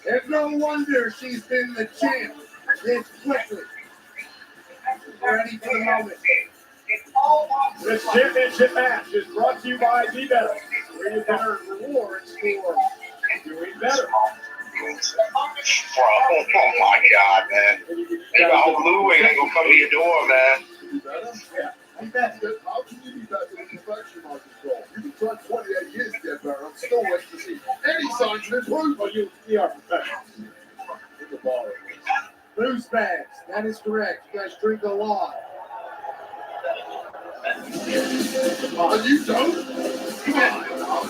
There's no wonder she's been the champ this quickly. Ready for the moment. This championship match is brought to you by Be Better, where you can earn rewards for doing better. Oh my God, man. Think about how Lou ain't gonna come to your door, man. Yeah. How can you be better than perfection on control? You've been trying 28 years to get better. I'm still waiting to see any signs of improvement. Well, you are professionals. In the bar. Booze bags, that is correct. You guys drink a lot. And you don't? Come on.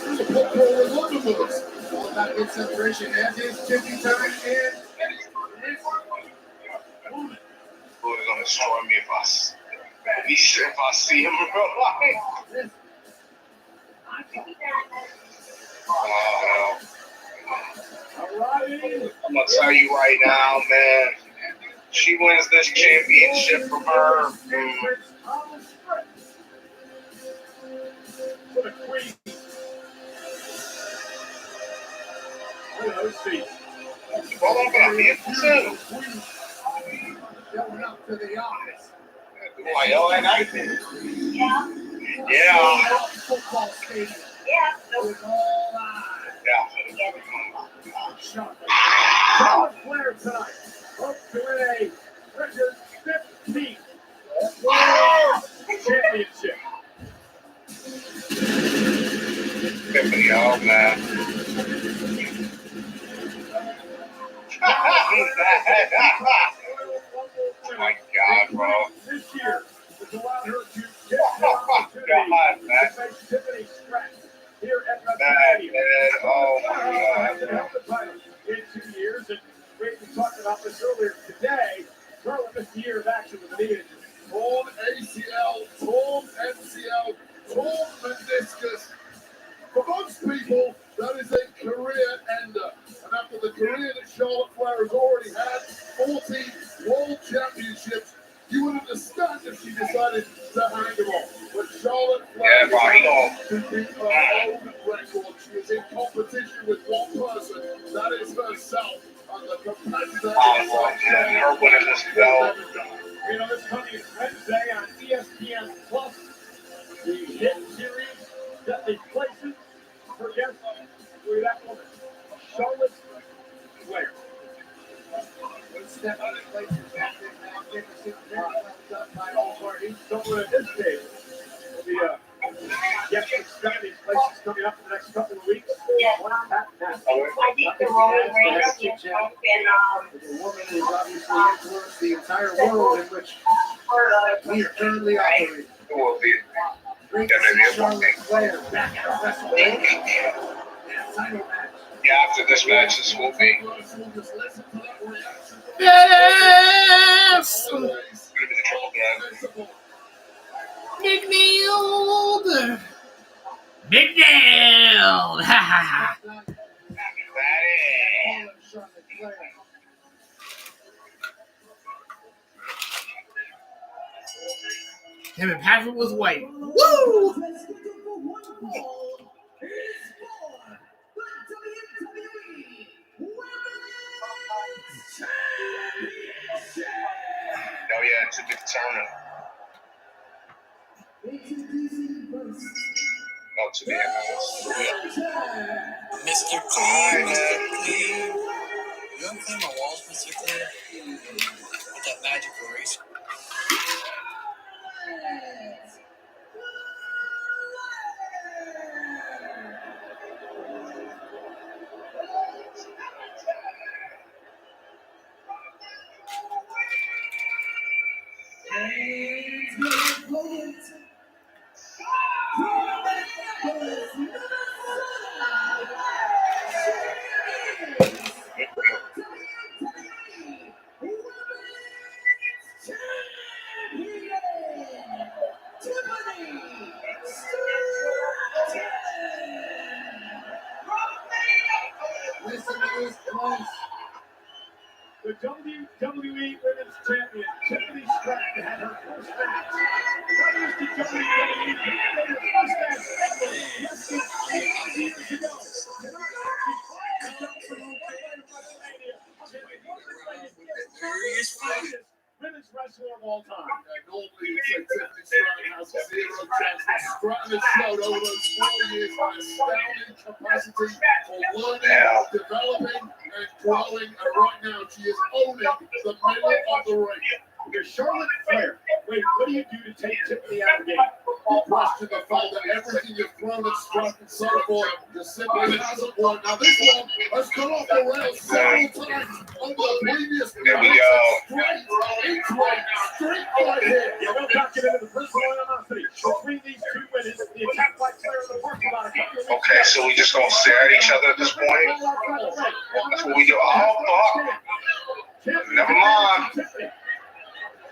You're the popcorn with London with us. All about good celebration, as is Tiffany time and Lou's gonna destroy me if I see him in real life. I'm gonna tell you right now, man. She wins this championship from her. What a queen. Let's see. Well, I'm gonna be it too. showing up to the office. Like, oh, and I did. Yeah. Yeah. Football stadium. Yeah. With all eyes. Charlotte Flair tonight. Up to a record 15th World Championship. Tiffany, oh man. Oh my God, bro. This year, it's allowed her to get the opportunity to face Tiffany Stratton here at WrestleMania. Oh my God. In 2 years, and we talked about this earlier today. Charlotte missed a year of action with the knee injury. Torn ACL, torn MCL, torn meniscus. For most people, that is a career ender. And after the career that Charlotte Flair has already had, 14 world championships, you would understand if she decided to hang them off. But Charlotte Flair to beat her own record. She is in competition with one person, that is herself. And the competitor is her winning this belt. You know, this coming Wednesday on ESPN Plus, the hit series Deadly Places. Forget that woman, Charlotte Flair. One step on the place is happening now. Done by all parties. Someone at this stage will be yes, expect these places coming up in the next couple of weeks. Yes. One Pat Nash. I think the Roman Reigns has been The woman who has obviously influenced the entire world in which we are currently operating. It will be. Great to see Charlotte Flair back at WrestleMania. Yeah, after this match, this will be. Yes! It's gonna be the triple threat. Big Nailed! Big Nailed! Ha ha ha! Him and Patrick was white. Woo! Oh yeah, it's a big tournament. Oh, to be honest. Mr. Clean, Mr. Clean. You don't clean my walls, Mr. Clean? With that magic eraser. Listen to this place. The WWE Women's Champion, Tiffany Stratton, had her first match. That is the WWE first match ever, less than 8 years ago. Tonight, she finds herself for WrestleMania. Women's wrestler of all time. Normally, you say Tiffany Stratton has zero chance. Stratton has showed over those 4 years an astounding capacity for learning, developing, and growing. And right now, she is owning the middle of the ring. There's Charlotte Flair. Wait, what do you do to take Tiffany out of the game? You question the fact that everything you've thrown at Stratton so far just simply hasn't worked. Now, this one has come off the rails several times over the previous. There we go. Straight right here. Yeah, we'll document the personal animosity between these two winners. The attack by Flair in the parking lot. Okay, so we just gonna stare at each other at this point? That's what we do. Oh, fuck. Never mind.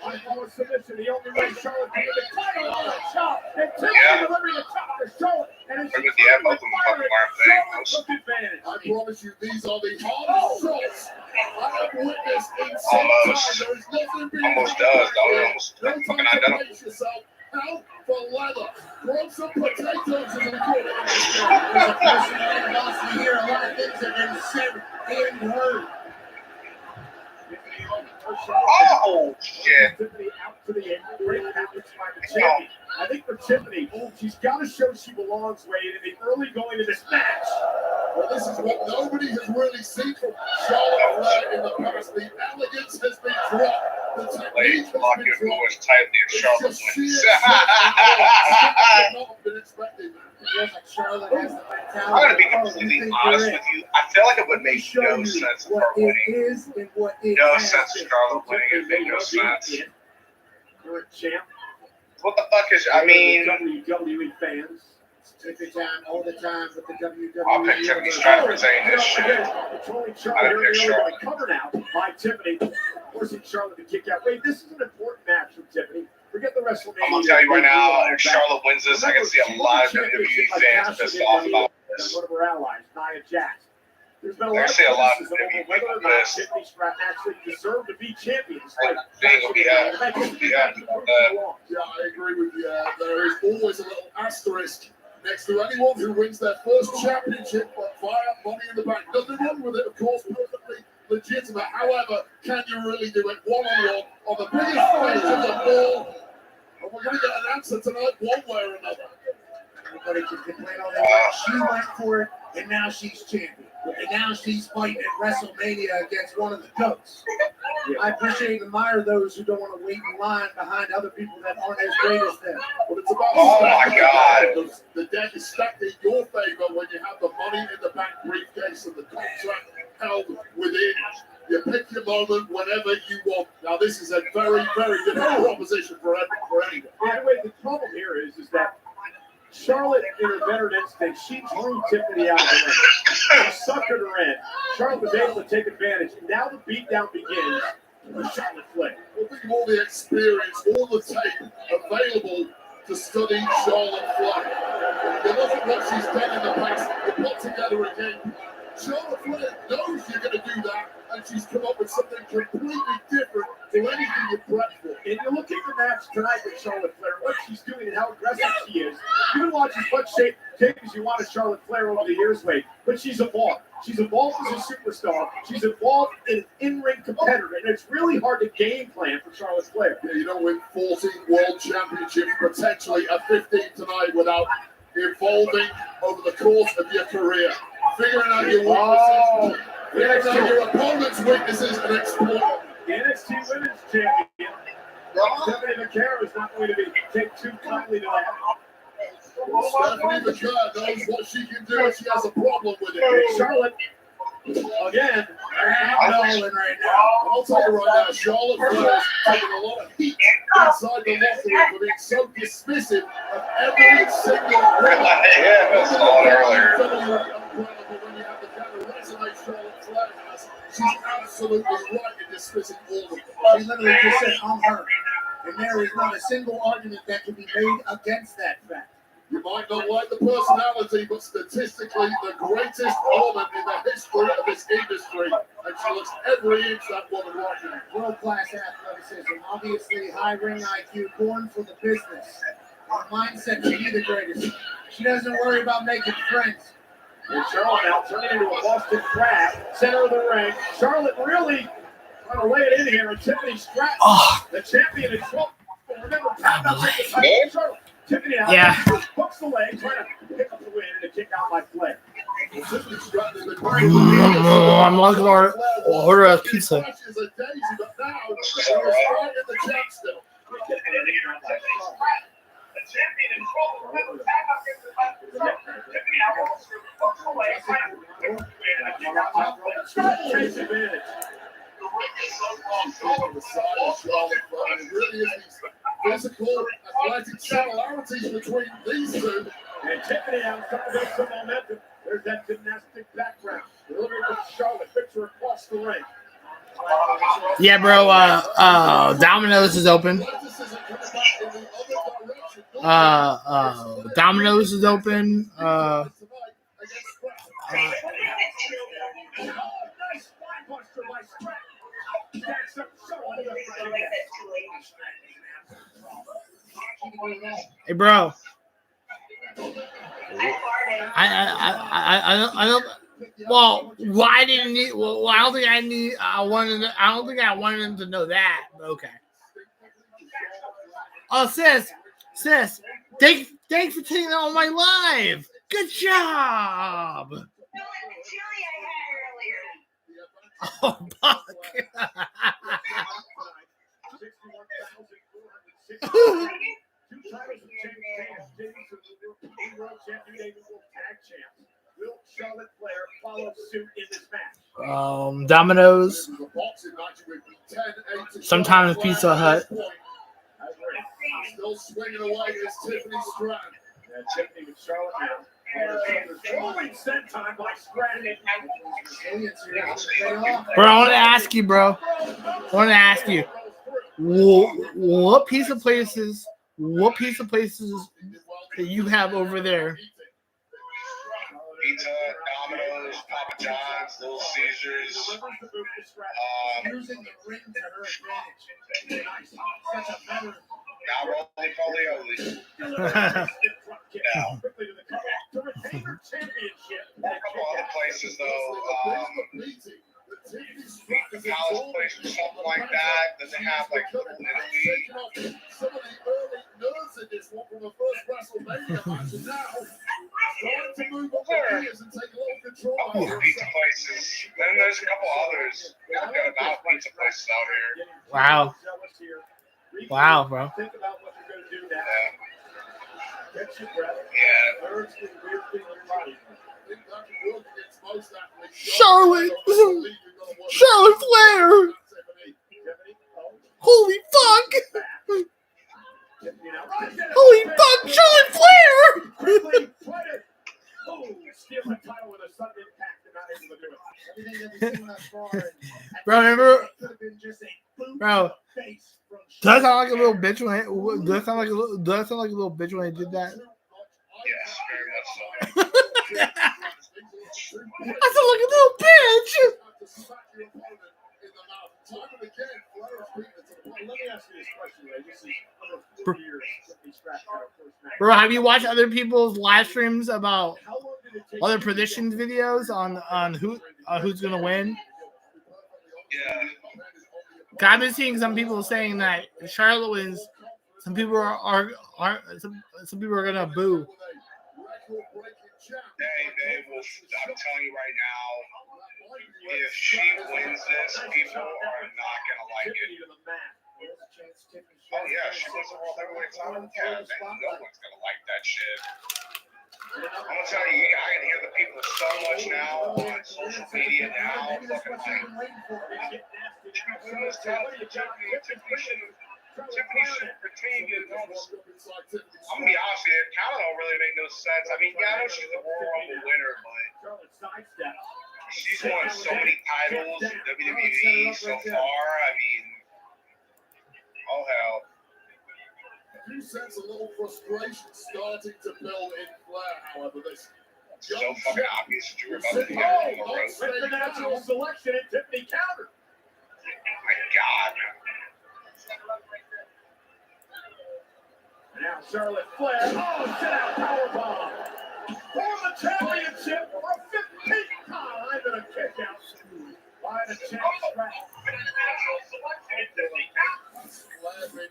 Unfollow submission, the only way Charlotte can get the title on that shot. And Tiffany delivering the top to Charlotte. And it's both of them fucking weren't took advantage. I promise you, these are the hardest shots I have witnessed in some time. There is nothing being almost does, though. Almost no fucking time to identical. place yourself out for leather. Throw some potatoes in the corner. There's a person in Boston here. A lot of things have been said and heard. Oh, shit. Tiffany out to the end. Great package by the champion. I think for Tiffany, she's got to show she belongs, Wade, in the early going of this match. Well, this is what nobody has really seen from Charlotte Flair in the past. The elegance has been dropped. The technique has been dropped. Tightly and Charlotte It's just sheer I not been expecting that. Charlotte has the mentality. I'm gonna be completely honest with you. I feel like it would make no sense of her winning. Is and what it No has sense of been. Charlotte winning. It made no sense. Current champ. What the fuck is? I mean, WWE fans. Take your time, all the time with the WWE. I'll pick Tiffany Stratton for saying this shit. Controlling I Charlotte didn't pick here, Charlotte. covered out by Tiffany, forcing Charlotte to kick out. Wait, this is an important match from Tiffany. Forget the WrestleMania. I'm gonna tell you right now, if Charlotte wins this, I can see a lot of WWE fans pissed off about this. One of her allies, Nia Jax. There's been a I lot see a lot of of whether WWE or people not pissed. Tiffany Stratton actually deserved to be champion. They ain't gonna be happy. Yeah, I agree with you. There is always a little asterisk next to anyone who wins their first championship via Money in the Bank. Nothing wrong with it, of course, perfectly legitimate. However, can you really do it one-on-one on the biggest stage of the ball? And we're going to get an answer tonight, one way or another. Everybody can complain all they want. She went for it, and now she's champion. And now she's fighting at WrestleMania against one of the GOATs. I appreciate and admire those who don't want to wait in line behind other people that aren't as great as them. But it's about Oh my God. The deck is stacked in your favor when you have the Money in the Bank briefcase and the contract held within. You pick your moment whenever you want. Now, this is a very, very difficult proposition for anyone. By the way, the problem here is that Charlotte, in her veteran instinct, she drew Tiffany out of the ring. She suckered her in. Charlotte was able to take advantage. Now the beatdown begins with Charlotte Flair. Well, think of all the experience, all the tape available to study Charlotte Flair. You look at what she's done in the past. You put together again. Charlotte Flair knows you're going to do that, and she's come up with something completely different to anything you prep for. And you look at the match tonight with Charlotte Flair, what she's doing and how aggressive she is. You can watch as much tape as you want of Charlotte Flair over the years, Wade, but she's evolved. She's evolved as a superstar. She's evolved as an in-ring competitor, and it's really hard to game plan for Charlotte Flair. Yeah, you don't win 14 world championships, potentially a 15 tonight, without evolving over the course of your career. Figuring out your weaknesses, figuring out your opponent's weaknesses, and exploiting them. The NXT Women's Champion, Stephanie McCarr, is not going to take too kindly to that. Stephanie McCarr knows what she can do, and she has a problem with it. Charlotte Again, I'm Nolan right now. I'll tell you right now, Charlotte Flair's taking a lot of heat inside the locker room for being so dismissive of every single one. Yeah, I saw it earlier. When you have the kind of resume Charlotte Flair has, she's absolutely right in dismissing all of them. She literally just said, I'm hurt. And there is not a single argument that can be made against that fact. You might not like the personality, but statistically, the greatest woman in the history of this industry. And she looks every inch that woman right now. World-class athleticism, obviously high ring IQ, born for the business. And a mindset to be the greatest. She doesn't worry about making friends. And Charlotte now turning into a Boston Crab, center of the ring. Charlotte really trying to lay it in here, and Tiffany Stratton, the champion in 12. Remember, Charlotte. Tiffany out, hooks the leg, trying to pick up the win and a kick out by Flair. I'm looking for order a pizza. Physical, athletic similarities between these two. And Tiffany out trying to build some momentum. There's that gymnastic background. Delivering to Charlotte, picture across the ring. Yeah, bro. Domino's is open. Domino's is open. Hey, bro. I don't. Well, why didn't he? Well, I don't think I need. I don't think I wanted him to know that. But okay. Oh, sis. Thanks for taking on my live. Good job. Oh, fuck. Domino's. Sometimes Pizza Hut. Still swinging away is Tiffany Stratton. Tiffany with Charlotte now. Rolling set time by Stratton. Bro, I want to ask you, bro. What piece of places that you have over there? Pizza, Domino's, Papa John's, Little Caesars. Now roly-poly-oly. Now. A couple other places, though. College place or something like that. Does it have like Little Italy? Some of the early nerves in this one from the first WrestleMania match, and now trying to move up the gears and take a little control. Pizza places. Then there's a couple others. We've got about pizza places out here. Wow. Wow, bro. Think about what you're going to do now. Catch your breath. Yeah. Nerves get weird thing in your body. Charlotte Flair. Holy fuck. Holy fuck, Charlotte Flair. Steal the title with a sudden impact and not able to do it. Bro, remember? Bro, does I sound like a little bitch when I sound like a little bitch when I did that? Yes, very much so. I sound like a little bitch. Let me ask you this question, Ray. This is over 4 years since we scratched our first match. Bro, have you watched other people's live streams about other predictions videos on who's gonna win? Yeah. I've been seeing some people saying that if Charlotte wins, some people are gonna boo. I'm telling you right now, if she wins this, people are not gonna like it. Oh yeah, she wins the World Heavyweight title. Yeah, man, no one's gonna like that shit. I'm gonna tell you, I can hear the people so much now on social media now. Fucking like, Tiffany shouldn't retain you. I'm gonna be honest with you, it kind of don't really make no sense. I mean, yeah, I know she's a Royal Rumble winner, but she's won so many titles in WWE so far. I mean, oh hell. You sense a little frustration starting to build in Flair, however, this So fucking obvious that you were about to get on the road. With the natural selection, and Tiffany countered. Oh my God. Now Charlotte Flair. Oh, sit out powerbomb. For the championship for a 15th time and a kick out by the champ strap.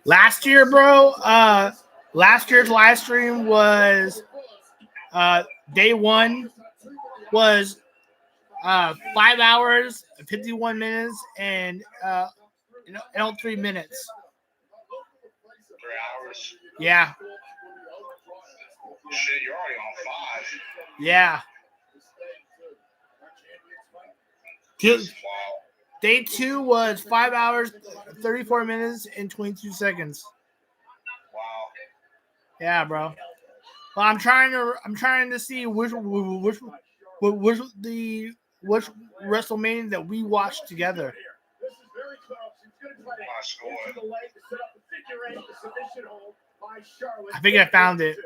Last year, bro, last year's live stream was day one was 5 hours, 51 minutes, and 3 minutes. 3 hours. Yeah. Shit, you're already on 5. Yeah. Day 2 was 5 hours, 34 minutes, and 22 seconds. Wow. Yeah, bro. Well, I'm trying to see which WrestleMania that we watched together. This is very close. He's going to try to enter the leg to set up the figure 8, the submission hold by Charlotte. I think I found it.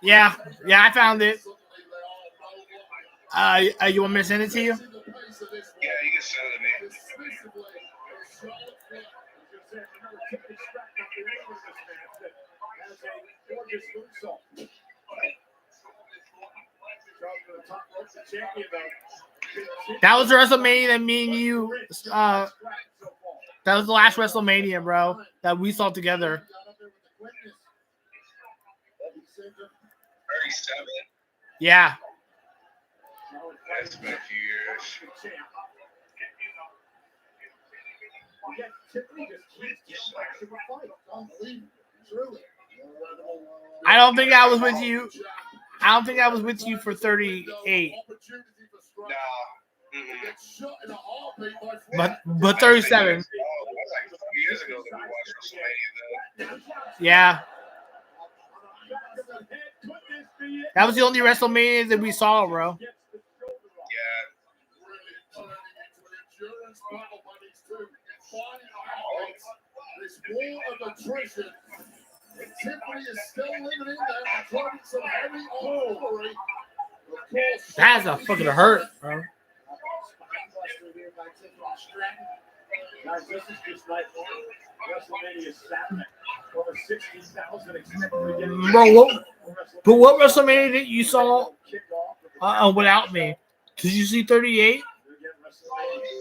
Yeah, I found it. You want me to send it to you? Yeah, you can send it to me. That was the WrestleMania that me and you. That was the last WrestleMania, bro, that we saw together. 37. Yeah. That's been a few years. I don't think I was with you. I don't think I was with you for 38. No. But 37. That was like 4 years ago that we watched WrestleMania, though. Yeah. That was the only WrestleMania that we saw, bro. Yeah. There's more of attrition. Tiffany is still living in there and throwing some heavy artillery. That's a fucking hurt, bro. Guys, this is just night one. WrestleMania Saturday. Over 60,000 expected to get. Bro, what WrestleMania that you saw without me? Did you see 38?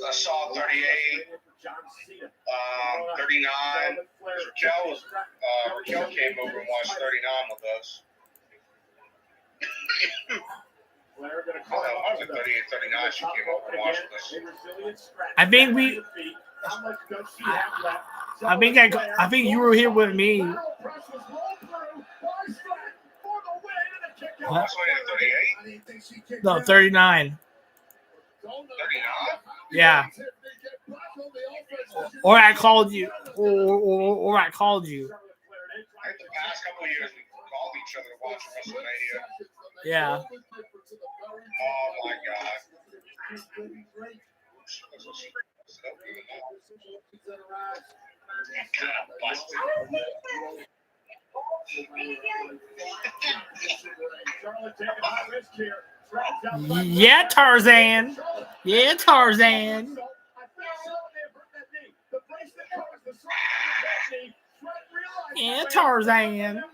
I saw 38, 39. Raquel came over and watched 39 with us. I was at 38, 39. She came over and watched with us. I think you were here with me. What? No, 39. 39? Yeah. Or I called you. Or I called you. Like the past couple of years, we called each other to watch WrestleMania. Yeah. Oh my God. Yeah, Tarzan. Yeah, Tarzan. Yeah, Tarzan.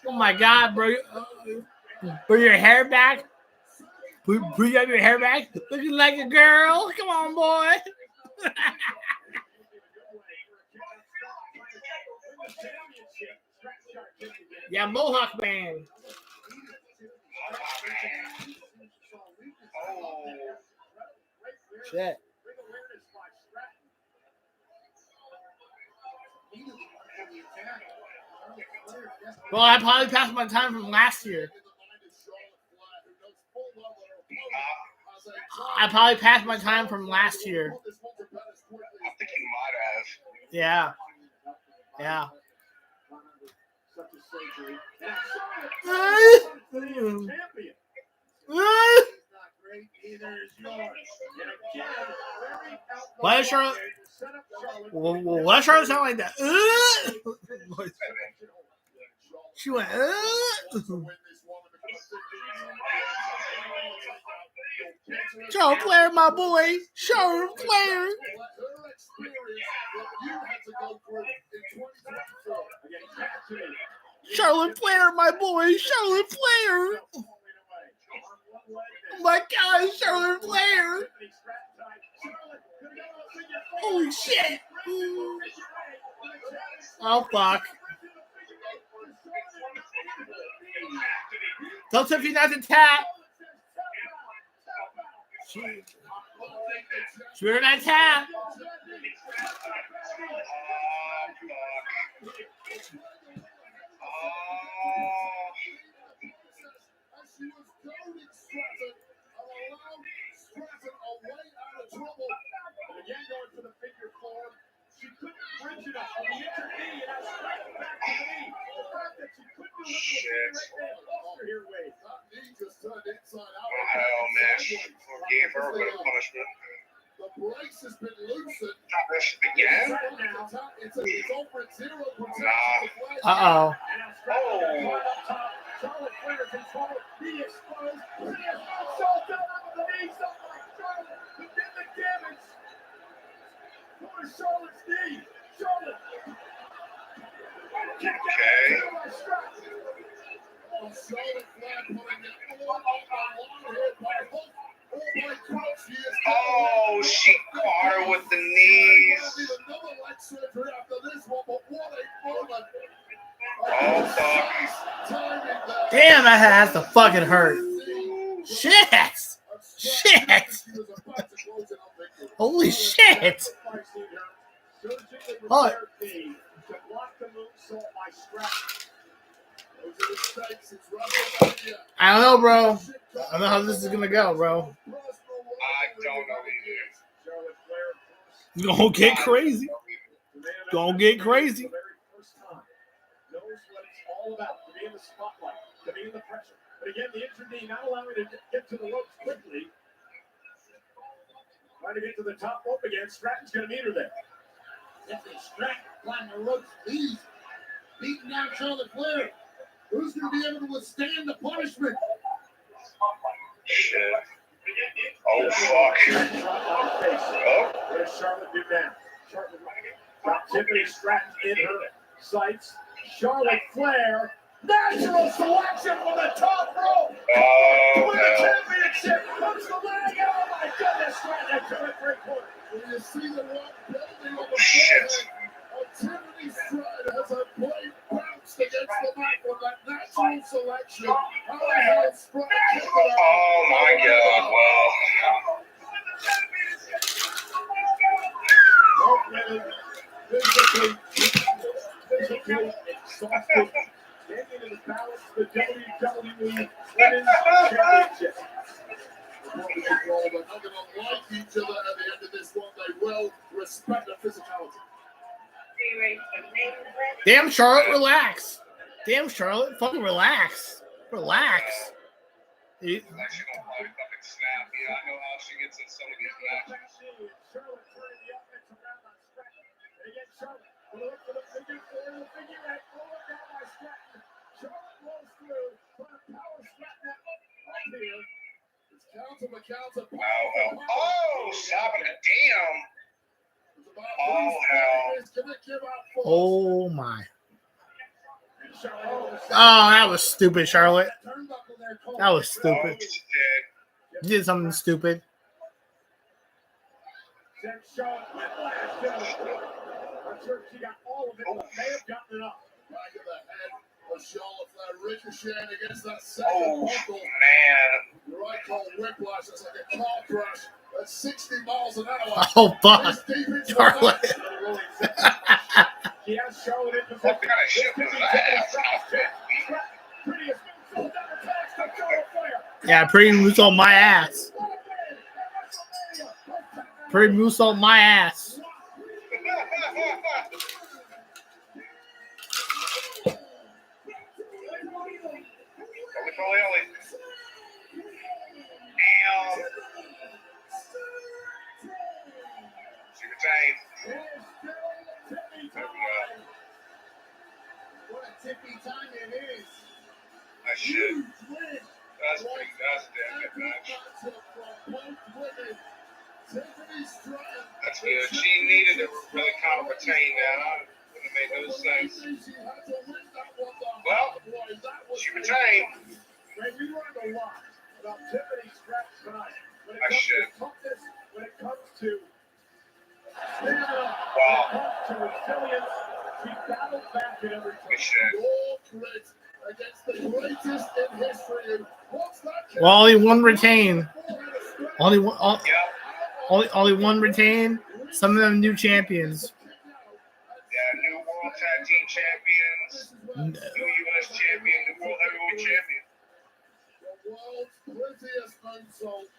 Oh my God, bro. Bring your hair back. Bring up your hair back. Looking like a girl. Come on, boy. Yeah, Mohawk man. Shit. Well, I probably passed my time from last year. I probably passed my time from last year. I think you might have. Yeah. Yeah. Why does Charlotte? Why does Charlotte sound like that? She went. Charlotte Flair, my boy. Charlotte Flair. Charlotte Flair, my boy. Charlotte Flair. Oh my God, Charlotte Flair. Holy shit. Oh, fuck. Tell Tiffany not to tap. She better not tap. Shit. Oh, hell, man. Gave her a bit of punishment. This again? Nah. Uh-oh. Okay. Oh, she caught her with the knees. Oh, fuck. Damn, that has to fucking hurt. Shit. Shit. Holy shit. Oh. I don't know, bro. I don't know how this is gonna go, bro. I don't know either. It's gonna get crazy. Gonna get crazy. But again, the injured knee not allowing to get to the ropes quickly. Trying to get to the top rope again. Stratton's going to meet her there. Definitely Stratton climbing the ropes. He's beating down Charlotte Flair. Who's going to be able to withstand the punishment? Shit. Oh, fuck. Oh. What does Charlotte do now? Charlotte got Tiffany Stratton in her sights. Charlotte Flair. Natural selection from the top rope. Oh, to win the championship. Comes the leg. Oh my goodness, Stratton at 2 and 3/4. When you see the rock building on the shit. Tiffany Stratton has a blade bounced against the mat from that natural selection. How the hell Stratton? Oh my God. Well. Physically exhausted. Taking into balance the WWE Women's Championship. They're not going to like each other at the end of this one. They will respect the physicality. Damn, Charlotte, relax. Damn, Charlotte, fucking relax. Relax. She gonna probably fucking snap. Yeah, I know how she gets in some of these matches. Charlotte turning the offense around on Stratton. And again, Charlotte will look for the figure four, the figure eight, rolling down by Stratton. Charlotte rolls through, trying to power Stratton up here. It's counter. Oh, stopping it. Damn. Oh, hell. Oh, my. Oh, that was stupid, Charlotte. That was stupid. You did something stupid. Sent Charlotte whiplash. I'm sure she got all of it, but may have gotten it up. Back of the head of Charlotte Flair ricocheting against that second buckle. Man. You're right, called whiplash. It's like a car crash at 60 miles an hour. Oh, fuck. Charlotte. She has Charlotte in position. What kind of shit was that? Yeah, pretty moose on my ass. Pretty moose on my ass. She retained. What a tippy time it is. That shit. That's pretty. That's a damn good match. That's good. She needed to really kind of retain that. Wouldn't have made no sense. Well, she retained. Man, we learned a lot about Tiffany Stratton tonight. When it That comes shit. to toughness, when it comes to stamina, Wow. when it comes to resilience, she battled back in every Good time. shit. All grit against the greatest in history. And once that Well, only one retain. Only one. Only one retain. Some of them new champions. Yeah, new World Tag Team Champions, new U.S. Champion, new World Heavyweight Champion. the world's prettiest moonsault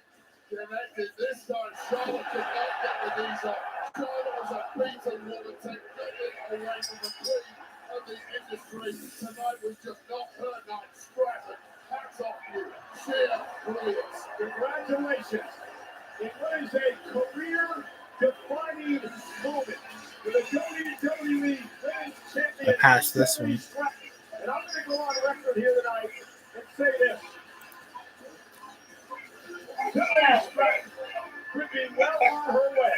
connected this time. Charlotte could not get the knees up. Charlotte was a beaten woman, take nothing away from the queen of the industry. Tonight was just not her night. Stratton, hats off you. Sheer brilliance. Congratulations. It was a career-defining moment for the WWE Women's Champion. I passed this one. And I'm going to go on record here tonight and say this. Tiffany Stratton could be well on her way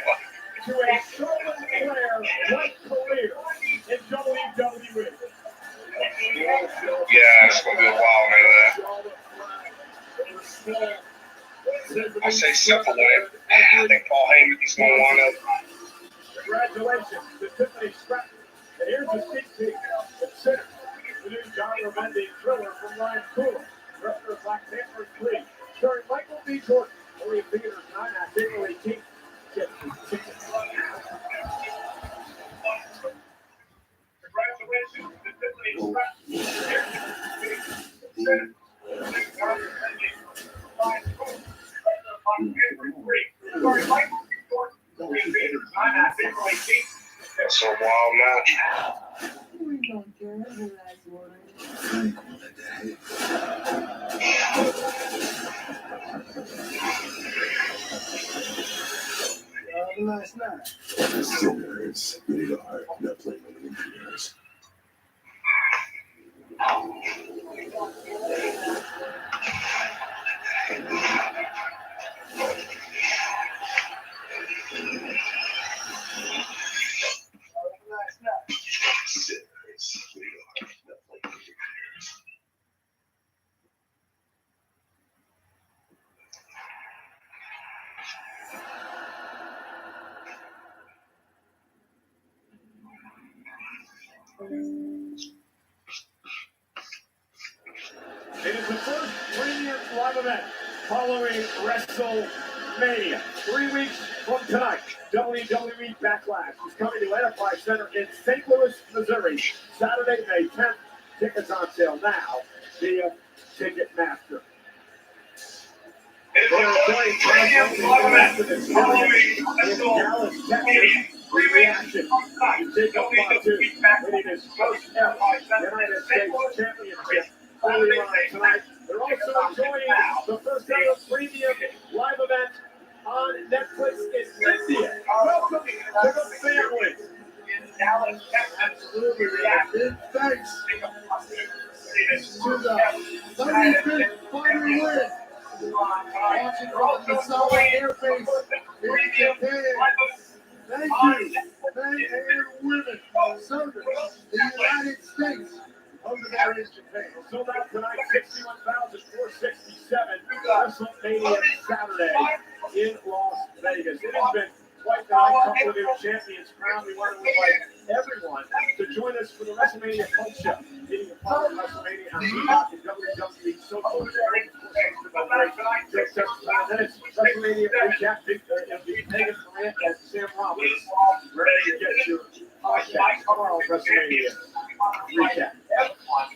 to a Charlotte Flair-like career in WWE. Yeah, it's going to be a while, man. I say simple win. I think Paul Heyman is going to wind up. Congratulations to Tiffany Stratton. And here's a sneak peek. Consider the new John Ravendi thriller from Ryan Coogler, director of Black Panther 3, starring Michael B. Jordan. Only in theaters 9 on April 18th. Get your tickets now. Congratulations to Tiffany Stratton. Consider the new John Ravendi Ryan Coogler, director of Black Panther 3, starring Michael B. Jordan. Only in theaters 9 on April 18th. That's a wild match. We don't care who has water. Last night. Still nerds. Rated R. Not playing with the computers. Last night. Still nerds. Rated R. Not playing with the computers. It is the first premium live event following WrestleMania. 3 weeks from tonight, WWE Backlash is coming to Enterprise Center in St. Louis, Missouri, Saturday, May 10th. Tickets on sale now via Ticketmaster. It's the first premium live event following Dallas, Texas. Reaction to Jacob Fatu winning his first ever United States Championship earlier on tonight. They're also enjoying the first ever premium live event on Netflix in India. Welcome to the family. Dallas, Texas. Absolutely, reacted. Thanks to the 35th final win. Watching from the solid airbase in Japan. Thank you, men and women serving the United States over there in Japan. Sold out tonight, 61,467. WrestleMania Saturday in Las Vegas. It has been quite the night. Couple of new champions crowned. We want to invite everyone to join us for the WrestleMania Pulse Show. Meeting apart at WrestleMania on Peacock and WWE Social Network. WrestleMania recap, Megan Durant and Sam Roberts. Ready to get your podcast tomorrow, WrestleMania recap.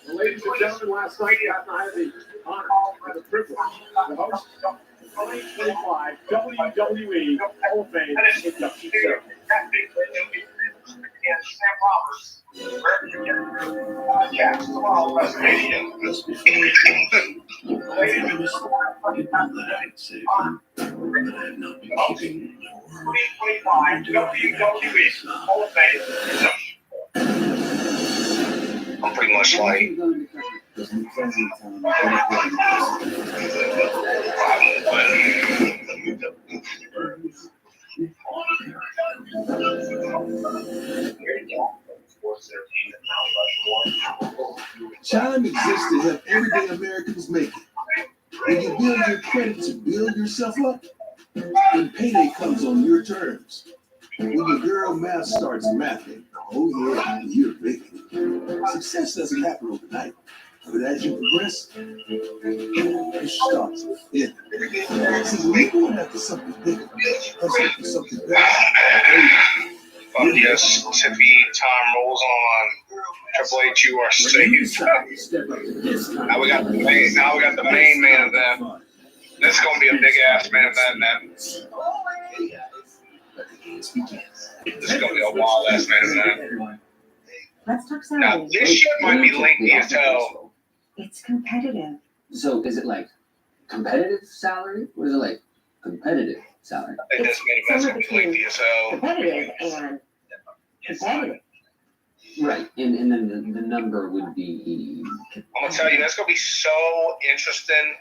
Well, ladies and gentlemen, last night, Pat and I had the honored by the privilege to host the 2025 WWE Hall of Fame induction ceremony. Just before it was, I promised people that I would save them, but I have not been keeping my word. I'm pretty much like Chime exists to help everyday Americans make it. When you build your credit to build yourself up, when payday comes on your terms, when your girl math starts mathing, oh yeah, you're making it. Success doesn't happen overnight, but as you progress, it starts within. See, when you're going after something bigger, hustling for something better, fuck yes, Tippy, time rolls on. Triple H, you are saved. Now we got the main man event. This is gonna be a big ass main event, man. This is gonna be a wild ass main event. Let's talk Now salary. this shit might be lengthy as hell. It's competitive. So is it like competitive salary? Or is it like competitive salary? I think this main event's gonna be lengthy as hell. Competitive and competitive. Right, and then the number would be. I'm gonna tell you, that's gonna be so interesting.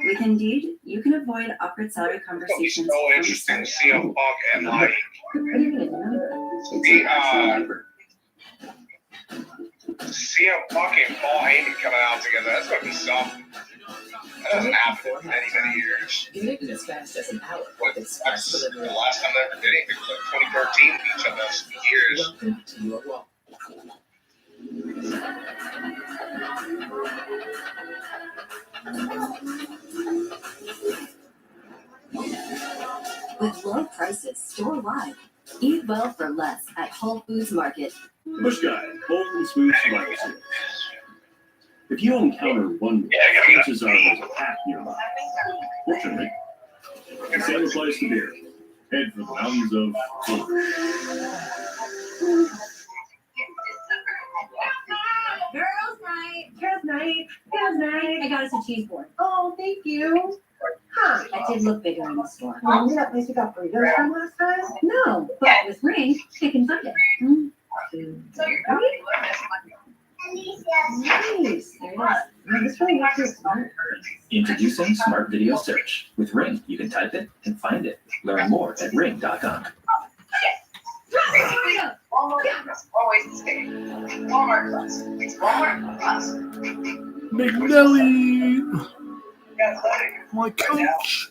With Indeed, you can avoid awkward salary It's gonna be conversations. so interesting to see CM Punk and like CM Punk and Paul Heyman coming out together. That's gonna be something. That doesn't happen in many, many years. You make it as fast as an hour. That's the last time they ever did anything was like 2013. Each of us years. Welcome to your walk. With low prices store-wide. Eat well for less at Whole Foods Market. Bush Guy, cold and smooth survival skills. If you encounter one, chances are there's a pack nearby. Fortunately, the same applies to beer. Head for the mountains of Clover. Girls' night. Girls' night. Girls' night. I got us a cheese board. Oh, thank you. Huh. That did look bigger in the store. Oh, that place we got burritos from last time? No, but with Ring, I can find it. 1, 2, 3. Nice. There it is. Man, this really makes you smart. Introducing Smart Video Search. With Ring, you can type it and find it. Learn more at ring.com. McNelly, my coach.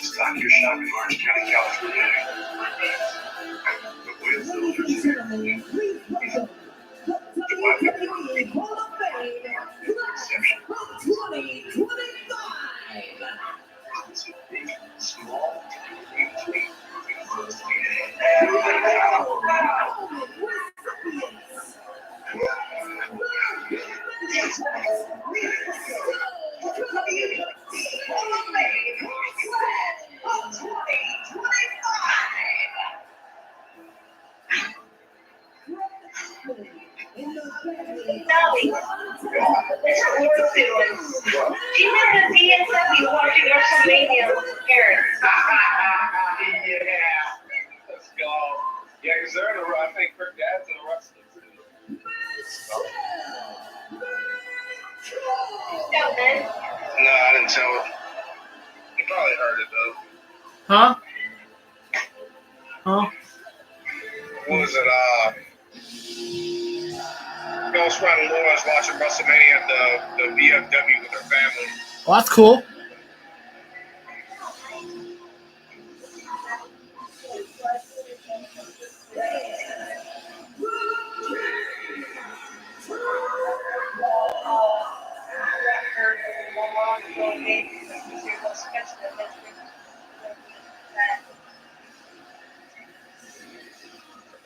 Stock your shop in Orange County, California. She's in the DSW watching WrestleMania with her parents. Yeah, let's go. Yeah, because they're in the, I think her dad's in the wrestling too. No, I didn't tell her. He probably heard it though. Huh? Huh? What was it? Ghost Rider Laura's watching WrestleMania at the VFW with her family. Well, that's cool.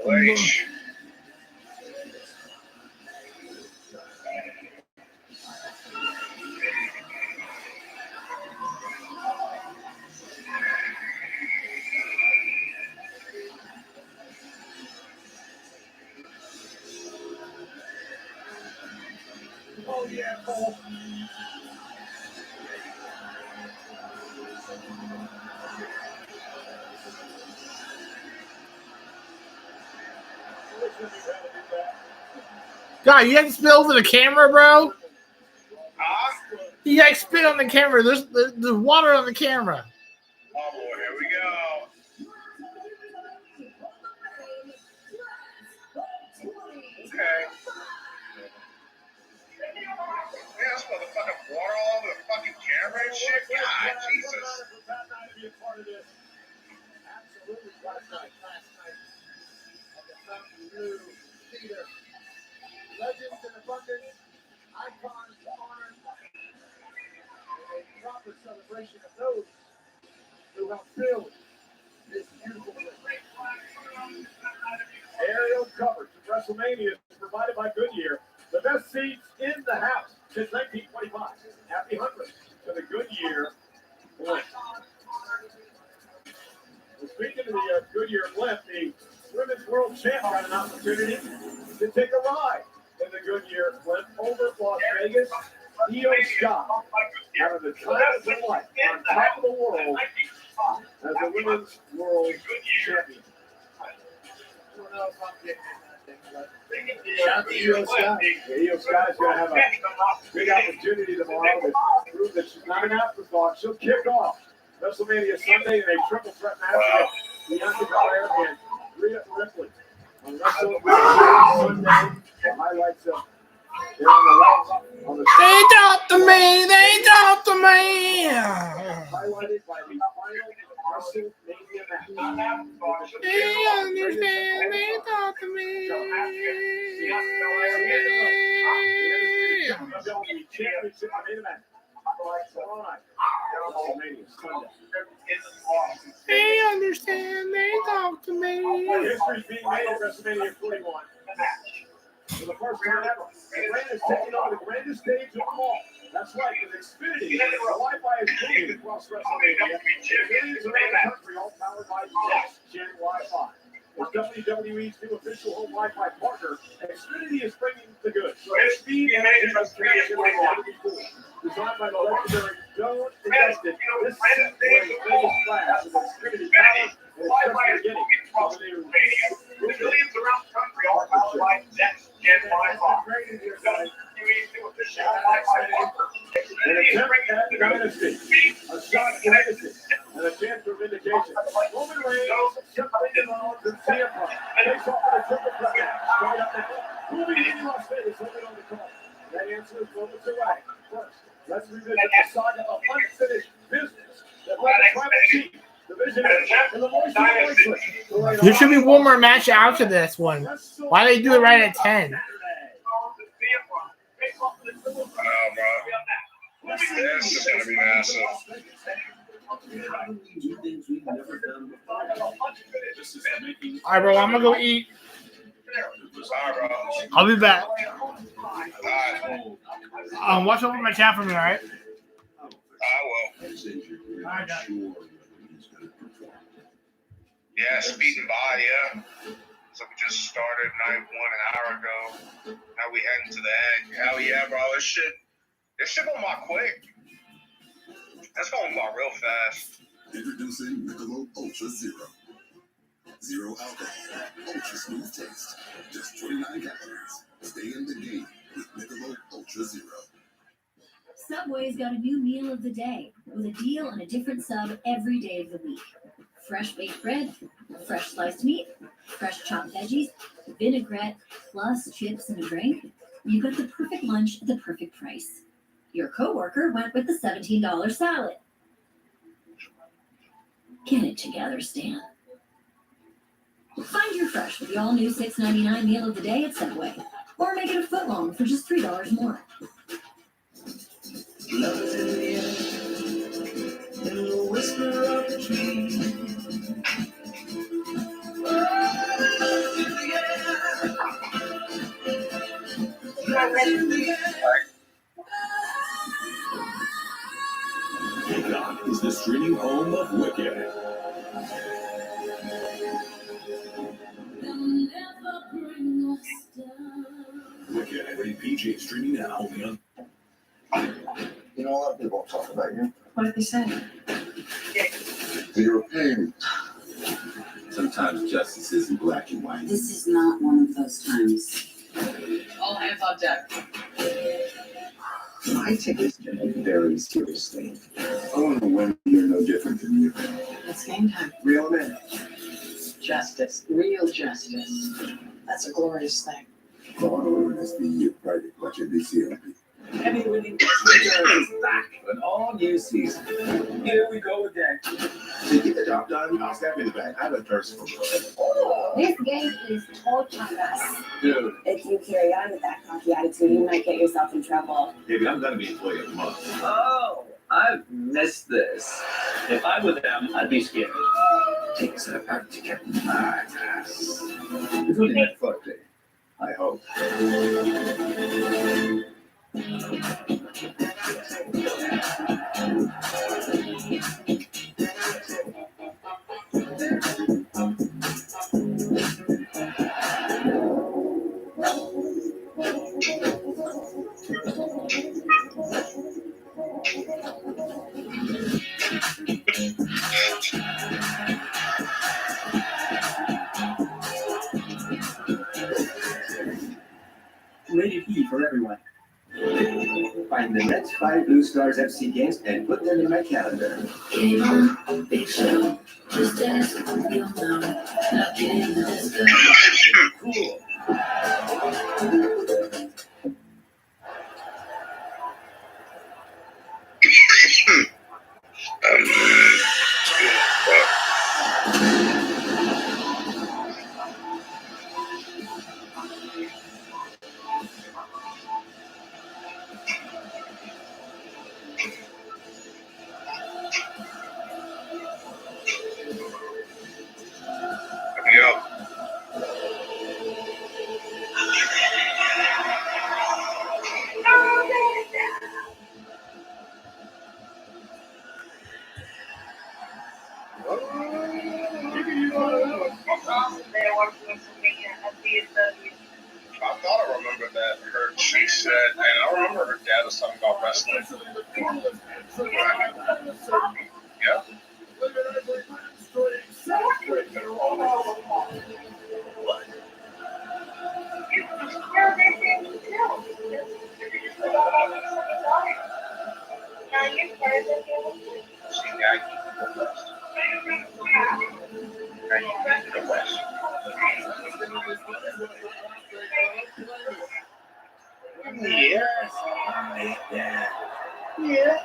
Bleach. Oh, yeah, Cole. God, you got to spit over the camera, bro? You got to spit on the camera. There's water on the camera. Oh, boy, here we go. Okay. Yeah, this motherfucking water all over the fucking camera and shit. God, Jesus. Absolutely last night. At the Fountain Blue Theater. Legends in abundance, icons honored, and a proper celebration of those who helped build this beautiful place. Aerial coverage of WrestleMania is provided by Goodyear. The best seats in the house since 1925. Happy 100th to the Goodyear blimp. Well, speaking of the Goodyear blimp, the Women's World Champ got an opportunity to take a ride in the Goodyear blimp over Las Vegas. Io Scott having the time of her life on top of the world as the Women's World Champion. I don't know if I'm getting shout out to Io Scott. Yeah, Io Scott is going to have a big opportunity tomorrow to prove that she's not an afterthought. She'll kick off WrestleMania Sunday in a triple threat match with Bianca Belair and Rhea Ripley. On WrestleMania Sunday, the highlights of they're on the left. On the They talk to me. They talk to me. highlighted by the final WrestleMania match. They understand. They talk to me. Championship main event. Tomorrow night. WrestleMania Sunday. They understand. They talk to me. History's being made at WrestleMania 41. For the first time ever, the brand is taking on the grandest stage of them all. That's right, with Xfinity, the Wi-Fi is booming across WrestleMania. Millions around the country, all powered by next-gen Wi-Fi. As WWE's new official home Wi-Fi partner, Xfinity is bringing the goods. Speed and connection like never before. Designed by the legendary Joan Invested, this set wears the biggest flash with Xfinity power, and it's just beginning of a new Millions around the country all powered by next-gen Wi-Fi. An attempt at dynasty, a shot at legacy, and a chance for vindication. Roman Reigns, Seth Rollins, and CM Punk face off in a triple threat match straight up the hill. Who will be in Las Vegas holding on the call? That answer is moments away. First, let's revisit the saga of unfinished business that led to Tribal Chief, Division and the voice of the voiceless. There should be one more match after this one. Why they do it right at 10? Oh, bro. This is going to be massive. All right, bro. I'm gonna go eat. Sorry, bro. I'll be back. All right. Watch over my chat for me, all right? I will. All right, guys. Yeah, speeding by, yeah. So we just started night 1 an hour ago. Now we heading to the end. Hell yeah, bro. This shit going by quick. That's going by real fast. Introducing Michelob Ultra Zero. Zero alcohol, ultra smooth taste. Just 29 calories. Stay in the game with Michelob Ultra Zero. Subway's got a new meal of the day with a deal on a different sub every day of the week. Fresh baked bread, fresh sliced meat, fresh chopped veggies, vinaigrette, plus chips and a drink. You got the perfect lunch at the perfect price. Your coworker went with the $17 salad. Get it together, Stan. Find your fresh with the all-new $6.99 meal of the day at Subway. Or make it a foot long for just $3 more. Love it. Peacock is the streaming home of Wicked. Wicked, rated PG, streaming now only on. You know, a lot of people talk about you. What did they say? You're a pain. Sometimes justice isn't black and white. This is not one of those times. All hands on deck. I take this job very seriously. I want to win. You're no different than you. It's game time. Real men. Justice. Real justice. That's a glorious thing. Law and order is the private watch NBC. Emmy winning is back an all new season. Here we go again. To get the job done, I'll stab you in the back. I have a thirst for blood. This game is torturing us. Dude, If you carry on with that cocky attitude, you might get yourself in trouble. baby, I'm gonna be employee of the month. Oh, I've missed this. If I were them, I'd be scared. Take a step back to get my ass. It's only that fuck day. I hope. Rated E for everyone. Find the next 5 Blue Stars FC games and put them in my calendar. Game on, big show. Just dance, you'll know. Now get in the disco. Cool. Yo. I thought I remembered that she said, and I remember her dad was talking about wrestling. Yeah. Yes. Yeah. Yeah.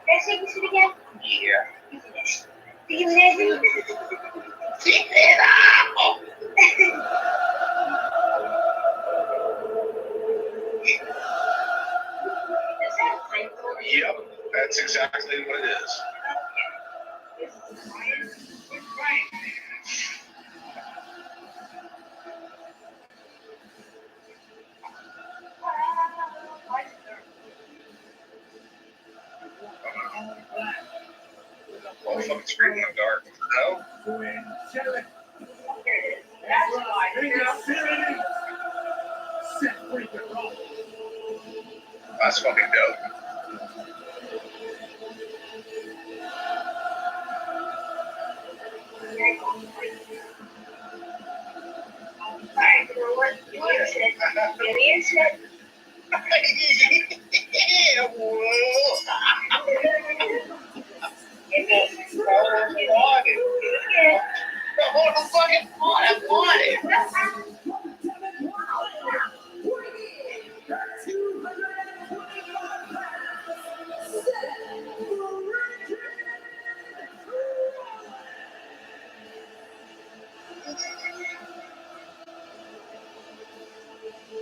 Can I say this again? Yeah. Do you hear me? Yep, that's exactly what it is. Oh, fucking screaming in the dark. No? That's why. That's fucking dope. Alright, so what you said? Vivian said. Yeah, whoa. Give me all the fucking fun. I want it.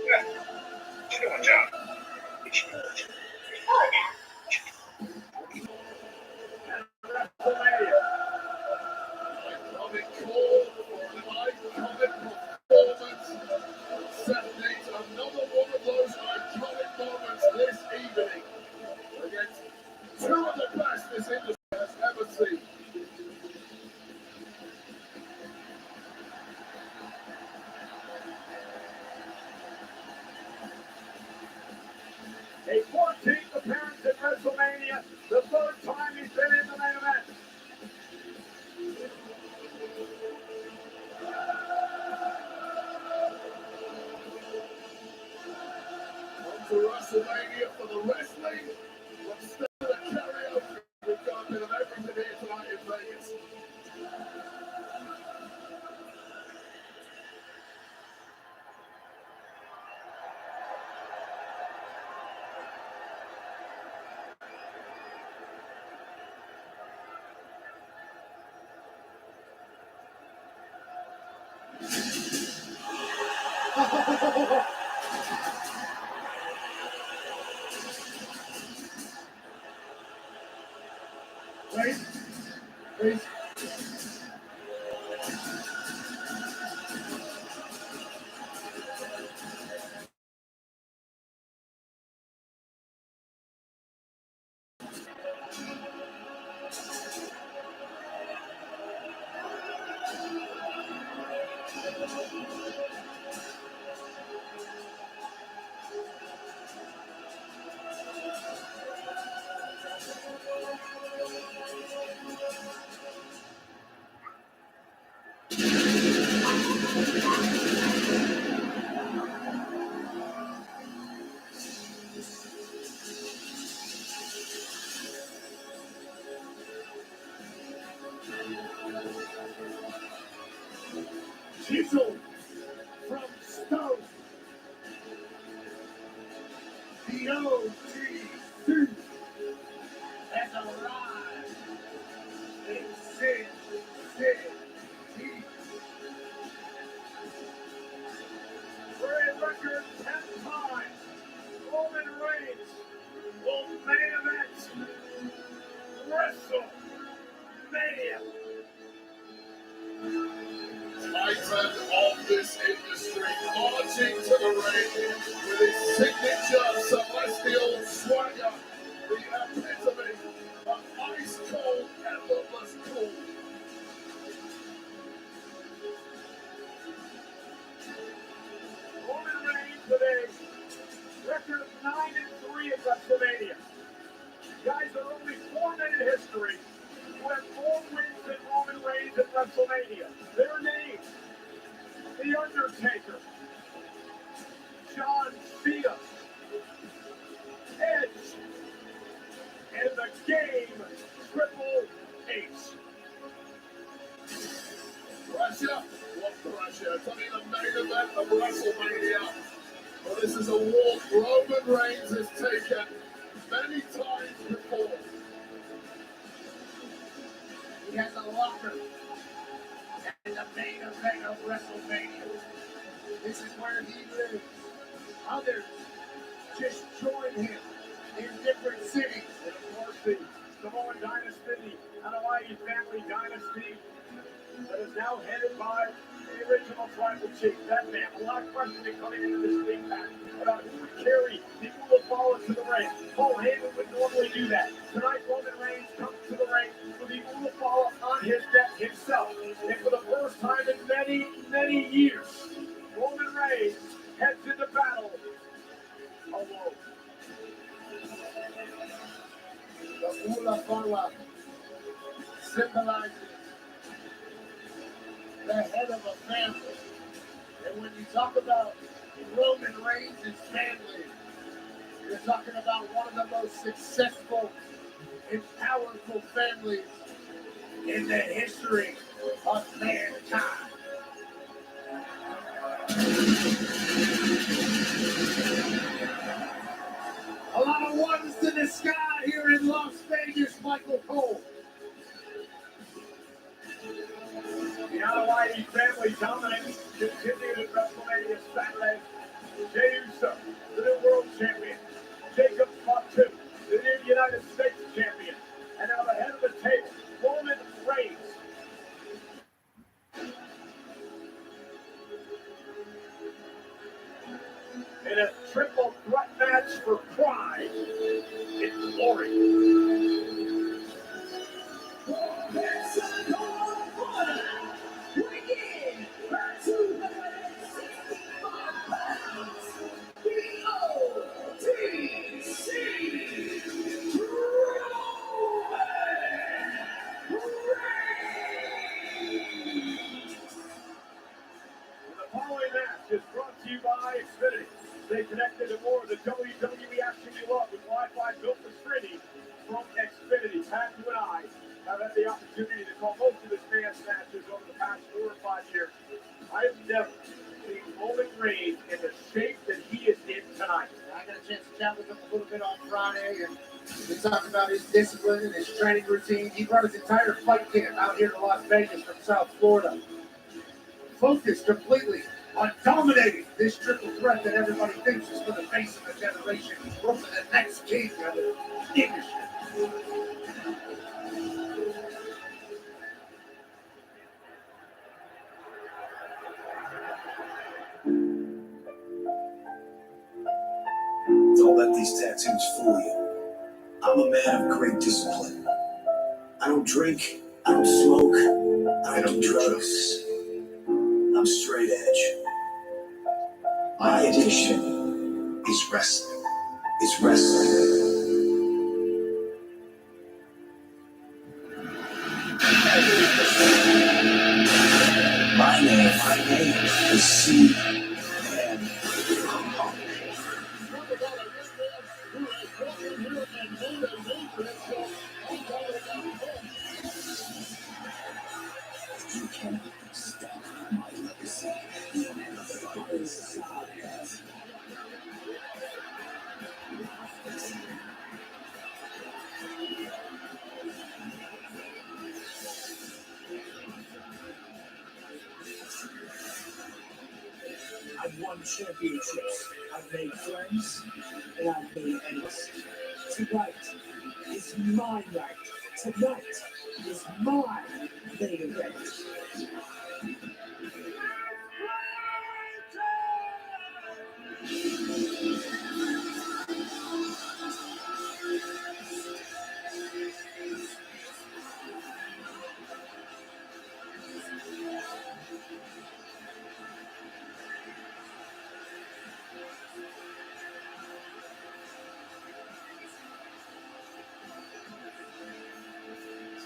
Yeah. Good one, John. A 14th appearance at WrestleMania, the third time he's been in the main event. Come to WrestleMania for the wrestling, but still the karaoke. We've got a bit of everything here tonight in Vegas. Wait, wait. Chisel from Stone. The OTC has arrived in Sin City. For a record 10 times, Roman Reigns will main event WrestleMania. Titan of this industry, marching to the ring with his signature celestial swagger, the epitome of ice cold, effortless cool. Roman Reigns today, record of 9-3 at WrestleMania. Guys are only 4 men in history who have more wins than Roman Reigns at WrestleMania. Their names: The Undertaker, John Cena, Edge, and the Game, Triple H. Russia, what Russia? It's only the main event of WrestleMania. Well, this is a walk Roman Reigns has taken many times before. He has a locker in the main event of WrestleMania. This is where he lives. Others just join him in different cities. And of course, the Samoan dynasty, the Hawaii family dynasty, that is now headed by the original tribal chief. That man, a lot of questioning coming into this big match about who would carry the Ulafala to the ring. Paul Heyman would normally do that. Tonight, Roman Reigns comes to the ring with the Ulafala on his deck himself. And for the first time in many, many years, Roman Reigns heads into battle alone. The Ulafala symbolizes the head of a family. And when you talk about Roman Reigns' family, you're talking about one of the most successful and powerful families in the history of mankind. A lot of ones to the sky here in Las Vegas, Michael Cole. The Hawaii family dominance continued at WrestleMania Saturday. Jey Uso, the new world champion. Jacob Fatu, the new United States champion. And now the head of the table, Roman Reigns. In a triple threat match for pride and glory. Weighing her 265 pounds, the OTC guy built for streaming from Xfinity. Pat, you and I have had the opportunity to call most of his man's matches over the past 4 or 5 years. I have never seen Roman Reigns in the shape that he is in tonight. I got a chance to chat with him a little bit on Friday, and we talked about his discipline and his training routine. He brought his entire fight camp out here to Las Vegas from South Florida. Focused completely on dominating this triple threat that everybody thinks is for the face of the generation, or for the next king of the industry. Don't let these tattoos fool you. I'm a man of great discipline. I don't drink, I don't smoke, I don't do drugs. I'm straight edge. My addiction is wrestling. It's wrestling. My name is C. You cannot stop my legacy. I've won championships, I've made friends, and I've made enemies. Tonight is my night. Tonight is my main event.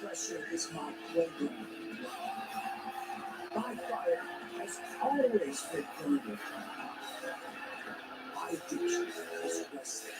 Pressure is my playground. My fire has always been burning. My addiction is wrestling.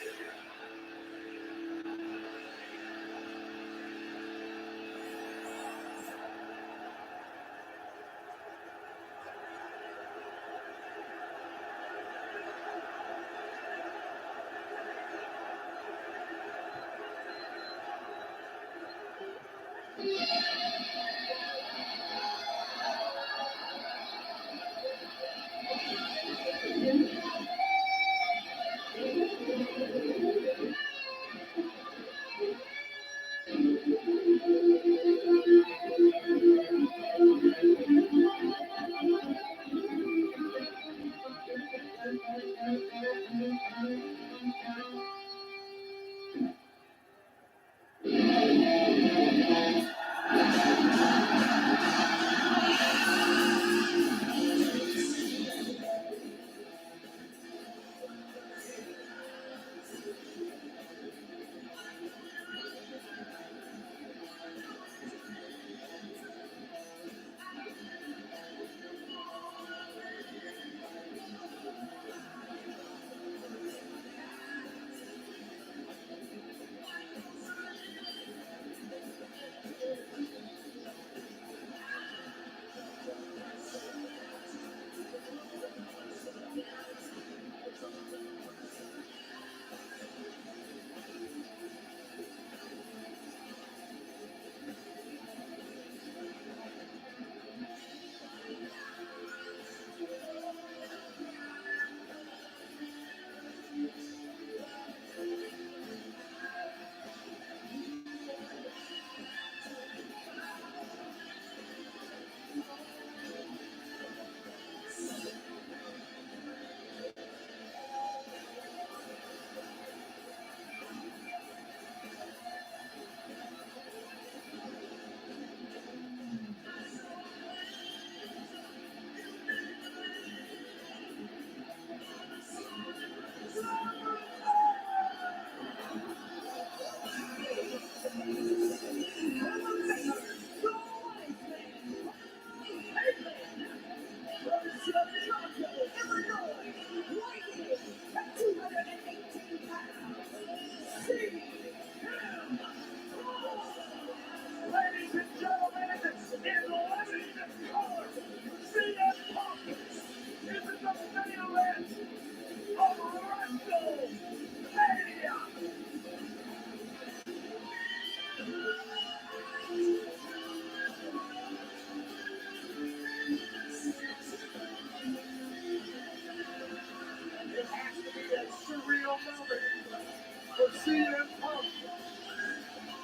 CM Punk.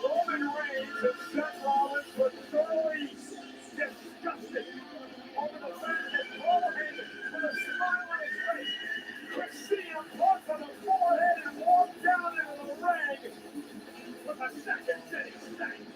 Roman Reigns and Seth Rollins were thoroughly disgusted over the fact that Paul Heyman, with a smile on his face, took CM Punk on the forehead and walked down into the ring with a second city snake.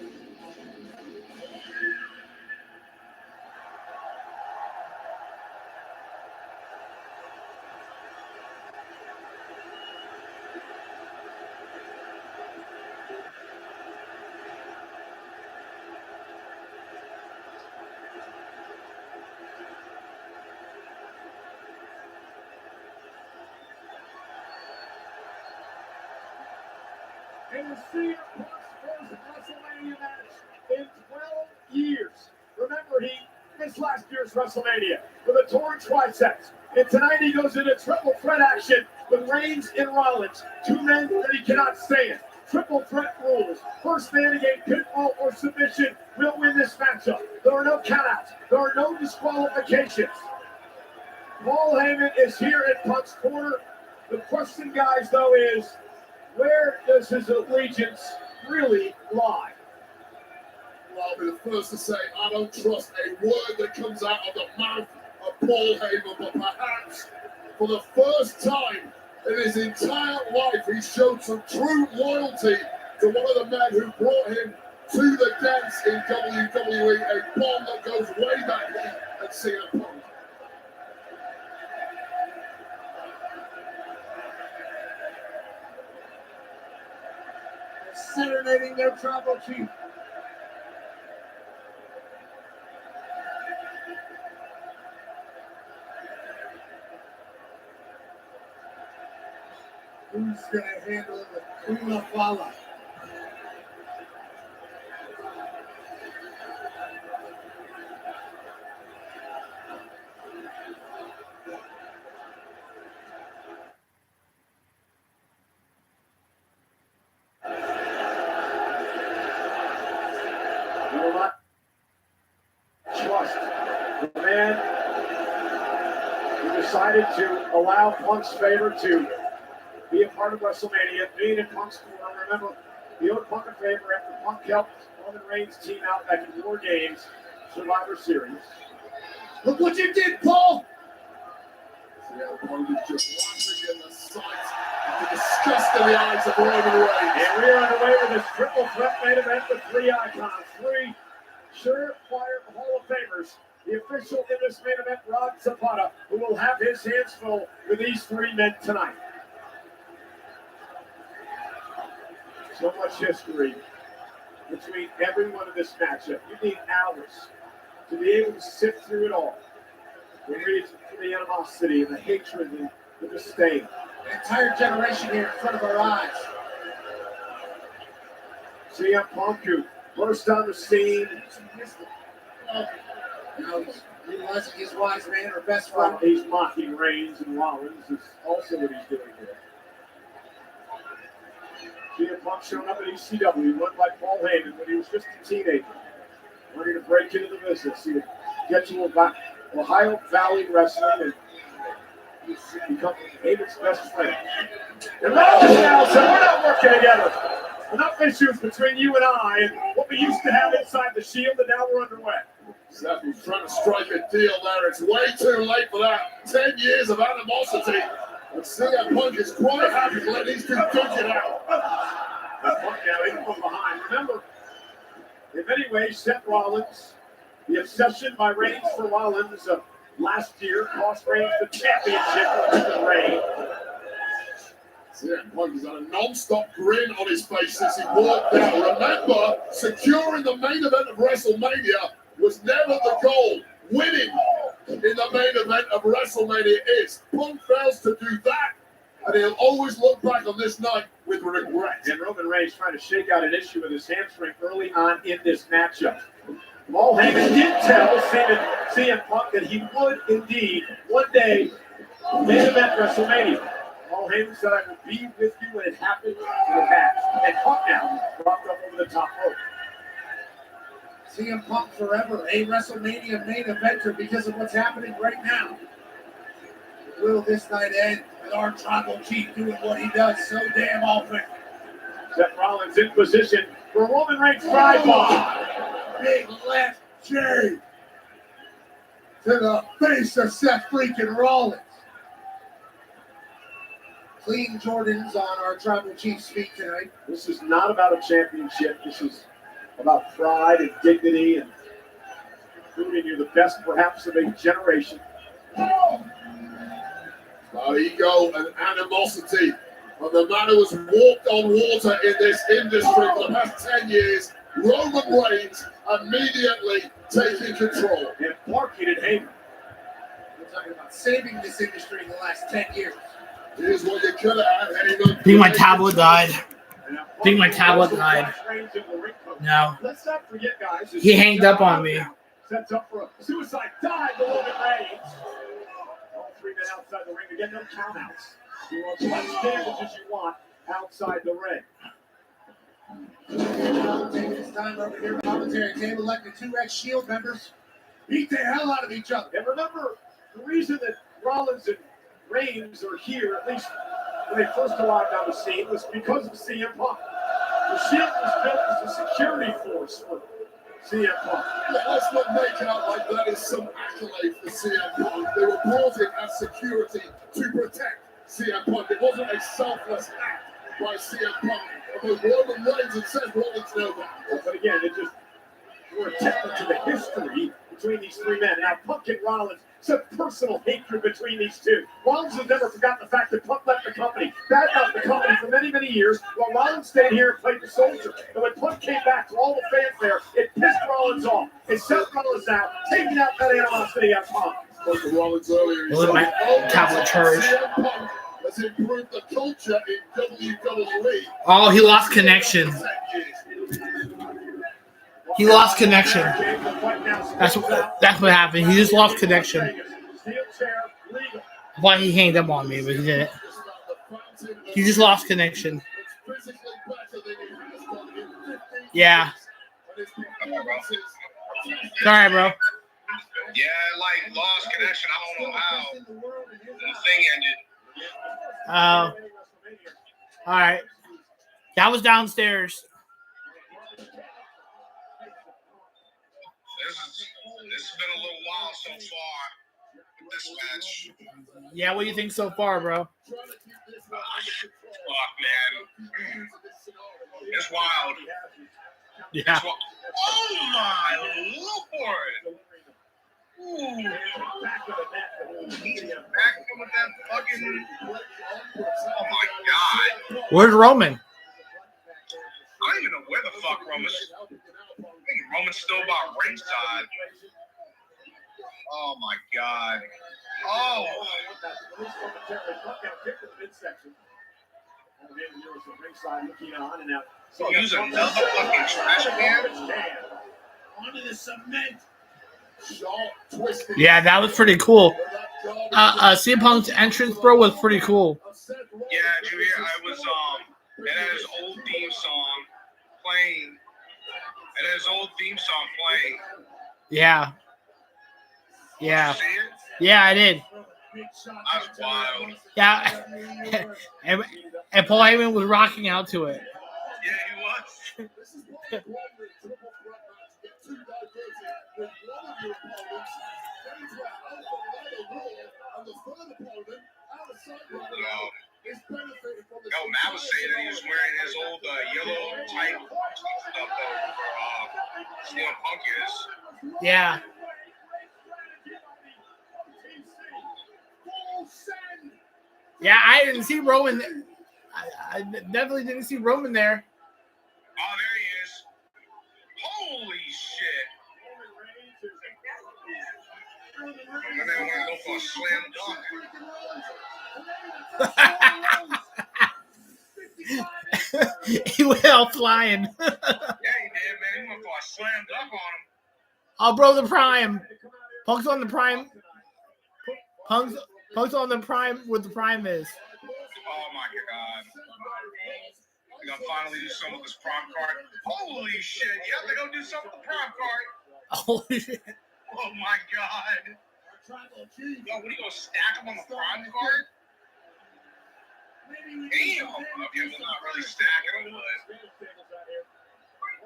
And the CM Punk's first WrestleMania match in 12 years. Remember, he missed last year's WrestleMania with a torn triceps. And tonight he goes into triple threat action with Reigns and Rollins, two men that he cannot stand. Triple threat rules. First man to gain pinfall or submission will win this matchup. There are no countouts. There are no disqualifications. Paul Heyman is here at Punk's corner. The question, guys, though, is where does his allegiance really lie? Well, I'll be the first to say I don't trust a word that comes out of the mouth of Paul Heyman, but perhaps for the first time in his entire life, he showed some true loyalty to one of the men who brought him to the dance in WWE, a bond that goes way back there at CM Punk. Serenading their tribal chief. Who's going to handle the Kuna Fala? You will not trust the man who decided to allow Punk's favor to be a part of WrestleMania, being in Punk's corner. Remember, he owed Punk a favor after Punk helped Roman Reigns' team out back in War Games Survivor Series. Look what you did, Paul! CM Punk is just laughing in the sight of the disgust in the eyes of Roman Reigns. And we are underway with this triple threat main event with three icons, three surefire Hall of Famers. The official in this main event, Rod Zapata, who will have his hands full with these three men tonight. So much history between everyone in this matchup. You need hours to be able to sift through it all. The reason for the animosity and the hatred and the disdain. An entire generation here in front of our eyes. CM Punk, who burst on the scene. Now he's realizing his wise man or best Well, friend. he's mocking Reigns and Rollins is also what he's doing here. CM Punk showing up at ECW, run by Paul Heyman when he was just a teenager. Wanting to break into the business. He would get to Ohio Valley Wrestling and become Heyman's best friend. And Rollins now said, we're not working together. Enough issues between you and I and what we used to have inside the Shield, and now we're underway. Seth was trying to strike a deal there. It's way too late for that. 10 years of animosity. And CM Punk is quite happy to let these two duke it out. And Punk now in from behind. Remember, in many ways, Seth Rollins, the obsession by Reigns for Rollins last year cost Reigns the championship with the Reigns. CM Punk has had a non-stop grin on his face since he walked out. Remember, securing the main event of WrestleMania was never the goal. Winning in the main event of WrestleMania is. Punk fails to do that, and he'll always look back on this night with regret. And Roman Reigns trying to shake out an issue with his hamstring early on in this matchup. Paul Heyman did tell CM Punk that he would indeed one day main event WrestleMania. Paul Heyman said, I will be with you when it happens. And it has. And Punk now dropped up over the top rope. CM Punk forever, a WrestleMania main eventer because of what's happening right now. Will this night end with our tribal chief doing what he does so damn often? Seth Rollins in position for Roman Reigns drive-by. Big left J to the face of Seth freaking Rollins. Clean Jordans on our tribal chief's feet tonight. This is not about a championship. This is about pride and dignity and proving you're the best, perhaps, of a generation. Ego and animosity. And the man who has walked on water in this industry for the past 10 years, Roman Reigns, immediately taking control. And barking at Heyman. We're talking about saving this industry in the last 10 years. Here's what you could have had, Heyman. I think my tablet died. No. Let's not forget, guys. He hanged up on me. Sets up for a suicide dive to Roman Reigns. All three men outside the ring. Again, no countouts. You want as much damage as you want outside the ring. Now taking his time over here, commentary table, like the 2X Shield members beat the hell out of each other. And remember, the reason that Rollins and Reigns are here, at least when they first arrived on the scene, was because of CM Punk. The Shield was built as a security force for CM Punk. Let's not make out like that is some accolade for CM Punk. They were brought in as security to protect CM Punk. It wasn't a selfless act by CM Punk. Although Roman Reigns and Seth Rollins know that. But again, it just we're attempting to the history between these three men. Now, Punk and Rollins, some personal hatred between these two. Rollins has never forgotten the fact that Punk left the company, badmouthed the company for many, many years, while Rollins stayed here and played the soldier. And when Punk came back to all the fans there, it pissed Rollins off. And Seth Rollins now taking out that animosity on Punk. Rollins earlier, Well, my tablet charged. has improved the culture in WWE. Oh, he lost connection. He lost connection. That's what happened. He just lost connection. I thought he hanged up on me, but he didn't. He just lost connection. Yeah. Sorry, bro. Yeah, like lost connection. I don't know how. The thing ended. All right. That was downstairs. This has been a little while so far with this match. Yeah, what do you think so far, bro? Fuck, man. It's wild. Yeah. Oh, my Lord. Ooh. Back with that fucking... Oh, my God. Where's Roman? I don't even know where the fuck Roman's... I think Roman's still about ringside. Oh, my God. Oh. So use another fucking trash can? Onto the cement. Yeah, that was pretty cool. CM Punk's entrance, bro, was pretty cool. Yeah, did you hear? I was it had his old theme song playing. It had his old theme song playing. Yeah. Yeah. Yeah, I did. That's wild. Yeah. and Paul Heyman was rocking out to it. Yeah, he was. Yo, Matt was saying that he was wearing his old yellow type stuff for CM Punk is. Yeah. Yeah, I didn't see Roman. I definitely didn't see Roman there. Oh, there he is. Holy shit. And then we're going to go for a slam dunk. He went out flying. Yeah, he did, man. He went for a slam dunk on him. Oh, bro, the Prime. Punk's on the Prime. Punk's on the Prime what the Prime is. Oh, my God. They're going to finally do something with this Prime card. Holy shit. Yeah, they're going to do something with the Prime card. Holy shit. Oh, my God. Yo, what are you going to stack them on the Prime card? Damn. Okay, well, not really stacking them, but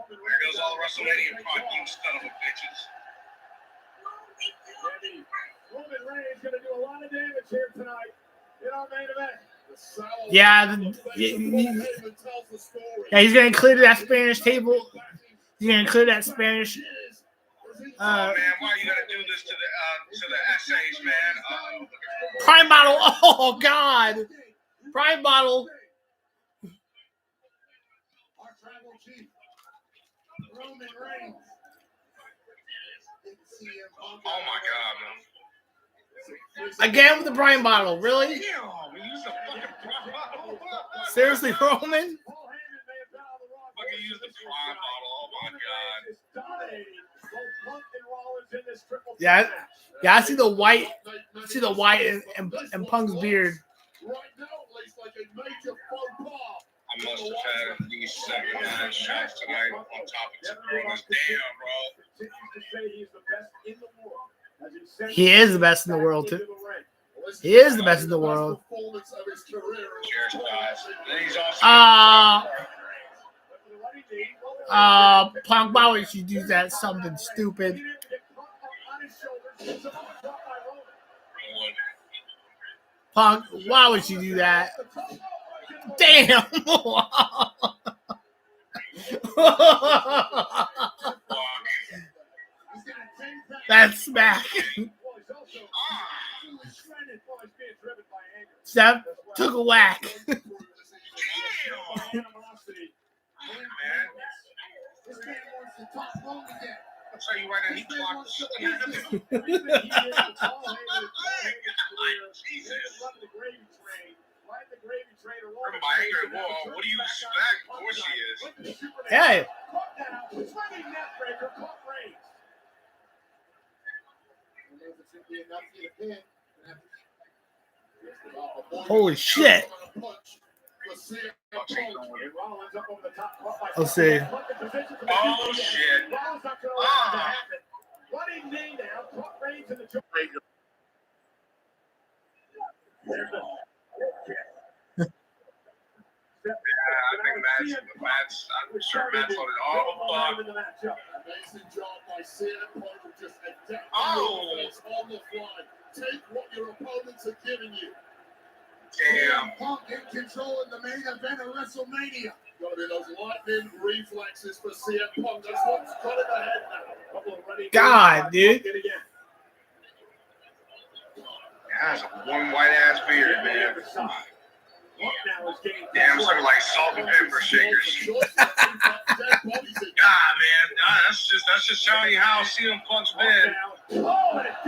there goes all the WrestleMania product, you son of a bitches. Roman Reigns going to do a lot of damage here tonight in our main event. Yeah, yeah, he's gonna clear that Spanish table. He's gonna clear that Spanish. Man, why you gotta do this to the essays, man? Prime bottle. Oh God, prime bottle. Our tribal chief, Roman Reigns. Oh my God, man. Again with the prime bottle, really? Damn, we used the fucking prime bottle. Seriously, Roman? Fucking use the prime bottle. Oh my God. Yeah, yeah. I see the white. I see the white and Punk's beard. I must have had at least 7 or 9 shots tonight on top of Coronas. Damn, bro. He is the best in the world, too. He is the best in the world. Cheers, guys. Punk, why would you do that? Something stupid. Punk, why would you do that? Damn! That's smack. Steph took a whack. I'll tell you right now, he clocked what do you expect? Of course he is. Hey. Holy shit. Let's see. Oh shit. I'm sure Matt's loaded all the fuck. Amazing job by CM Punk just on the fly. Take what your opponents are giving you. Damn. Punk in control in the main event of WrestleMania. Gotta be those lightning reflexes for CM Punk. That's what's got in the head now. God, dude. That's one white ass beard, man. Damn, it's looking like salt and pepper shakers. Man, that's just showing you how CM Punk's been. God, that's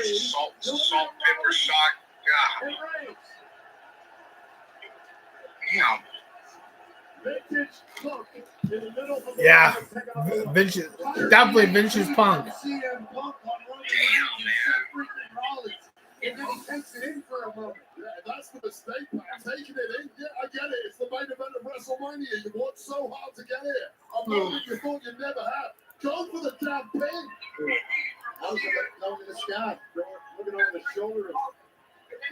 a salt pepper shock. God. Damn. Yeah, Vince, definitely Vince's Punk. Damn, man. And then he takes it in for a moment. Yeah, that's the mistake, man. Taking it in. Yeah, I get it. It's the main event of WrestleMania. You worked so hard to get here. A moment you thought you'd never have. Go for the damn pin. How's it going to the sky? Looking over the shoulder of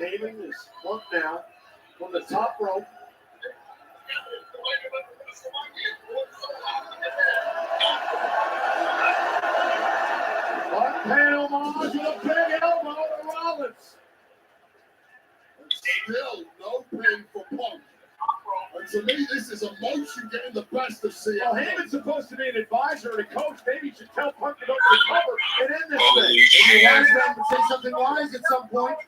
Heyman is Punk now from the top rope. One pay homage with a big elbow to Rollins. And still no pin for Punk. And to me, this is emotion getting the best of CM. Well, Heyman's supposed to be an advisor and a coach. Maybe he should tell Punk to go to the cover and end this thing. Maybe wise man would say something wise at some point.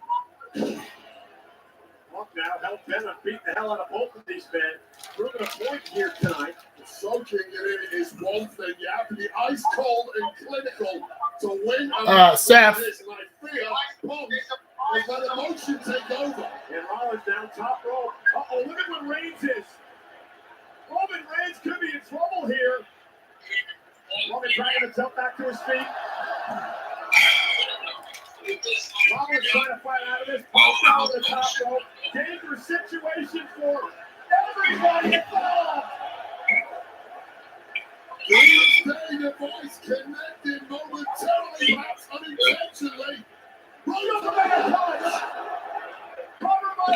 Punk now hell bent on beating the hell out of both of these men. Proving a point here tonight. Soaking it in is one thing. You have to be ice cold and clinical to win. Seth. And I fear Punk has let emotion take over. And Rollins down top rope. Uh-oh, look at what Reigns is. Roman Reigns could be in trouble here. Roman trying to jump back to his feet. Rollins trying to fight out of this. Punk down the top rope. Dangerous situation for everybody involved. Doomsday device connected momentarily, perhaps unintentionally. Superman punch! Covered by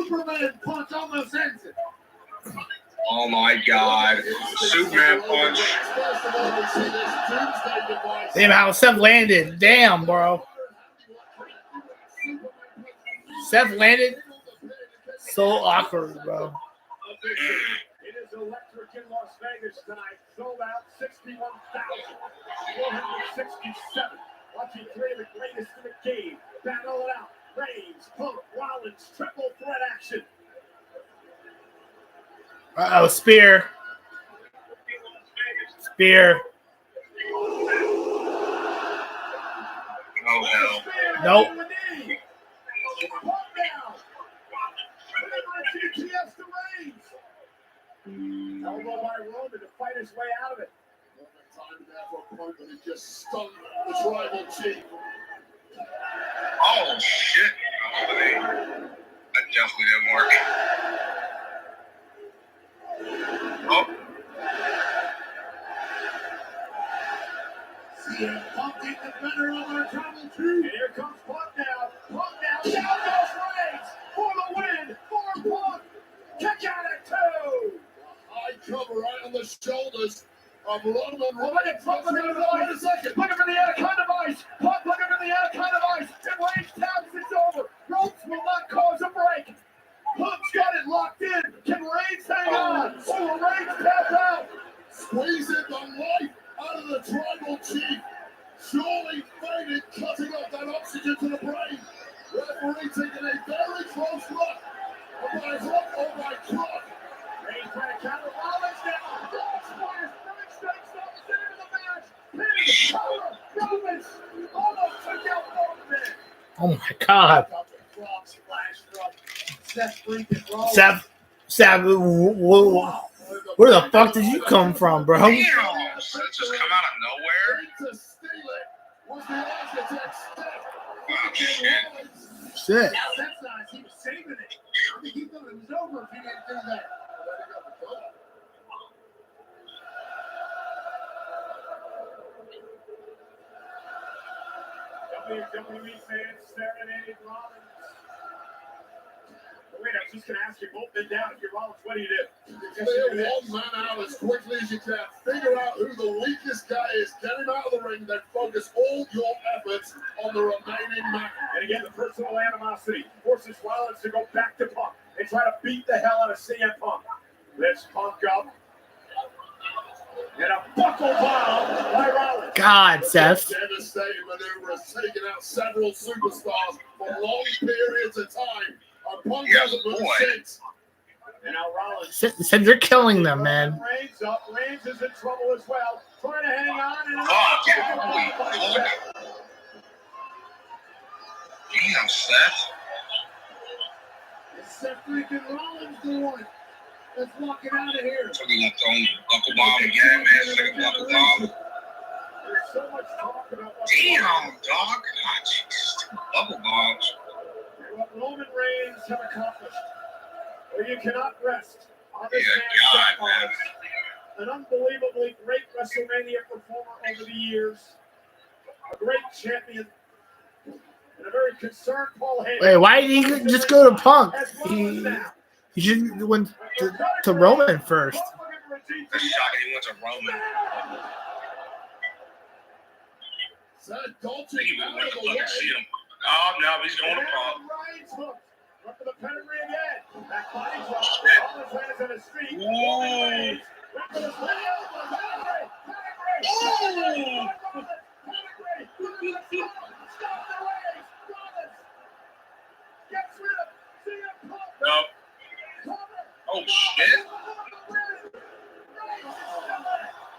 Superman punch almost ends it. Oh my God. Superman punch. Damn, how Seth landed. Damn, bro. Seth landed so awkward, bro. It is electric in Las Vegas tonight. Sold out 61,467. Watching three of the greatest in the game battle it out. Reigns, Punk, Rollins, triple threat action. Uh-oh, spear. Spear. Oh, hell. Nope. Elbow by Roman to fight his way out of it. Time now for Punk, and he just stunned the tribal chief. Oh, shit. Oh, that definitely didn't work. Oh. CM Punk getting the better of our tribal chief. And here comes Punk now. Punk now. Down goes Reigns for the win for Punk. Kick out at 2. High cover right on the shoulders of Roman Reigns. Look at Punk looking for the second. Looking for the Anaconda Vice. Punk looking for the Anaconda Vice. And Reigns taps it's over. Ropes will not cause a break. Punk's got it locked in. Can Reigns hang on? Will Reigns tap out? Squeezing the life out of the tribal chief. Surely faded, cutting off that oxygen to the brain. Referee taking a very close look. Oh my hook, oh my clock. Reigns trying to counter Rollins now. Rollins fires. Reigns strikes off the end of the match. Pin, cover, Rollins almost took out both men. Oh my God. Seth, where the fuck did you come from, bro? Damn. Did it just come out of nowhere? Oh, shit. Shit. That's nice. He was saving it. I mean, he thought it was over if he didn't do that. WWE fans serenading Rollins. Wait, I was just going to ask you, both been down. If you're Rollins, what do you do? Clear one man out as quickly as you can. Figure out who the weakest guy is. Get him out of the ring. Then focus all your efforts on the remaining man. And again, the personal animosity forces Rollins to go back to Punk and try to beat the hell out of CM Punk. Lifts Punk up. And a buckle bomb by Rollins. God, Seth. Devastating maneuver has taken out several superstars for long periods of time. Punk hasn't been since. And now Rollins. Said they're killing them, man. Reigns up. Reigns is in trouble as well. Trying to hang on. And Damn, Seth. It's Seth freaking Rollins doing. Let's walk it out of here. So we gonna throw him buckle bomb again, man. Second buckle bomb. There's so much talk about. Damn, dog. God, jeez. Buckle bombs. What Roman Reigns have accomplished. Well, you cannot rest on this man's an unbelievably great WrestleMania performer over the years, a great champion, and a very concerned Paul Heyman. Wait, why did he just go to Punk? He should have went to Roman first. That's shocking. He went to Roman. Don't you even want to look and see him. Oh, no, he's going to Punk. Up for the pedigree again. Back body drop. Rollins lands on his feet. Pedigree. No. Oh, shit.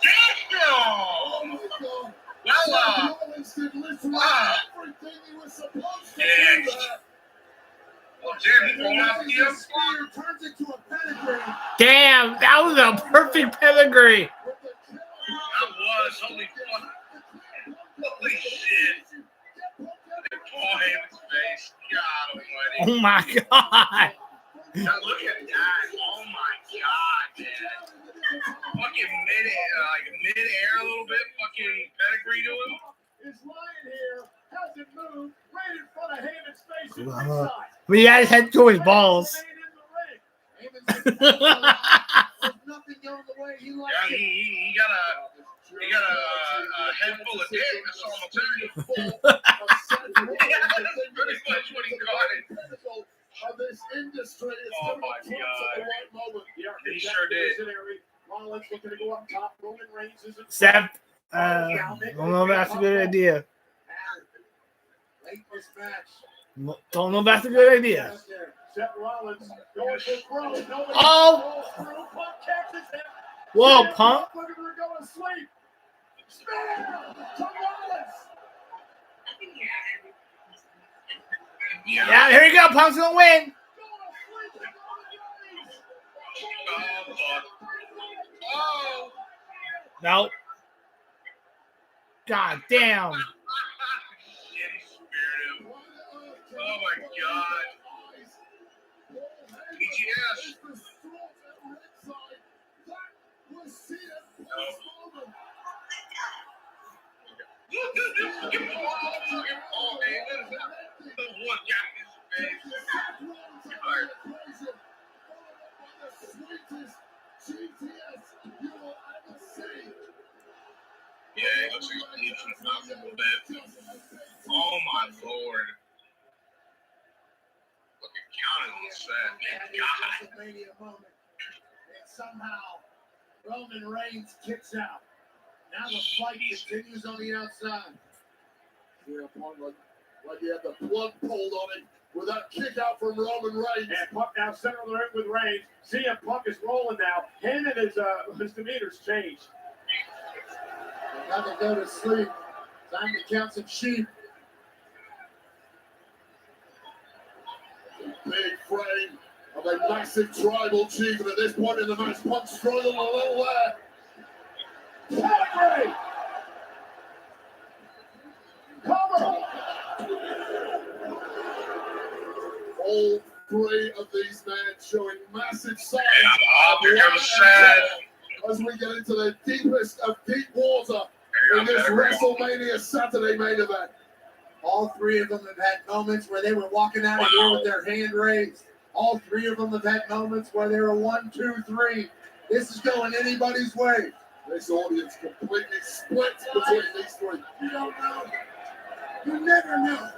Damn! Wow. Yeah. Oh, Damn, that was a perfect pedigree. That was. Holy fuck. Holy shit. Paul Heyman's face. God almighty. Oh my God. Now look at that. Oh my God, man. Fucking mid-air a little bit. Fucking pedigree to him. His lion here hasn't moved right in front of Heyman's face. I mean, he had his head to his balls. Nothing going the way he likes Yeah, he got a head full of dick. That's all I'm telling you. Yeah, that's pretty much what he got it. Of this industry, it's Oh my at the right moment. He sure did. Rollins looking to go up top. Roman Reigns is in Seth, I don't know if that's a good idea. late in this match. Don't know if that's a good idea. Seth Rollins going for throw. Oh! Punk catches him. Whoa, Punk. Looking for go to sleep. Spear to Rollins. Yeah, here you go. Punk's gonna win. Oh, fuck. Oh! No. God damn. Shitty spirit. Oh my god. PGS. Yeah, it looks like he's bleaching his mouth a little bit. Oh my lord. Look at counting on this set. God. WrestleMania moment. And somehow Roman Reigns kicks out. Now the fight continues on the outside. Yeah, like he had the plug pulled on him with that kick out from Roman Reigns. And Punk now center of the ring with Reigns. CM Punk is rolling now. Him and his demeanor's changed. Now they go to sleep. Time to count some sheep. Big frame of a massive tribal chief, and at this point in the match, Punk struggled a little there. Pedigree! Cover! All three of these men showing massive signs Here comes Sad. as we get into the deepest of deep water in this WrestleMania Saturday main event. All three of them have had moments where they were walking out of here with their hand raised. All three of them have had moments where they were 1, 2, 3. This is going anybody's way. This audience completely split between these three. You don't know. You never know.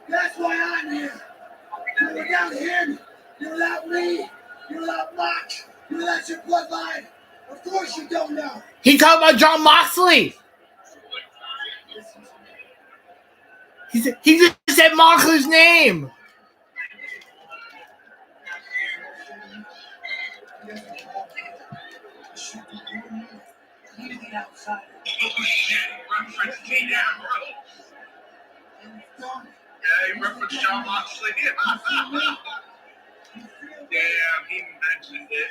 That's why I'm here. You're without him. You're without me. You're without Mark. You're without your bloodline. Of course you don't know. He talking about John Moxley. He just said Moxley's name. Oh shit, reference T down, bro. Yeah, he referenced John Moxley. Damn, he mentioned it.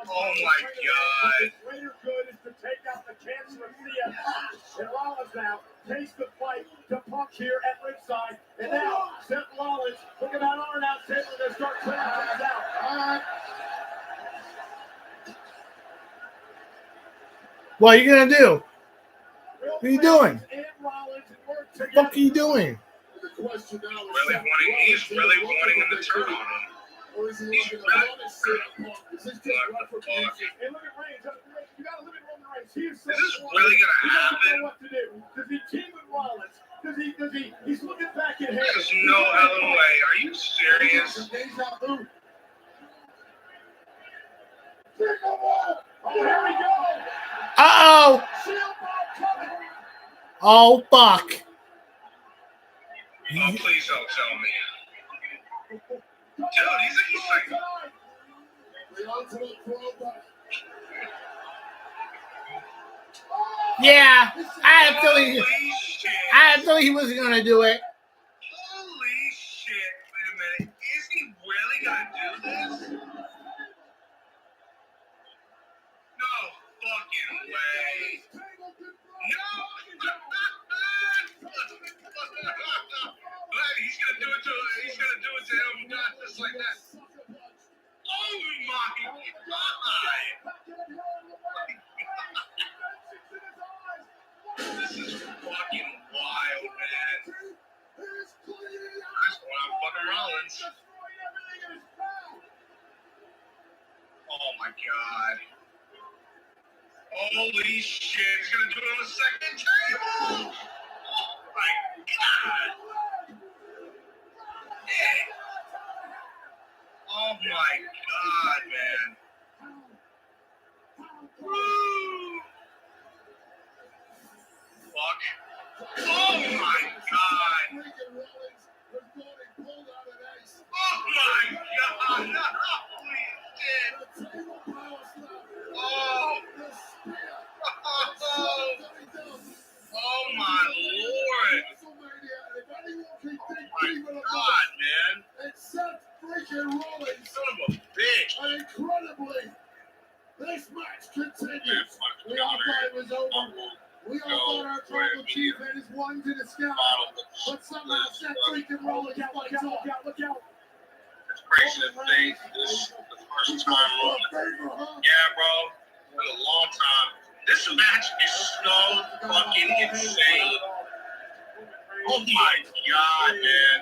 Oh my god. Greater good is to take out the cancer of CM Punk. And Rollins now takes the fight to Punk here at ringside. And now Seth Rollins, look at that arm out, they're going to start clearing things out. What are you gonna do? What are you doing? What the fuck are you doing? He's really wanting him to turn on him. He's really. And look at Reigns. You got to limit Roman Reigns. He is so Is this really gonna he doesn't happen? know what to do. Does he team with Rollins? He's looking back at him. There's no hell way. Are you serious? Oh, here we go. Uh-oh. Oh, fuck. Oh, please don't tell me. Dude, he's like... Yeah, I had a feeling he wasn't gonna do it. Holy shit. Wait a minute. Is he really gonna do this? No fucking way. No! He's gonna do it to him. Not just like that. Oh my god! This is fucking wild, man. Holy shit, he's gonna do it on the second table. Oh my god. Yeah. Oh my god, man. Woo. Fuck. Oh my god. Oh my god. Holy shit. Oh. Oh my lord. Oh my god, man. Except freaking Rollins. Son of a bitch. And incredibly, this match continues. We all thought it was over. We all thought our tribal chief had his ones in the sky. But somehow Seth freaking Rollins look out. It's crazy to think this is the first time rolling. Yeah, bro. It's been a long time. This match is so fucking insane. Oh my god, man.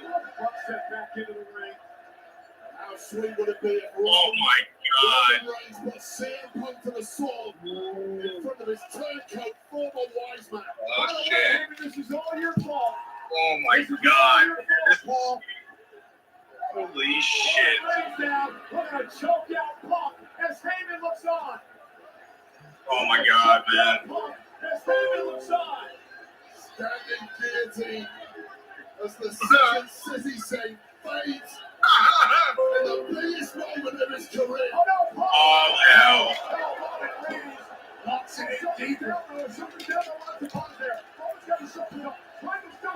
How sweet would it be if oh my god. Roman Reigns put CM Punk to the sword in front of his turncoat former wise man? Oh shit. This is all your fault. Oh my god. Holy shit. Down. We're gonna choke out Punk as Heyman looks on. Oh my god, man. As Heyman looks on. Standing guillotine as the second Sissy say fades in the biggest moment of his career. Oh hell.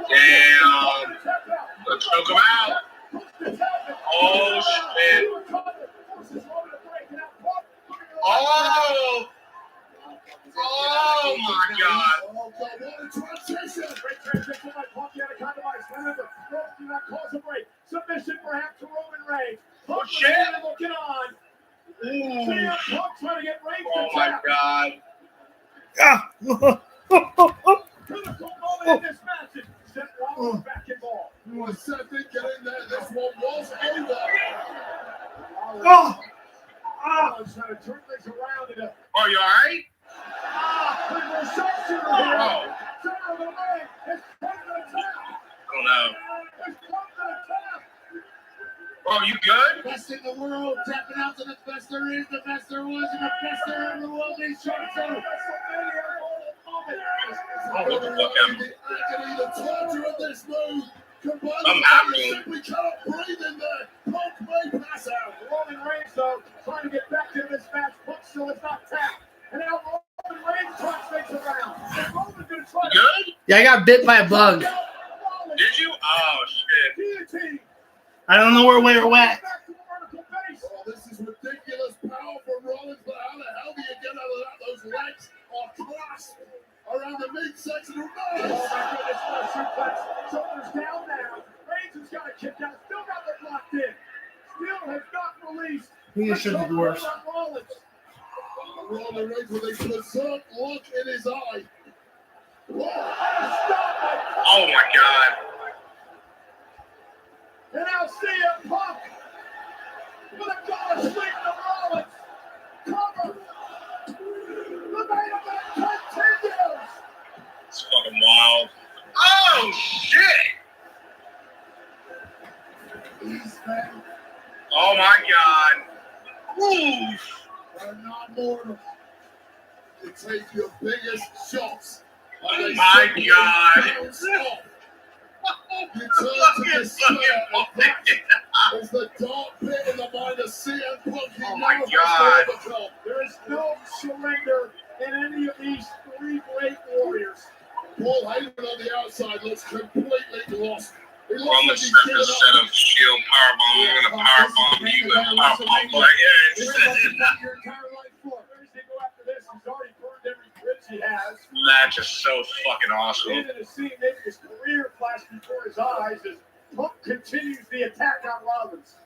Damn. Let's choke him out. Oh shit. Oh. Oh my god. Great transition by Punk. He had a compromise. Remember, ropes do not cause a break. Submission perhaps to Roman Reigns. Oh shit. Looking on. CM Punk trying to get Reigns oh to my tap. god. Critical moment in this match. Is Seth Rollins back involved. Was Seth getting there? This one was over. Rollins trying to turn things around in a. Oh, you alright? Critical sharpshooter here. Center of the ring. It's Punk to the tap. Oh no. It's Punk to the tap. Oh, you good? Best in the world, tapping out to the best there is, the best there was, and the best there ever will be. Sharks on WrestleMania moment. Oh, what the fuck happened? The agony, the torture of this move. Combined I'm with happy. the simply cannot breathe in there. Punk may pass out. Roman Reigns, though, trying to get back into this match. Punk still is not tapped. And now Roman Reigns turns things around. And Roman's going to try to. Good? Yeah, I got bit by a bug. Did you? Oh shit. Guillotine. I don't know where we're at. Oh, this is ridiculous power from Rollins, but how the hell do you get out of that? Those legs are clasped around the midsection of the nose. Oh my goodness, what a suplex. Shoulders down now. Reigns has got a kick out, still got them locked in. Still has not released. He just shut the doors. Roman Reigns with a berserk look in his eye. Oh my god. And now CM Punk with a dollar sweep to Rollins. Cover. The main event continues. It's fucking wild. Oh shit. These men Oh my god. Oof. are not mortal. You take your biggest shots. Oh my god. You turn to despair and crash as the dark pit in the mind of CM Punk. Oh my god. There is no surrender in any of these three great warriors. Paul Heyman on the outside looks completely lost. He looks Roman like he's set given the up. setup shield powerbomb. I'm gonna powerbomb you and powerbomb like Here's yeah. what you got your entire life for. Where does he go after this? He's already burned every bridge he has. Match is so fucking awesome. Into the scene, making his career flash before his eyes as Punk continues the attack on Rollins.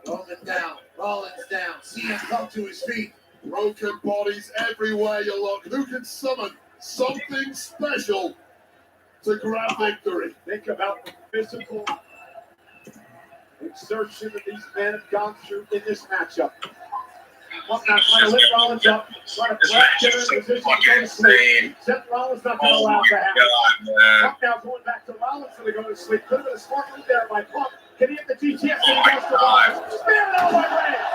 Roman down, Rollins down, CM Punk to his feet. Broken bodies everywhere you look. Who can summon something special to grab victory? Think about the physical exertion that these men have gone through in this matchup. Punk now trying to lift Rollins up. Trying to get her in position to go to sleep. Seth Rollins not going to allow it to happen. Punk now going back to Rollins to go to sleep. Could have been a smart move there by Punk. Can he hit the GTS? And he goes to Rollins. Spear it out by Reigns.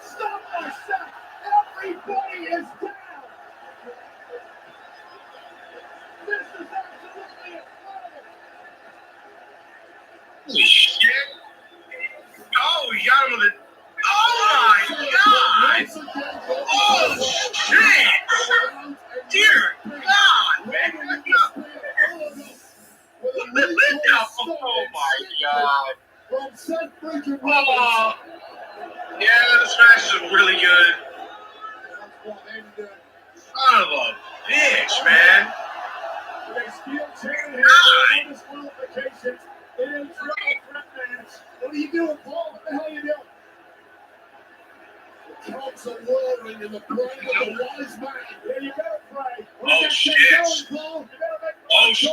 Stop by Seth. Everybody is down. This is absolutely incredible. Holy shit. Oh, he got him with it. Oh my god! Oh shit! Dear God, man! Oh my god! Oh, yeah, this match is really good. Son of a bitch, man! What are you doing, Paul? What the hell are you doing? The cogs are roaring in the brain of the wise man. Yeah, you better pray. Oh shit! Oh shit!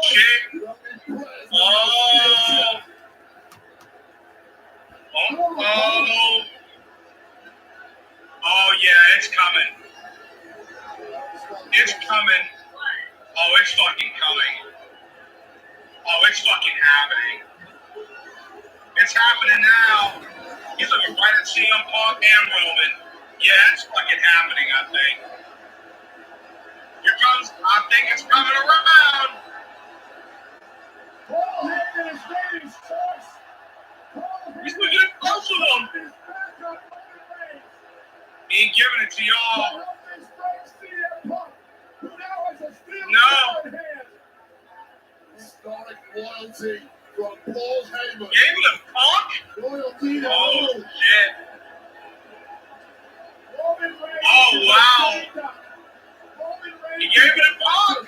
Oh! Oh! Oh yeah, it's coming. It's coming. Oh, it's fucking coming. Oh, it's fucking happening. It's happening now. He's looking right at CM Punk and Roman. Yeah, it's fucking happening, I think. Here comes, I think it's coming around. Paul Heyman is made his choice. He's looking at close with him. He ain't giving it to y'all. No. Historic loyalty from Paul Heyman. Gave it to Punk? Loyalty to oh, shit. Oh, wow. He gave it to Punk.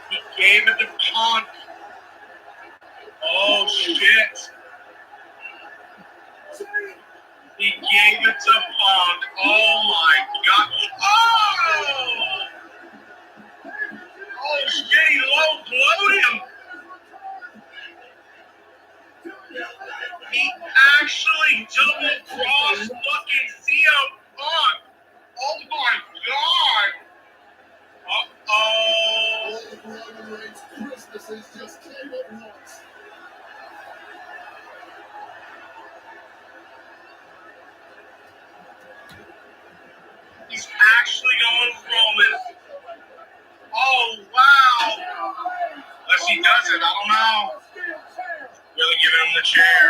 He gave it to Punk. Oh, shit. He gave it to Punk. Oh, my God. Oh! Oh, shit, he low-blowed him. He actually double-crossed fucking CM Punk. Oh, my God. Uh-oh. Christmases just came at once. He's actually going with Roman. Oh, wow. Unless he does it, I don't know. Really giving him the chair.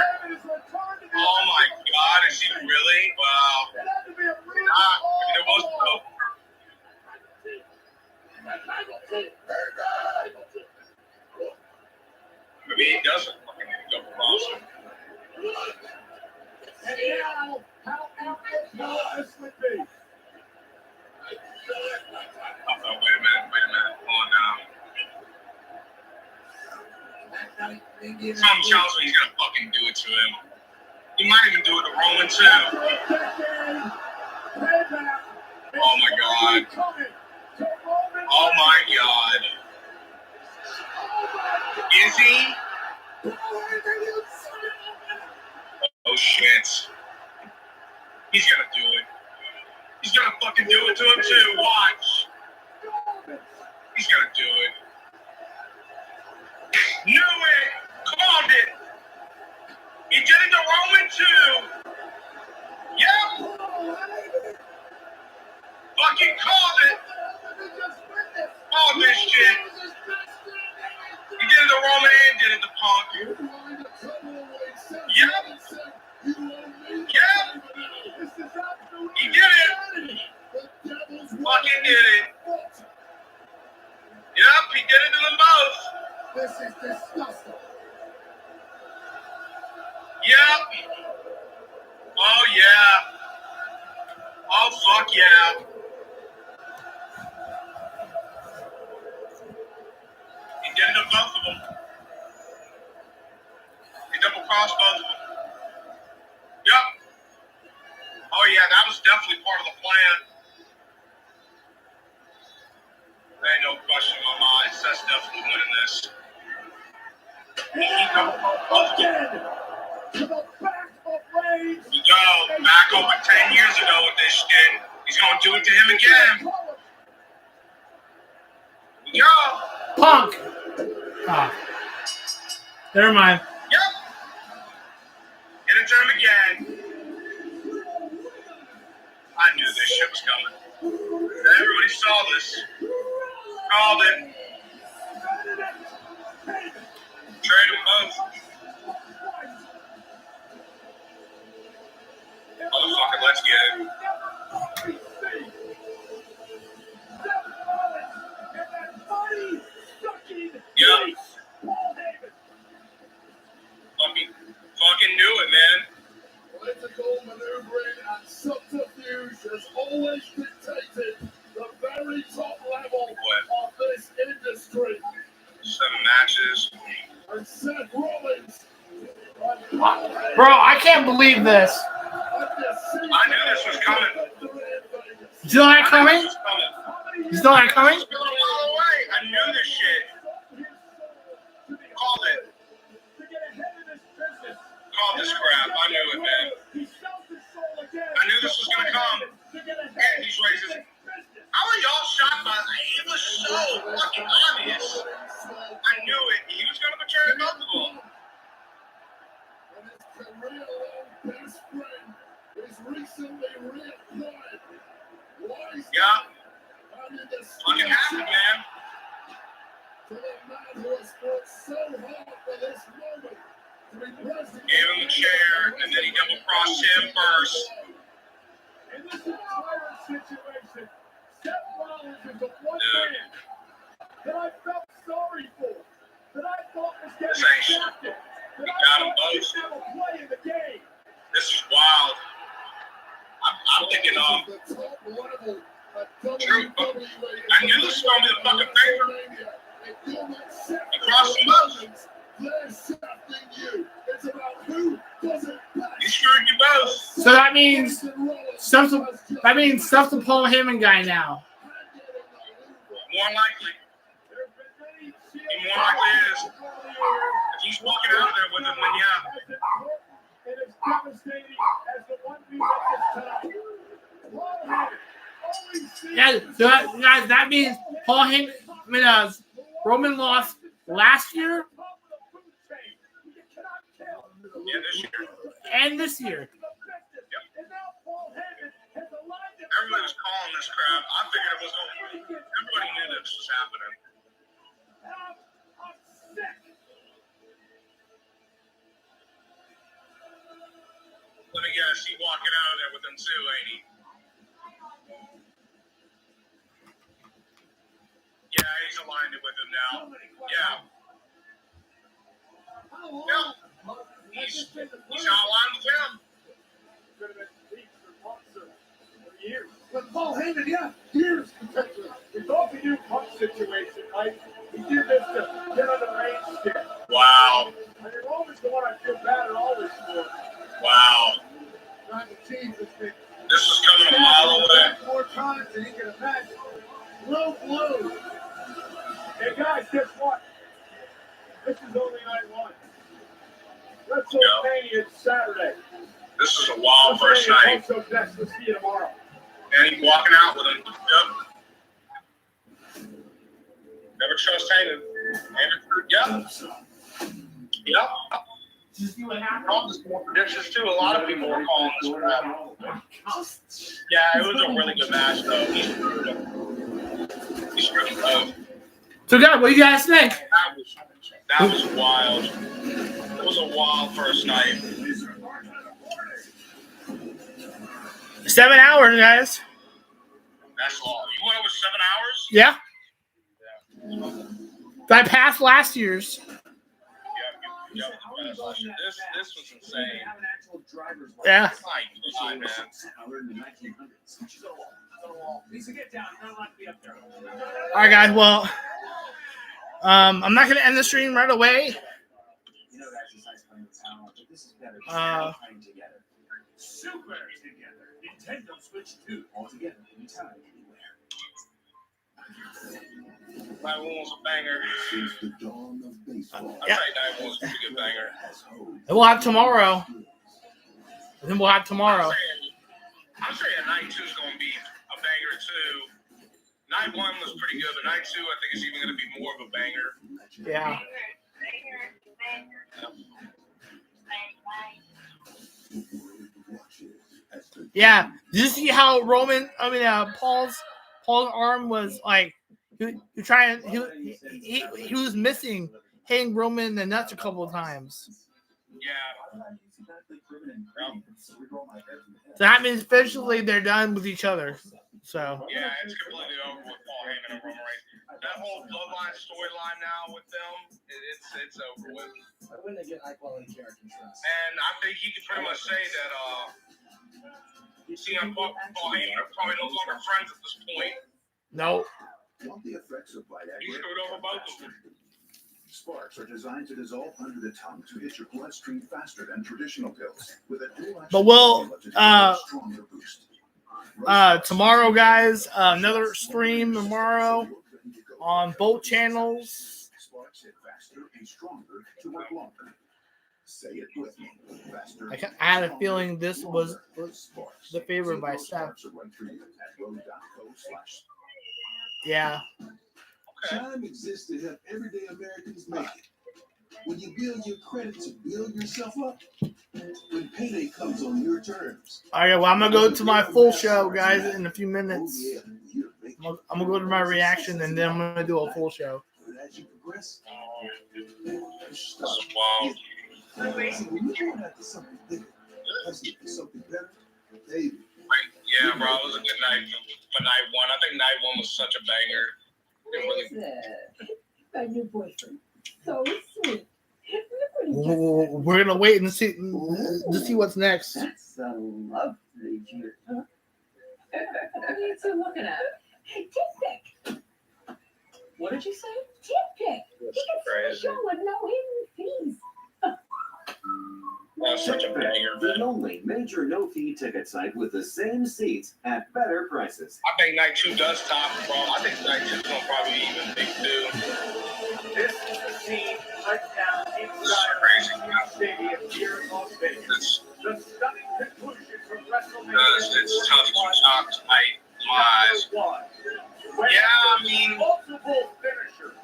Oh, my God. Is he really? Wow. Maybe not. Maybe it wasn't over. Maybe he doesn't fucking go across him. And now, how epic this would be. Oh, wait a minute. Hold on now. Something tells me he's gonna fucking do it to him. He might even do it to Roman too. Oh my god. Oh my god. Is he? Oh shit. He's gonna do it. He's gonna fucking do it to him too. Watch. He's gonna do it. Knew it! Called it! He did it to Roman too! Yep! Fucking called it! Called this shit! He did it to Roman and did it to Punk. Yep! Yep! He did it! Fucking did it! Yep, he did it to them both! This is disgusting. Yep. Oh, yeah. Oh, fuck yeah. He did it to both of them. He double-crossed both of them. Yep. Oh, yeah, that was definitely part of the plan. There ain't no question in my mind. That's definitely winning this. Again. to the back of Rage. Here we go. Back over 10 years ago with this shit. He's going to do it to him again. Here we go. Punk. Ah. Never mind. Yep. Get it to him again. I knew this shit was coming. Everybody saw this. Called it. Trade them both. Motherfucker, let's get it. Yep. Fucking knew it, man. Political maneuvering and subterfuge has always dictated the very top level of this industry. Some matches. And Seth Rollins. Bro, I can't believe this. I knew this was coming. You still not coming? You still not coming? I knew this shit. Called it. Called this crap. I knew it, man. I knew this was gonna come. And he's racist. How are y'all shocked by that? It was so fucking obvious. I knew it. He was gonna betray both of them. And his career-long best friend is recently reapplied. Yeah. Fucking happened, man. To the man who has fought so hard for this moment. Gave him a chair, and then he double-crossed him first. In this entire situation, Seth Rollins is the one man that I felt sorry for, that I thought was getting drafted, that I thought was have a play in the game. This is wild. I'm thinking, true. I knew this was going to be the fucking favorite. Across the both. You screwed you both. So that means stuff the Paul Heyman guy now. More likely. He more likely is. If he's walking out there with him, then yeah. It is devastating as the one we witnessed tonight. Yeah, so that means Paul Heyman, Roman lost last year. Yeah, this year. And this year. Yep. Everybody was calling this crap. I figured it was going. Everybody knew this was happening. Let me guess, he walking out of there with them too, ain't he? Yeah, he's aligned with him now. Yeah. Yep. He's not aligned with him. Years. But Paul Heyman, yeah, years potentially. We thought we knew Punk situation, right? He did this to get on the main stick. Wow. I mean, Roman's the one I feel bad at all this for. Wow. Trying to change this thing. This was coming a mile away. More times than you can imagine. Low blows. Hey guys, guess what? This is only night one. WrestleMania is Saturday. This is a wild first night. So best to see you tomorrow. And he's walking out with him. Yep. Never trust Heyman. Yep. Yep. All this more predictions too. A lot of people were calling this crap. Yeah, it was a really good match though. He screwed him. He screwed him both. So, guys, what do you guys think? That was wild. It was a wild first night. 7 hours, guys. That's long. You went over 7 hours? Yeah. I passed last year's. Yep. This was insane. Yeah. All right, guys. Well, I'm not going to end the stream right away. Super together. Nintendo Switch 2 all together anytime, anywhere. Night one was a banger. Since the dawn of baseball. I think night one was a pretty good banger. And we'll have tomorrow. And then we'll have tomorrow. I'm saying night two is going to be a banger too. Night one was pretty good, but night two I think is even going to be more of a banger. Yeah. Yeah. Did you see how Paul's arm was like he was missing, hitting Roman in the nuts a couple of times. Yeah. So that means officially they're done with each other. So yeah, it's completely over with Paul Heyman and Roman Reigns. That whole bloodline storyline now with them, it's over with. When they get high quality characters. And I think he can pretty much say that CM Punk and Paul Heyman are probably no longer friends at this point. No. Want the effects of Viagra? He screwed over both of them. Sparks are designed to dissolve under the tongue to hit your bloodstream faster than traditional pills. With a dual But we'll tomorrow, guys, another stream tomorrow on both channels. Sparks hit faster and stronger to work longer. Say it with me. Faster. I had a feeling this was the favorite by Seth. Yeah. Chime exists to help everyday Americans make it. When you build your credit to build yourself up, when payday comes on your terms. All right, well, I'm going to go to my full show, guys, in a few minutes. I'm going to go to my reaction, and then I'm going to do a full show. As you progress, wow. Something better. Baby. Yeah, bro, it was a good night for night one. I think night one was such a banger. My new boyfriend. So sweet. We're gonna wait and see to see what's next. That's a lovely Jew. Huh? What are you two looking at? Tip pick. What did you say? Tip pick. You can see the show with no hidden fees. That's such a banger. The only major no-fee ticket site with the same seats at better prices. I think night two does top, bro. I think night two is going to probably be even big too. This is the scene right now inside Stadium here in Las Vegas. The stunning conclusion from WrestleMania. It's tough to top tonight. Lies. Yeah, I mean. Multiple finishers.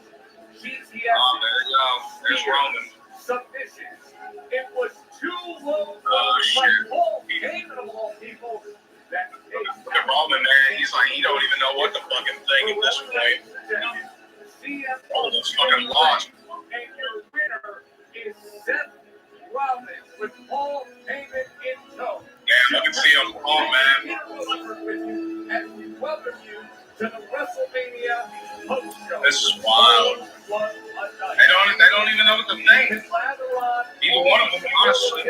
GTS. Oh, there you go. There's Roman. Submissions. It was too low shit. Paul Heyman of all people. That Look at Roman, man. He's like, he don't even know what the fucking thing at this point. Roman's fucking lost. And your winner is Seth Rollins with Paul Heyman in tow. Damn, I can see him. Oh, man. As we welcome you to the WrestleMania post show. This is wild. They don't even know what to think. Either one of them, honestly.